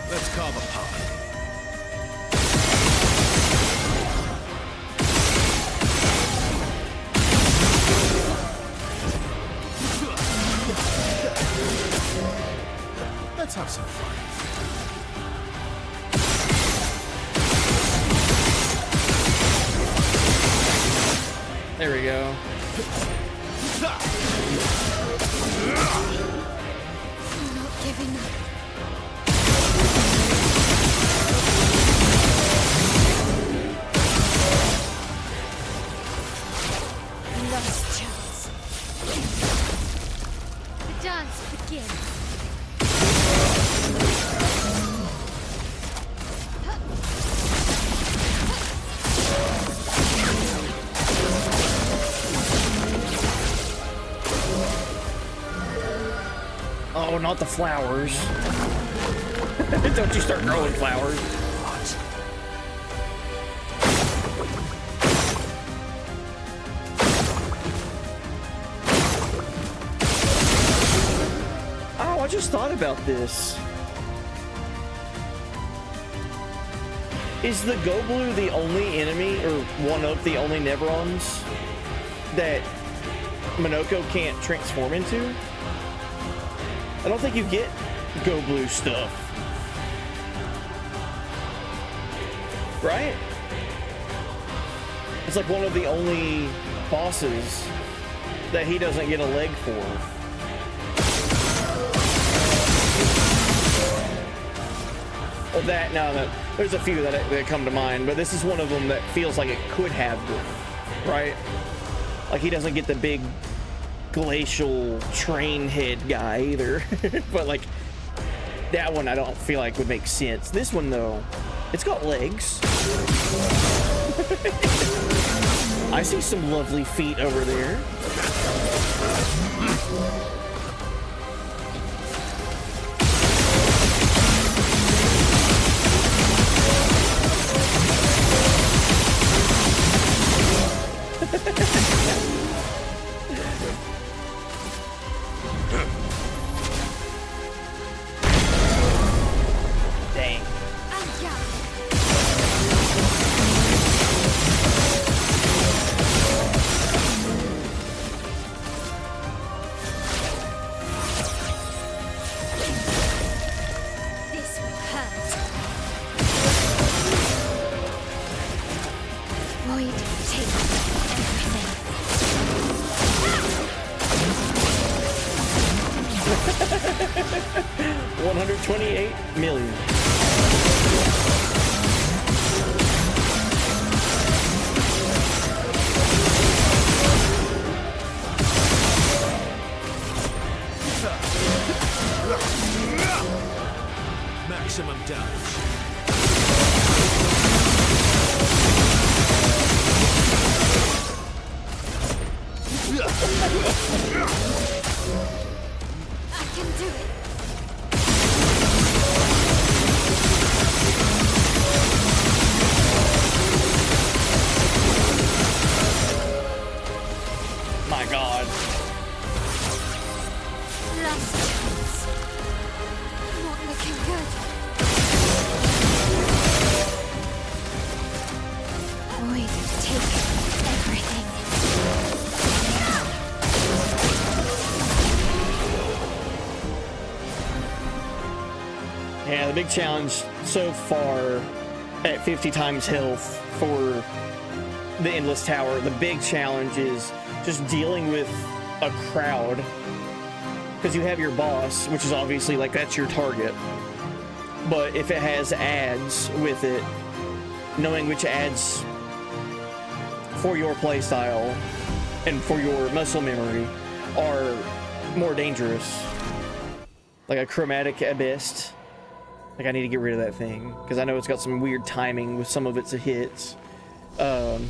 Let's carve a path. Let's have some fun. There we go. I'm not giving up. Last chance. The dance begins. Oh, not the flowers. Don't you start growing flowers. Oh, I just thought about this. Is the Go Blue the only enemy, or one of the only Neverons that Minoko can't transform into? I don't think you get Go Blue stuff. Right? It's like one of the only bosses that he doesn't get a leg for. Well, that no, there's a few that come to mind, but this is one of them that feels like it could have been, right? Like he doesn't get the big glacial train head guy either, but like that one I don't feel like would make sense. This one though, it's got legs. I see some lovely feet over there. Dang. 128 million. Maximum damage. I can do it. My God. Last chance. Not looking good. Void, take everything. Yeah, the big challenge so far at 50 times health for the Endless Tower, the big challenge is just dealing with a crowd. Because you have your boss, which is obviously like that's your target. But if it has ads with it, knowing which ads for your playstyle and for your muscle memory are more dangerous. Like a chromatic abyss. Like I need to get rid of that thing because I know it's got some weird timing with some of its hits. So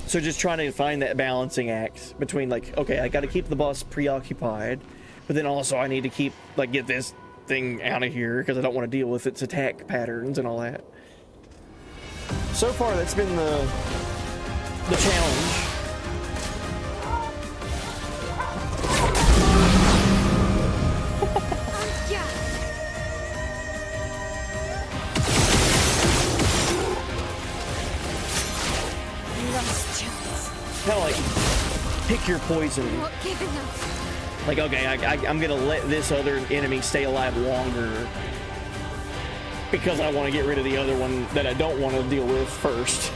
just trying to find that balancing act between like, okay, I got to keep the boss preoccupied, but then also I need to keep like get this thing out of here because I don't want to deal with its attack patterns and all that. So far, that's been the challenge. Kind of like pick your poison. Not giving up. Like, okay, I'm gonna let this other enemy stay alive longer because I want to get rid of the other one that I don't want to deal with first.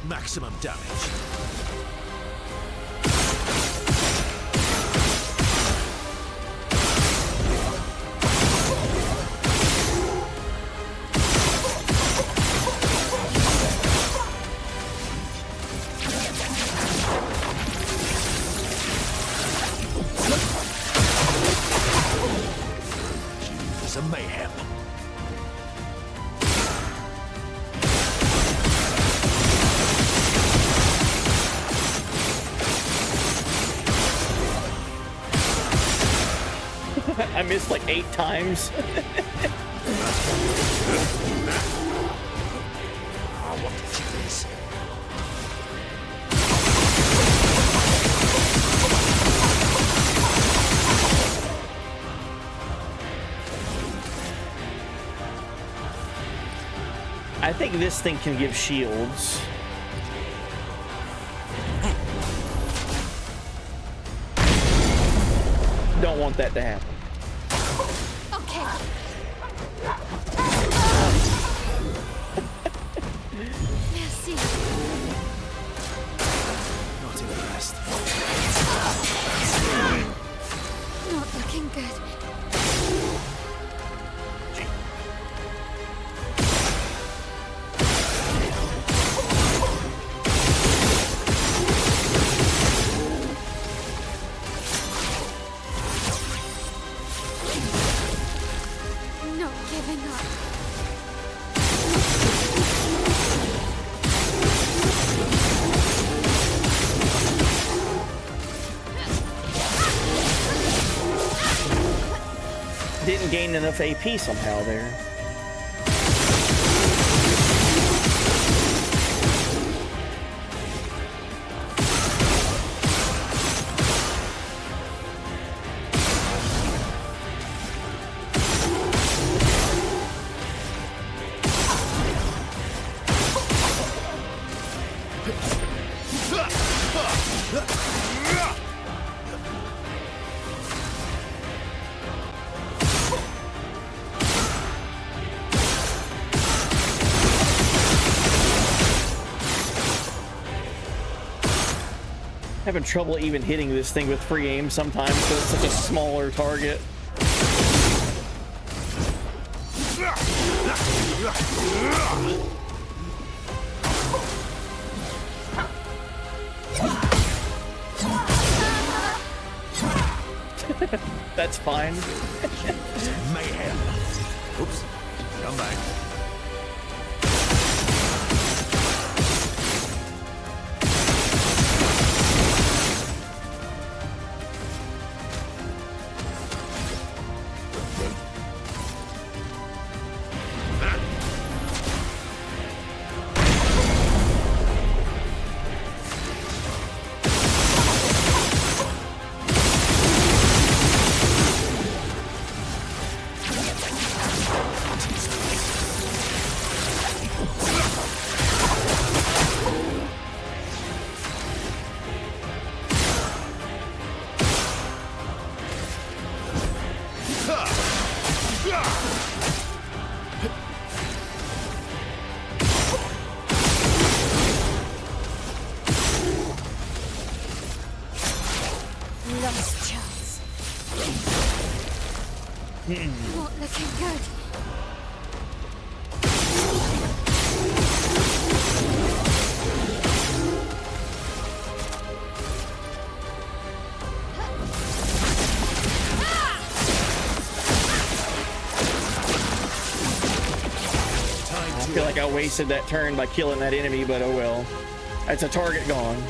Maximum damage. Choose a mayhem. I missed like 8 times. I want to see this. I think this thing can give shields. Don't want that to happen. Okay. Merci. Not in the best. Not looking good. Not giving up. Didn't gain enough AP somehow there. Having trouble even hitting this thing with free aim sometimes because it's such a smaller target. That's fine. Mayhem. Oops. Come back. Last chance. Not looking good. I feel like I wasted that turn by killing that enemy, but oh well. That's a target gone.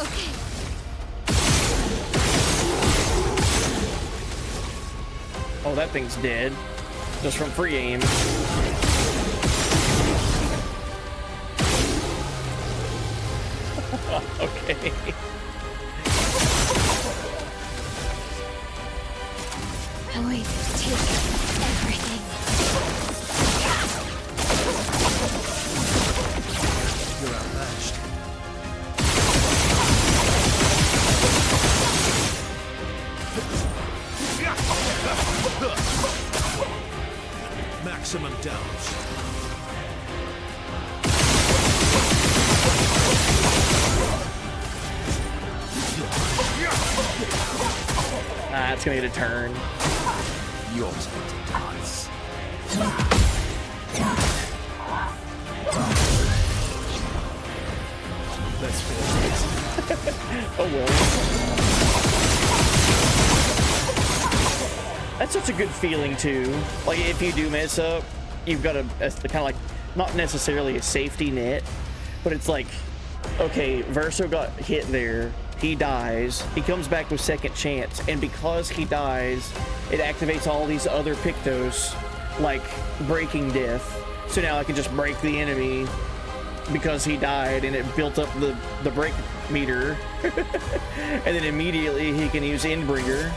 Okay. Oh, that thing's dead. Just from free aim. Okay. I'm going to take everything. You're outmatched. maximum damage. Ah, it's gonna get a turn. Your turn to dance. Let's finish this. Oh well. That's such a good feeling too. Like if you do mess up, you've got a kind of like not necessarily a safety net, but it's like, okay, Verso got hit there. He dies. He comes back with second chance, and because he dies, it activates all these other Pictos, like breaking death. So now I can just break the enemy because he died, and it built up the break meter. And then immediately he can use Endbringer.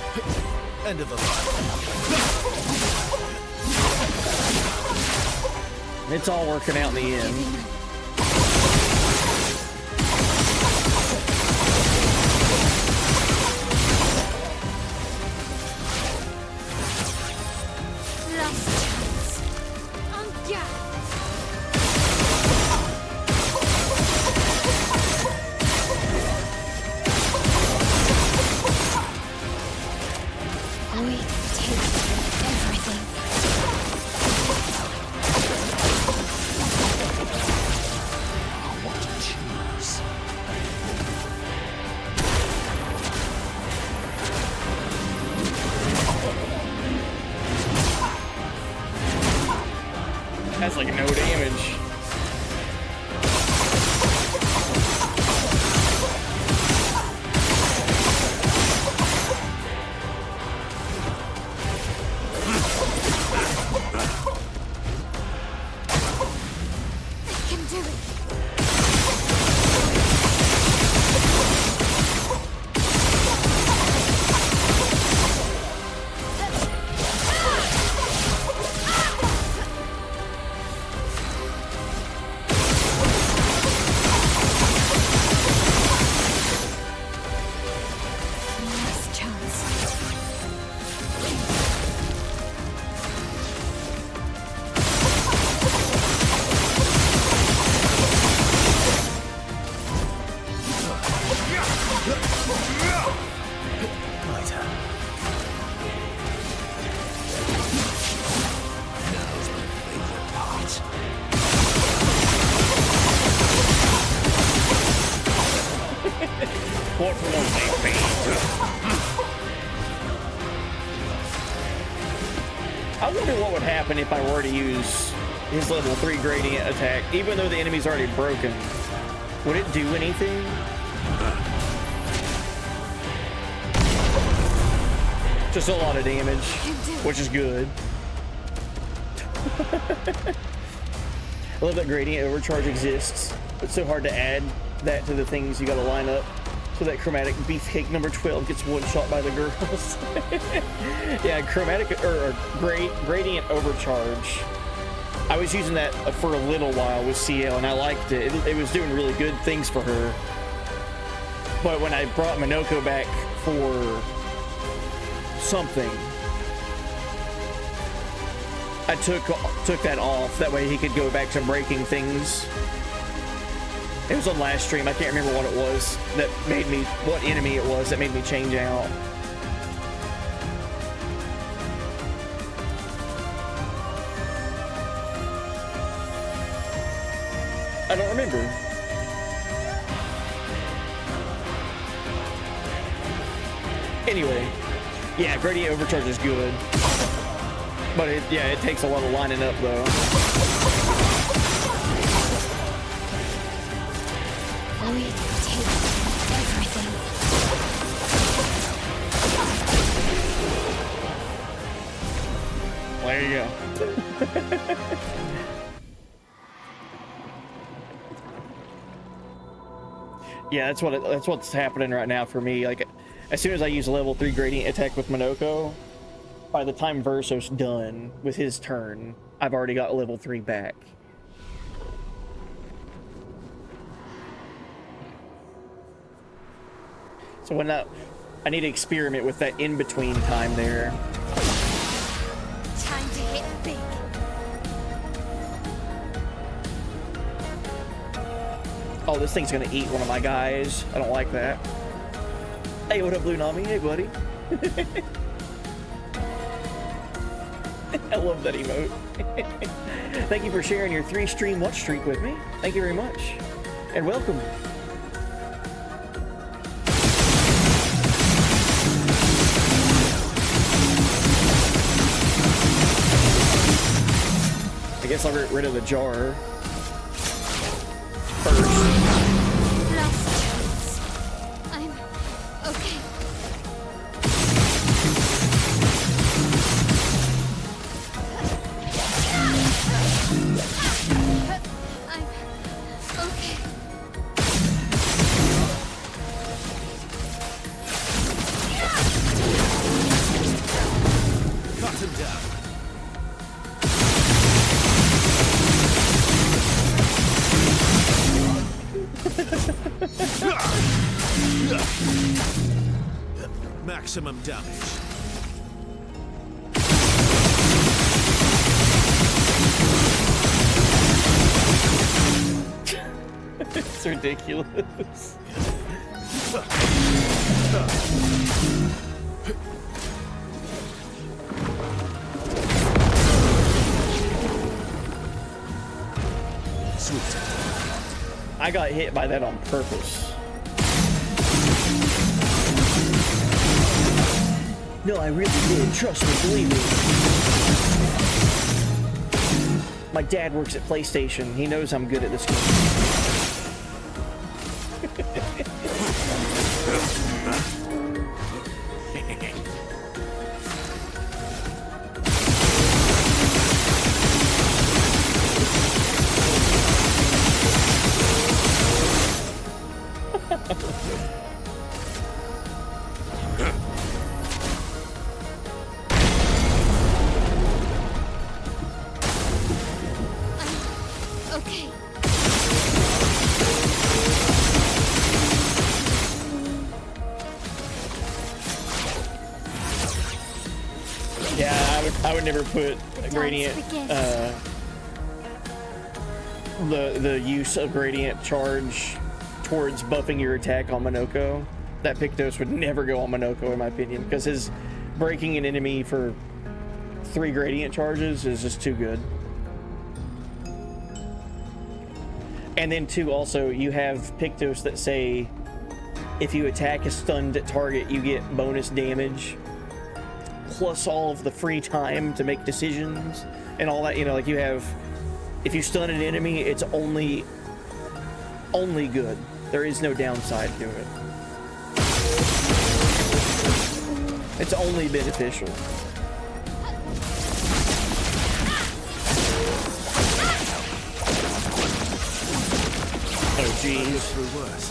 End of the line. It's all working out in the end. Last chance. Yeah. We take everything. What to choose? That's like no damage. I can do it. Last chance. My turn. Now's my favorite part. What will they be? I wonder what would happen if I were to use his level 3 gradient attack, even though the enemy's already broken. Would it do anything? Just a lot of damage, which is good. I love that gradient overcharge exists. It's so hard to add that to the things you gotta line up so that chromatic beefcake number 12 gets one shot by the girls. Yeah, chromatic or gradient overcharge. I was using that for a little while with CL and I liked it. It was doing really good things for her. But when I brought Minoko back for something, I took that off. That way he could go back to breaking things. It was on last stream. I can't remember what it was that made me, what enemy it was that made me change out. I don't remember. Anyway, yeah, gradient overcharge is good. But it takes a lot of lining up though. We take everything. There you go. Yeah, that's what's happening right now for me. Like, as soon as I use a level 3 gradient attack with Minoko, by the time Verso's done with his turn, I've already got level 3 back. So when I need to experiment with that in-between time there. Time to hit big. Oh, this thing's gonna eat one of my guys. I don't like that. Hey, what up, Blue Nami? Hey, buddy. I love that emote. Thank you for sharing your 3-stream watch streak with me. Thank you very much. And welcome. I guess I'll get rid of the jar first. Last chance. I'm okay. I'm okay. Cut him down. Maximum damage. It's ridiculous. Sweet. I got hit by that on purpose. No, I really did. Trust me, believe me. My dad works at PlayStation. He knows I'm good at this game. Okay. Yeah, I would never put a gradient, the use of gradient charge towards buffing your attack on Monoko. That Pictos would never go on Monoko, in my opinion, because his breaking an enemy for 3 gradient charges is just too good. And then too, also, you have Pictos that say if you attack a stunned target, you get bonus damage, plus all of the free time to make decisions and all that. You know, like you have, if you stun an enemy, it's only good. There is no downside to it. It's only beneficial. Oh, jeez. Through worse.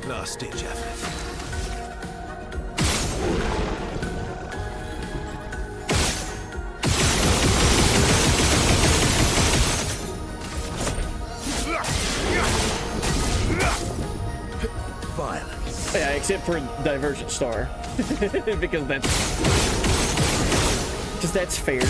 Last ditch effort. Violence. Yeah, except for Divergent Star. because that's fair.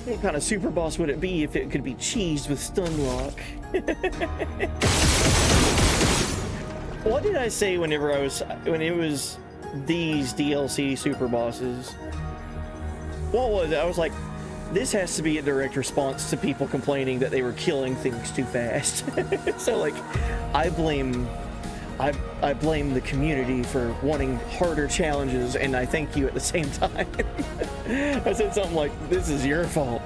What kind of super boss would it be if it could be cheesed with stun lock? What did I say when it was these DLC super bosses? What was it? I was like, this has to be a direct response to people complaining that they were killing things too fast. So like, I blame the community for wanting harder challenges, and I thank you at the same time. I said something like, this is your fault.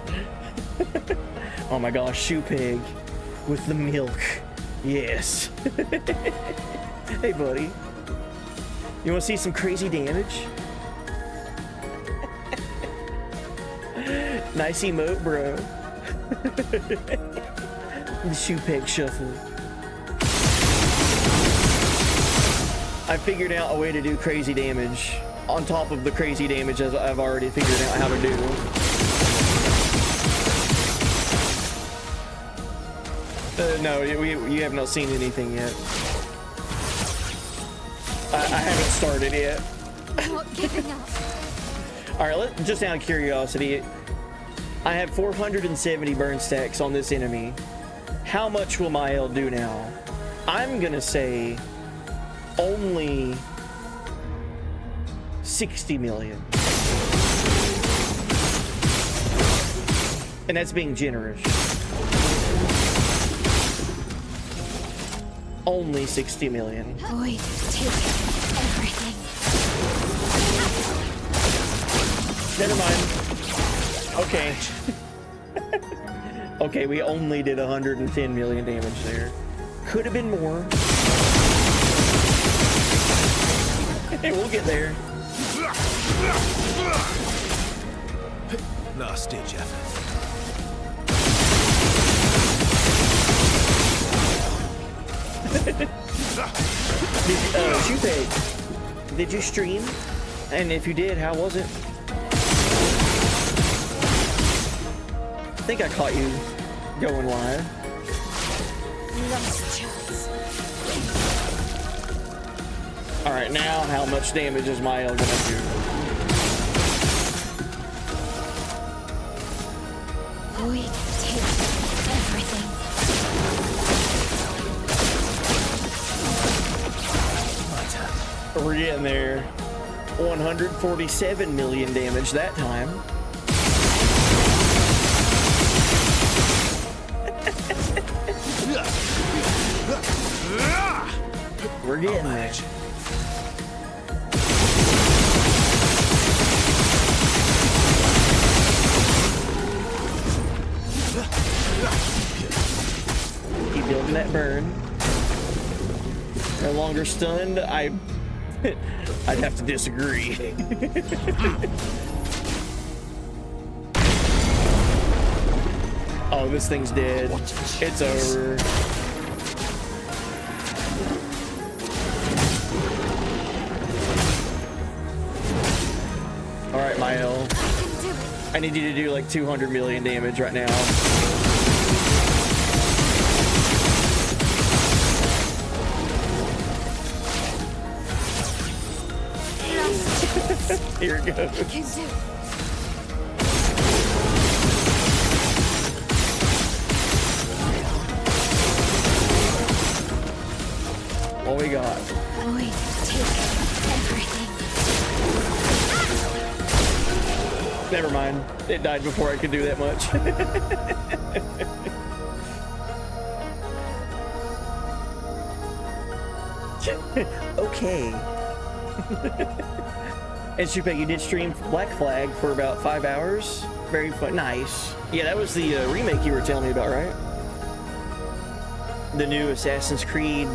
Oh my gosh, Shoe Pig with the milk. Yes. Hey buddy. You wanna see some crazy damage? Nice emote, bro. The shoe peg shuffle. I figured out a way to do crazy damage on top of the crazy damage as I've already figured out how to do. No, you have not seen anything yet. I haven't started yet. Not giving up. Alright, just out of curiosity, I have 470 burn stacks on this enemy. How much will my L do now? I'm gonna say only 60 million. And that's being generous. Only 60 million. Void, take everything. Never mind. Okay. Okay, we only did 110 million damage there. Could have been more. Hey, we'll get there. Last ditch effort. Shoepeg, did you stream? And if you did, how was it? I think I caught you going live. Last chance. Alright, now how much damage is my L gonna do? Void, take everything. We're getting there. 147 million damage that time. We're getting there. Keep building that burn. No longer stunned. I'd have to disagree. Oh, this thing's dead. It's over. Alright, Mael. I need you to do like 200 million damage right now. Here it goes. What we got? Void, take everything. Never mind. It died before I could do that much. Okay. And Shoepeg, you did stream Black Flag for about 5 hours. Very fun. Nice. Yeah, that was the remake you were telling me about, right? The new Assassin's Creed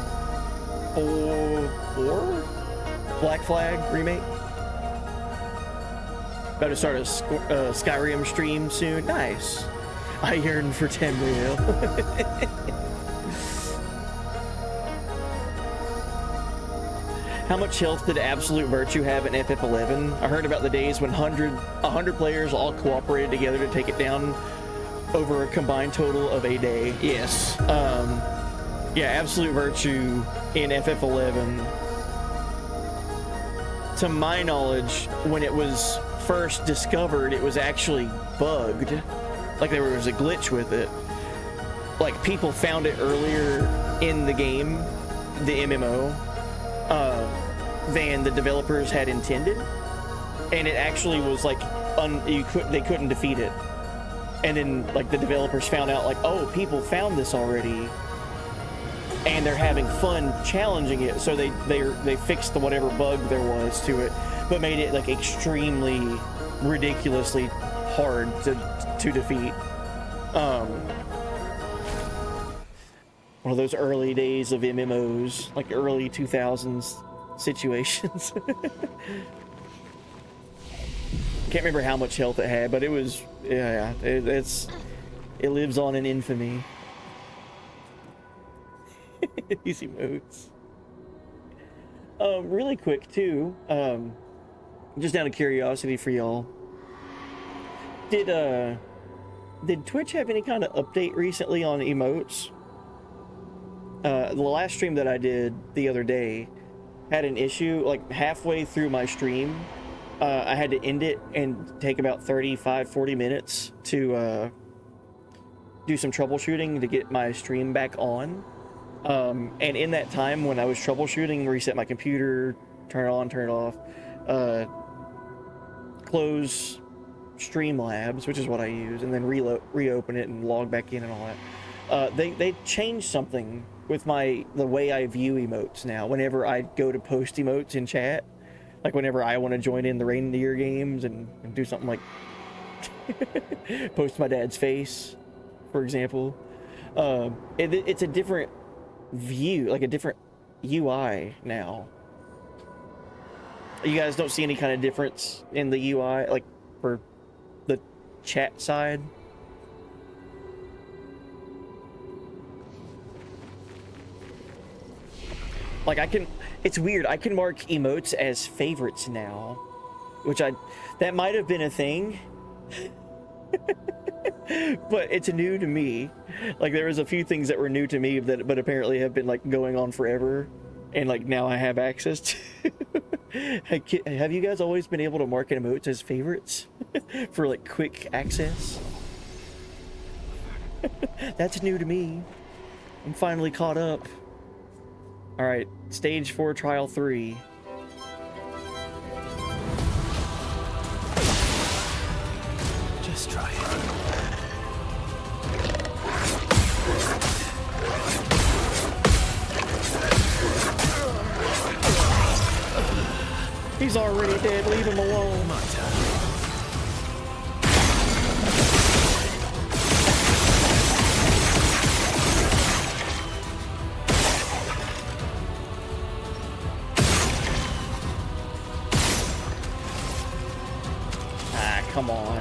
4 Black Flag remake. About to start a Skyrim stream soon. Nice. I yearn for Tamriel. How much health did Absolute Virtue have in FF11? I heard about the days when 100 players all cooperated together to take it down over a combined total of a day. Yes. Yeah, Absolute Virtue in FF11. To my knowledge, when it was first discovered, it was actually bugged. Like there was a glitch with it. Like people found it earlier in the game, the MMO, than the developers had intended, and it actually was like they couldn't defeat it. And then like the developers found out like, oh, people found this already, and they're having fun challenging it, so they fixed the whatever bug there was to it, but made it like extremely ridiculously hard to defeat. One of those early days of MMOs, like early 2000s situations. Can't remember how much health it had, but it was, yeah, it lives on in infamy. These emotes. Really quick too, just out of curiosity for y'all, did Twitch have any kind of update recently on emotes? The last stream that I did the other day had an issue, like halfway through my stream. I had to end it and take about 35-40 minutes to do some troubleshooting to get my stream back on. And in that time when I was troubleshooting, reset my computer, turn it on, turn it off, close Streamlabs, which is what I use, and then reopen it and log back in and all that. They changed something with the way I view emotes now. Whenever I go to post emotes in chat, like whenever I want to join in the reindeer games and do something like post my dad's face, for example, it's a different view, like a different UI now. You guys don't see any kind of difference in the UI, like for the chat side? Like it's weird, I can mark emotes as favorites now, which that might have been a thing, but it's new to me. Like there was a few things that were new to me but apparently have been like going on forever, and like now I have access to. Have you guys always been able to mark emotes as favorites for like quick access? That's new to me. I'm finally caught up. All right, stage 4, trial 3. Just try it. He's already dead, leave him alone. My turn. Come on.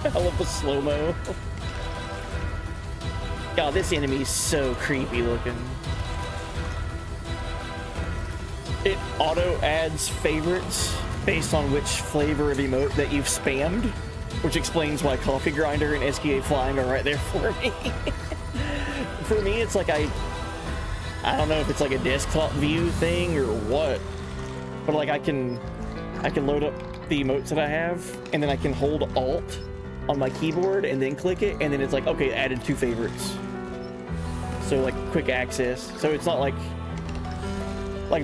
I love the slow-mo. God, this enemy's so creepy looking. It auto adds favorites based on which flavor of emote that you've spammed, which explains why Coffee Grinder and SKA Flying are right there for me. For me, it's like I don't know if it's like a desktop view thing or what, but like I can load up the emotes that I have, and then I can hold Alt on my keyboard and then click it, and then it's like, okay, added 2 favorites. So like quick access. So it's not like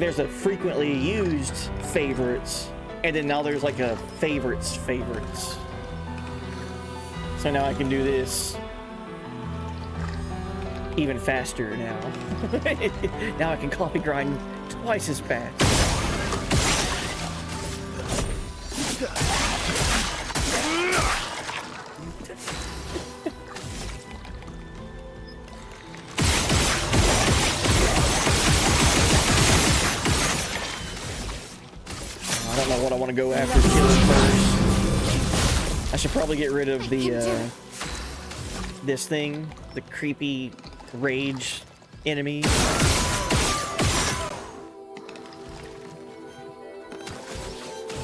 there's a frequently used favorites, and then now there's like a favorites. So now I can do this even faster now. Now I can copy grind twice as fast. I don't know what I want to go after killing first. I should probably get rid of the this thing, the creepy rage enemy.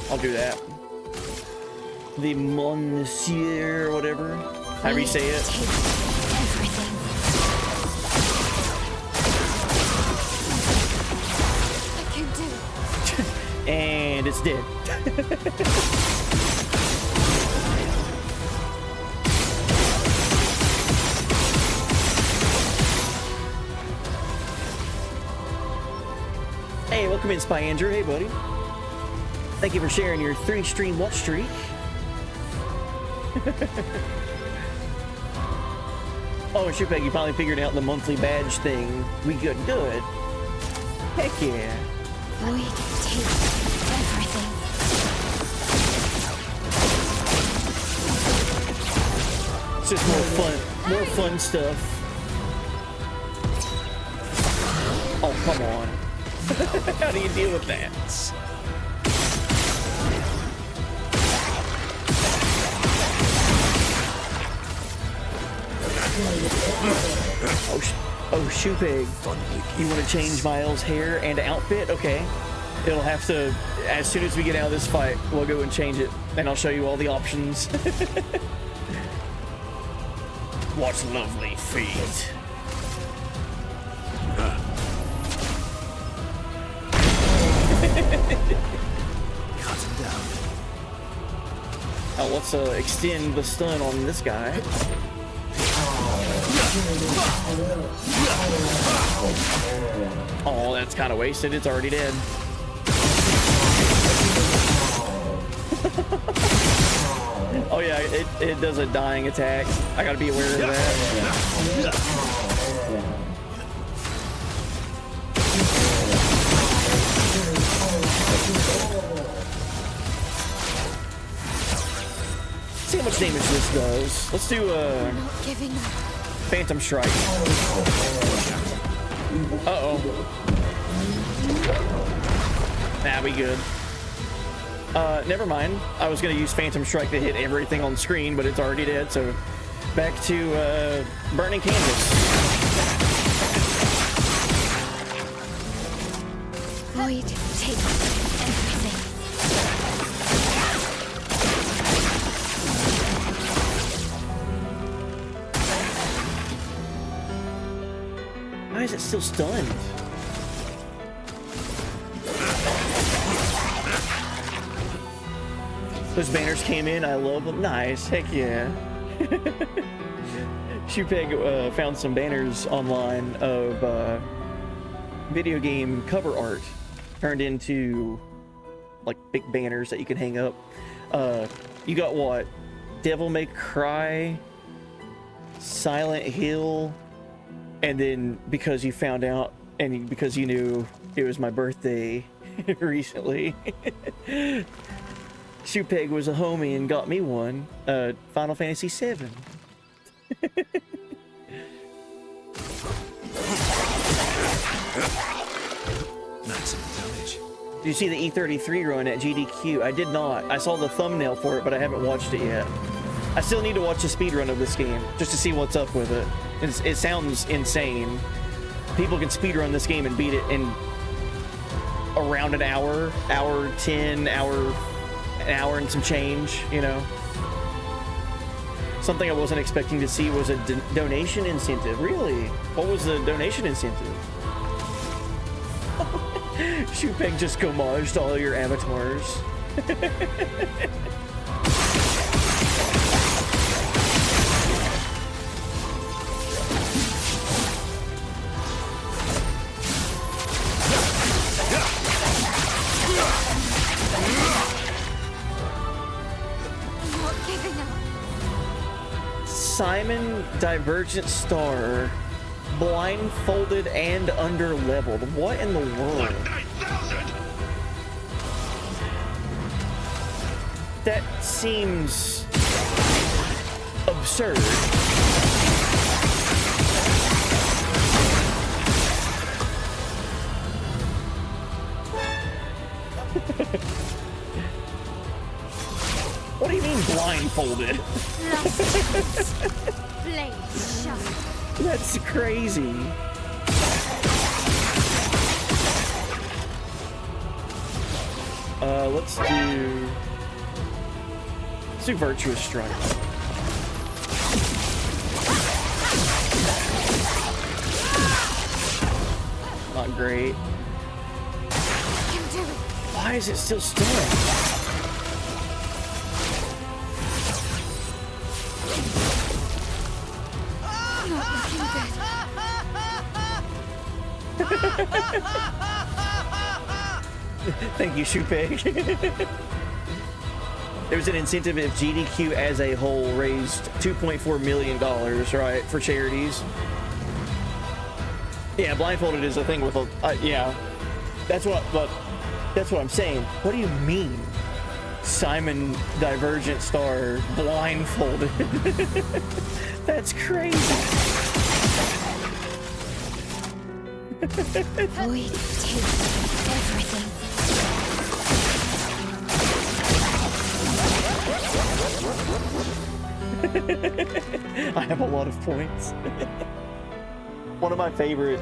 I'll do that. The Monsieur, whatever, however you say it. And it's dead. Hey, welcome in, Spy Andrew. Hey, buddy. Thank you for sharing your 3-stream watch streak. Oh, Shoepeg, you finally figured out the monthly badge thing. We good. Heck yeah. Void takes everything. It's just more fun stuff. Oh, come on. How do you deal with that? Oh, shoe pig. You want to change Miles' hair and outfit? Okay. It'll have to, as soon as we get out of this fight, we'll go and change it, and I'll show you all the options. What lovely feet. Cut him down. Oh, let's extend the stun on this guy. Oh, that's kind of wasted. It's already dead. Oh yeah, it does a dying attack. I gotta be aware of that. See how much damage this does. Let's do Not giving up. Phantom Strike. Uh-oh. Nah, we good. Never mind. I was gonna use Phantom Strike to hit everything on screen, but it's already dead, so back to Burning Canvas. Void, take everything. Why is it still stunned? Those banners came in. I love them. Nice. Heck yeah. Shoepeg found some banners online of video game cover art turned into like big banners that you can hang up. You got what? Devil May Cry, Silent Hill, and then because you found out and because you knew it was my birthday recently, Shoepeg was a homie and got me one. Final Fantasy VII. Maximum damage. Did you see the E33 run at GDQ? I did not. I saw the thumbnail for it, but I haven't watched it yet. I still need to watch a speedrun of this game just to see what's up with it. It sounds insane. People can speedrun this game and beat it in around an hour, hour 10, an hour and some change, you know. Something I wasn't expecting to see was a donation incentive. Really? What was the donation incentive? Shoepeg just homaged all your avatars. Simon Divergent Star, blindfolded and underleveled. What in the world? That seems absurd. What do you mean blindfolded? That's crazy. Let's do Virtuous Strike. Not great. Why is it still stunned? Thank you, Shoepeg. There was an incentive if GDQ as a whole raised $2.4 million, right, for charities. Yeah, blindfolded is a thing with a yeah. That's what I'm saying. What do you mean? Simon Divergent Star blindfolded. That's crazy. Void takes everything. I have a lot of points. One of my favorite,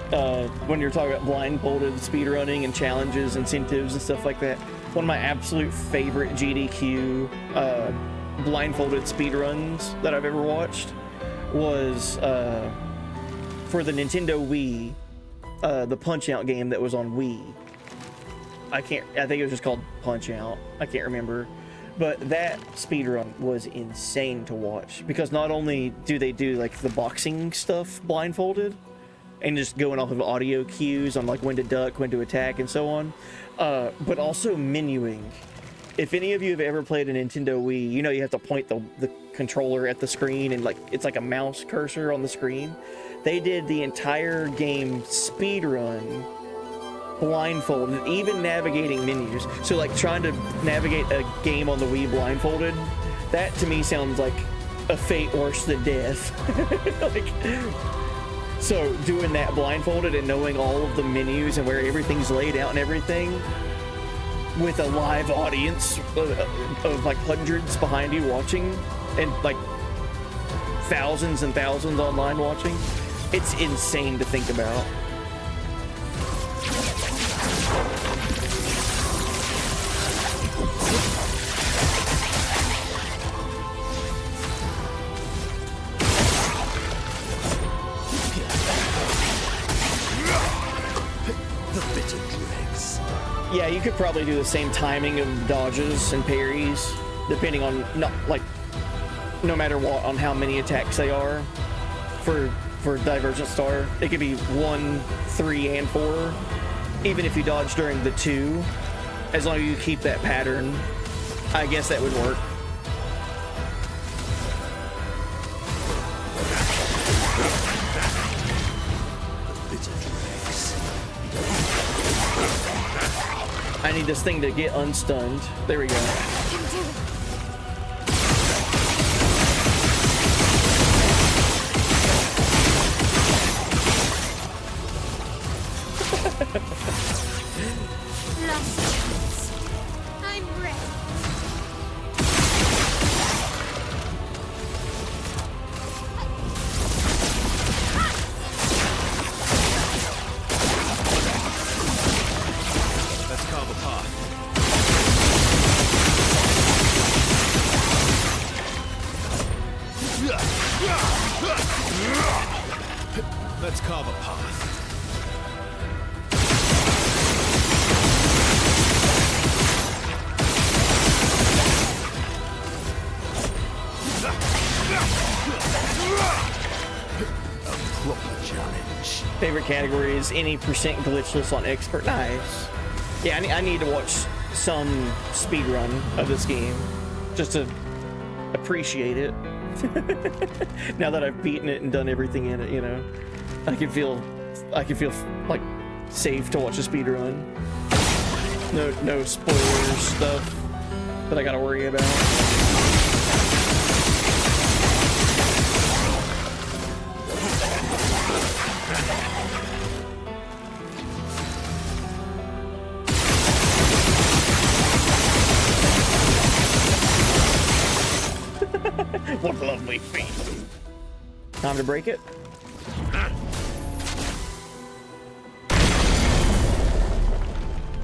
when you're talking about blindfolded speedrunning and challenges, incentives and stuff like that, one of my absolute favorite GDQ blindfolded speedruns that I've ever watched was for the Nintendo Wii, the Punch-Out game that was on Wii. I think it was just called Punch-Out. I can't remember. But that speedrun was insane to watch, because not only do they do like the boxing stuff blindfolded and just going off of audio cues on like when to duck, when to attack, and so on, but also menuing. If any of you have ever played a Nintendo Wii, you know you have to point the controller at the screen, and like it's like a mouse cursor on the screen. They did the entire game speedrun blindfolded, even navigating menus. So like trying to navigate a game on the Wii blindfolded, that to me sounds like a fate worse than death. Like, so doing that blindfolded and knowing all of the menus and where everything's laid out and everything, with a live audience of like hundreds behind you watching, and like thousands and thousands online watching, it's insane to think about. Yeah, you could probably do the same timing of dodges and parries, depending on no matter what, on how many attacks they are. For Divergent Star, it could be 1, 3, and 4. Even if you dodge during the 2, as long as you keep that pattern, I guess that would work. I need this thing to get unstunned. There we go. Last chance. I'm ready. Let's carve a path. Let's carve a path. Favorite category is any percent glitchless on expert. Nice. Yeah, I need to watch some speedrun of this game just to appreciate it. Now that I've beaten it and done everything in it, you know, I can feel like safe to watch a speedrun. No spoilers stuff that I gotta worry about. What lovely feet. Time to break it.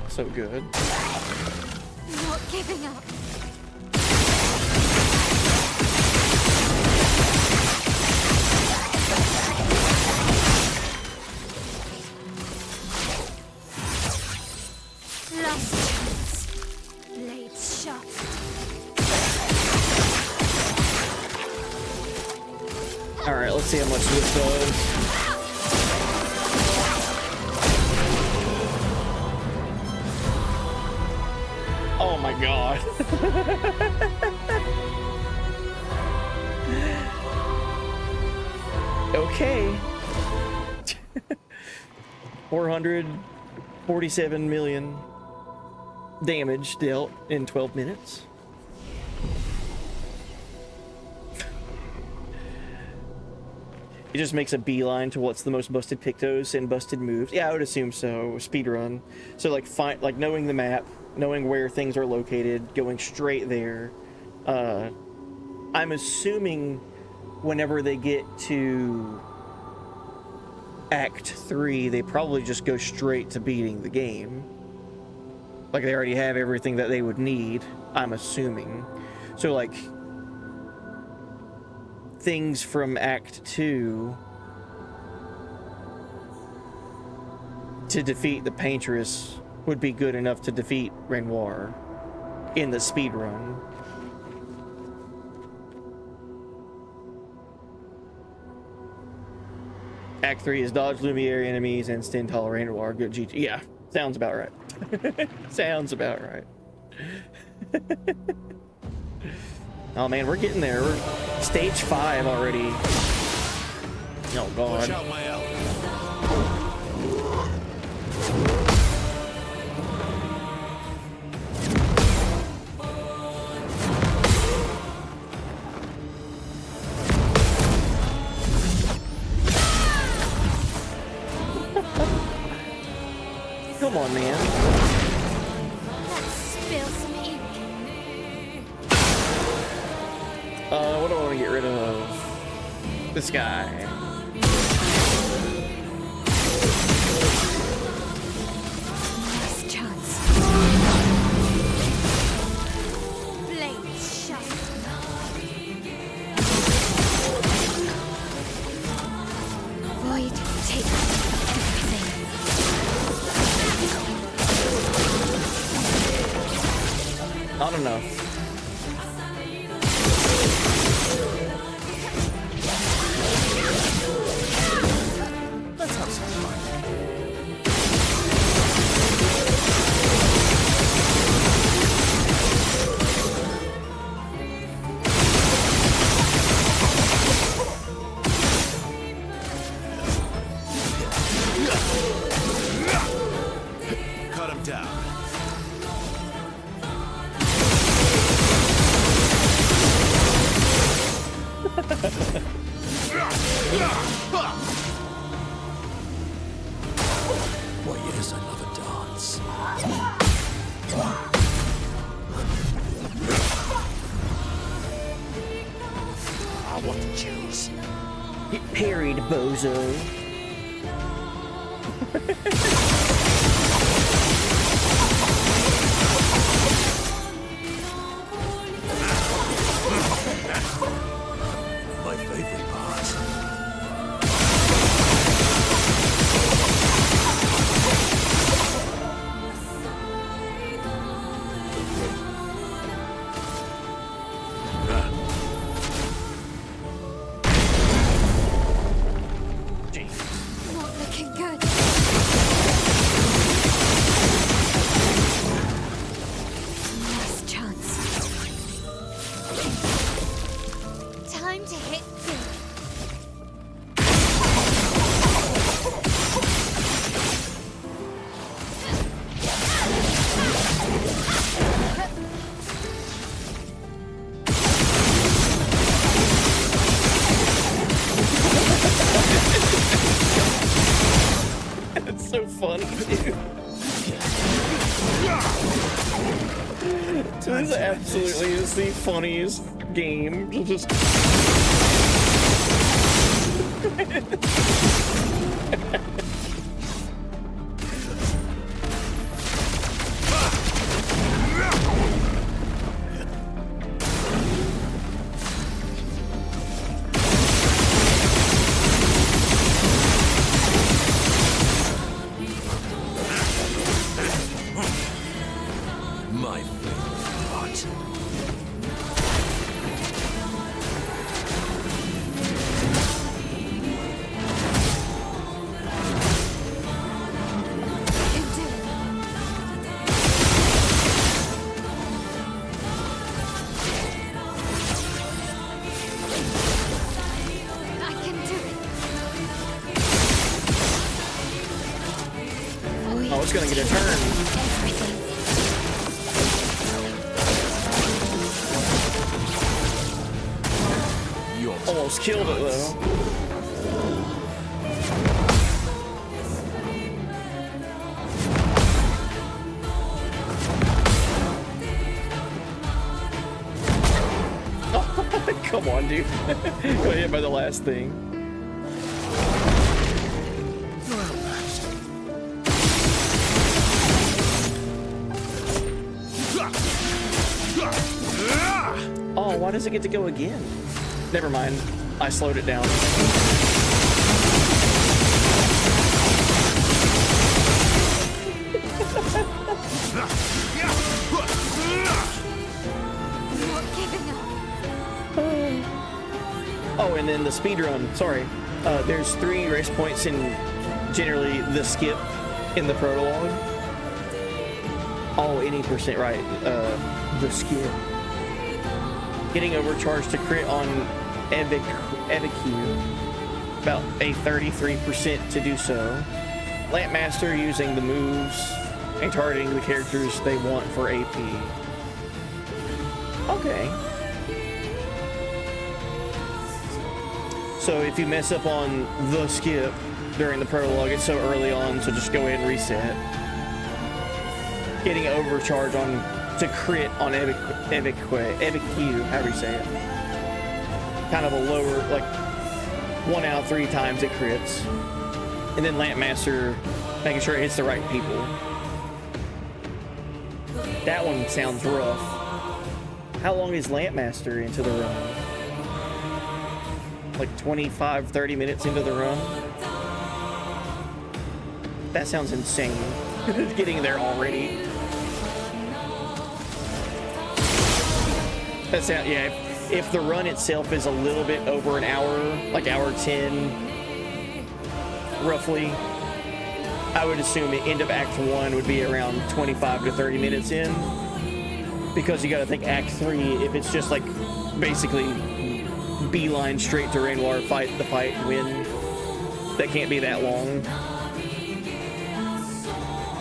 So good. Not giving up. Last chance. Blades sharp. All right, let's see how much this does. Oh my god. Okay. 447 million damage dealt in 12 minutes. it just makes a beeline to what's the most busted Pictos and busted moves. Yeah, I would assume so. Speedrun. So like knowing the map, knowing where things are located, going straight there. I'm assuming whenever they get to Act 3, they probably just go straight to beating the game. Like they already have everything that they would need, I'm assuming. So like things from Act 2 to defeat the Paintress would be good enough to defeat Renoir in the speedrun. Act 3 is dodge Lumiere enemies and stand tall Renoir. Good GG. Yeah, sounds about right. Sounds about right. Oh man, we're getting there. We're stage 5 already. Oh god. Watch out, my ally. Come on, man. Let's spill some ink. What do I want to get rid of? This guy. Last chance. Blades shut. Void take everything. Not enough. Let's have some fun. Cut him down. Why, yes, I love a dance. I want to choose. Get parried, bozo. My favorite part. Not looking good. Last chance. Time to hit big. It's so funny, dude. This absolutely is the funniest game. Just My favorite part. Can do it. I can do it. oh, it's gonna get a turn. Everything. Your Almost killed it though. Come on, dude. Go ahead by the last thing. Oh, why does it get to go again? Never mind. I slowed it down. Oh, and then the speed run. Sorry. There's 3 race points in generally the skip in the prologue. Oh, any percent right. The skip. Getting overcharged to crit on Evicu. About a 33% to do so. Lampmaster using the moves and targeting the characters they want for AP. Okay. So if you mess up on the skip during the prologue, it's so early on, so just go ahead and reset. Getting overcharge on to crit on Evicu, however you say it. Kind of a lower, like 1 out of 3 times it crits. And then Lampmaster, making sure it hits the right people. That one sounds rough. How long is Lampmaster into the run? Like 25, 30 minutes into the run? That sounds insane. Getting there already. That sounds, yeah, if the run itself is a little bit over an hour, like hour 10, roughly, I would assume the end of Act 1 would be around 25 to 30 minutes in. Because you gotta think Act 3, if it's just like basically beeline straight to Rainwater, fight the fight and win, that can't be that long.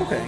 Okay.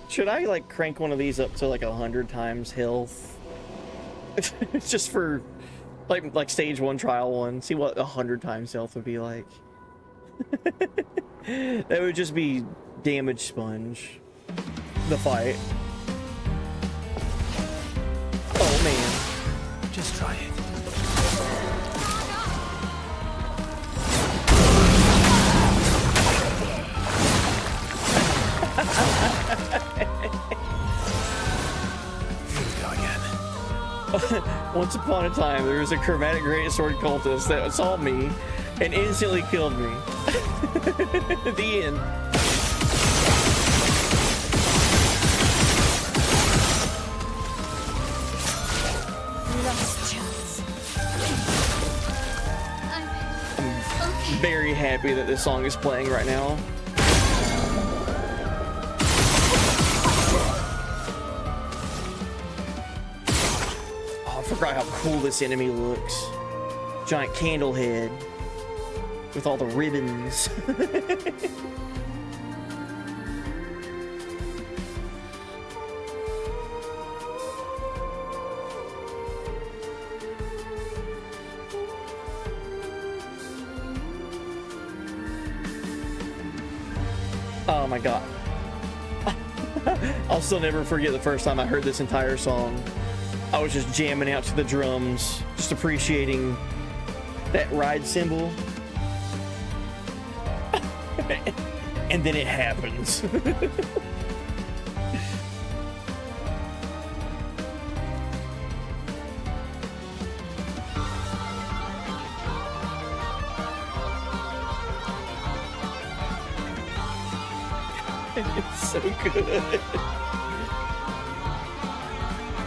Should I like crank one of these up to like 100 times health? Just for like stage 1 trial 1, see what 100 times health would be like. That would just be damage sponge. The fight. Oh man. Just try it. Here we go again. Once upon a time, there was a chromatic greatsword cultist that saw me and instantly killed me. The end. Last chance. I'm very happy that this song is playing right now. Oh, I forgot how cool this enemy looks. Giant candle head with all the ribbons. Oh my god. I'll still never forget the first time I heard this entire song. I was just jamming out to the drums, just appreciating that ride cymbal. And then it happens. It's so good.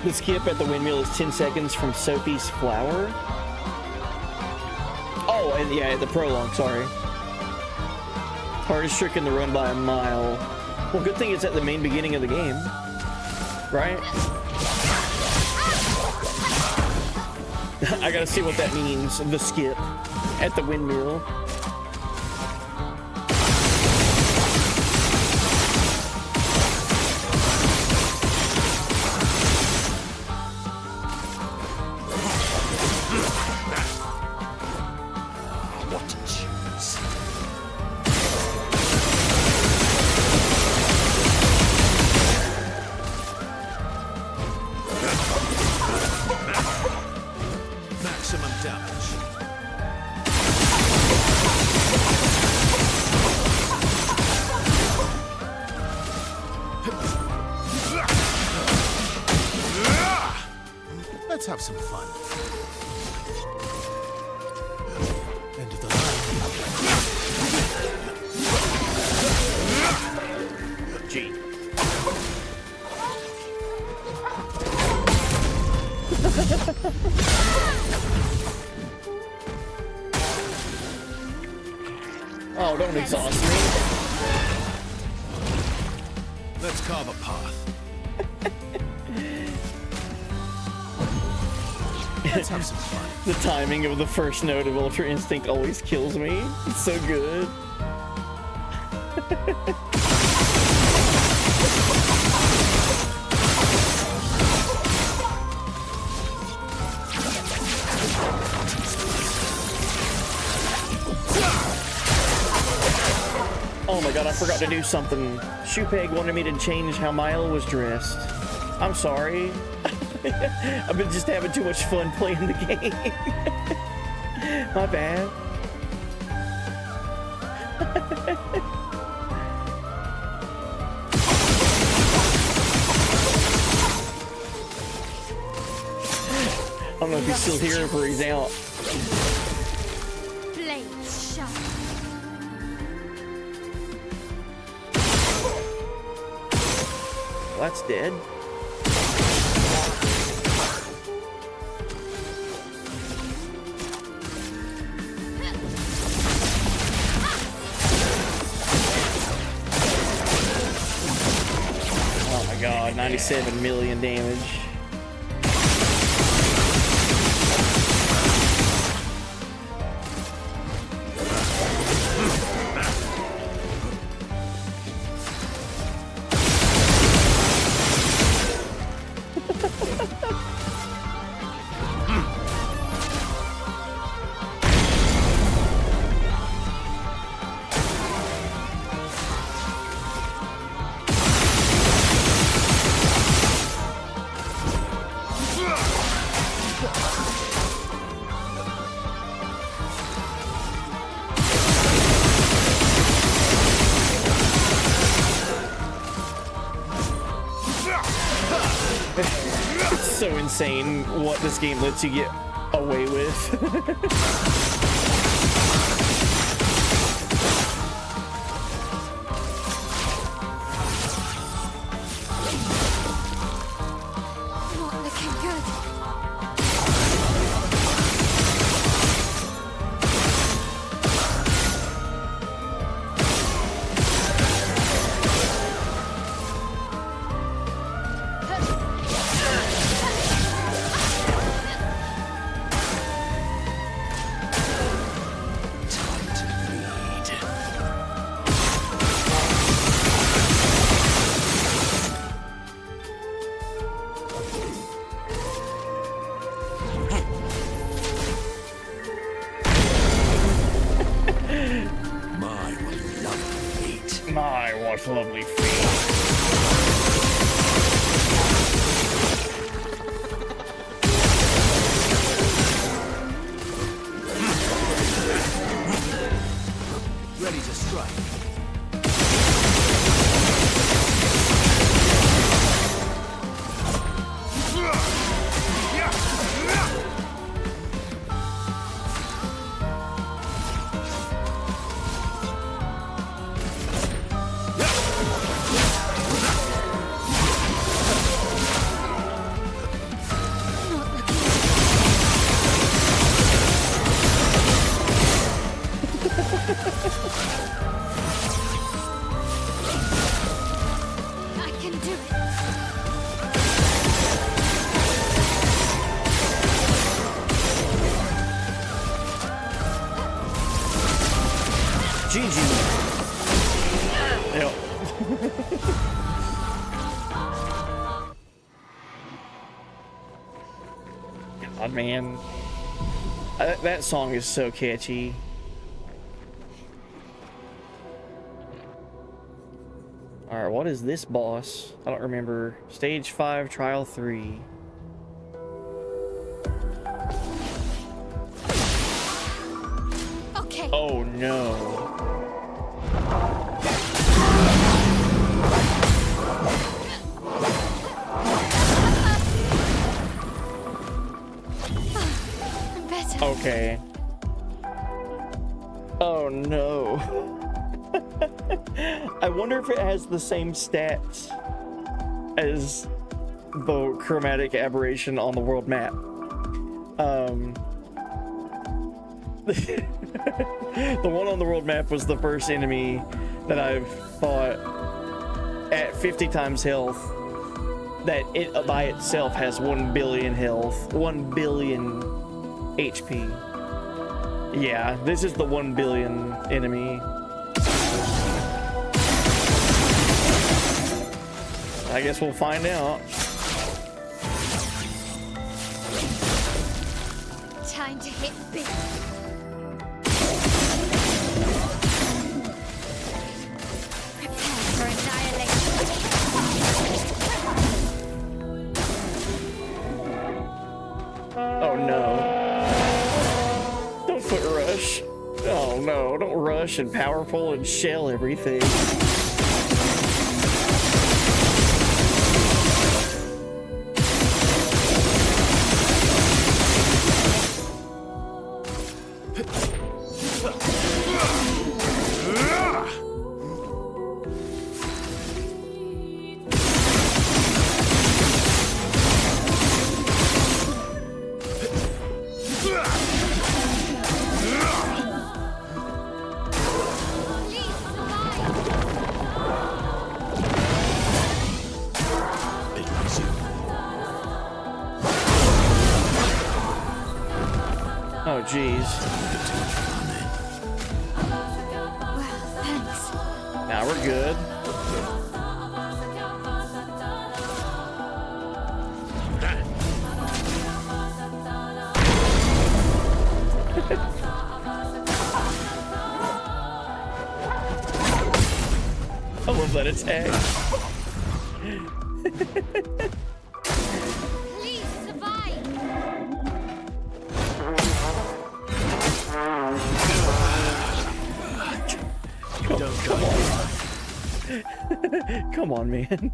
The skip at the windmill is 10 seconds from Sophie's flower. Oh, and yeah, the prologue, sorry. Hardest trick in the run by a mile. Well, good thing it's at the main beginning of the game, right? I gotta see what that means, the skip at the windmill. Maximum damage. Let's have some fun. End of the line. Gee. Oh, don't exhaust me. Let's carve a path. Let's have some fun. The timing of the first note of Ultra Instinct always kills me. It's so good. Oh my god, I forgot to do something. Shoepeg wanted me to change how Mile was dressed. I'm sorry. I've been just having too much fun playing the game. My bad. I don't know if he's still here or he's out. Blades sharp. Well, that's dead. Oh my god, 97 million damage. It's so insane what this game lets you get away with. Not looking good. those lovely feet. Ready to strike. I can do it. GG. Yep. God, man. That song is so catchy. Alright, what is this boss? I don't remember. Stage 5, Trial 3. Okay. Oh no. I'm better. Okay. Oh no. I wonder if it has the same stats as the chromatic aberration on the world map. The one on the world map was the first enemy that I've fought at 50 times health. That it by itself has 1 billion health, 1 billion HP. Yeah, this is the 1 billion enemy. I guess we'll find out. Time to hit big. Prepare for annihilation. Oh no. Don't foot rush. Oh no, don't rush and powerful and shell everything. Oh jeez. Well, thanks. Now we're good. I love that attack. Please survive. Come on. Come on, man. Time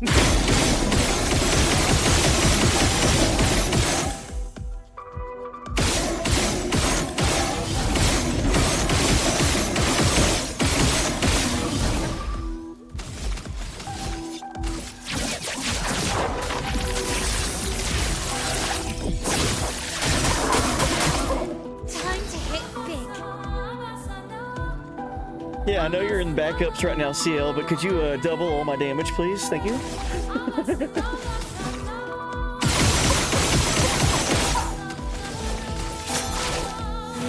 to hit big. Yeah, I know you're in backups right now, CL, but could you double all my damage, please? Thank you.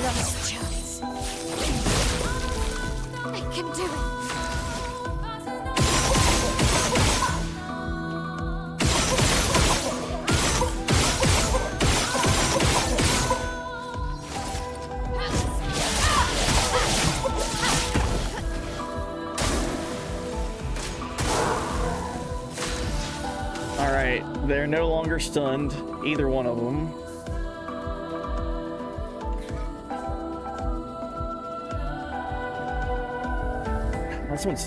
Lost chance. I can do it. They're no longer stunned, either one of them.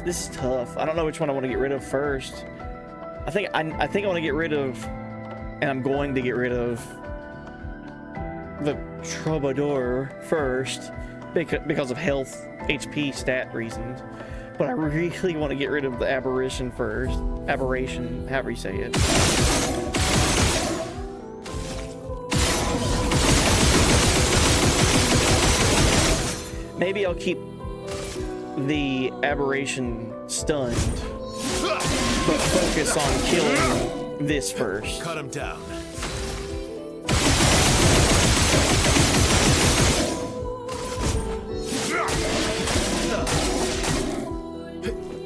This is tough. I don't know which one I want to get rid of first. I think I want to get rid of, and I'm going to get rid of the Troubadour first because of health, HP stat reasons. But I really want to get rid of the Aberration first. Aberration, however you say it. Maybe I'll keep the Aberration stunned, but focus on killing this first. Cut him down.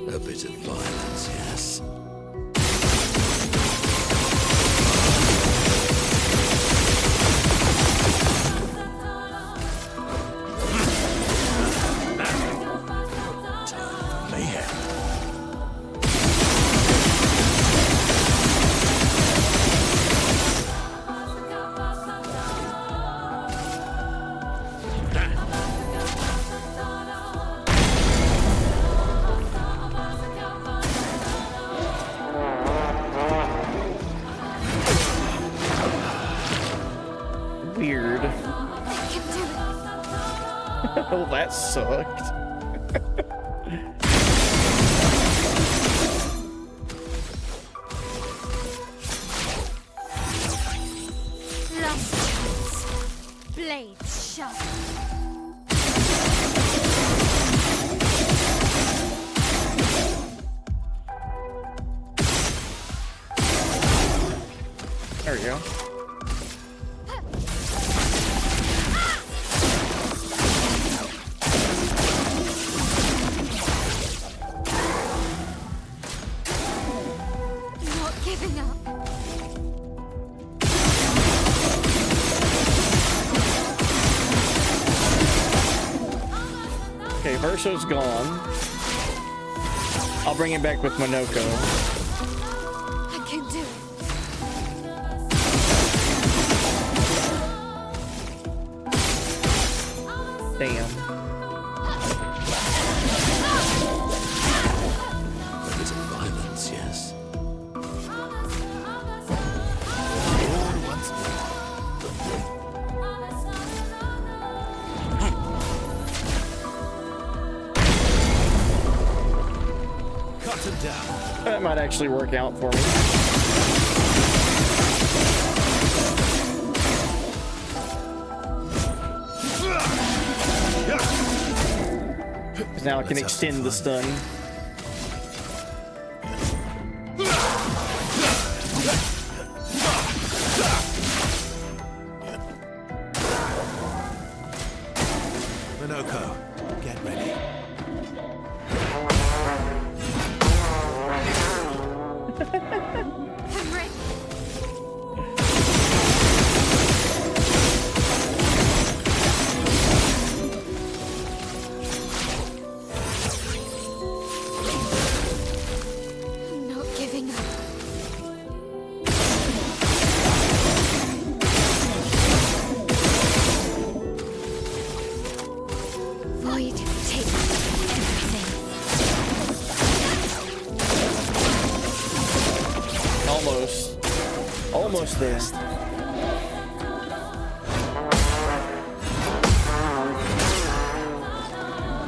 A bit of violence, yes. Mayhem. Weird. I can do it. Oh, that sucked. Last chance. Blades sharp. There we go. Not giving up. Okay, Verso's gone. I'll bring him back with Monoko. I can do it. Damn. A bit of violence, yes. Cut him down. That might actually work out for me. Because now I can Let's have extend the some stun. Monoko, get ready. I'm ready. I'm not giving up. Void takes everything. Almost there.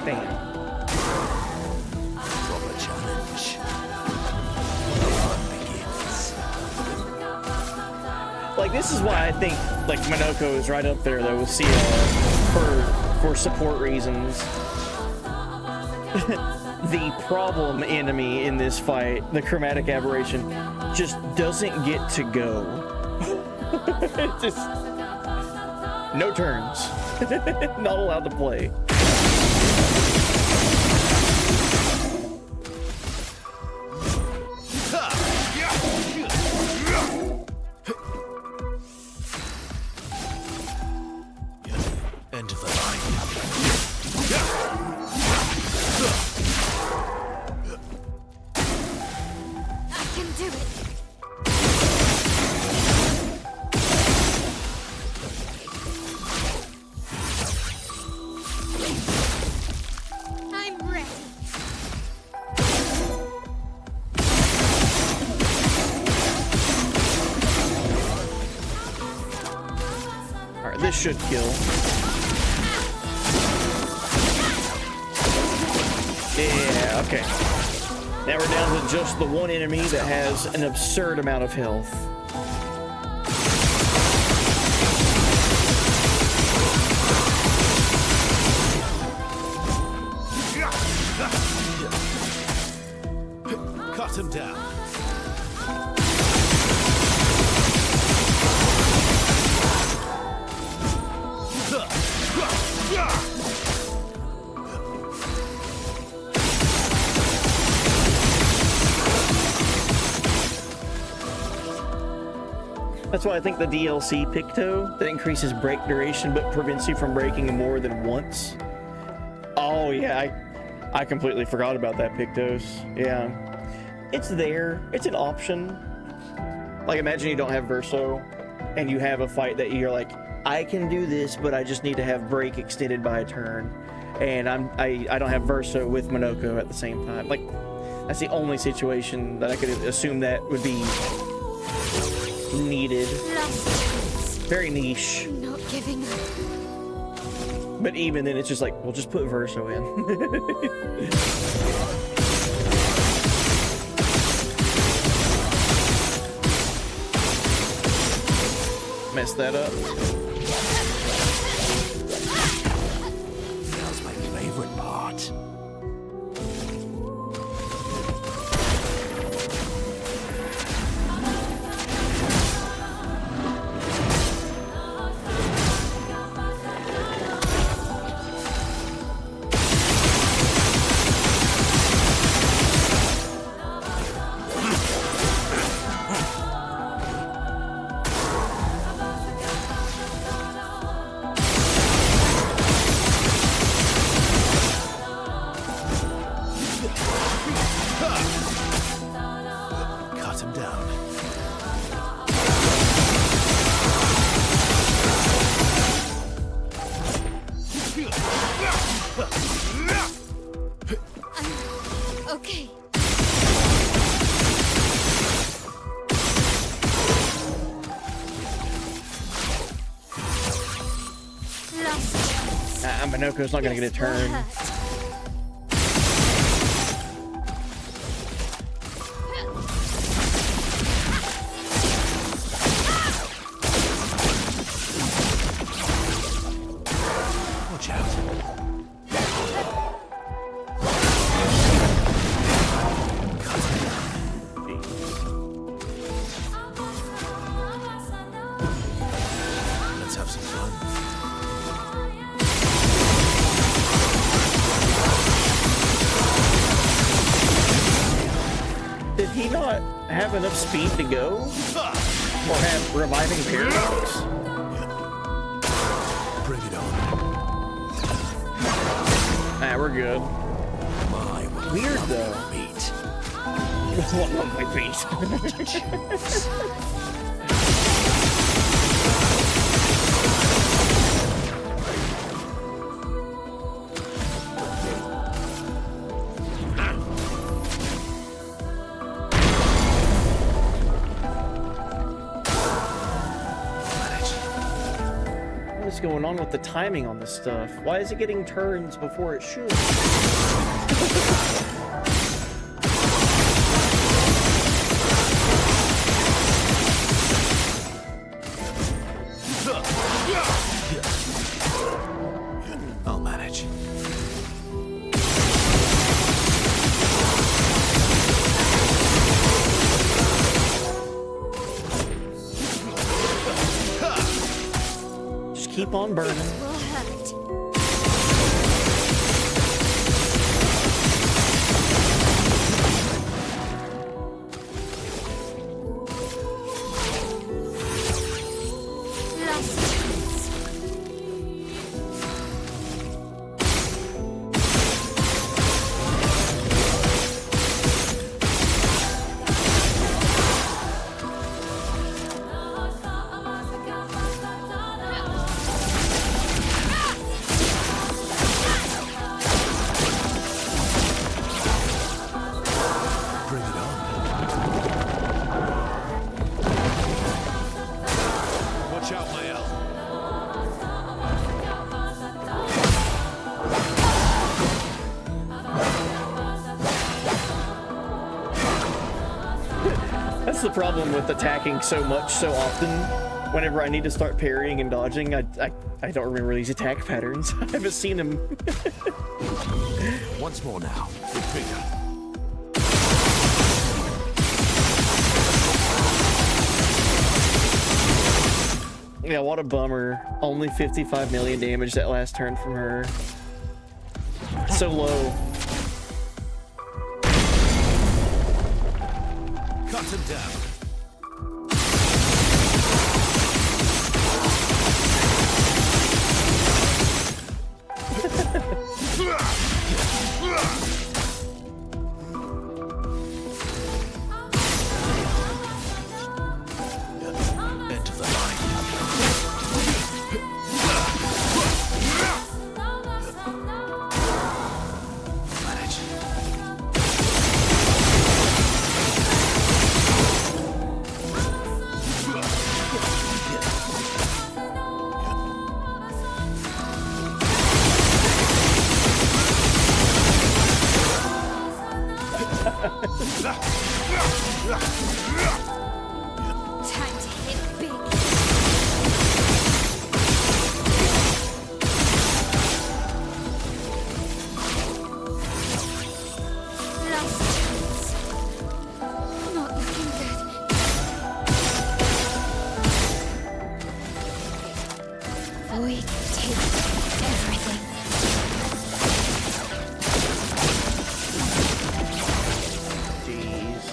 Damn. Proper challenge. The fun begins. Like, this is why I think, like, Monoko is right up there, though, with CL for support reasons. The problem enemy in this fight, the Chromatic Aberration, just doesn't get to go. Just no turns. Not allowed to play. End of the line. I can do it. This should kill. Yeah, okay. Now we're down to just the one enemy that has an absurd amount of health. Cut him down. That's why I think the DLC Picto that increases break duration but prevents you from breaking more than once. Oh yeah, I completely forgot about that Pictos. Yeah. It's there. It's an option. Like imagine you don't have Verso and you have a fight that you're like, I can do this, but I just need to have break extended by a turn. And I don't have Verso with Monoko at the same time. Like that's the only situation that I could assume that would be needed. Very niche. I'm not giving up. But even then, it's just like, we'll just put Verso in. Messed that up. That was my favorite part. Cut him down. Okay. Monoko's not gonna get a turn. Watch out. Let's have some fun. Did he not have enough speed to go? Or have reviving paradox? Bring it on. Ah, we're good. My, what Weird a though. beat. One on my face. What is going on with the timing on this stuff? Why is it getting turns before it should? I'll manage. Just keep on burning. Will hurt. Last chance. the problem with attacking so much so often. Whenever I need to start parrying and dodging, I don't remember these attack patterns. I haven't seen them. Once more now. With vigor. Yeah, what a bummer. Only 55 million damage that last turn from her. So low. Cut him down. Into the line. Manage. Time to hit big. Last chance. Not looking good. Void takes everything. Jeez.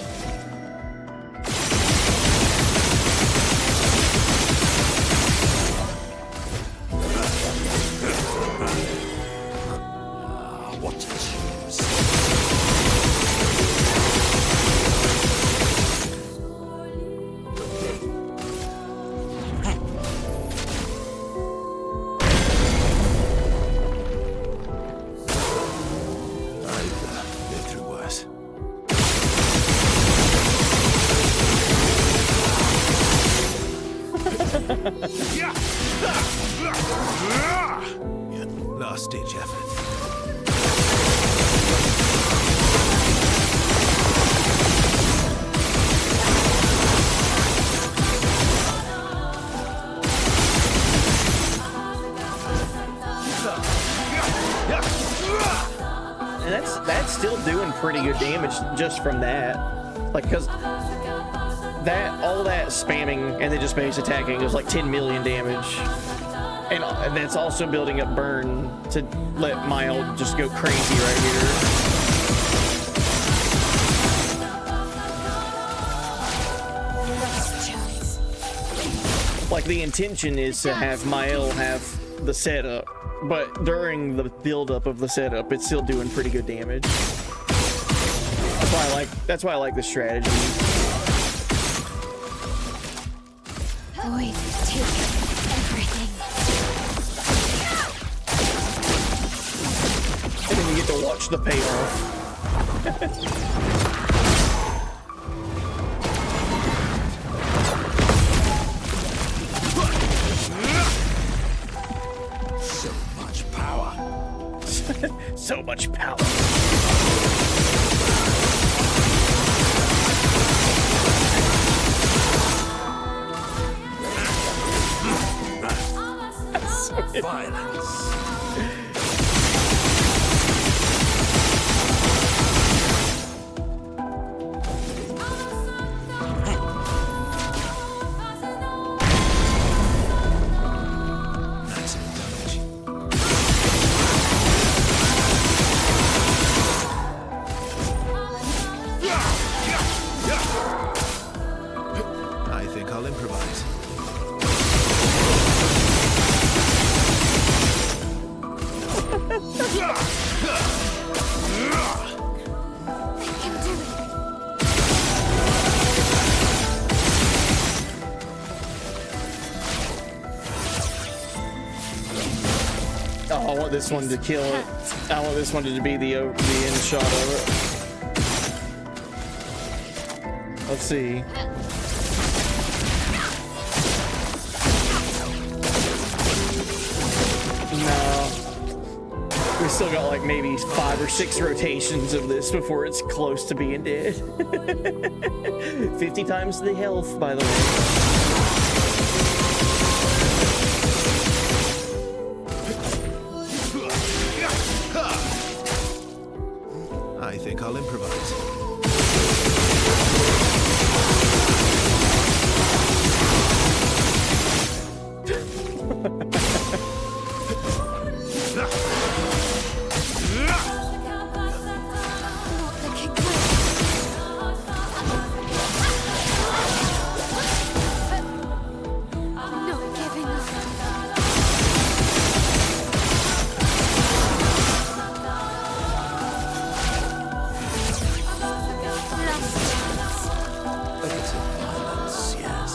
What to choose? I've lived through worse. Last ditch effort. And that's still doing pretty good damage just from that. Like, cause all that spamming and then just base attacking was like 10 million damage. And that's also building up burn to let Mild just go crazy right here. Last chance. Like, the intention is to have Mael have the setup, but during the build-up of the setup, it's still doing pretty good damage. That's why I like the strategy. Void take everything. And then you get to watch the payoff. So much power. So much power. Violence. Maximum damage. I think I'll improvise. I can do it. Oh, I want this one to kill it. I want this one to be the end shot of it. Let's see. No. We still got like maybe 5 or 6 rotations of this before it's close to being dead. 50 times the health, by the way. I think I'll improvise. Not giving up. A bit of violence, yes.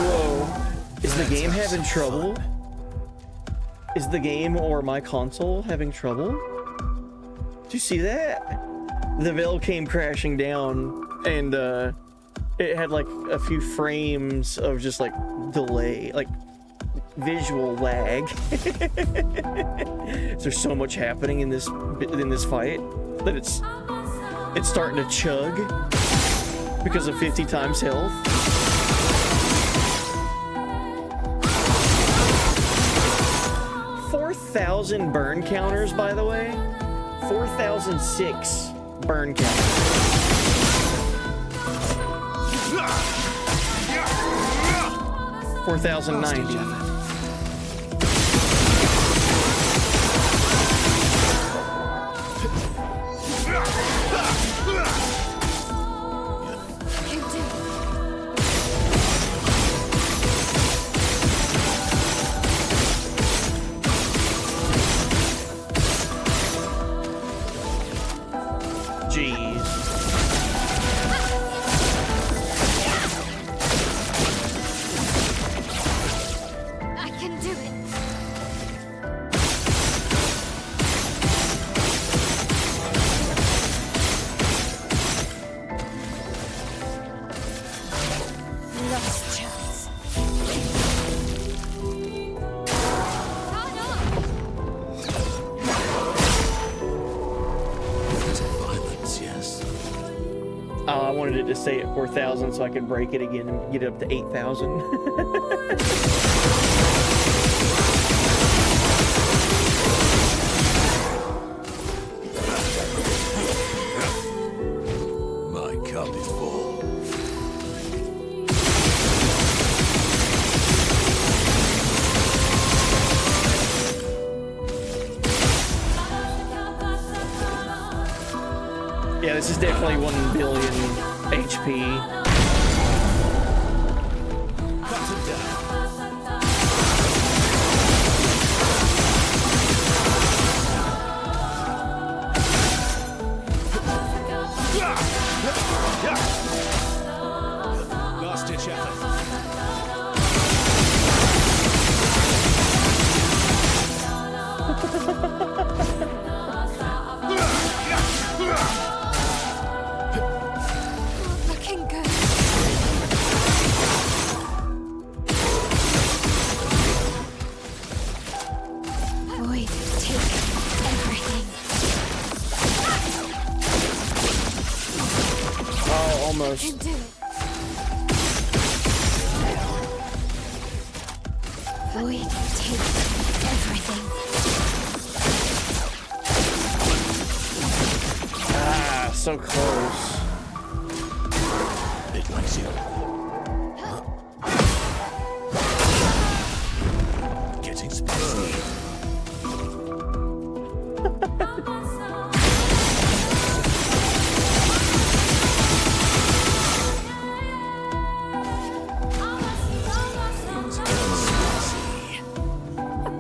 Whoa. Is the game having trouble? Is the game or my console having trouble? Did you see that? The veil came crashing down and it had like a few frames of just like delay, like visual lag. There's so much happening in this fight that it's starting to chug because of 50 times health. 4,000 burn counters, by the way. 4,006 burn counters. 4,090. Jeez. I can do it. Lost chance. A bit of violence, yes. I wanted it to stay at 4,000 so I could break it again and get it up to 8,000. My cup is full. Yeah, this is definitely 1 billion HP. Cut him down. Last ditch effort. Looking good. Void, take everything. Oh, almost. Can do it. Void, take everything. Ah, so close. It likes you. Getting spicy.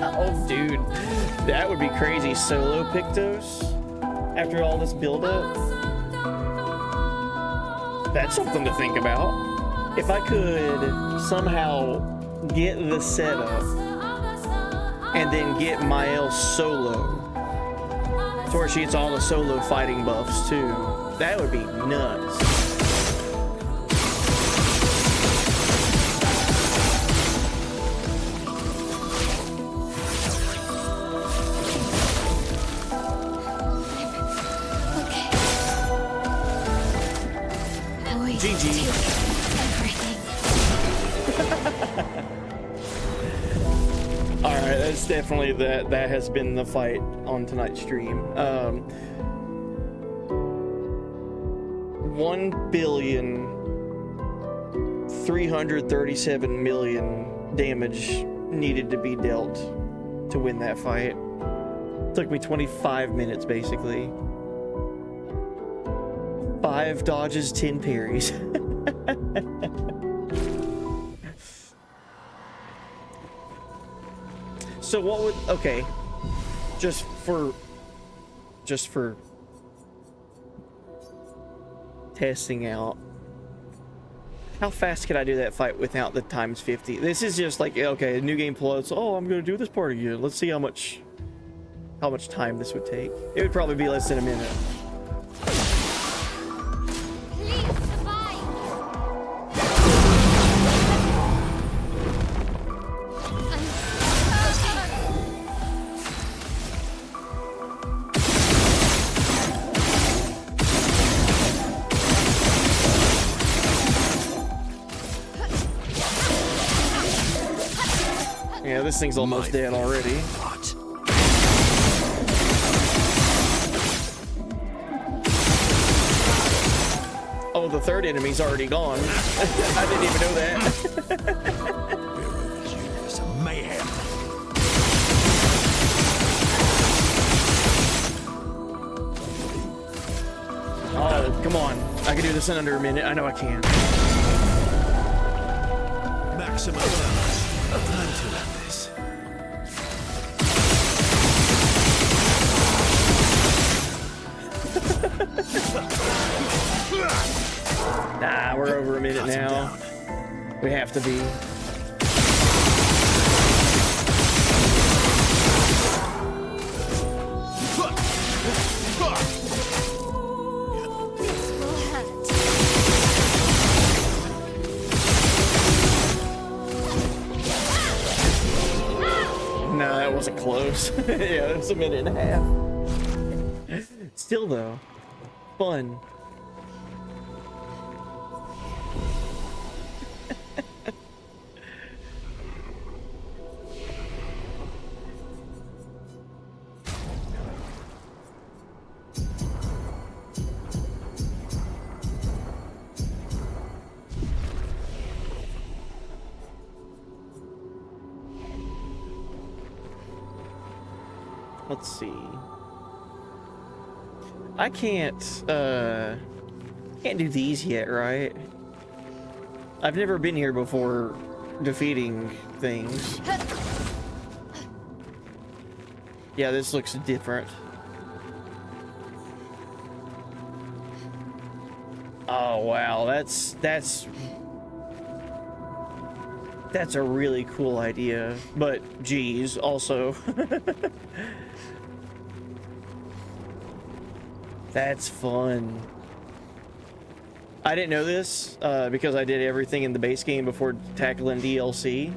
Oh, dude. That would be crazy. Solo Pictos? After all this buildup, that's something to think about. If I could somehow get the setup and then get Mael solo, to where she gets all the solo fighting buffs too, that would be nuts. Alright, that's definitely that has been the fight on tonight's stream. 1,337,000,000 damage needed to be dealt to win that fight. Took me 25 minutes basically. 5 dodges, 10 parries. So what would, okay, just for testing out, how fast could I do that fight without the times 50? This is just like, okay, new game plus, oh, I'm gonna do this part again. Let's see how much time this would take. It would probably be less than a minute. Yeah, this thing's almost dead already. What? Oh, the third enemy's already gone. I didn't even know that. We're overdue for some mayhem. Oh, come on. I can do this in under a minute. I know I can. Maximum damage. Time to end this. Nah, we're over a minute now. We have to be. No, that wasn't close. Yeah, that was a minute and a half. Still though, fun. Let's see. I can't do these yet, right? I've never been here before defeating things. Yeah, this looks different. Oh wow, that's a really cool idea, but geez, also. That's fun. I didn't know this because I did everything in the base game before tackling DLC.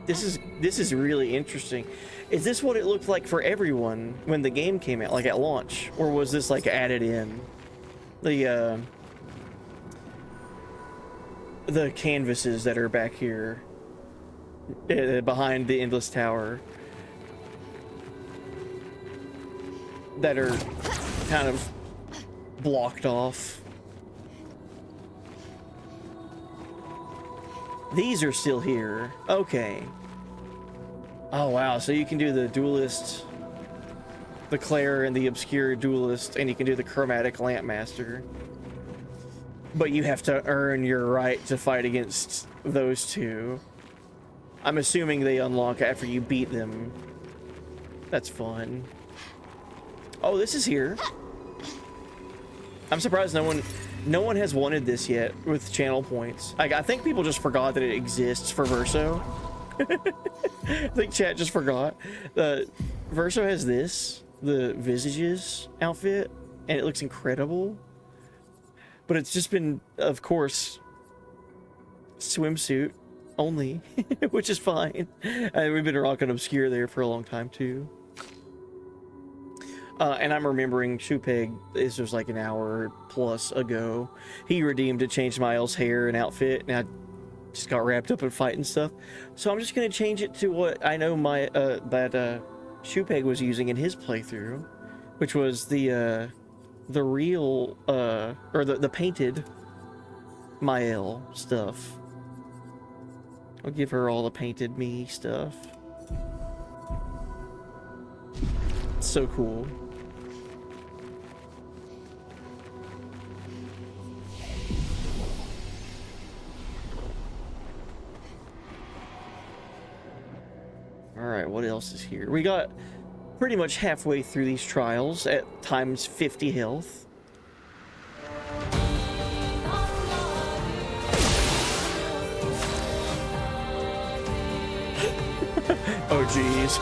This is really interesting. Is this what it looked like for everyone when the game came out, like at launch, or was this like added in? The canvases that are back here behind the Endless Tower that are kind of blocked off. These are still here. Okay. Oh wow, so you can do the duelist, the Clair and the Obscur duelist, and you can do the chromatic Lampmaster. But you have to earn your right to fight against those two. I'm assuming they unlock after you beat them. That's fun. Oh, this is here. I'm surprised no one has wanted this yet with channel points. Like, I think people just forgot that it exists for Verso. I think chat just forgot. Verso has this, the Visages outfit, and it looks incredible. But it's just been, of course, swimsuit only, which is fine. And we've been rocking Obscur there for a long time too. And I'm remembering Shoepeg, this was like an hour plus ago. He redeemed to change Miles' hair and outfit, and I just got wrapped up in fighting stuff. So I'm just gonna change it to what I know that Shoepeg was using in his playthrough, which was the real or the painted Mael stuff. I'll give her all the painted me stuff. It's so cool. Alright, what else is here? We got pretty much halfway through these trials at times 50 health. Oh jeez.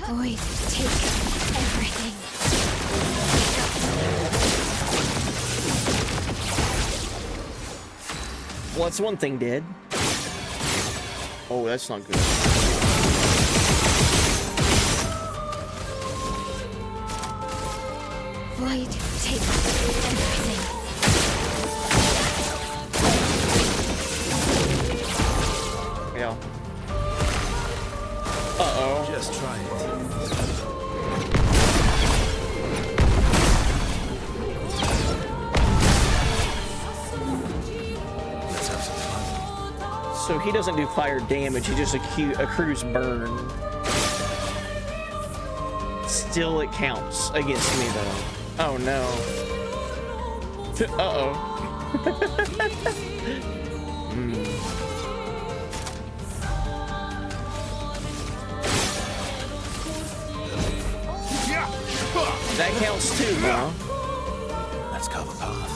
Void, take everything. Well, that's one thing dead. Oh, that's not good. Void, take everything. Yeah. Uh-oh. Just try it. Let's have some fun. So he doesn't do fire damage, he just accrues burn. Still it counts against me though. Oh no. Uh-oh. That counts too, huh? Let's cover path.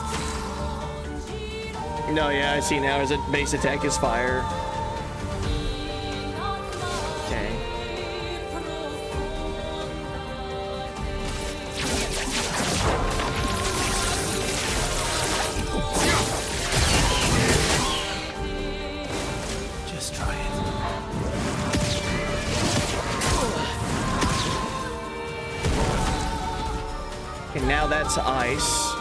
No, yeah, I see now. His base attack is fire. Okay. Just try it. And now that's ice.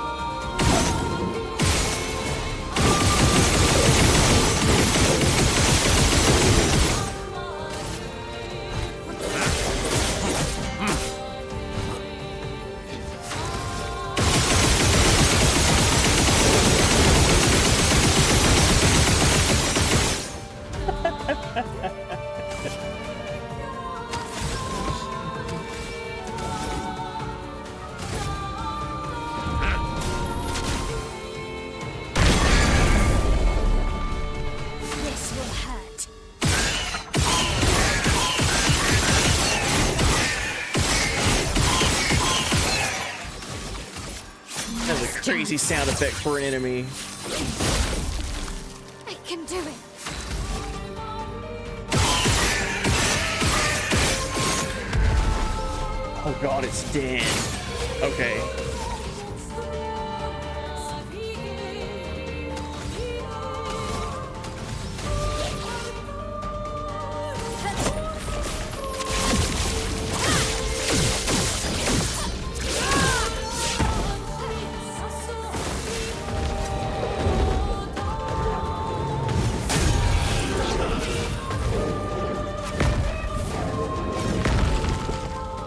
This will hurt. That's a crazy sound effect for an enemy. I can do it. Oh god, it's dead. Okay.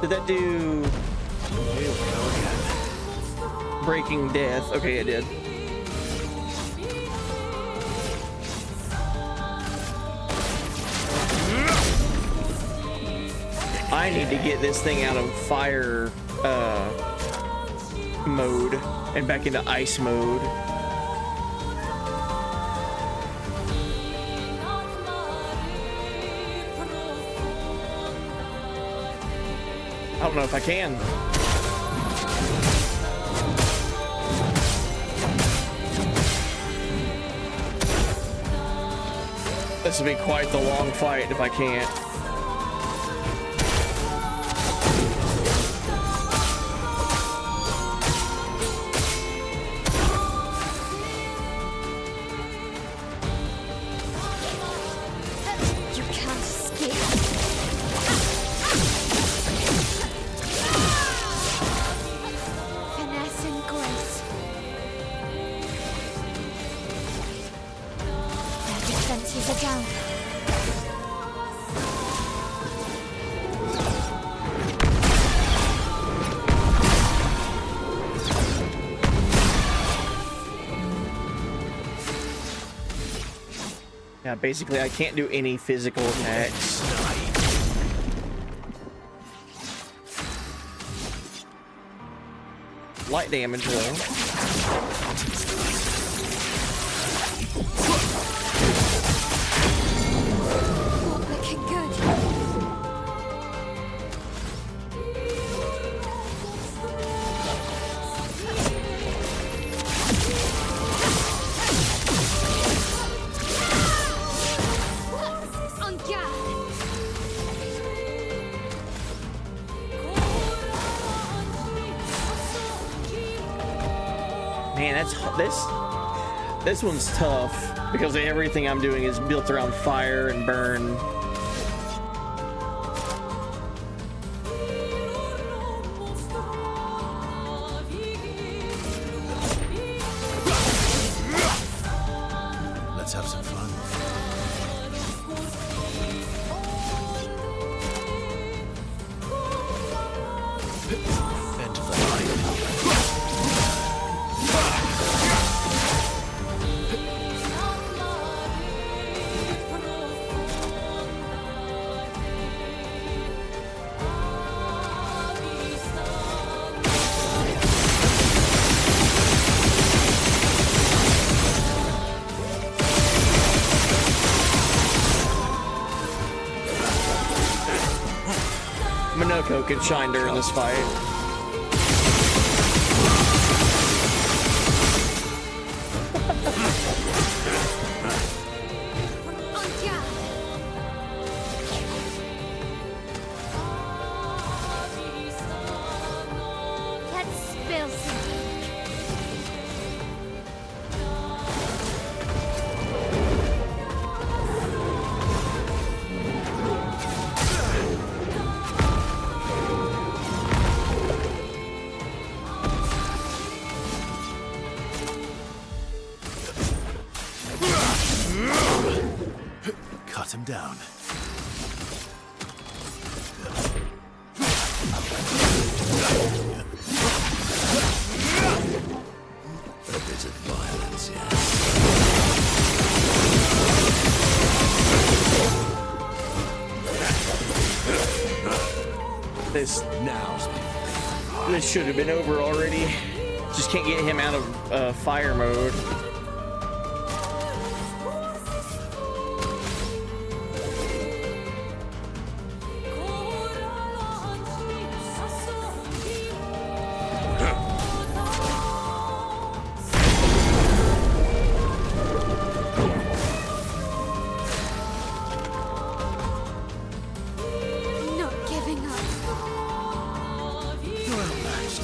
Did that do breaking death? Okay, it did. I need to get this thing out of fire mode and back into ice mode. I don't know if I can. This will be quite the long fight if I can't. You can't escape. Finesse and grace. Their defenses are down. Yeah, basically I can't do any physical attacks. Light damage though. Not looking good. En garde. Man, this one's tough because everything I'm doing is built around fire and burn. Let's have some fun. End of the line. Minoko can shine during this fight. En garde. Let's spill some ink. Cut him down. A bit of violence, yes. This should have been over already. Just can't get him out of fire mode. Not giving up. Well matched.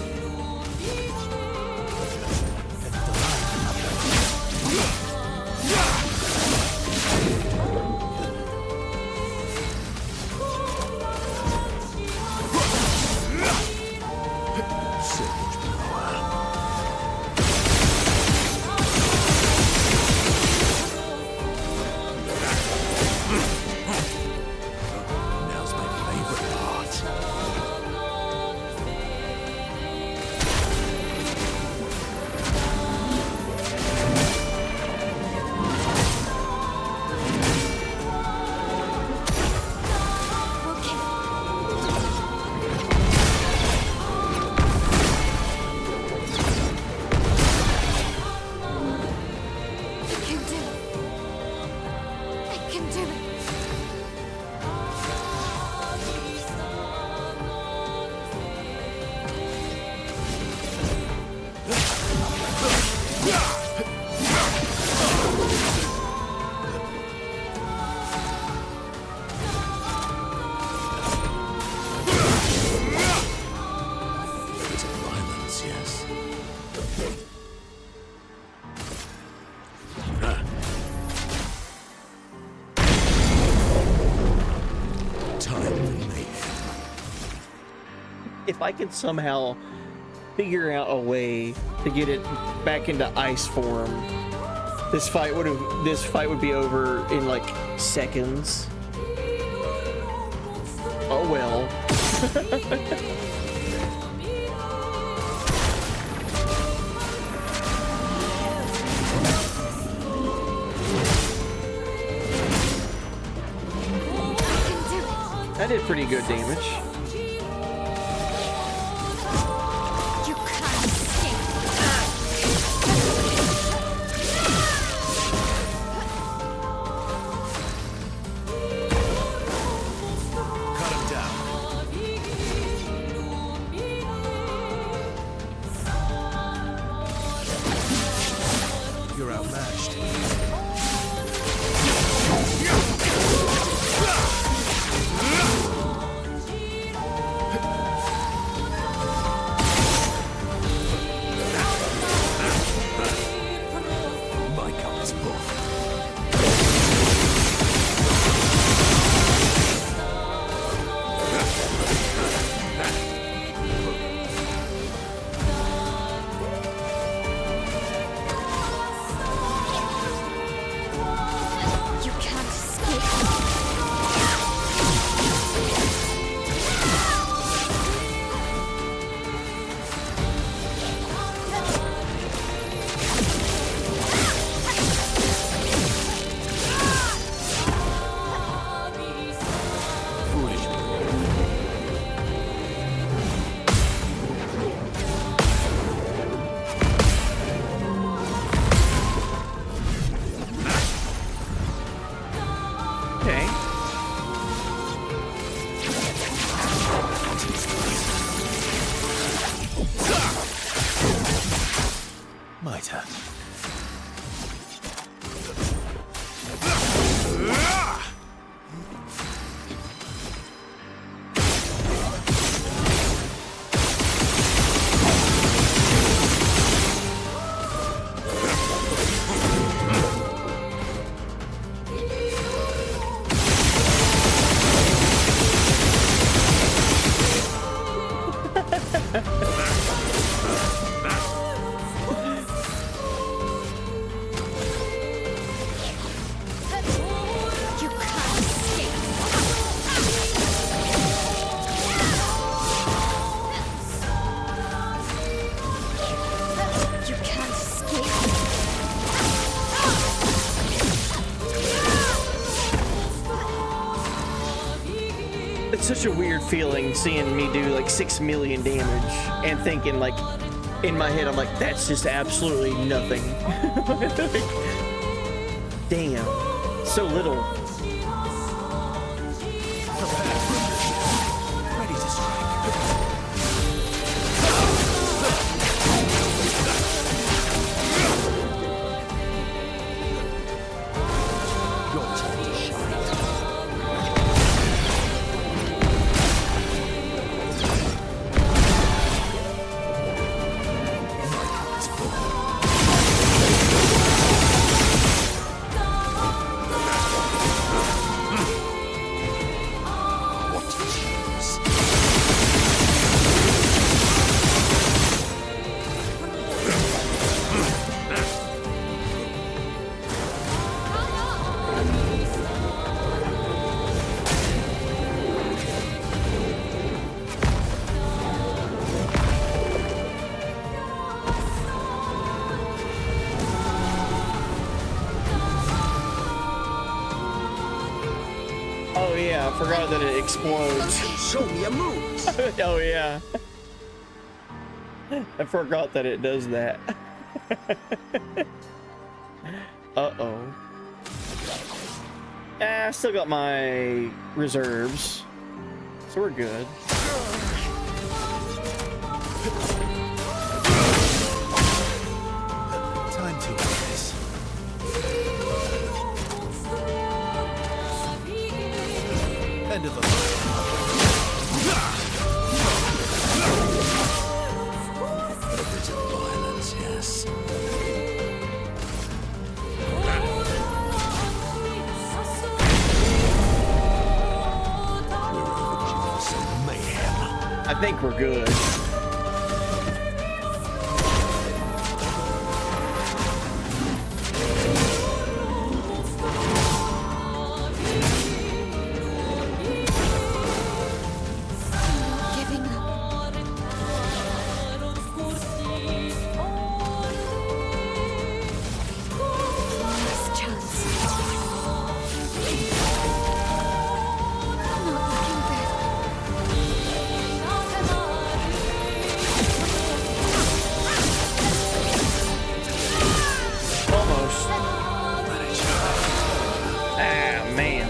End of the line. can do it. It's violence, yes. Time for me. If I could somehow figure out a way to get it back into ice form, this fight would be over in like seconds. Oh well. That did pretty good damage. You can't escape. Cut him down. You're outmatched. My cup is full. You can't escape. Foolish. Okay. My turn. You can't escape. You can't escape. It's such a weird feeling seeing me do like 6 million damage and thinking like in my head I'm like that's just absolutely nothing. Damn, so little. Ready to strike. Your turn to shine. What to choose? Oh yeah, I forgot that it explodes. Show me a move. Oh yeah. I forgot that it does that. Uh-oh. I still got my reserves, so we're good. Time to this. End of the line. A bit of violence, yes. We're overdue for some mayhem. I think we're good. Giving up. Last chance. Not looking good. Almost. Ah, man.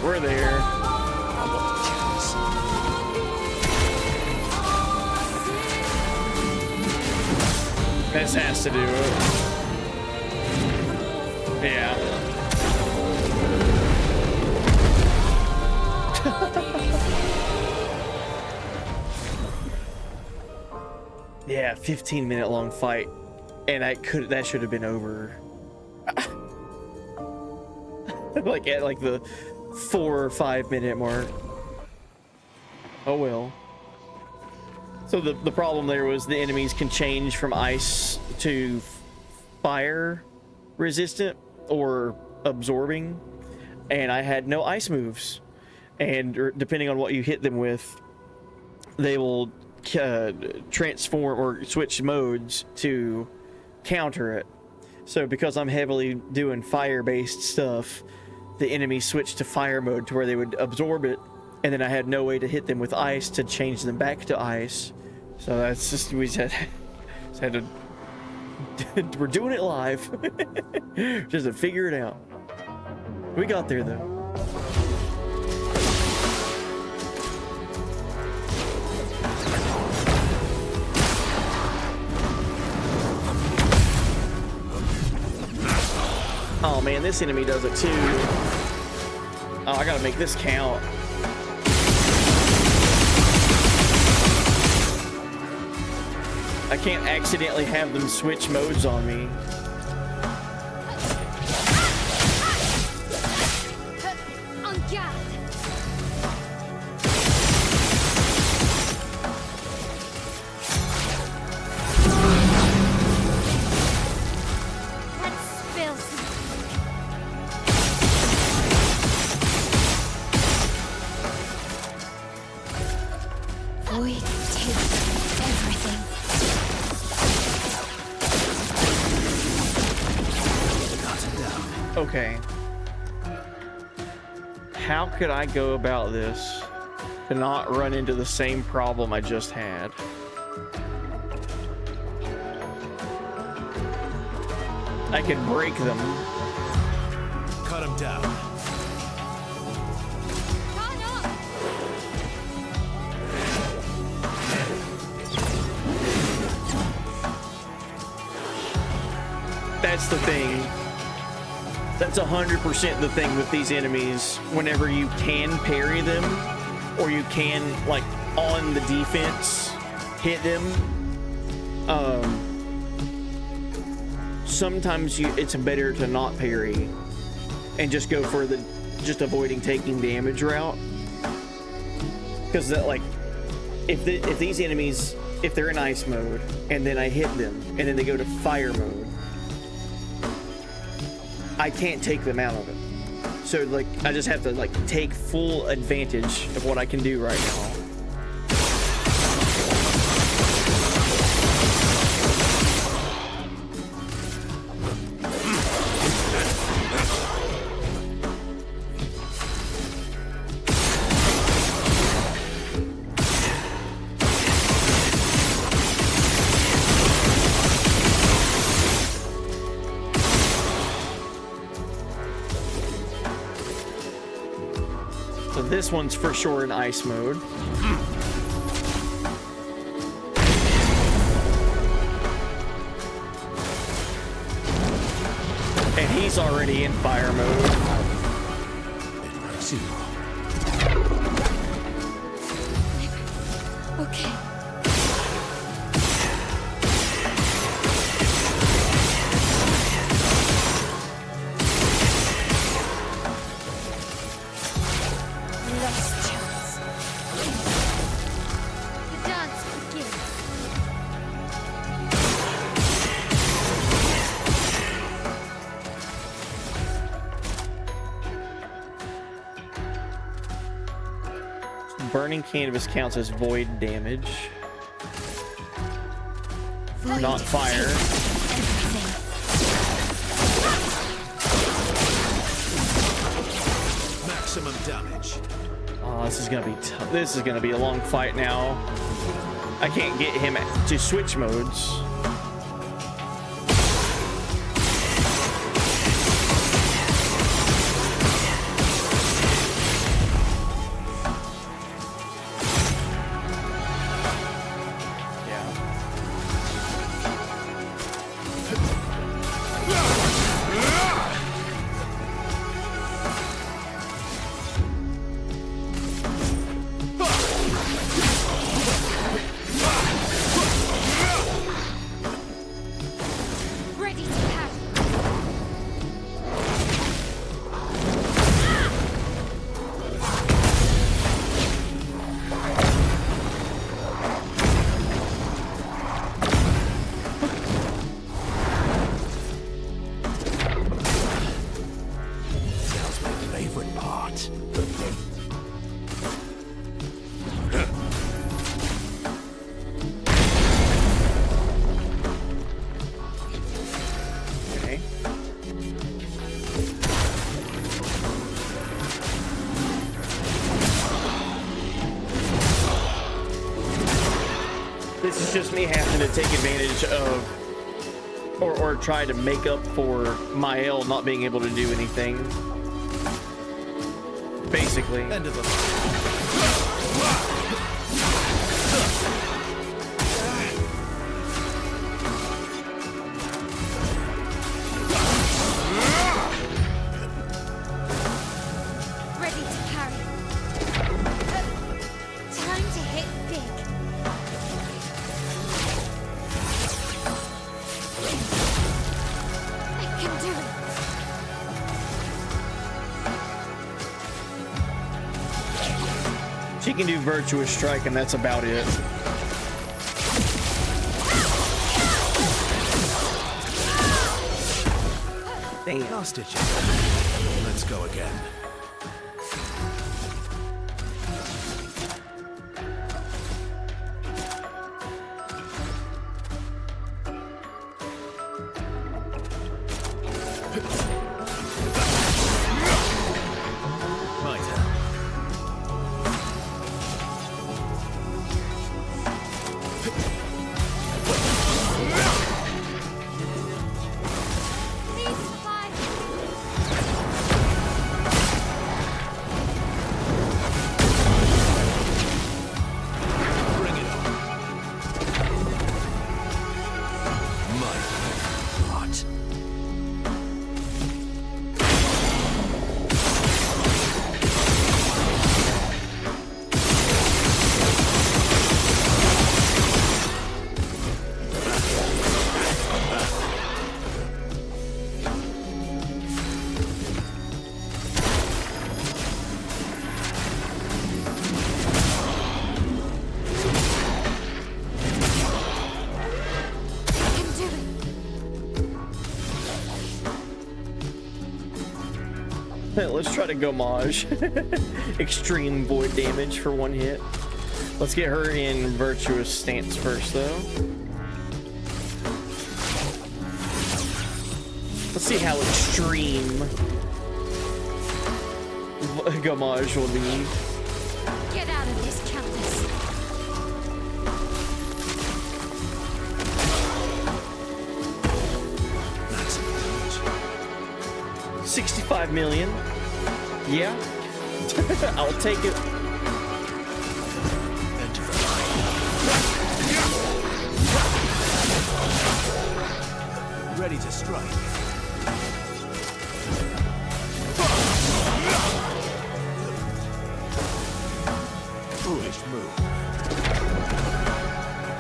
We're there. This has to do it. Yeah. Yeah, 15-minute long fight, and that should have been over. Like at like the 4 or 5 minute mark. Oh well. So the problem there was the enemies can change from ice to fire resistant or absorbing, and I had no ice moves, and depending on what you hit them with, they will transform or switch modes to counter it. So because I'm heavily doing fire-based stuff, the enemies switched to fire mode to where they would absorb it, and then I had no way to hit them with ice to change them back to ice. So that's just, we just had to we're doing it live. Just to figure it out. We got there though. Oh man, this enemy does it too. Oh, I gotta make this count. I can't accidentally have them switch modes on me. On guard. That spills. Void takes everything. Okay. How could I go about this to not run into the same problem I just had? I could break them. Cut him down. That's the thing. That's 100% the thing with these enemies. Whenever you can parry them, or you can, like, on the defense, hit them, sometimes it's better to not parry and just go for the just avoiding taking damage route. Because that, like, if these enemies, if they're in ice mode and then I hit them and then they go to fire mode, I can't take them out of it. So, like, I just have to, like, take full advantage of what I can do right now. this one's for sure in ice mode. And he's already in fire mode. Okay. Last chance. The dance begins. Burning canvas counts as void damage. Not fire. Maximum damage. Oh, this is gonna be tough. This is gonna be a long fight now. I can't get him to switch modes. Ready to pass. Now's my favorite part. Okay. This is just me having to take advantage of or try to make up for Mael not being able to do anything. Basically. End of the Ready to parry. Time to hit big. I can do it. She can do Virtuous Strike, and that's about it. Damn. last ditch. Let's go again. My turn. Please survive. Bring it on. My part. I can do it. Let's try to gomage. Extreme void damage for one hit. Let's get her in Virtuous stance first, though. Let's see how extreme gomage will be. Get out of this, Countess. Maximum damage. 65 million. Yeah. I'll take it. Enter the line. Ready to strike. Foolish move.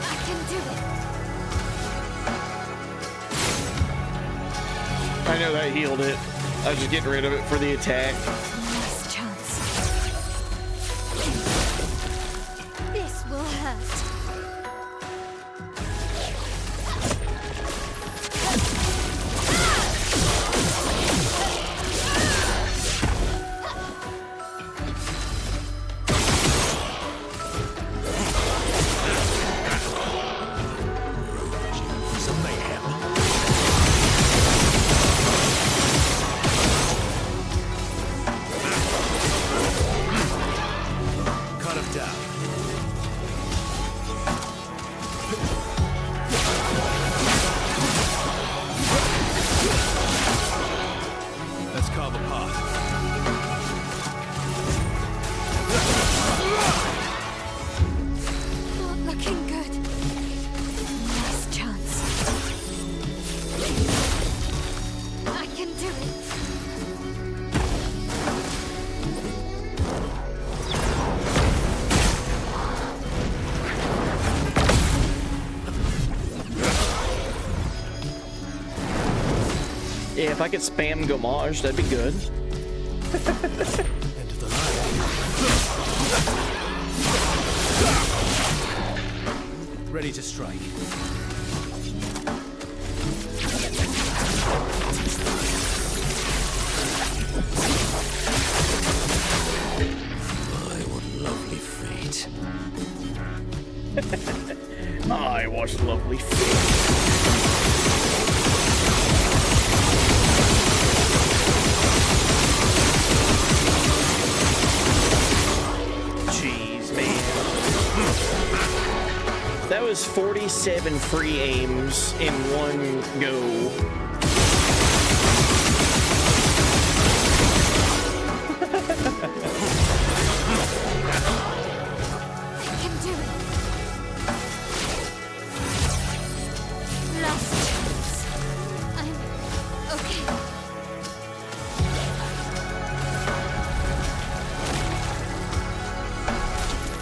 I can do it. I know that healed it. I was just getting rid of it for the attack. Last chance. This will hurt. Some mayhem. Cut him down. Let's carve a path. Not looking good. Last chance. I can do it. Yeah, if I could spam Gomage, that'd be good. Enter the line. Ready to strike. My, what lovely fate. I watched lovely fate. Jeez, man. That was 47 free aims in one go. I can do it. Last chance. I'm okay.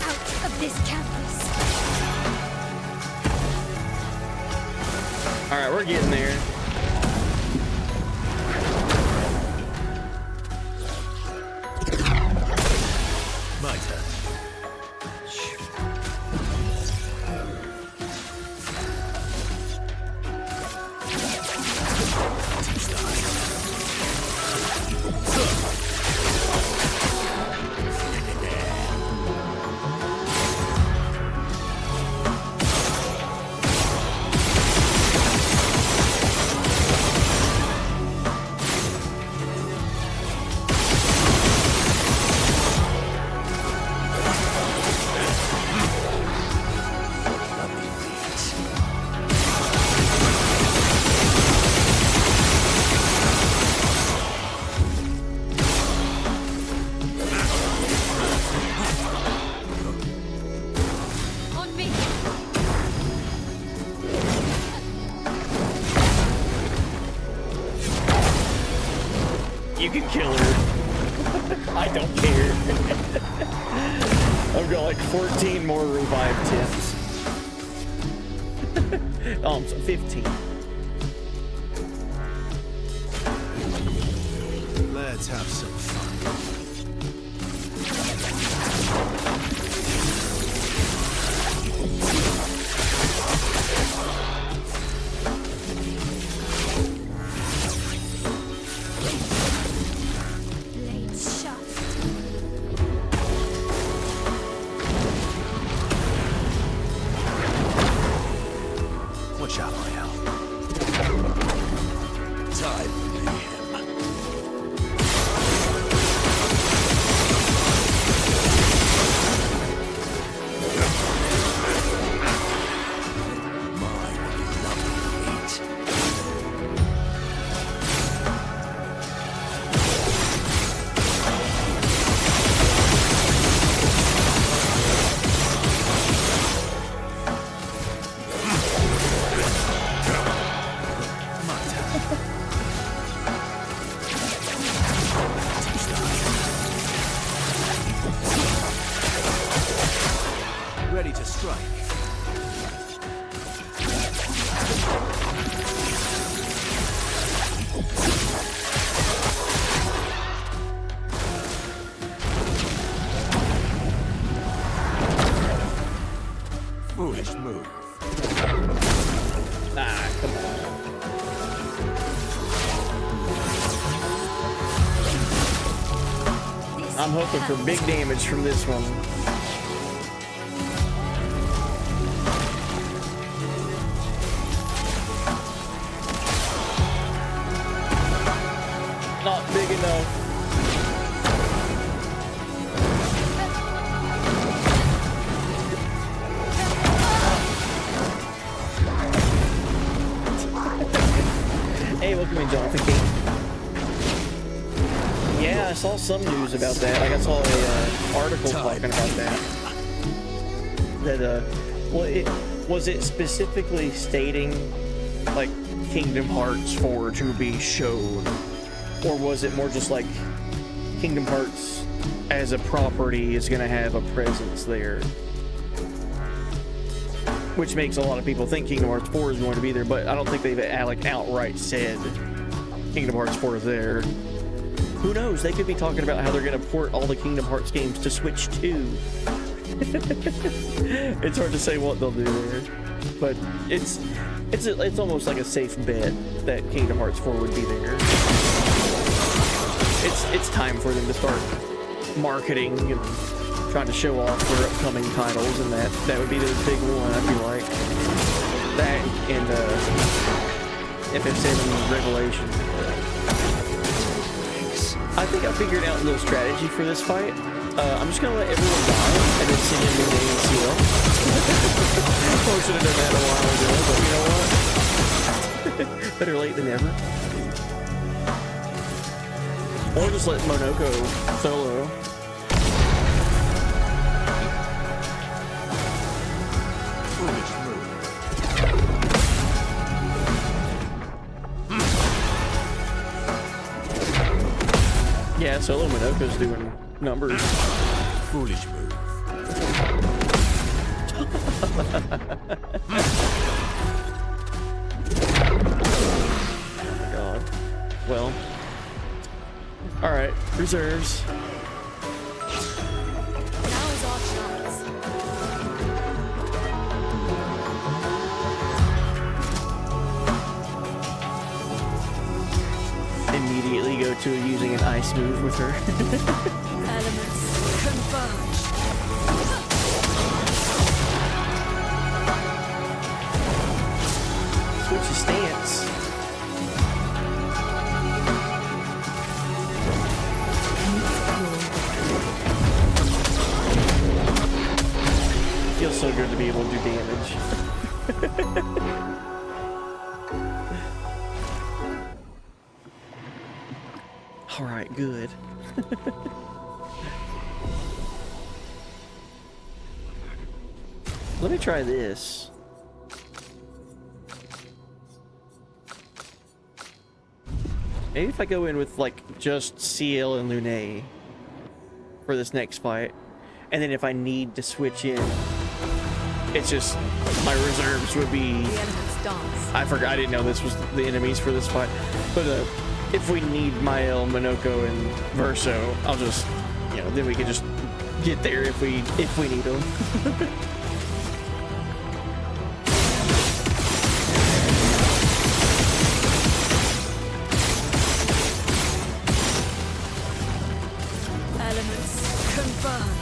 Out of this campus. All right, we're getting there. My turn. On me. You can kill her. I don't care. I've got like 14 more revive tips. Oh, I'm so 15. Let's have some fun. Blades sharp. What shall I help? Time for mayhem. ready to strike. Foolish move. Ah, come on. I'm hoping for big damage from this one. Not big enough. Hey, welcome in, Jonathan King. Yeah, I saw some news about that. Like, I saw a article talking about that. That, well, was it specifically stating, like, Kingdom Hearts 4 to be shown? Or was it more just like Kingdom Hearts as a property is going to have a presence there? Which makes a lot of people think Kingdom Hearts 4 is going to be there, but I don't think they've like outright said Kingdom Hearts 4 is there. Who knows? They could be talking about how they're going to port all the Kingdom Hearts games to Switch 2. It's hard to say what they'll do there, but it's almost like a safe bet that Kingdom Hearts 4 would be there. It's time for them to start marketing and trying to show off their upcoming titles, and that would be the big one. I feel like that and FF7 Revelation. I think I figured out a little strategy for this fight. I'm just gonna let everyone die and then send in the name and CL. Probably should have done that a while ago, but you know what? Better late than never. Or just let Monoko solo. Yeah, solo Monoko's doing numbers. Foolish move. Oh my god. Well. Alright, reserves. Now is our chance. Immediately go to using an ice move with her. Elements converge. Switch his stance. Feels so good to be able to do damage. Alright, good. Let me try this. Maybe if I go in with like just CL and Lune for this next fight, and then if I need to switch in, it's just my reserves would be. The elements dance. I forgot. I didn't know this was the enemies for this fight. But if we need Mael, Monoko, and Verso, I'll just, then we can just get there if we need them. Elements converge.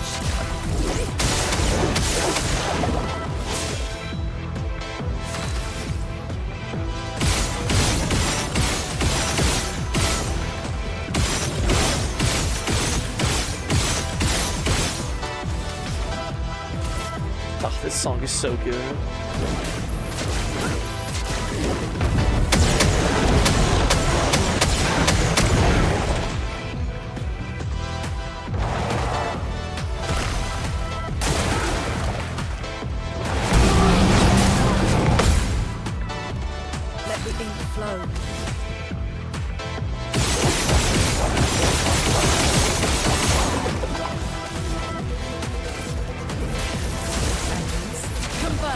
Oh, this song is so good. Let the ink flow.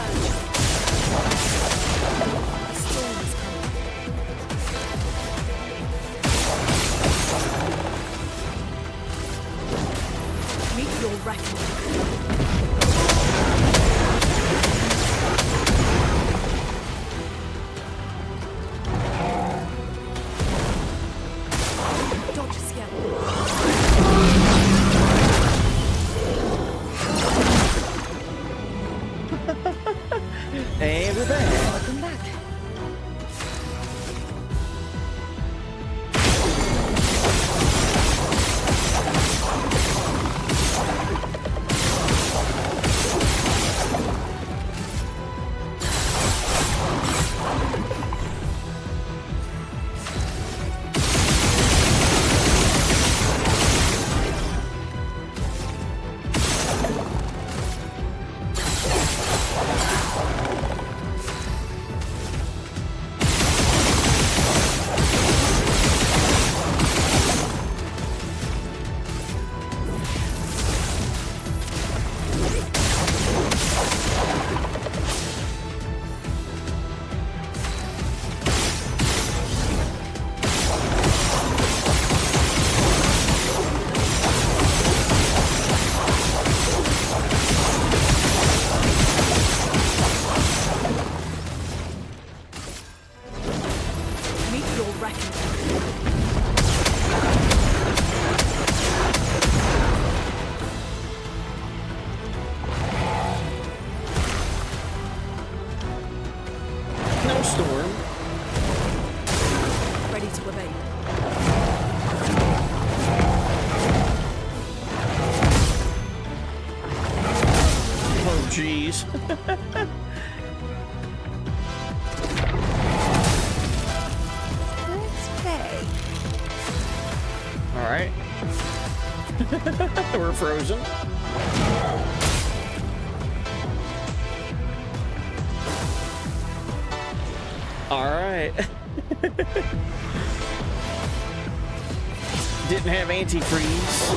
surge. The storm is coming. Meet your reckoning. Dodge scale. And we're back. Welcome back. Meet your reckoning. No storm. Ready to evade. Oh, jeez. Let's play. All right. We're frozen. All right. Didn't have antifreeze.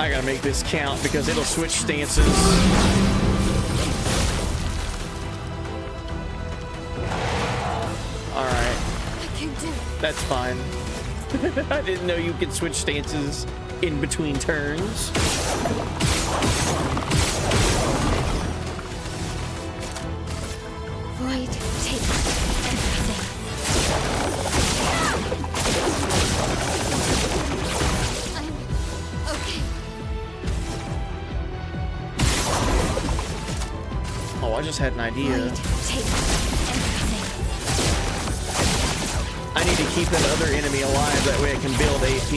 I gotta make this count because it'll switch stances. Alright, I can do it. that's fine. I didn't know you could switch stances in between turns. Void, take everything. I'm okay. Oh, I just had an idea. Void, take everything. I need to keep that other enemy alive, that way I can build AP.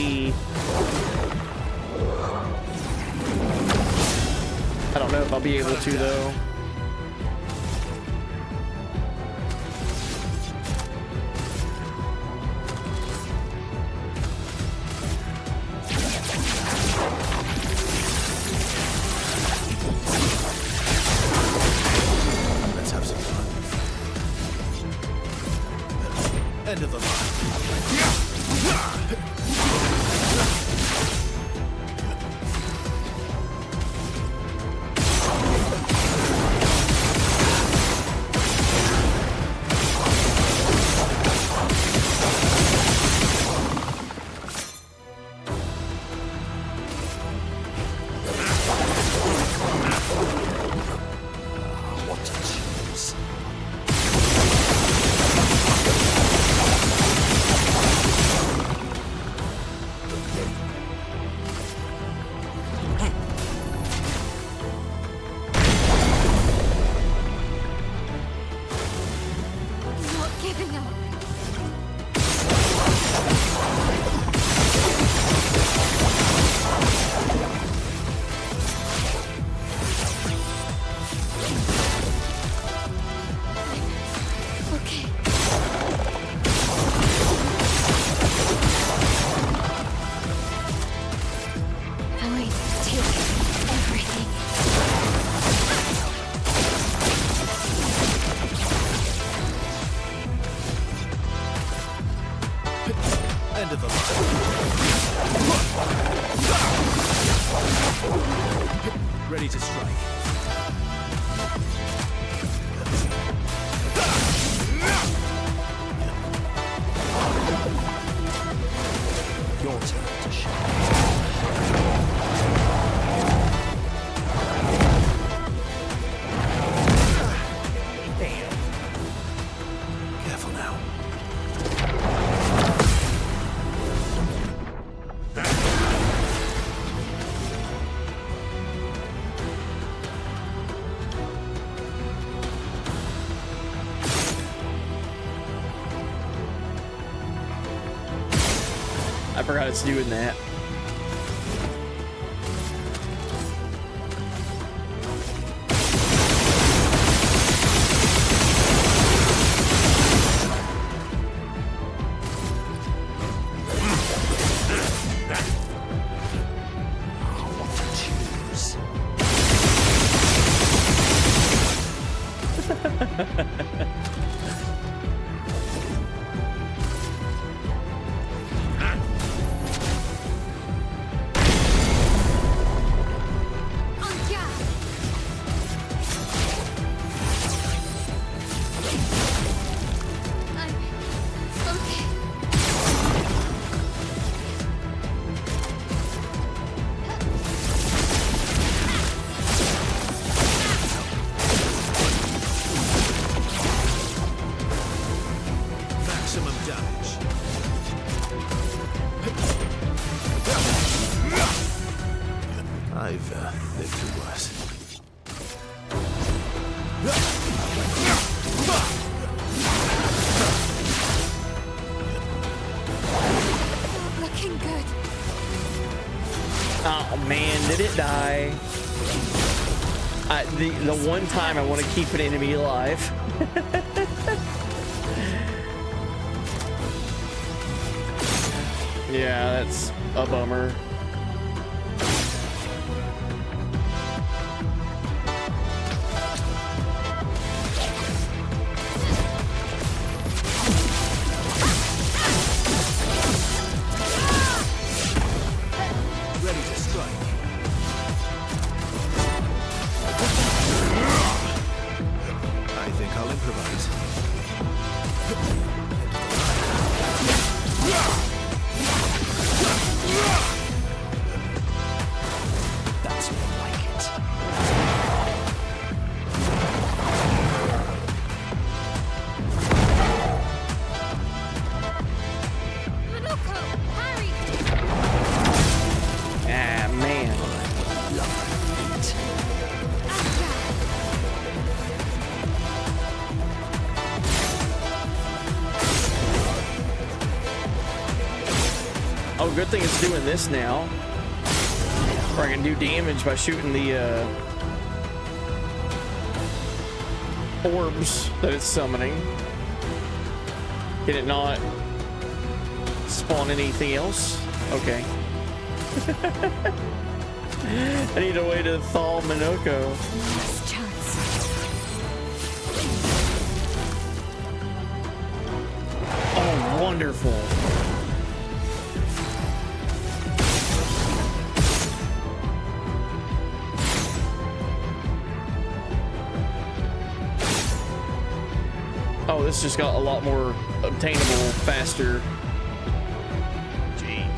I don't know if I'll be able to, though. Let's have some fun. End of the line. Your turn to shine. Damn. Careful now. I forgot it's doing that. Choose. Maximum damage. I've lived through worse. Looking good. Oh man, did it die? The one time I want to keep an enemy alive. Yeah, that's a bummer. Ready to strike. I think I'll improvise. That's more like it. Minoko, hurry! Ah man. Oh, good thing it's doing this now. Or I can do damage by shooting the orbs that it's summoning. Can it not spawn anything else? Okay. I need a way to thaw Minoko. Last chance. Oh, wonderful. Oh, this just got a lot more obtainable faster. Jeez.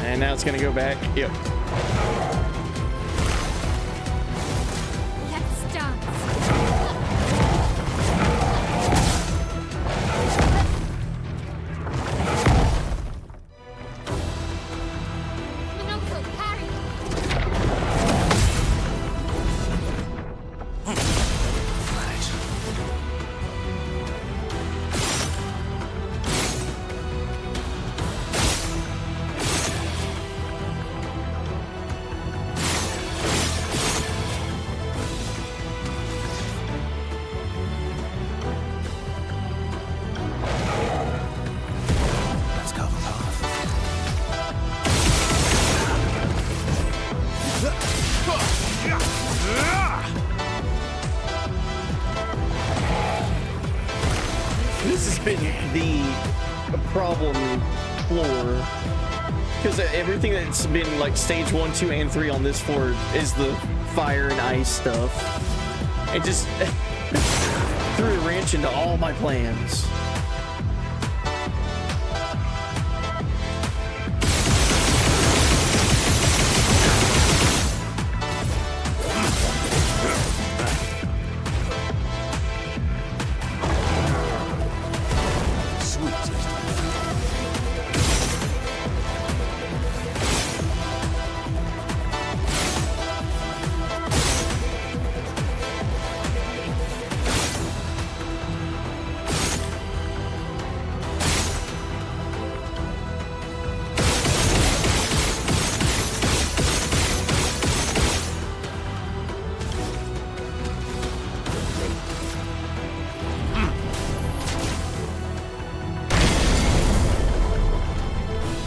And now it's gonna go back. Yep. Let's dance. Minoko, hurry! this has been the problem floor. Because everything that's been like stage 1, 2, and 3 on this floor is the fire and ice stuff. It just threw a wrench into all my plans.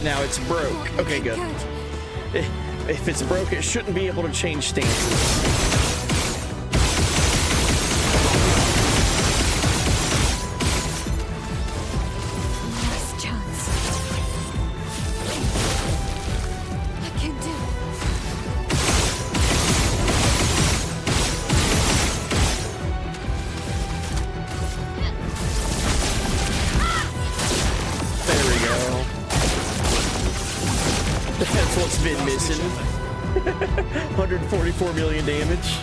Now it's broke. Okay, good. If it's broke, it shouldn't be able to change stances. Last chance. I can do There we go. That's what's been missing. 144 million damage.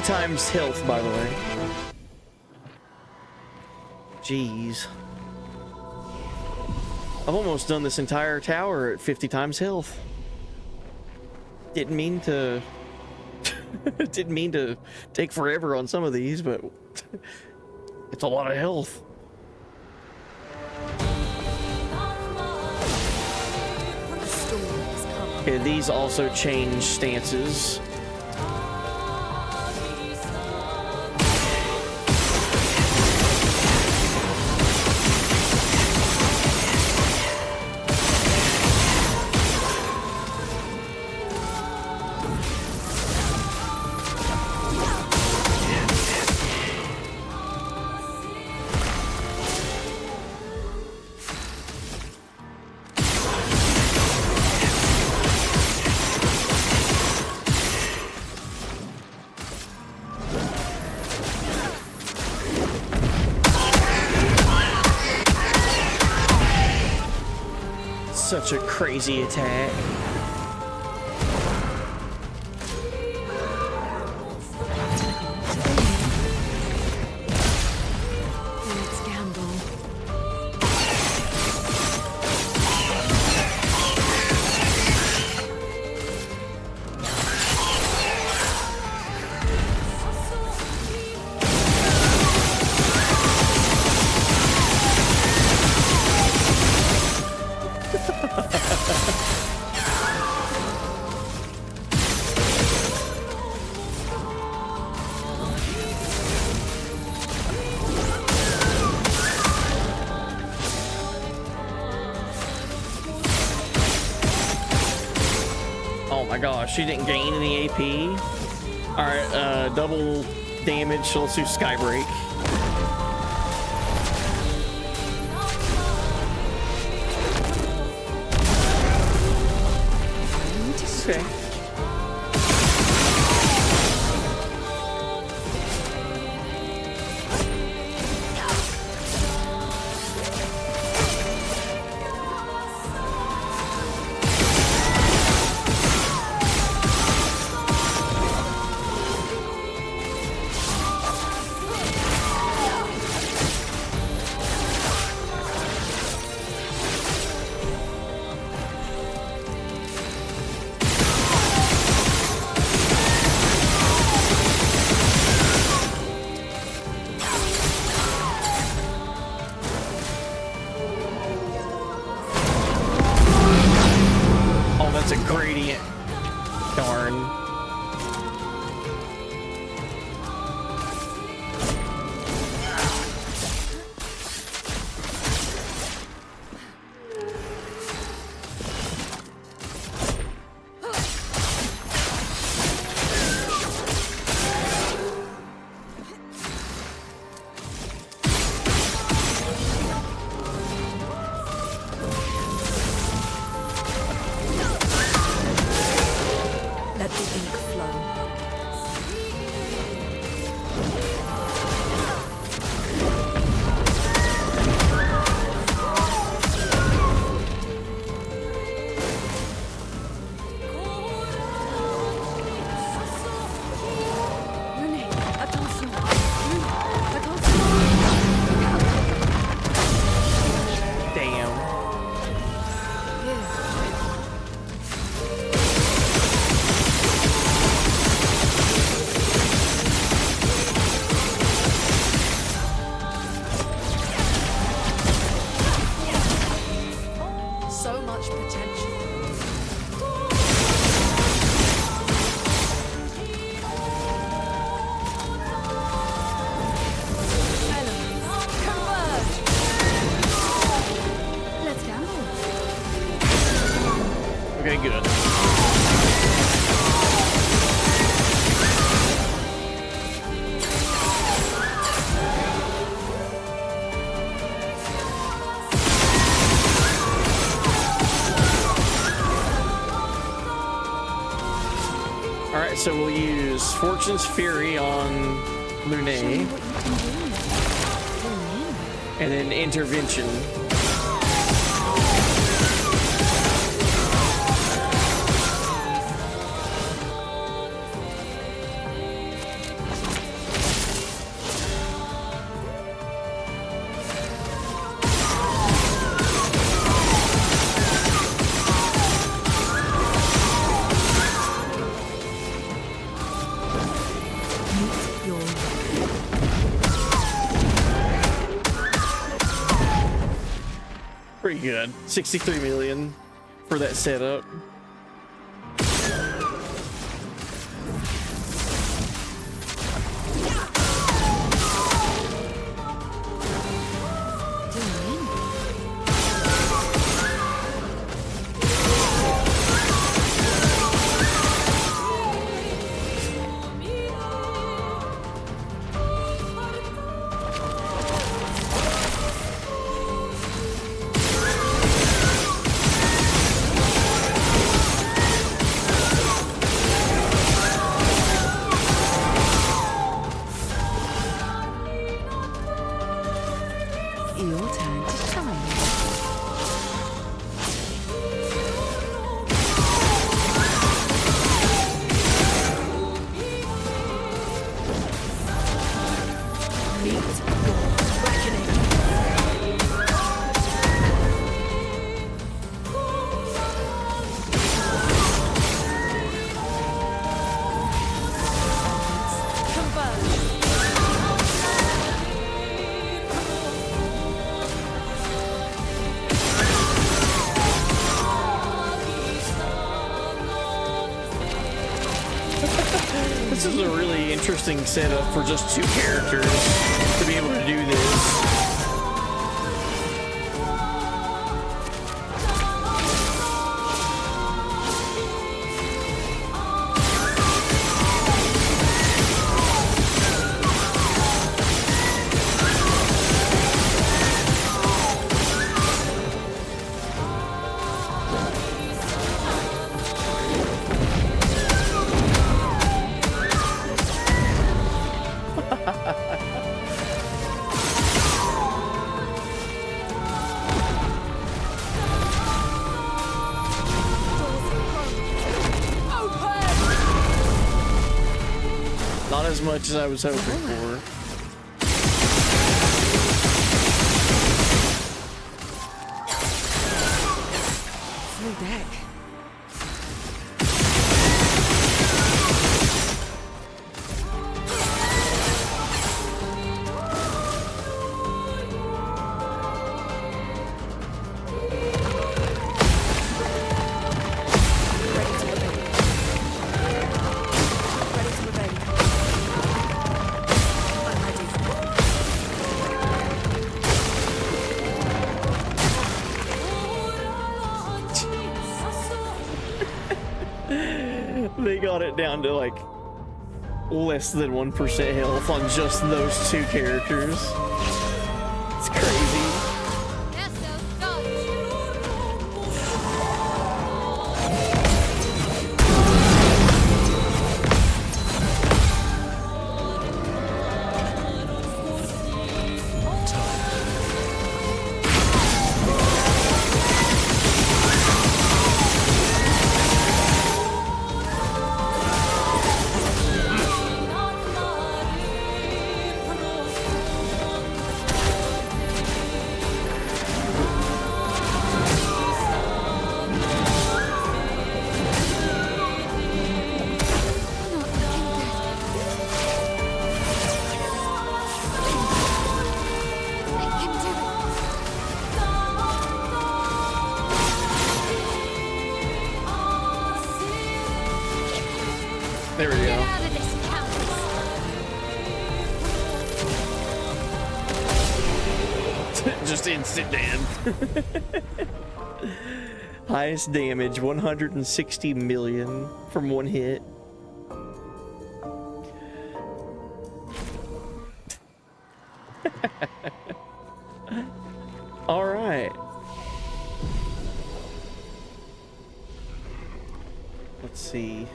Times health, by the way. Jeez. I've almost done this entire tower at 50 times health. Didn't mean to didn't mean to take forever on some of these, but it's a lot of health. Okay, these also change stances. Such a crazy attack. Let's gamble. Oh my gosh, she didn't gain any AP. Alright, double damage, so let's do Skybreak. Okay. That's a gradient. Darn. Okay, good. Alright, so we'll use Fortune's Fury on Lune, and then Intervention. Pretty good. 63 million for that setup. Your turn to shine. Meet your reckoning. Converge. This is a really interesting setup for just two characters to be able to do this. Not as much as I was hoping for. Full deck. They got it down to like less than 1% health on just those two characters. It's crazy. There we go. Out of this couch. Just instant Dan. Highest damage, 160 million from one hit. All right. Let's see.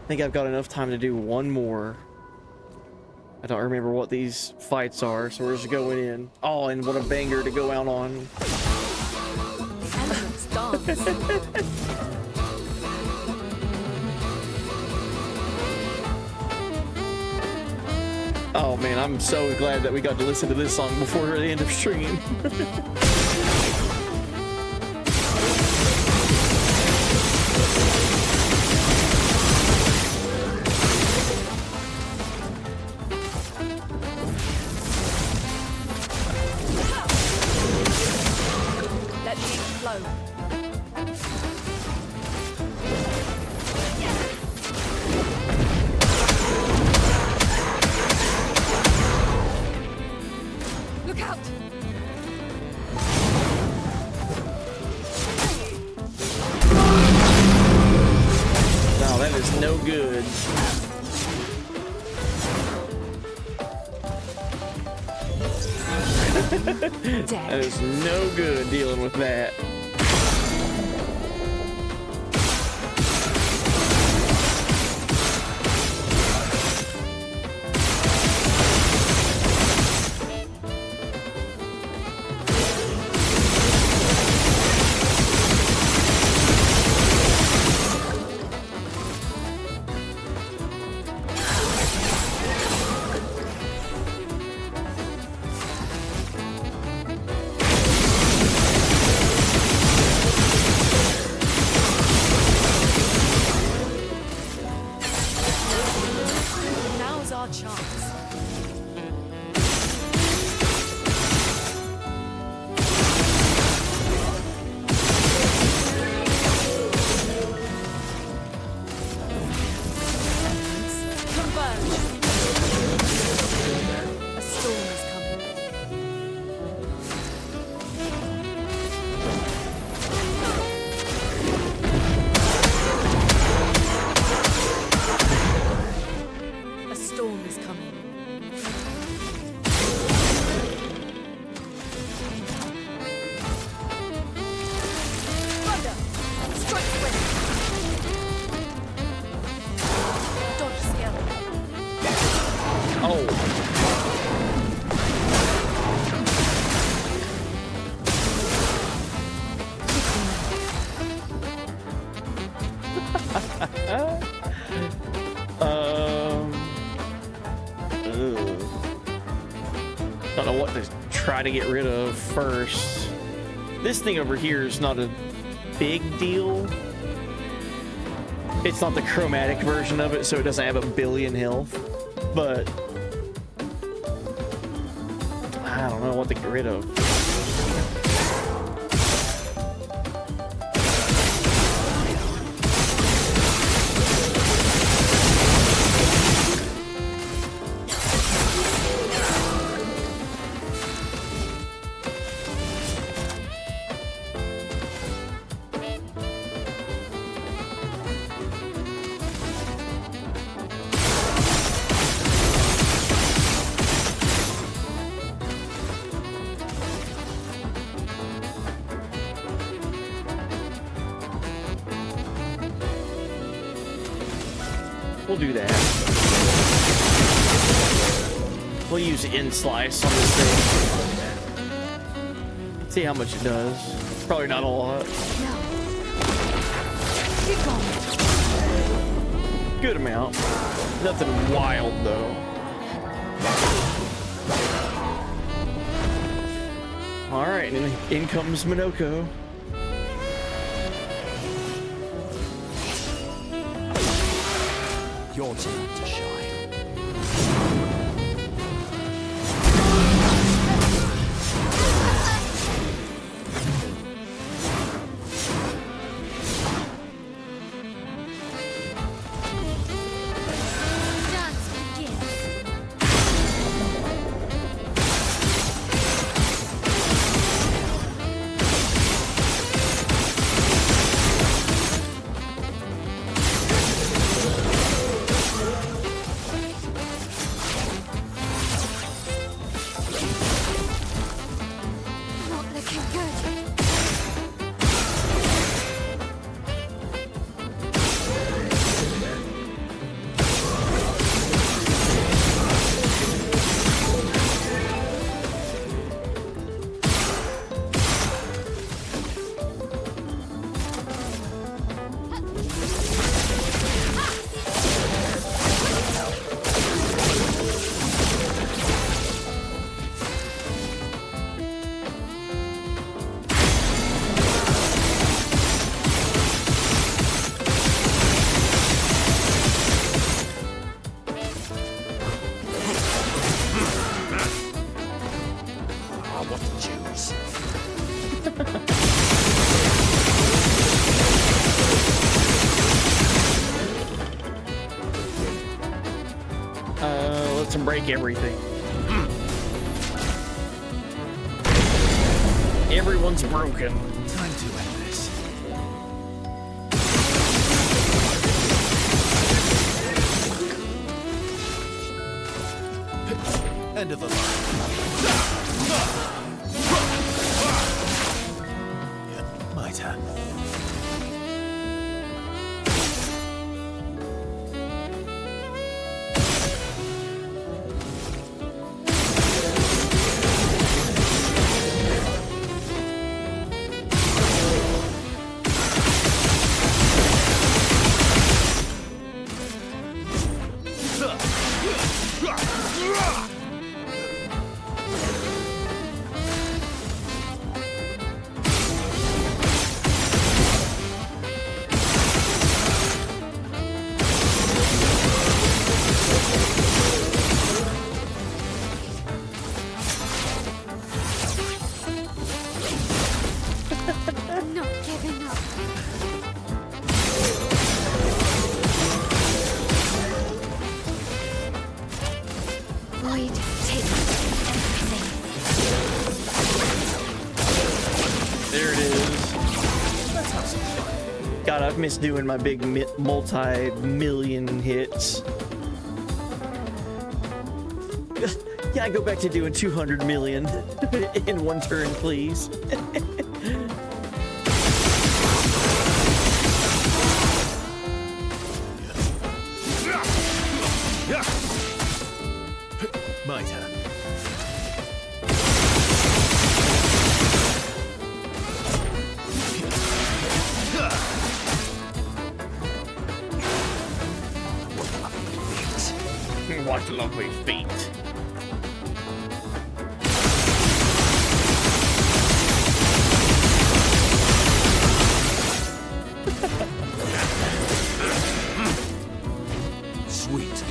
I think I've got enough time to do one more. I don't remember what these fights are, so we're just going in. Oh, and what a banger to go out on. Elements dance. Oh man, I'm so glad that we got to listen to this song before the end of stream. Let the ink flow. Look out! No, that is no good. That is no good dealing with that. Now's our chance. Converge. A storm is coming. A storm is coming. Thunder! Strike swift! Dodge scale. Oh. Ugh. Don't know what to try to get rid of first. This thing over here is not a big deal. It's not the chromatic version of it, so it doesn't have a billion health. But I don't know what to get rid of. We'll do that. We'll use in slice on this thing. See how much it does. Probably not a lot. Get going. Good amount. Nothing wild though. All right, and in comes Minoko. Your turn to shine. Dance begins. Not looking good. Let's break everything. Everyone's broken. Time to end this. End of the line. Yeah, my turn. I'm not giving up. Void takes everything. There it is. Let's have some fun. God, I've missed doing my big multi-million hits. Can I go back to doing 200 million in one turn, please? My turn. What lovely feet. Sweet.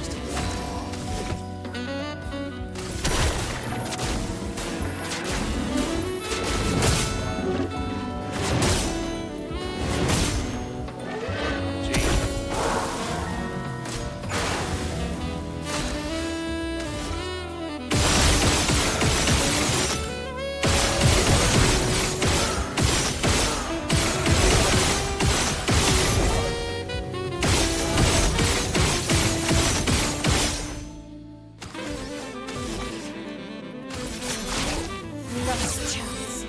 Last chance.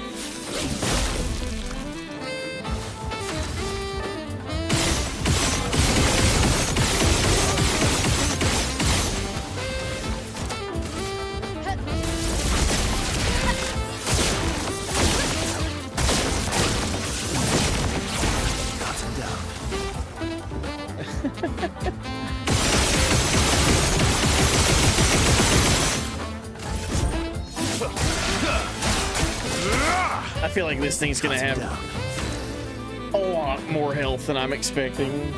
Got him down. I feel like this thing's gonna have a lot more health than I'm expecting.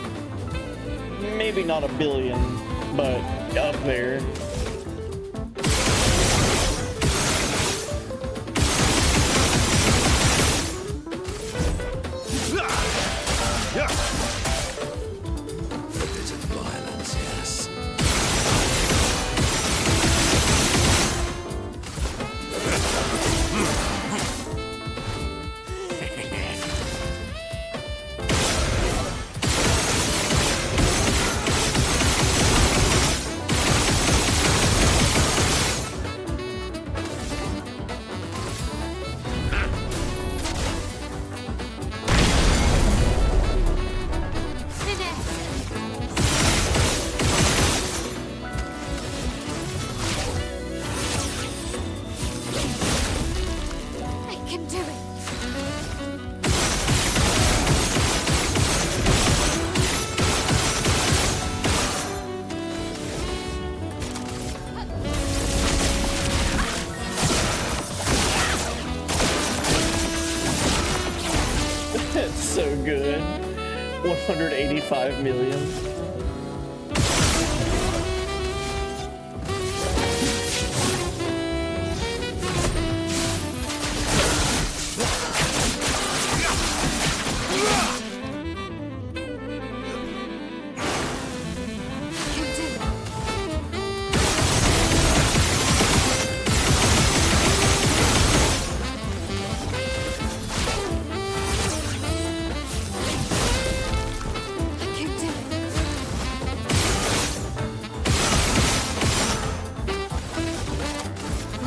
Maybe not a billion, but up there. A bit of violence, yes. so good. 185 million.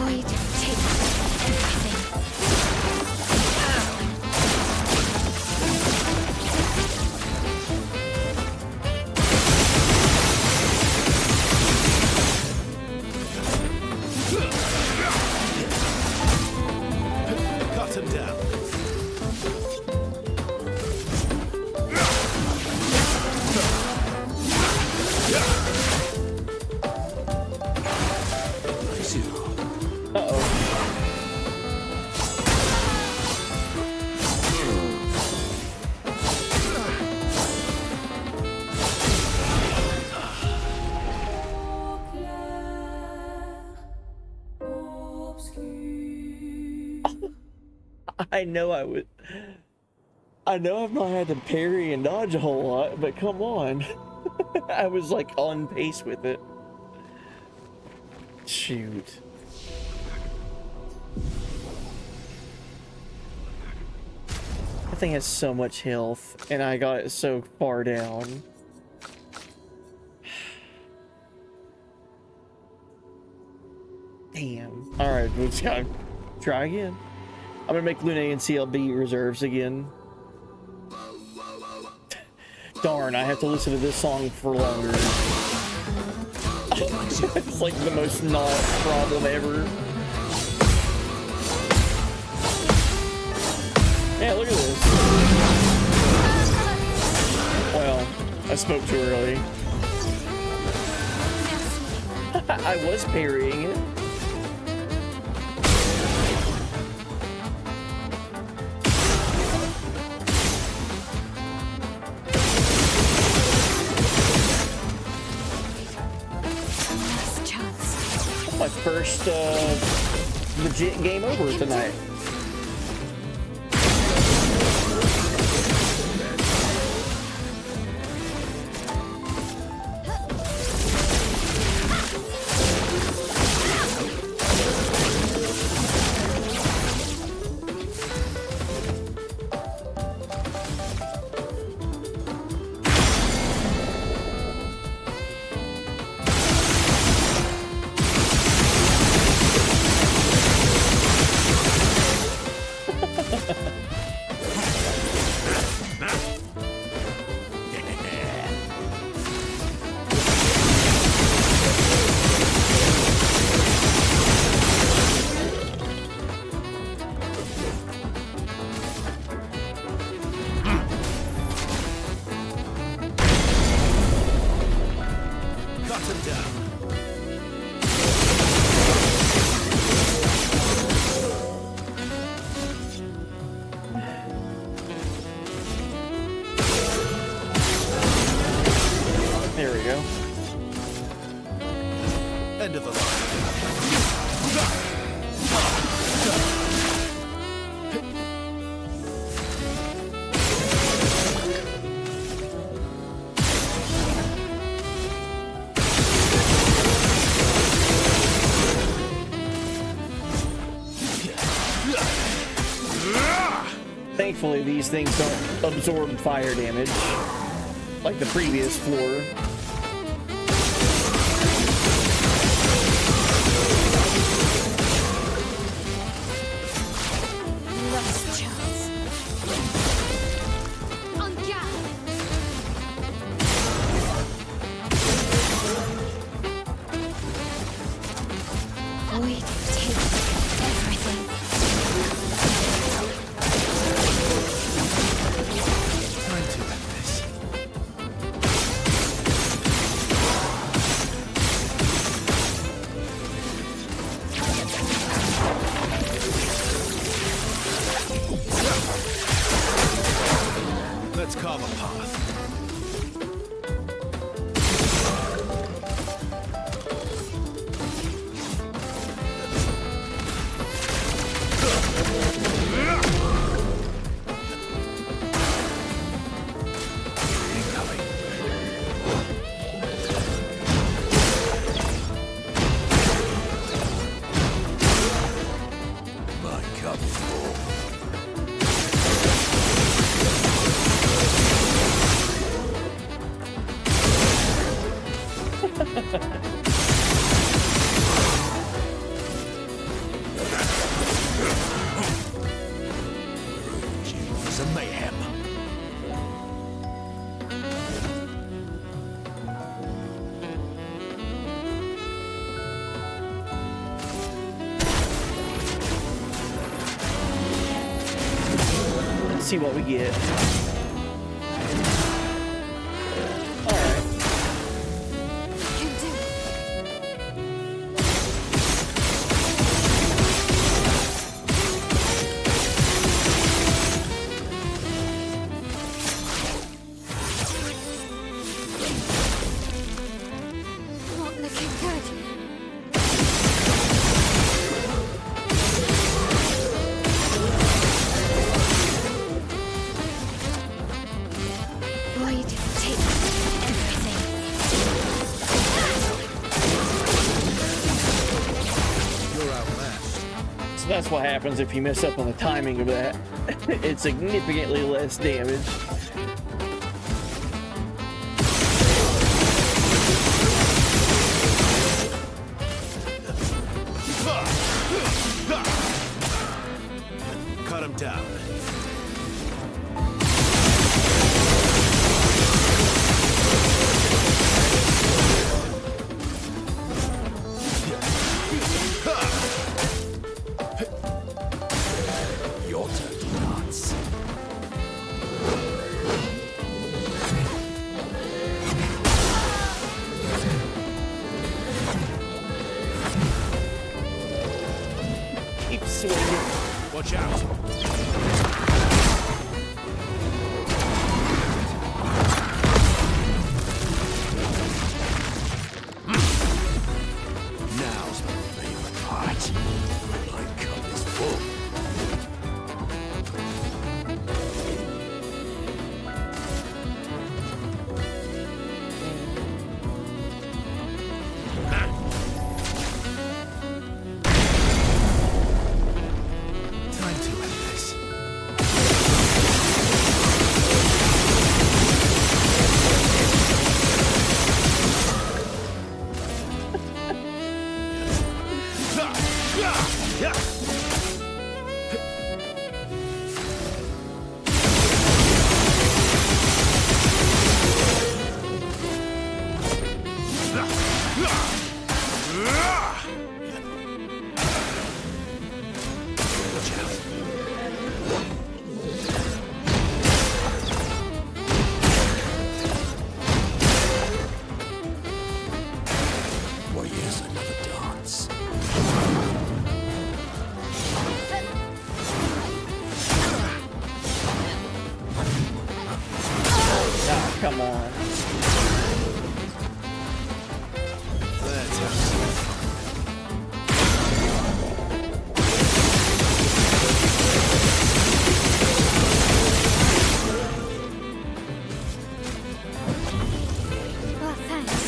Void takes everything. Cut him down. Uh-oh. I know I've not had to parry and dodge a whole lot, but come on. I was like on pace with it. Shoot. That thing has so much health, and I got it so far down. Damn. Alright, we just gotta try again. I'm gonna make Lune and CLB reserves again. Darn, I have to listen to this song for longer. It's like the most not problem ever. Yeah, look at this. Well, I spoke too early. I was parrying it. Last chance. My first legit game over tonight. Cut him down. There we go. End of the line. Thankfully, these things don't absorb fire damage like the previous floor. Last chance. On guard. Void takes everything. Time to end this. see what we get. Alright. Can do it. Not looking good. Void takes everything. You're outmatched. So that's what happens if you mess up on the timing of that. It's significantly less damage. Cut him down. Your turn to dance. Keep swinging. Watch out. Now's my favorite part. My cup is full. Time to end this. Watch out. Why, yes, another dance. Ah, come on. Let's have some. Well, thanks.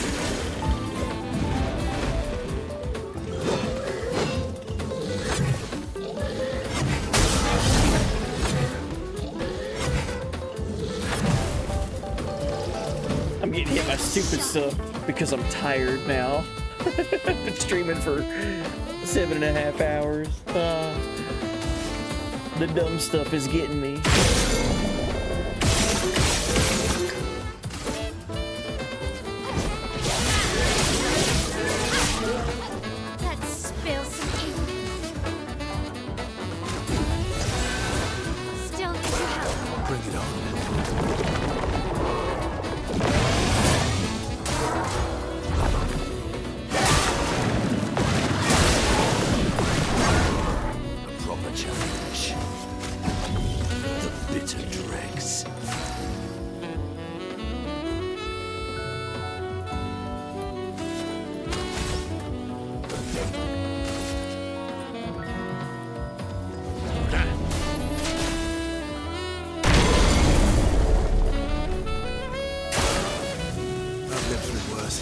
I'm getting hit by stupid stuff because I'm tired now. I've been streaming for 7.5 hours. The dumb stuff is getting me. Let's spill some ink. Still need your help. Bring it on. A proper challenge. The bitter dregs. I've lived through worse.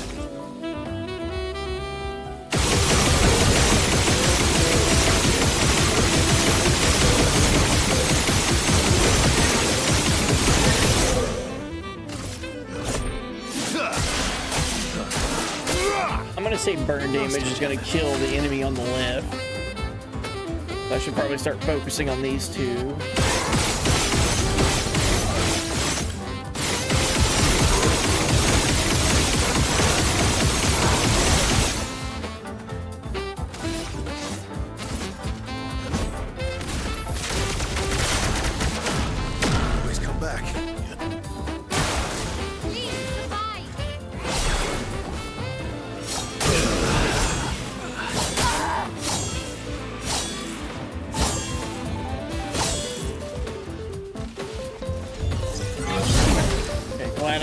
I'm gonna say burn damage is gonna kill the enemy on the left. I should probably start focusing on these two.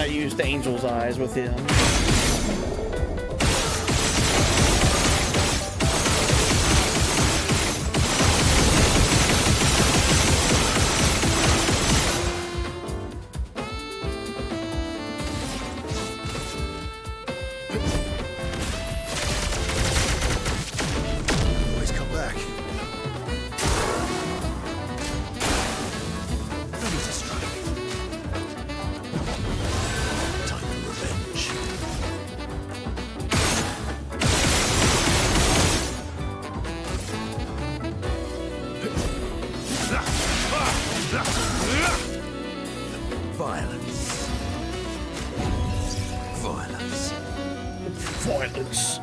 used Angel's Eyes with him. Always come back. Ready to strike. Time for revenge. Violence. Violence. Violence.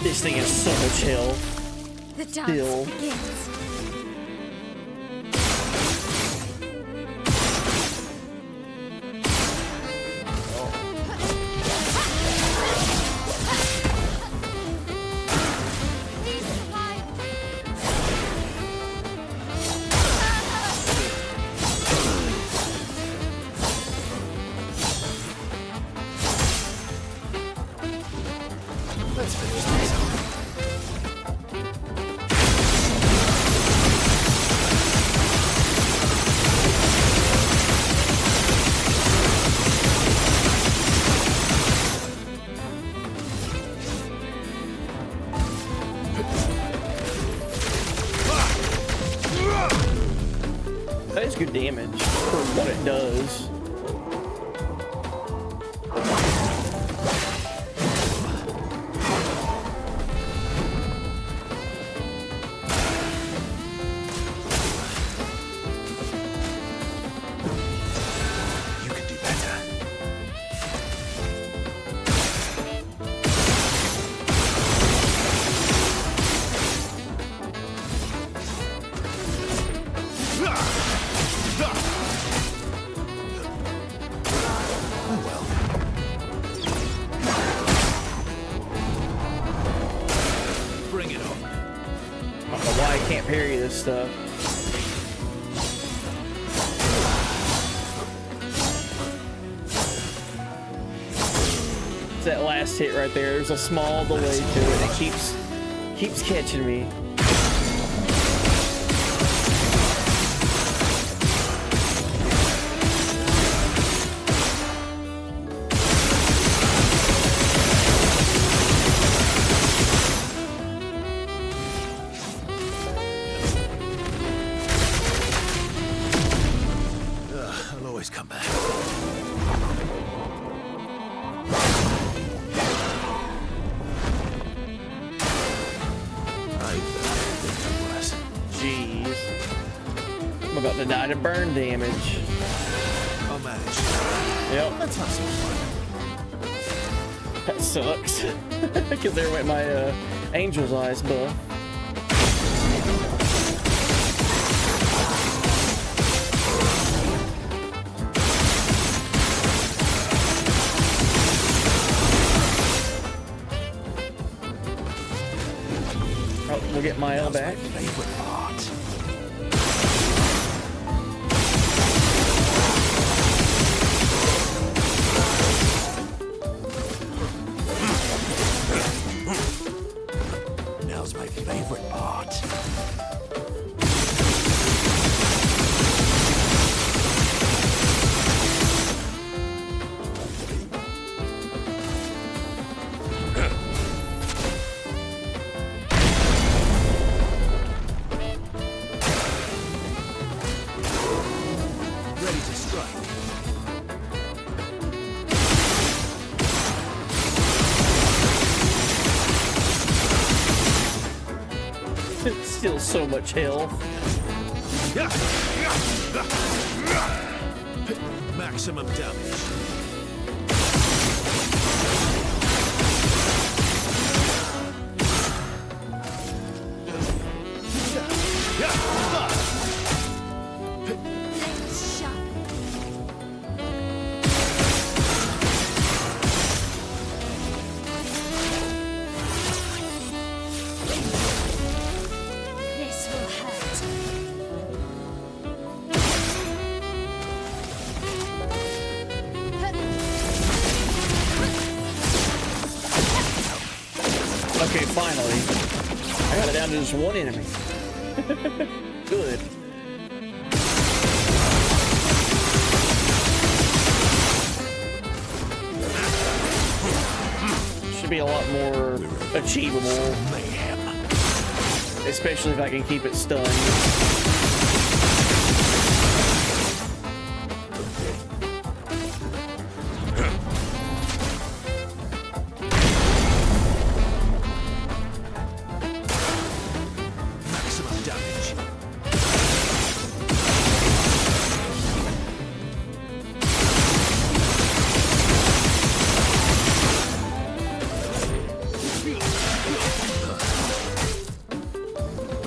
This thing is so much hell. The dance Still. begins. Let's finish this off. That is good damage for what it does. You can do better. Oh well. Bring it on. I don't know why I can't parry this stuff. It's that last hit right there. There's a small delay to it. It keeps catching me. I'll always come back. I've done worse. Jeez. I'm about to die to burn damage. I'll manage. Yep, Let's have some fun. that sucks. Because there went my Angel's Eyes buff. Oh, we'll get my L back. Favorite part. Now's my favorite part. Ready to strike. It's still so much health. Maximum damage. Okay, finally. I got it down to just one enemy. Good. Should be a lot more achievable. Especially if I can keep it stunned.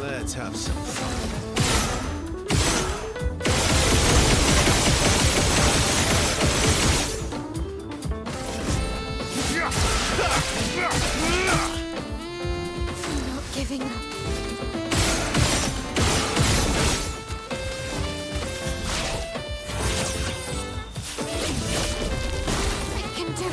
Let's have some fun. I'm not giving up. I can do it.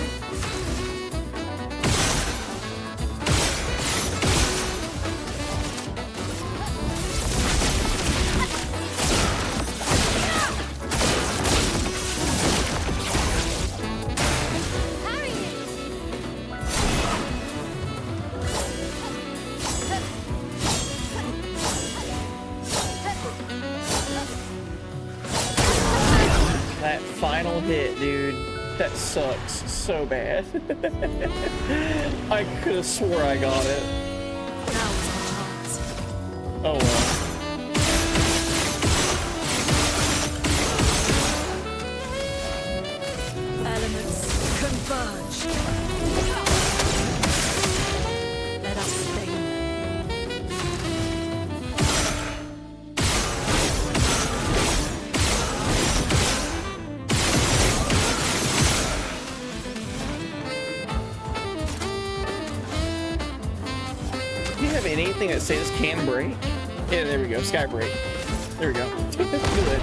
Parry it. That final hit, dude. That sucks so bad. I could have swore I got it. Now is our chance. Oh well. Elements converge. Let us stain. Do you have anything that says can break? Yeah, there we go. Sky break. There we go. Good. Who that?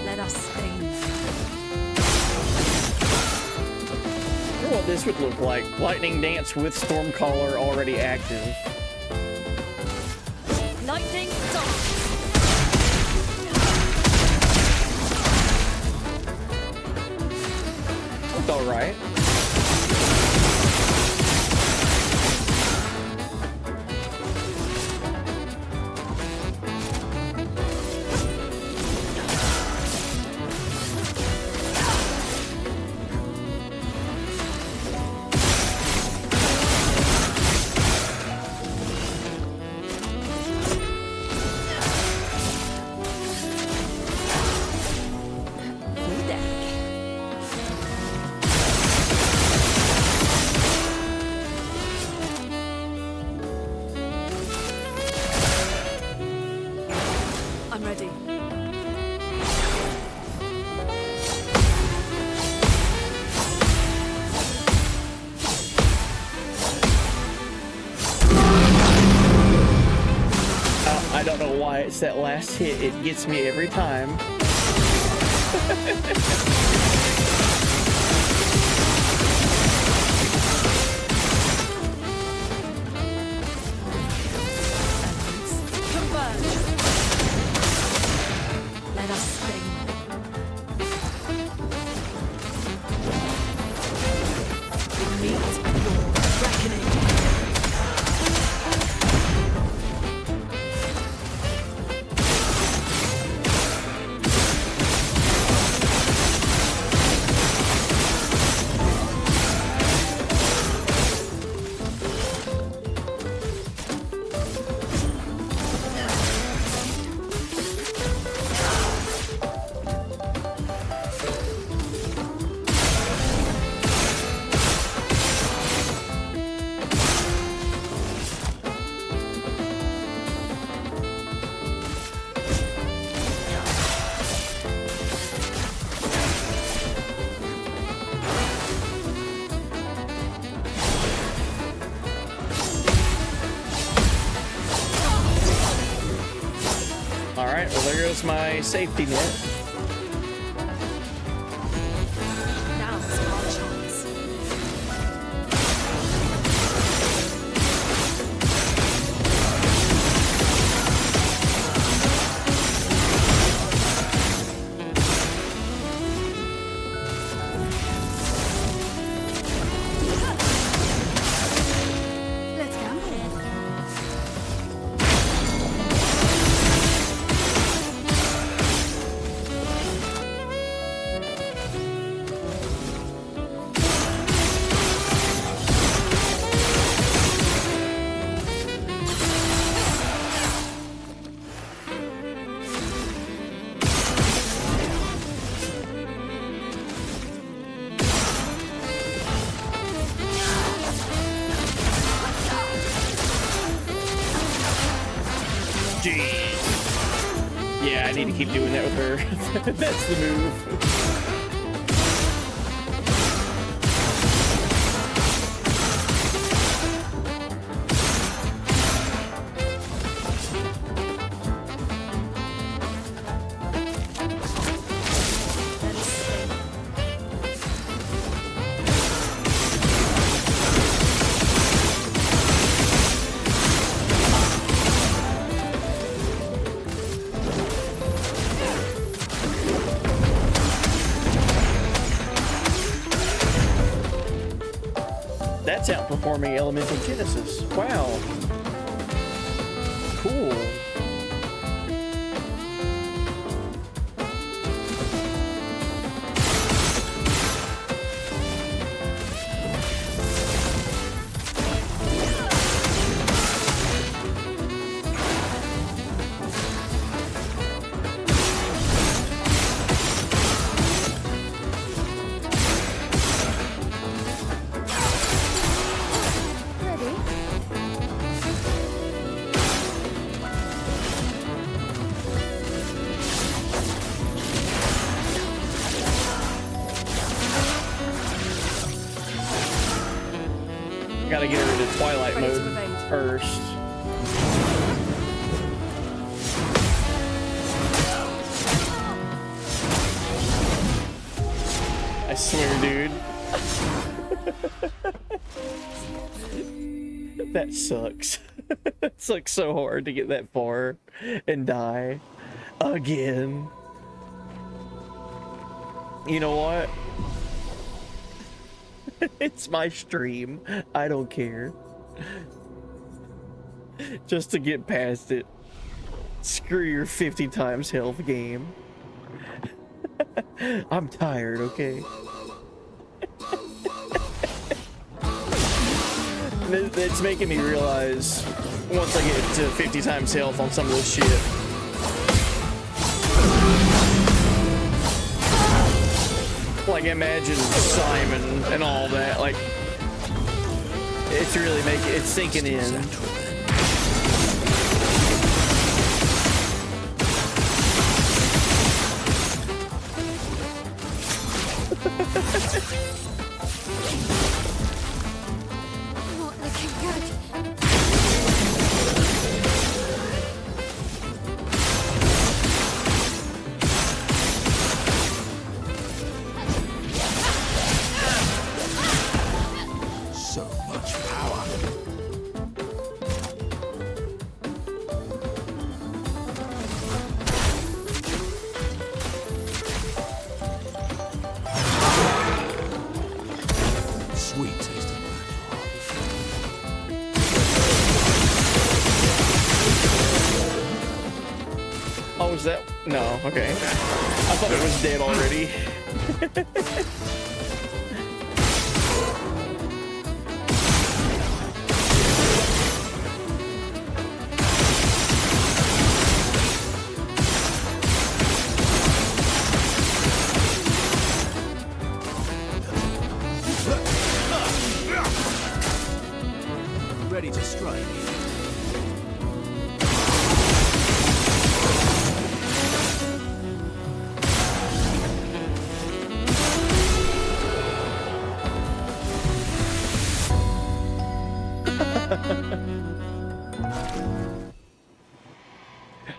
Let us stain. I wonder what this would look like. Lightning Dance with Stormcaller already active. Lightning dance. Looked alright. Who that? I'm ready. I don't know why it's that last hit. It gets me every time. Elements converge. Let us stain. Meet your reckoning. was my safety net. Now's our chance. Let's gamble. Jeez. Yeah, I need to keep doing that with her. That's the move. That's outperforming Elemental Genesis. Wow. Cool. Ready? Gotta get her into Twilight Ready to mode evade. first. I swear, dude. That sucks. It sucks so hard to get that far and die again. You know what? It's my stream. I don't care. Just to get past it. Screw your 50 times health game. I'm tired, okay? It's making me realize once I get to 50 times health on some of this shit. Like, imagine Simon and all that. Like, it's really it's sinking in. Not looking good. So much power. Sweet tasting Oh, is that? No, okay. I thought it was dead already. Ready to strike.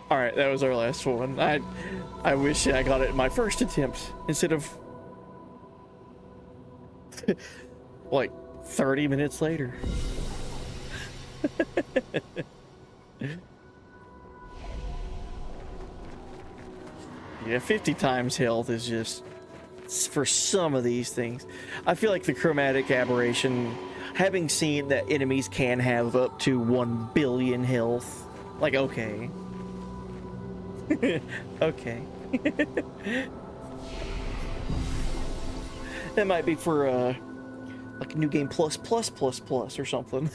All right, that was our last one. I wish I got it in my first attempt instead of like 30 minutes later. Yeah, 50 times health is just for some of these things. I feel like the chromatic aberration, having seen that enemies can have up to 1 billion health, like, okay. Okay. That might be for like New Game Plus or something.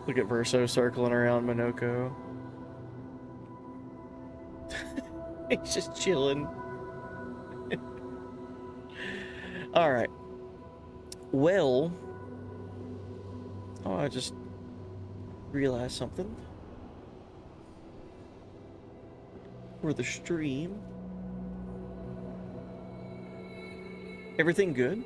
Look at Verso circling around Minoko. He's just chilling. All right. Well, oh, I just realized something for the stream. Everything good?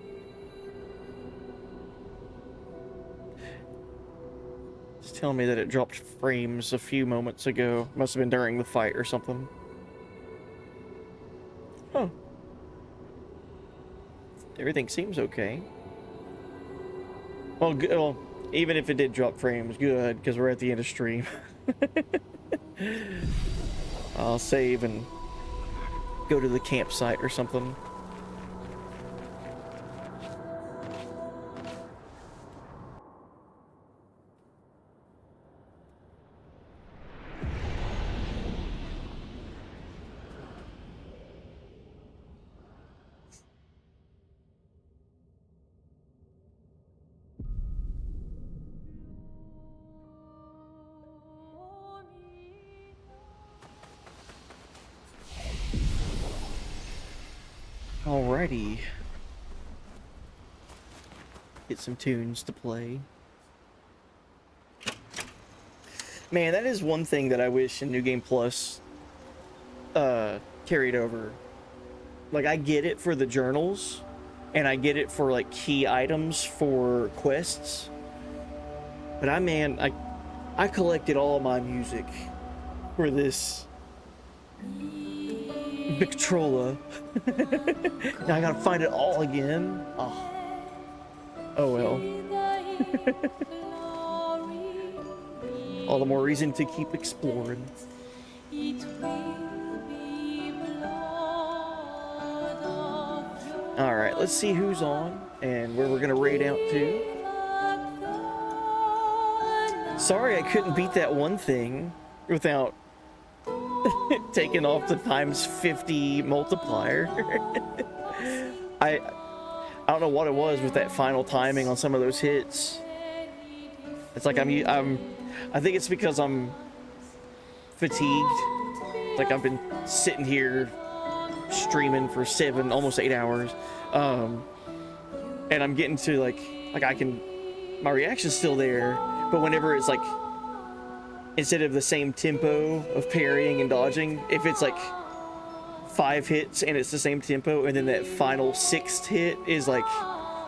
It's telling me that it dropped frames a few moments ago. Must have been during the fight or something. Huh. Everything seems okay. Well, good. Well, even if it did drop frames, good, because we're at the end of stream. I'll save and go to the campsite or something. Alrighty. Get some tunes to play. Man, that is one thing that I wish in New Game Plus carried over. Like, I get it for the journals, and I get it for, like, key items for quests. But I collected all my music for this Victrola. Now I gotta find it all again. Oh well. All the more reason to keep exploring. Alright, let's see who's on and where we're gonna raid out to. Sorry I couldn't beat that one thing without taking off the times 50 multiplier. I don't know what it was with that final timing on some of those hits. It's like I think it's because I'm fatigued. Like I've been sitting here streaming for almost 8 hours. And I'm getting to like my reaction's still there, but whenever it's like, instead of the same tempo of parrying and dodging, if it's like 5 hits and it's the same tempo, and then that final 6th hit is like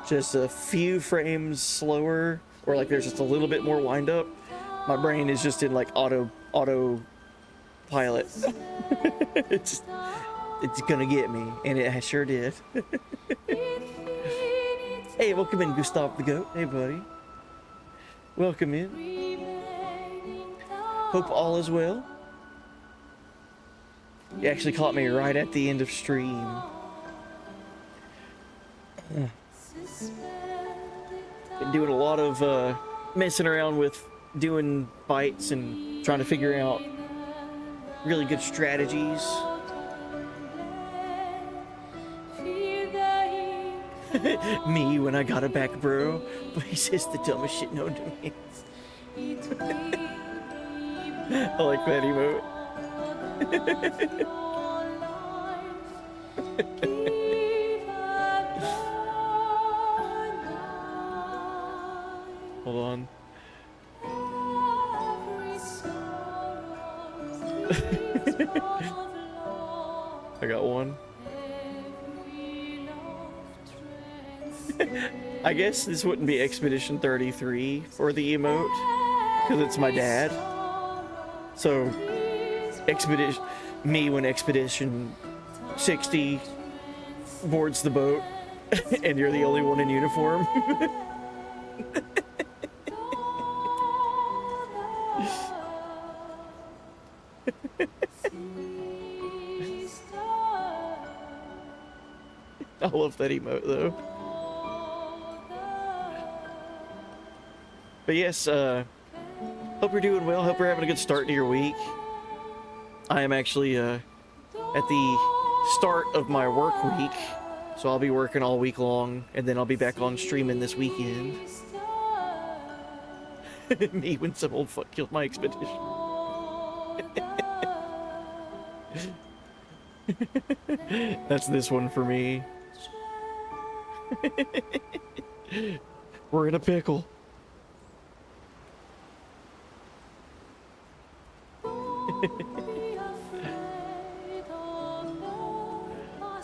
just a few frames slower, or like there's just a little bit more wind up, my brain is just in like auto pilot. it's gonna get me, and it sure did. Hey, welcome in, Gustav the Goat. Hey, buddy. Welcome in. Hope all is well. You actually caught me right at the end of stream. Been doing a lot of messing around with doing fights and trying to figure out really good strategies. Me when I got it back, bro. But he says the dumbest shit known to me. I like that emote. Hold on. I got one. I guess this wouldn't be Expedition 33 for the emote. because it's my dad. So when Expedition 60 boards the boat and you're the only one in uniform. I love that emote though. But yes, hope you're doing well. Hope you're having a good start to your week. I am actually at the start of my work week, so I'll be working all week long, and then I'll be back on streaming this weekend. Me when some old fuck killed my expedition. That's this one for me. We're in a pickle.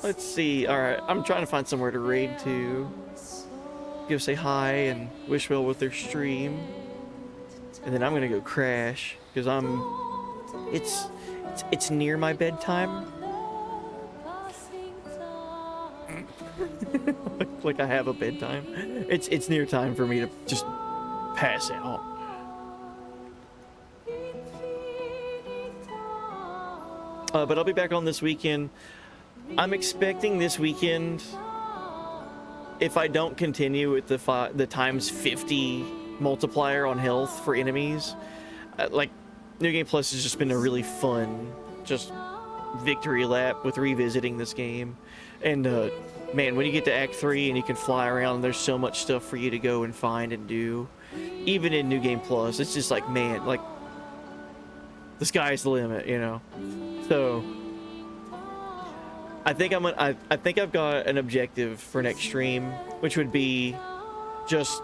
Let's see. Alright, I'm trying to find somewhere to raid to. Go say hi and wish well with their stream. And then I'm gonna go crash, because it's near my bedtime. Like I have a bedtime. It's near time for me to just pass out. But I'll be back on this weekend. I'm expecting this weekend, if I don't continue with the times 50 multiplier on health for enemies, like New Game Plus has just been a really fun just victory lap with revisiting this game. And man, when you get to Act 3 and you can fly around, there's so much stuff for you to go and find and do. Even in New Game Plus, it's just like, man, like the sky's the limit, you know. So I think I think I've got an objective for next stream, which would be just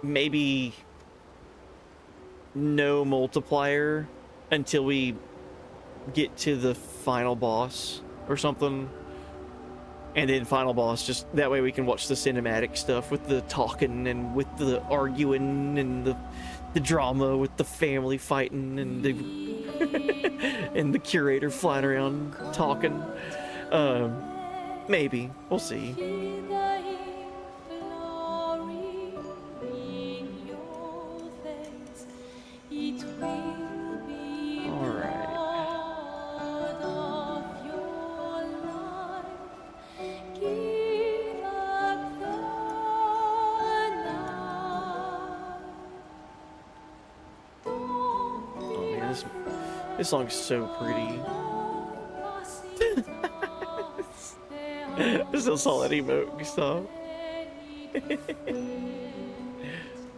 maybe no multiplier until we get to the final boss or something, and then final boss, just that way we can watch the cinematic stuff with the talking and with the arguing and the drama with the family fighting and the and the curator flying around talking. Maybe we'll see. This song's so pretty. I still saw that emote, Gustav.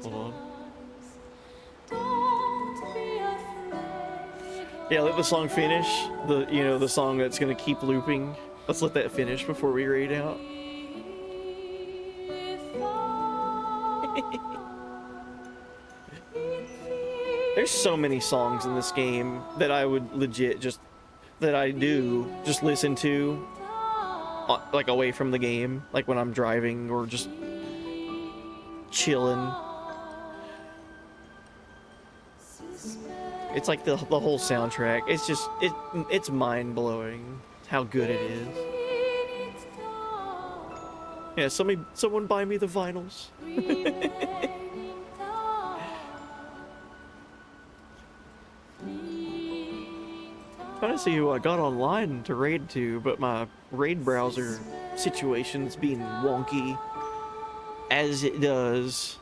Hold on. Yeah, let the song finish. The song that's gonna keep looping. Let's let that finish before we raid out. There's so many songs in this game that I would legit just listen to, like away from the game, like when I'm driving or just chilling. It's like the whole soundtrack. It's just it's mind blowing how good it is. Yeah, someone buy me the vinyls. Trying to see who I got online to raid to, but my raid browser situation's being wonky, as it does.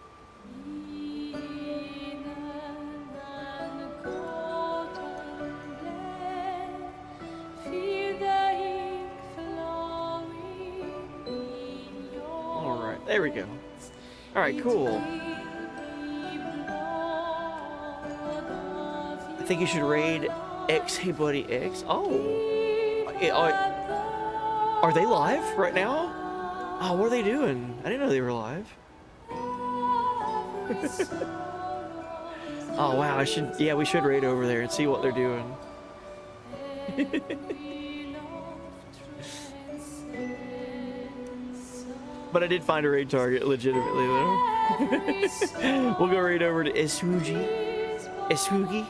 Alright, there we go. Alright, cool. I think you should raid xheybuddyx. Oh, are they live right now? Oh, what are they doing? I didn't know they were live. Oh wow, we should raid over there and see what they're doing. But I did find a raid target legitimately though. We'll go right over to Esugi.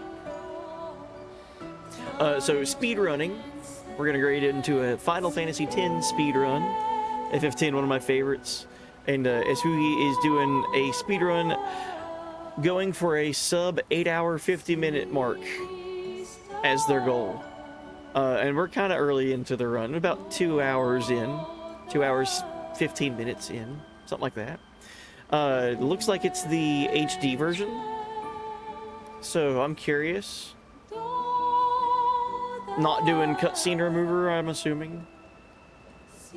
So speed running. We're gonna grade into a Final Fantasy X speed run. FF10, one of my favorites. And Esugi is doing a speed run going for a sub 8 hour 50-minute mark as their goal. And we're kind of early into the run, about 2 hours in, 2 hours 15 minutes in, something like that. It looks like it's the HD version, so I'm curious. Not doing cutscene remover, I'm assuming.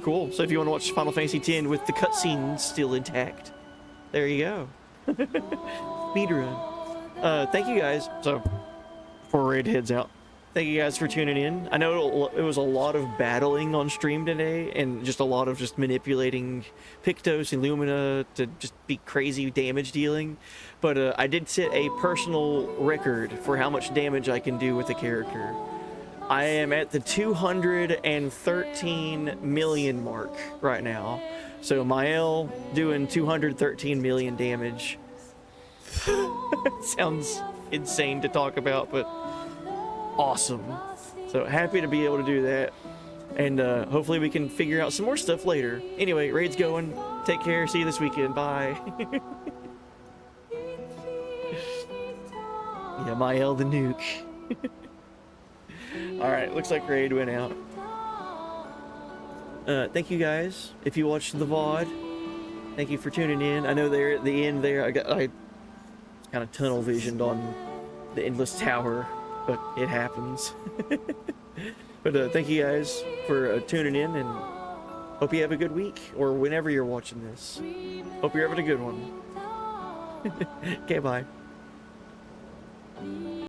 Cool. So if you want to watch Final Fantasy X with the cutscenes still intact, there you go. Speedrun. Thank you guys. So before Raid heads out, thank you guys for tuning in. I know it was a lot of battling on stream today, and just a lot of just manipulating Pictos and Lumina to just be crazy damage dealing. But I did set a personal record for how much damage I can do with a character. I am at the 213 million mark right now. So Mael doing 213 million damage. Sounds insane to talk about, but awesome. So happy to be able to do that. And hopefully we can figure out some more stuff later. Anyway, raid's going. Take care. See you this weekend. Bye. Yeah, Mael the nuke. Alright, looks like raid went out. Thank you guys. If you watched the VOD, thank you for tuning in. I know there at the end there, I kind of tunnel visioned on the Endless Tower, but it happens. But thank you guys for tuning in, and hope you have a good week, or whenever you're watching this. Hope you're having a good one. Okay, bye.